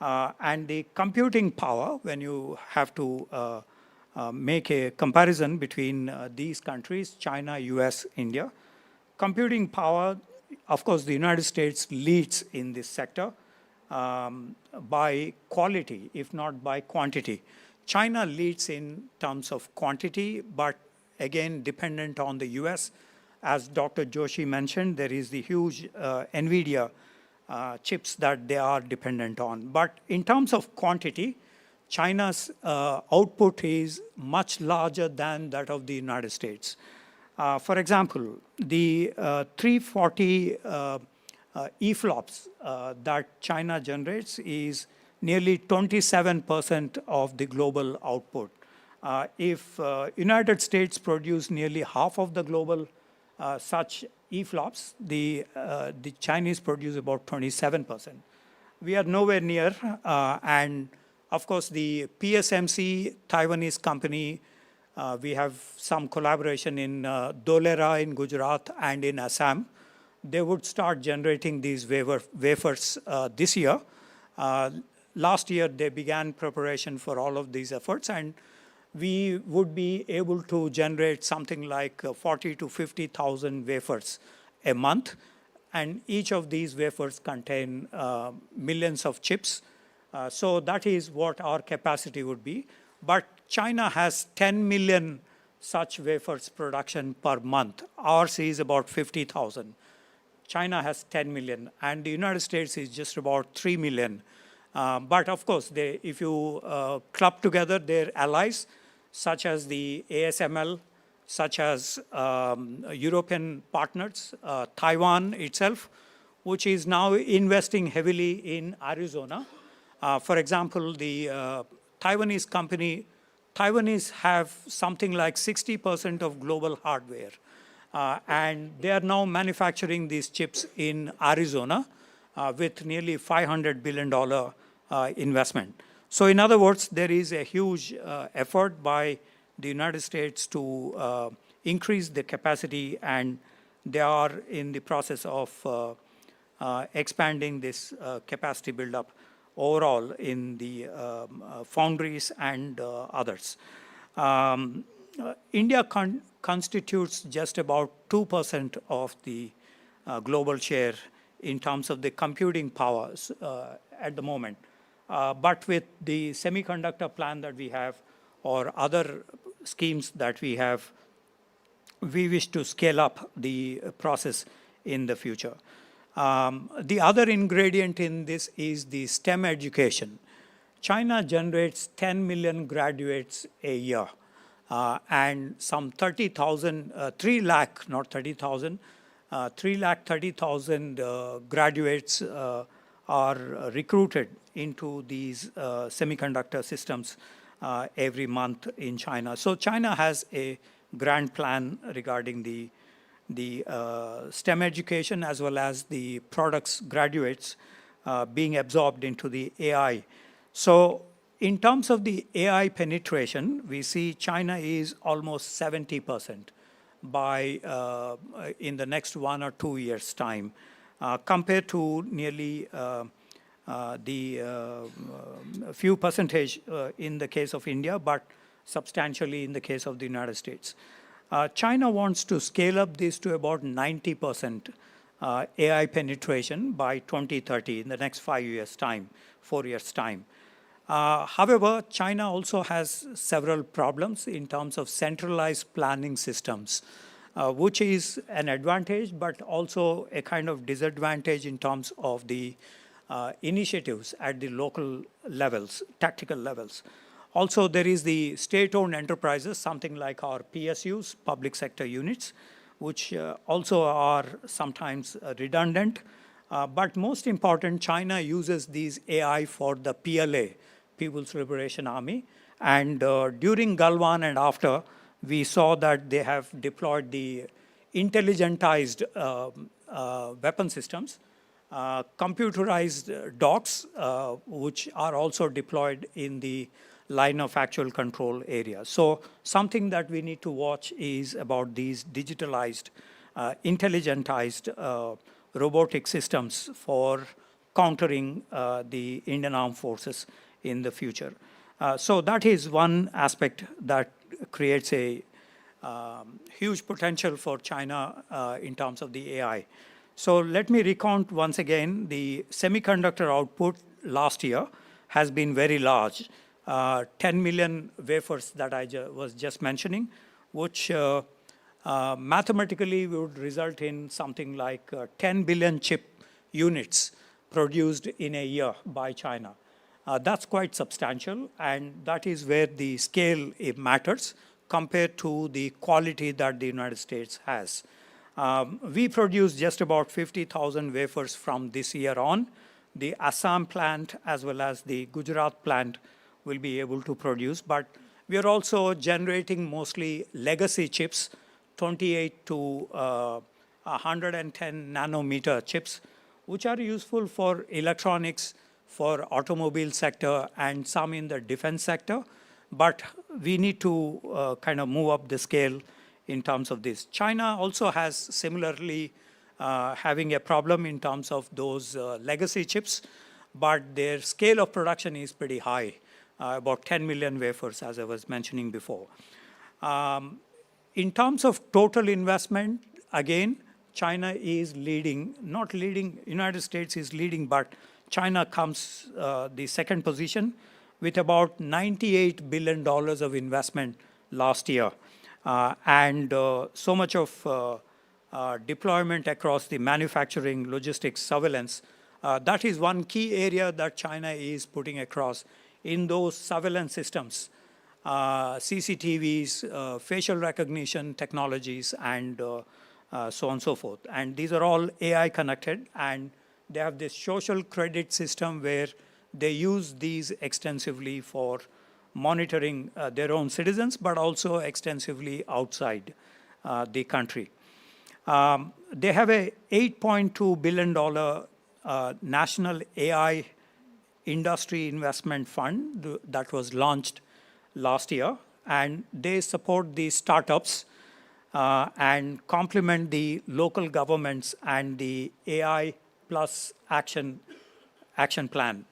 And the computing power, when you have to make a comparison between these countries, China, US, India, computing power, of course, the United States leads in this sector by quality, if not by quantity. China leads in terms of quantity, but again, dependent on the US. As Dr. Joshi mentioned, there is the huge NVIDIA chips that they are dependent on. But in terms of quantity, China's output is much larger than that of the United States. For example, the 340 EFLOPS that China generates is nearly 27% of the global output. If United States produce nearly half of the global such EFLOPS, the Chinese produce about 27%. We are nowhere near, and of course the PSMC, Taiwanese company, we have some collaboration in Dholera in Gujarat and in Assam. They would start generating these wafers this year. Last year, they began preparation for all of these efforts, and we would be able to generate something like 40 to 50,000 wafers a month, and each of these wafers contain millions of chips. So that is what our capacity would be. But China has 10 million such wafers production per month. Ours is about 50,000. China has 10 million, and the United States is just about 3 million. But of course, if you club together their allies, such as the ASML, such as European partners, Taiwan itself, which is now investing heavily in Arizona. For example, the Taiwanese company, Taiwanese have something like 60% of global hardware. And they are now manufacturing these chips in Arizona with nearly $500 billion investment. So in other words, there is a huge effort by the United States to increase the capacity, and they are in the process of expanding this capacity buildup overall in the foundries and others. India constitutes just about 2% of the global share in terms of the computing powers at the moment. But with the semiconductor plan that we have or other schemes that we have, we wish to scale up the process in the future. The other ingredient in this is the STEM education. China generates 10 million graduates a year. And some 3 lakh, not 30,000, 330,000 graduates are recruited into these semiconductor systems every month in China. So China has a grand plan regarding the STEM education as well as the products graduates being absorbed into the AI. So in terms of the AI penetration, we see China is almost 70% by in the next 1 or 2 years' time, compared to nearly the few percentage in the case of India, but substantially in the case of the United States. China wants to scale up this to about 90% AI penetration by 2030, in the next 5 years' time, 4 years' time. However, China also has several problems in terms of centralized planning systems, which is an advantage, but also a kind of disadvantage in terms of the initiatives at the local levels, tactical levels. Also, there is the state-owned enterprises, something like our PSUs, public sector units, which also are sometimes redundant. But most important, China uses these AI for the PLA, People's Liberation Army. And during Galwan and after, we saw that they have deployed the intelligentized weapon systems, computerized docks, which are also deployed in the line of actual control area. So something that we need to watch is about these digitalized, intelligentized robotic systems for countering the Indian armed forces in the future. So that is one aspect that creates a huge potential for China in terms of the AI. So let me recount once again, the semiconductor output last year has been very large. 10 million wafers that I was just mentioning, which mathematically would result in something like 10 billion chip units produced in a year by China. That's quite substantial, and that is where the scale matters compared to the quality that the United States has. We produce just about 50,000 wafers from this year on. The Assam plant as well as the Gujarat plant will be able to produce, but we are also generating mostly legacy chips, 28 to 110 nanometer chips, which are useful for electronics, for automobile sector, and some in the defense sector. But we need to kind of move up the scale in terms of this. China also has similarly having a problem in terms of those legacy chips, but their scale of production is pretty high. About 10 million wafers, as I was mentioning before. In terms of total investment, again, China is leading, not leading, United States is leading, but China comes the second position with about $98 billion of investment last year. And so much of deployment across the manufacturing, logistics, surveillance. That is one key area that China is putting across in those surveillance systems. CCTVs, facial recognition technologies, and so on and so forth. And these are all AI connected, and they have this social credit system where they use these extensively for monitoring their own citizens, but also extensively outside the country. They have a $8.2 billion national AI industry investment fund that was launched last year, and they support the startups and complement the local governments and the AI plus action plan.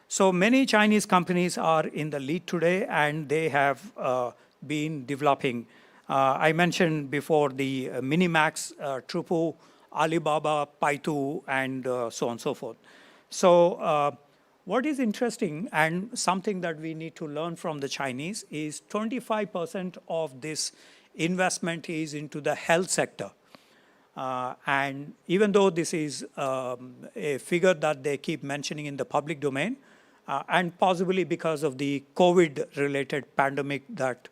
So many Chinese companies are in the lead today, and they have been developing. I mentioned before the Minimax, Trupu, Alibaba, Paitu, and so on and so forth. So what is interesting and something that we need to learn from the Chinese is 25% of this investment is into the health sector. And even though this is a figure that they keep mentioning in the public domain, and possibly because of the COVID-related pandemic that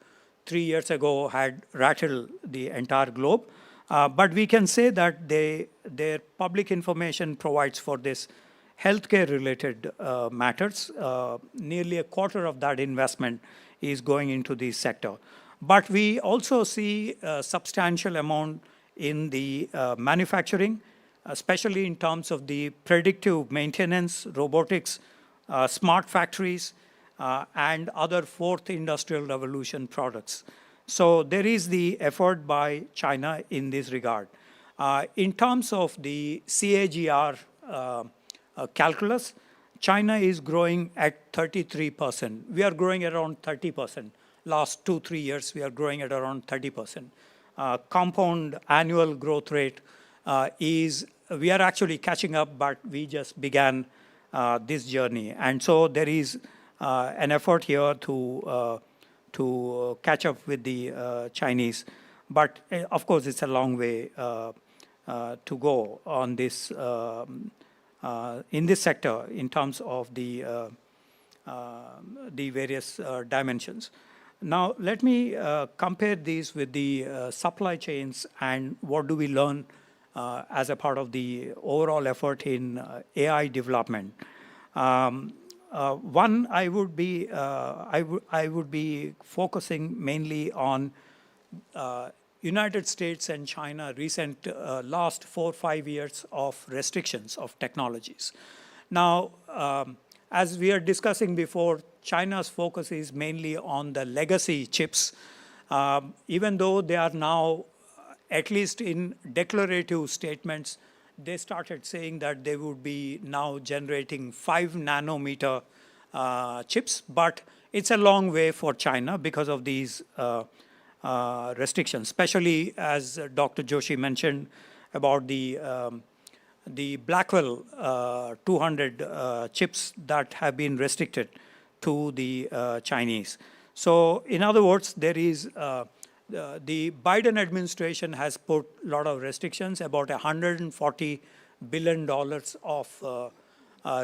3 years ago had rattled the entire globe, but we can say that their public information provides for this healthcare-related matters. Nearly a quarter of that investment is going into this sector. But we also see a substantial amount in the manufacturing, especially in terms of the predictive maintenance, robotics, smart factories, and other fourth industrial revolution products. So there is the effort by China in this regard. In terms of the CAGR calculus, China is growing at 33%. We are growing at around 30%. Last 2-3 years, we are growing at around 30%. Compound annual growth rate we are actually catching up, but we just began this journey. And so there is an effort here to catch up with the Chinese. But of course, it's a long way to go on this in this sector in terms of the various dimensions. Now, let me compare these with the supply chains and what do we learn as a part of the overall effort in AI development. One, I would be focusing mainly on United States and China recent last 4 or 5 years of restrictions of technologies. Now, as we are discussing before, China's focus is mainly on the legacy chips, even though they are now, at least in declarative statements, they started saying that they would be now generating 5 nanometer chips, but it's a long way for China because of these restrictions, especially as Dr. Joshi mentioned about the Blackwell 200 chips that have been restricted to the Chinese. So in other words, there is the Biden administration has put a lot of restrictions, about $140 billion of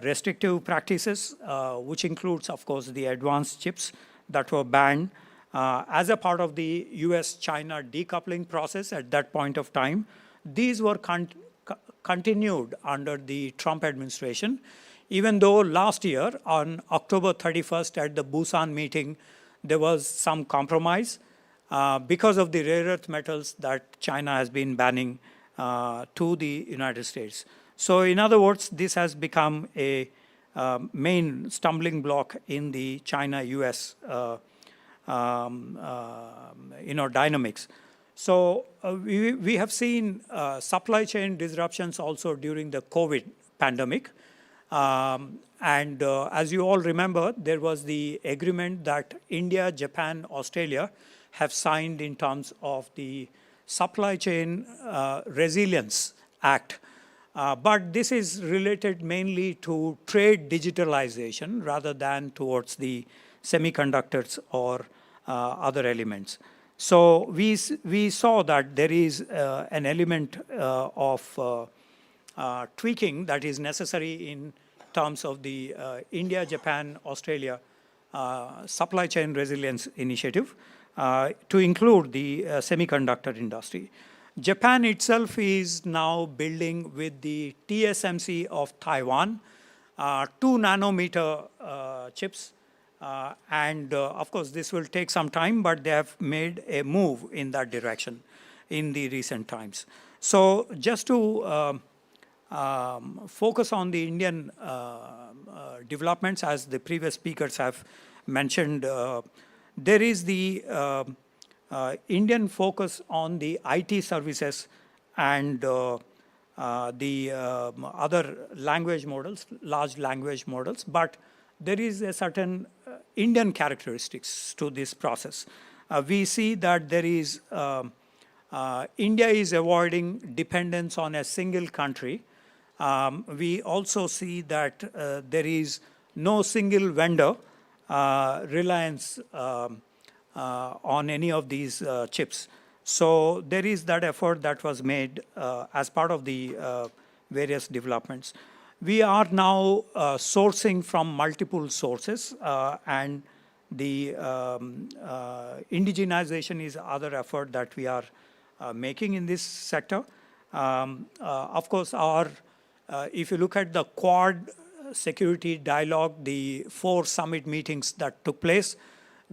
restrictive practices, which includes, of course, the advanced chips that were banned as a part of the US-China decoupling process at that point of time. These were continued under the Trump administration, even though last year on October 31st at the Busan meeting, there was some compromise because of the rare earth metals that China has been banning to the United States. So in other words, this has become a main stumbling block in the China-US dynamics. So we have seen supply chain disruptions also during the COVID pandemic. And as you all remember, there was the agreement that India, Japan, Australia have signed in terms of the Supply Chain Resilience Act. But this is related mainly to trade digitalization rather than towards the semiconductors or other elements. So we saw that there is an element of tweaking that is necessary in terms of the India, Japan, Australia supply chain resilience initiative to include the semiconductor industry. Japan itself is now building with the TSMC of Taiwan 2 nanometer chips. And of course, this will take some time, but they have made a move in that direction in the recent times. So just to focus on the Indian developments, as the previous speakers have mentioned, there is the Indian focus on the IT services and the other language models, large language models, but there is a certain Indian characteristics to this process. We see that there is, India is avoiding dependence on a single country. We also see that there is no single vendor reliance on any of these chips. So there is that effort that was made as part of the various developments. We are now sourcing from multiple sources, and the indigenization is other effort that we are making in this sector. Of course, if you look at the Quad security dialogue, the 4 summit meetings that took place,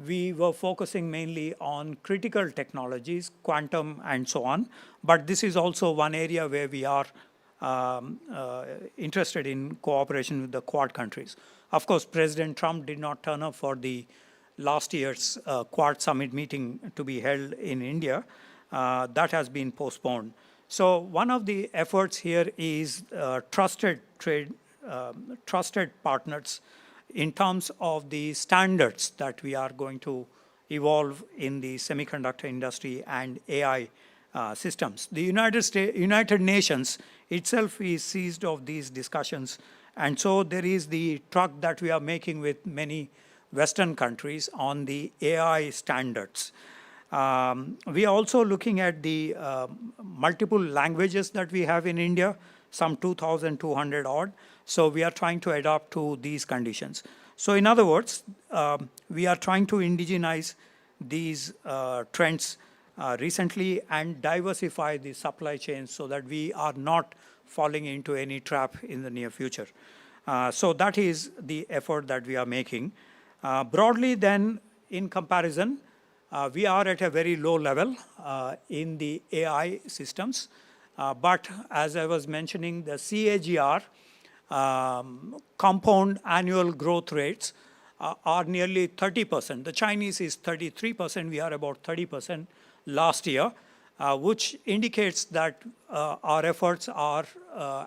we were focusing mainly on critical technologies, quantum and so on. But this is also one area where we are interested in cooperation with the Quad countries. Of course, President Trump did not turn up for the last year's Quad summit meeting to be held in India. That has been postponed. So one of the efforts here is trusted partners in terms of the standards that we are going to evolve in the semiconductor industry and AI systems. The United Nations itself is seized of these discussions, and so there is the truck that we are making with many Western countries on the AI standards. We are also looking at the multiple languages that we have in India, some 2,200 odd. So we are trying to adapt to these conditions. So in other words, we are trying to indigenize these trends recently and diversify the supply chains so that we are not falling into any trap in the near future. So that is the effort that we are making. Broadly then, in comparison, we are at a very low level in the AI systems. But as I was mentioning, the CAGR, compound annual growth rates, are nearly 30%. The Chinese is 33%, we are about 30% last year, which indicates that our efforts are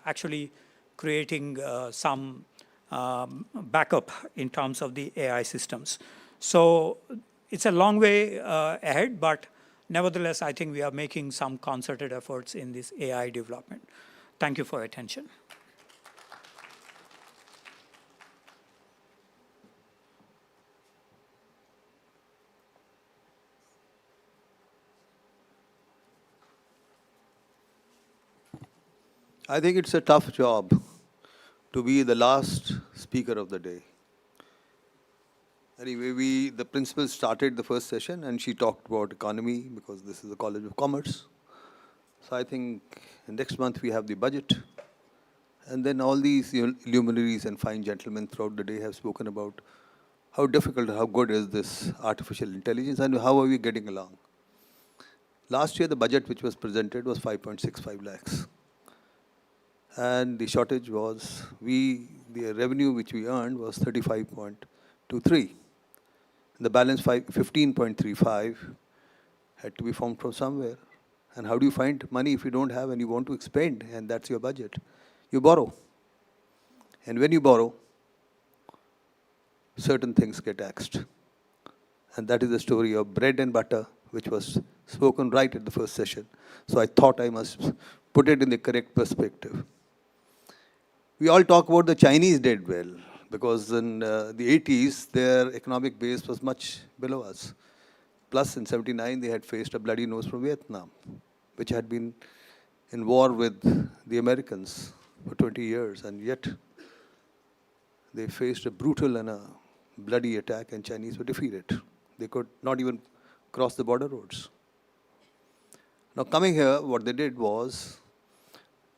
actually creating some backup in terms of the AI systems. So it's a long way ahead, but nevertheless, I think we are making some concerted efforts in this AI development. Thank you for your attention. I think it's a tough job to be the last speaker of the day. Anyway, the principal started the first session and she talked about economy because this is the College of Commerce. So I think next month we have the budget. And then all these luminaries and fine gentlemen throughout the day have spoken about how difficult, how good is this artificial intelligence and how are we getting along. Last year, the budget which was presented was 5.65 lakhs. And the shortage was, the revenue which we earned was 35.23. The balance 15.35 had to be found from somewhere. And how do you find money if you don't have and you want to expend, and that's your budget? You borrow. And when you borrow, certain things get taxed. And that is the story of bread and butter, which was spoken right at the first session. So I thought I must put it in the correct perspective. We all talk about the Chinese did well. because in the 80s, their economic base was much below us. Plus, in 79, they had faced a bloody nose from Vietnam, which had been in war with the Americans for 20 years, and yet they faced a brutal and a bloody attack, and Chinese were defeated. They could not even cross the border roads. Now, coming here, what they did was,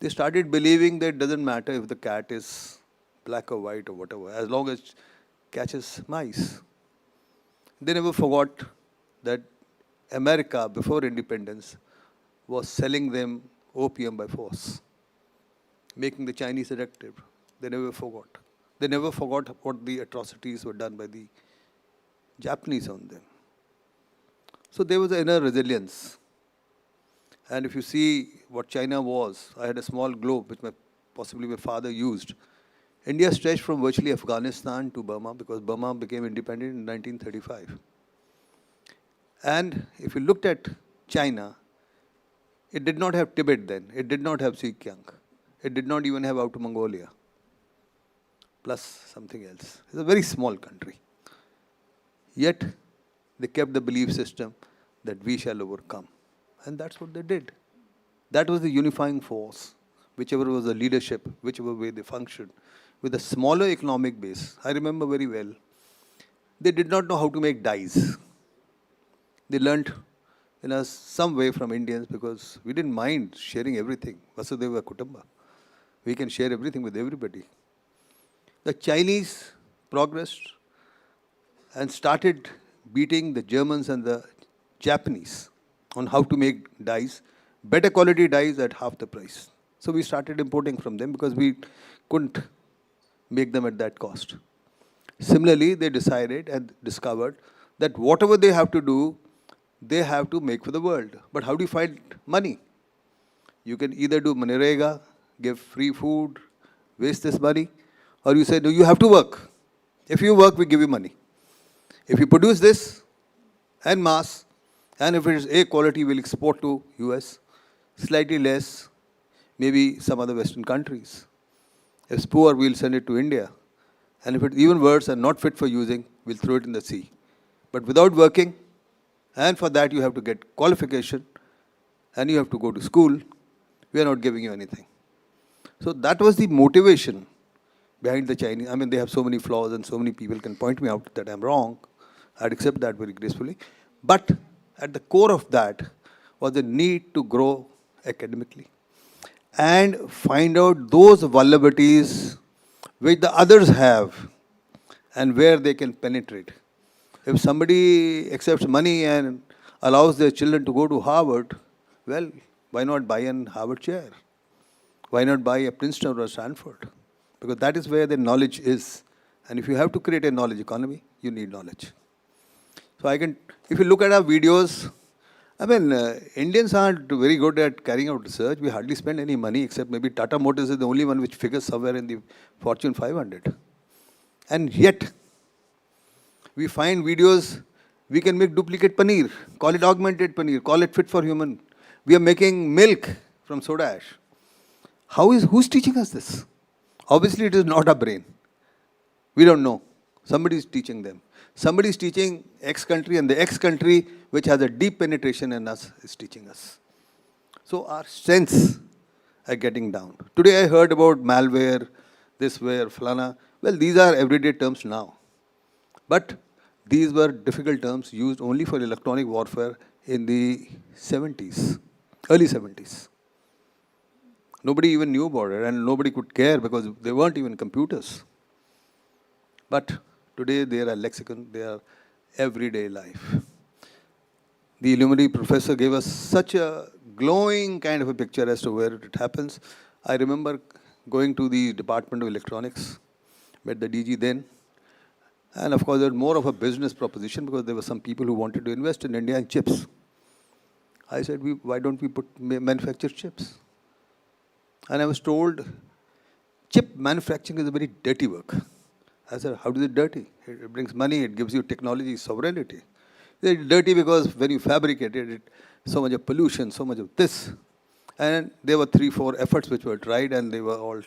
they started believing that it doesn't matter if the cat is black or white or whatever, as long as it catches mice. They never forgot that America, before independence, was selling them opium by force, making the Chinese addictive. They never forgot. They never forgot what the atrocities were done by the Japanese on them. So there was an inner resilience. And if you see what China was, I had a small globe which possibly my father used. India stretched from virtually Afghanistan to Burma because Burma became independent in 1935. And if you looked at China, it did not have Tibet then. It did not have Xinjiang. It did not even have Outer Mongolia, plus something else. It's a very small country. Yet, they kept the belief system that we shall overcome. And that's what they did. That was the unifying force, whichever was the leadership, whichever way they functioned, with a smaller economic base. I remember very well, they did not know how to make dyes. They learned in some way from Indians because we didn't mind sharing everything. Vasudeva Kutumba. We can share everything with everybody. The Chinese progressed and started beating the Germans and the Japanese on how to make dyes, better quality dyes at half the price. So we started importing from them because we couldn't make them at that cost. Similarly, they decided and discovered that whatever they have to do, they have to make for the world. But how do you find money? You can either do Manrega, give free food, waste this money, or you say, no, you have to work. If you work, we give you money. If you produce this en masse, and if it is A quality, we'll export to US, slightly less, maybe some other Western countries. If it's poor, we'll send it to India. And if it's even worse and not fit for using, we'll throw it in the sea. But without working, and for that you have to get qualification, and you have to go to school, we are not giving you anything. So that was the motivation behind the Chinese. I mean, they have so many flaws and so many people can point me out that I'm wrong. I'd accept that very gracefully. But at the core of that was the need to grow academically and find out those vulnerabilities which the others have and where they can penetrate. If somebody accepts money and allows their children to go to Harvard, well, why not buy an Harvard chair? Why not buy a Princeton or a Stanford? Because that is where the knowledge is. And if you have to create a knowledge economy, you need knowledge. So if you look at our videos, I mean, Indians aren't very good at carrying out research. We hardly spend any money except maybe Tata Motors is the only one which figures somewhere in the Fortune 500. And yet, we find videos, we can make duplicate paneer, call it augmented paneer, call it fit for human. We are making milk from soda ash. Who's teaching us this? Obviously, it is not our brain. We don't know. Somebody is teaching them. Somebody is teaching X country, and the X country, which has a deep penetration in us, is teaching us. So our strengths are getting down. Today I heard about malware, this ware, falana. Well, these are everyday terms now. But these were difficult terms used only for electronic warfare in the 70s, early 70s. Nobody even knew about it, and nobody could care because there weren't even computers. But today they are a lexicon, they are everyday life. The Illuminati professor gave us such a glowing kind of a picture as to where it happens. I remember going to the Department of Electronics, met the DG then, and of course there was more of a business proposition because there were some people who wanted to invest in India in chips. I said, why don't we manufacture chips? And I was told, chip manufacturing is a very dirty work. I said, how is it dirty? It brings money, it gives you technology sovereignty. It's dirty because when you fabricate it, so much of pollution, so much of this. And there were 3-4 efforts which were tried, and they were all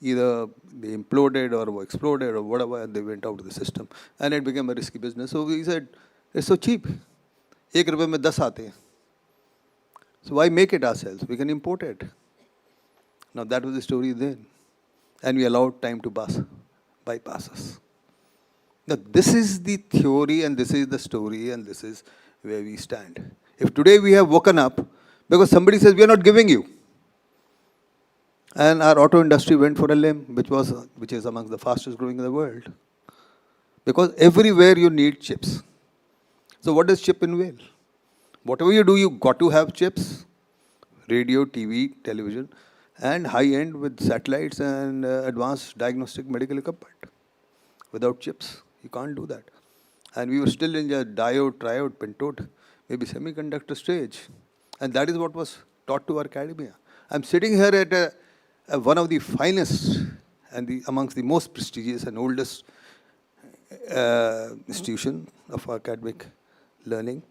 either they imploded or exploded or whatever, and they went out of the system. And it became a risky business. So we said, it's so cheap. 1 रुपए में 10 आते हैं. So why make it ourselves? We can import it. Now that was the story then. And we allowed time to bypass us. Now this is the theory and this is the story and this is where we stand. If today we have woken up because somebody says we are not giving you, and our auto industry went for a limb, which is amongst the fastest growing in the world. Because everywhere you need chips. So what does chip involve? Whatever you do, you got to have chips, radio, TV, television, and high-end with satellites and advanced diagnostic medical equipment. Without chips, you can't do that. And we were still in the diode, triode, pentode, maybe semiconductor stage. And that is what was taught to our academia. I'm sitting here at one of the finest and amongst the most prestigious and oldest institution of academic learning.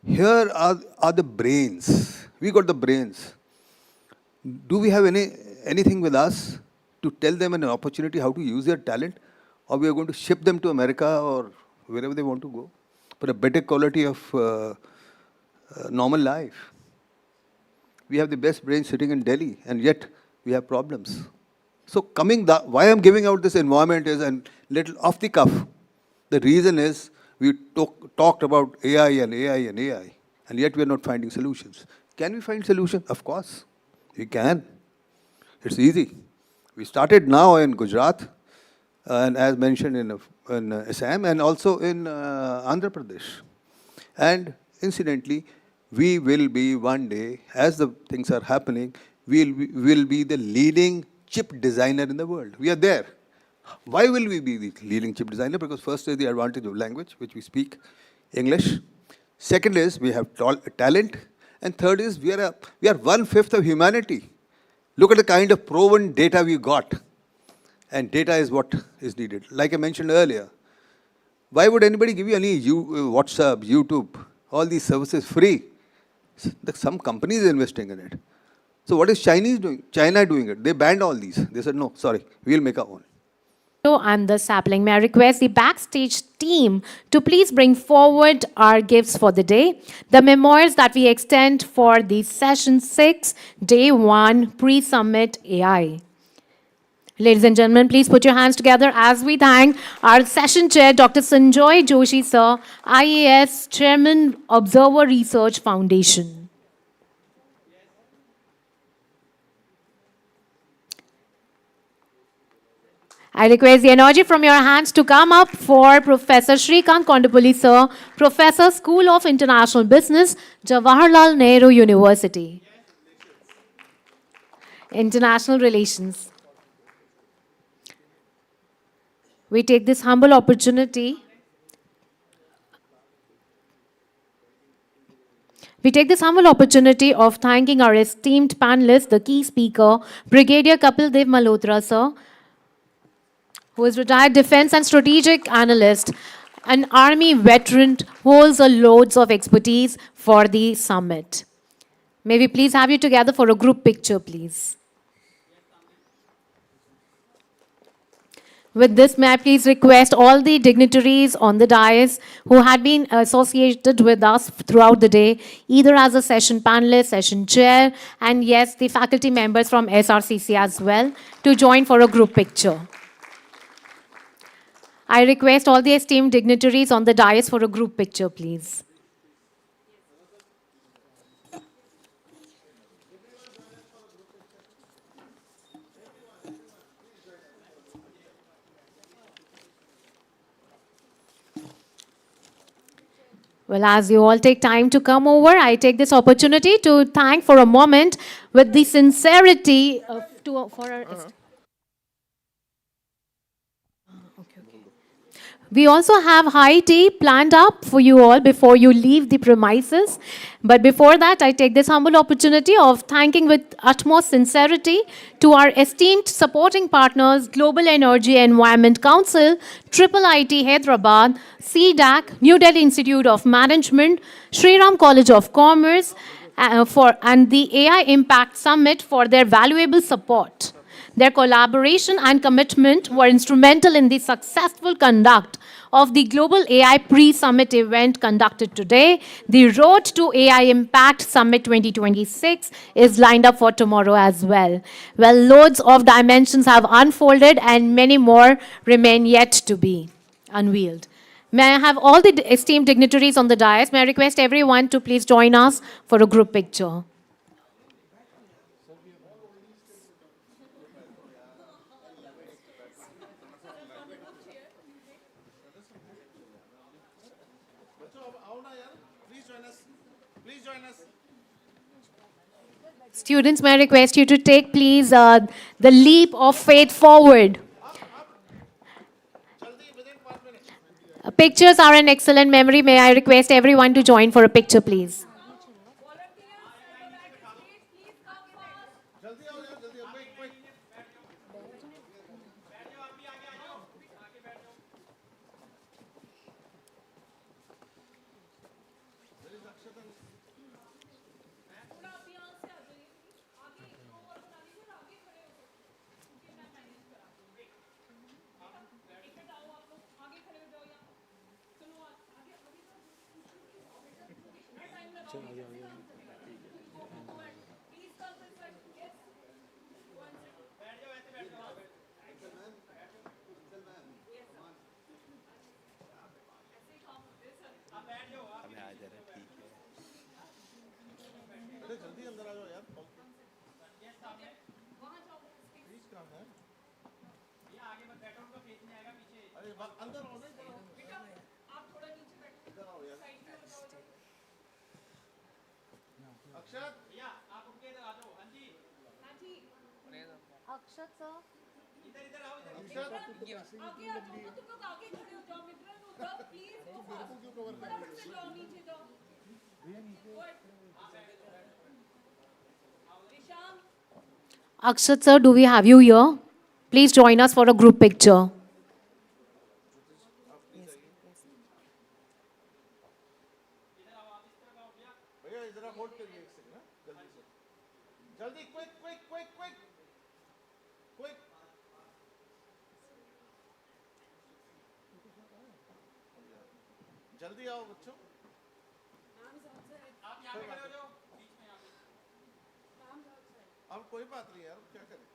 Here are the brains. We got the brains. Do we have anything with us to tell them an opportunity how to use their talent, or we are going to ship them to America or wherever they want to go for a better quality of normal life? We have the best brains sitting in Delhi, and yet we have problems. So why I'm giving out this environment is a little off the cuff. The reason is we talked about AI and AI and AI, and yet we are not finding solutions. Can we find solutions? Of course, we can. It's easy. We started now in Gujarat, and as mentioned in Assam, and also in Andhra Pradesh. And incidentally, we will be one day, as the things are happening, we'll be the leading chip designer in the world. We are there. Why will we be the leading chip designer? Because first is the advantage of language, which we speak English. Second is we have talent. And third is we are 1/5 of humanity. Look at the kind of proven data we got. And data is what is needed. Like I mentioned earlier, why would anybody give you any WhatsApp, YouTube, all these services free? Some companies are investing in it. So what is Chinese doing? China doing it. They banned all these. They said, no, sorry, we'll make our own. And the sapling. May I request the backstage team to please bring forward our gifts for the day. The memoirs that we extend for the session 6, day 1, pre-summit AI. Ladies and gentlemen, please put your hands together as we thank our session chair, Dr. Sanjoy Joshi, sir, IAS Chairman, Observer Research Foundation. I request the energy from your hands to come up for Professor Shrikant Kondapalli, sir, Professor, School of International Business, Jawaharlal Nehru University. International Relations. We take this humble opportunity of thanking our esteemed panelists, the key speaker, Brigadier Kapil Dev Malhotra, sir, who is retired defense and strategic analyst, an army veteran who holds loads of expertise for the summit. May we please have you together for a group picture, please. With this, may I please request all the dignitaries on the dais who had been associated with us throughout the day, either as a session panelist, session chair, and yes, the faculty members from SRCC as well, to join for a group picture. I request all the esteemed dignitaries on the dais for a group picture, please. Well, as you all take time to come over, I take this opportunity to thank for a moment with the sincerity for our... We also have high tea planned up for you all before you leave the premises. But before that, I take this humble opportunity of thanking with utmost sincerity to our esteemed supporting partners, Global Energy Environment Council, IIIT Hyderabad, C-DAC, New Delhi Institute of Management, Sri Ram College of Commerce, and the AI Impact Summit for their valuable support. Their collaboration and commitment were instrumental in the successful conduct of the Global AI Pre-Summit event conducted today. The Road to AI Impact Summit 2026 is lined up for tomorrow as well. Well, loads of dimensions have unfolded and many more remain yet to be unveiled. May I have all the esteemed dignitaries on the dais? May I request everyone to please join us for a group picture? Students, may I request you to take, please, the leap of faith forward. Pictures are an excellent memory. May I request everyone to join for a picture, please? Akshat sir, do we have you here? Please join us for a group picture. जल्दी आओ बच्चों अब कोई बात नहीं यार क्या करें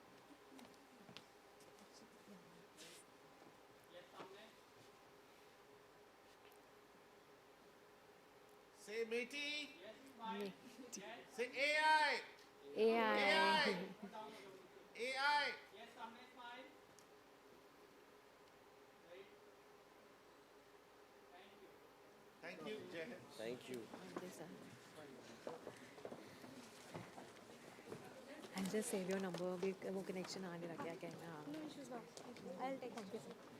Say Meity. Say AI. AI. AI. Thank you, Jay. Thank you. I'll just save your number. वो connection आने लग गया क्या? No issues, ma'am. I'll take it.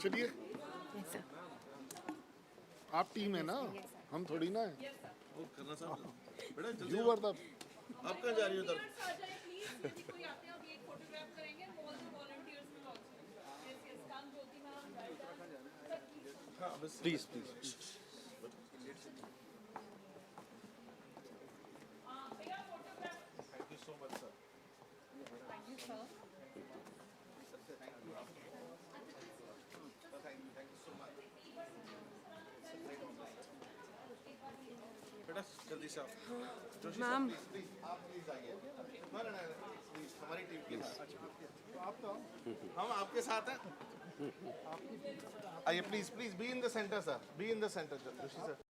चलिए आप टीम है ना हम थोड़ी ना है वो करना साहब बेटा जल्दी यू वर्द आप कहाँ जा रही हो उधर please please thank you so much sir thank you sir जल्दी से मैम आप प्लीज आइए प्लीज हमारी टीम के साथ आप तो हम आपके साथ हैं आइए please please be in the centre sir be in the centre Joshi sir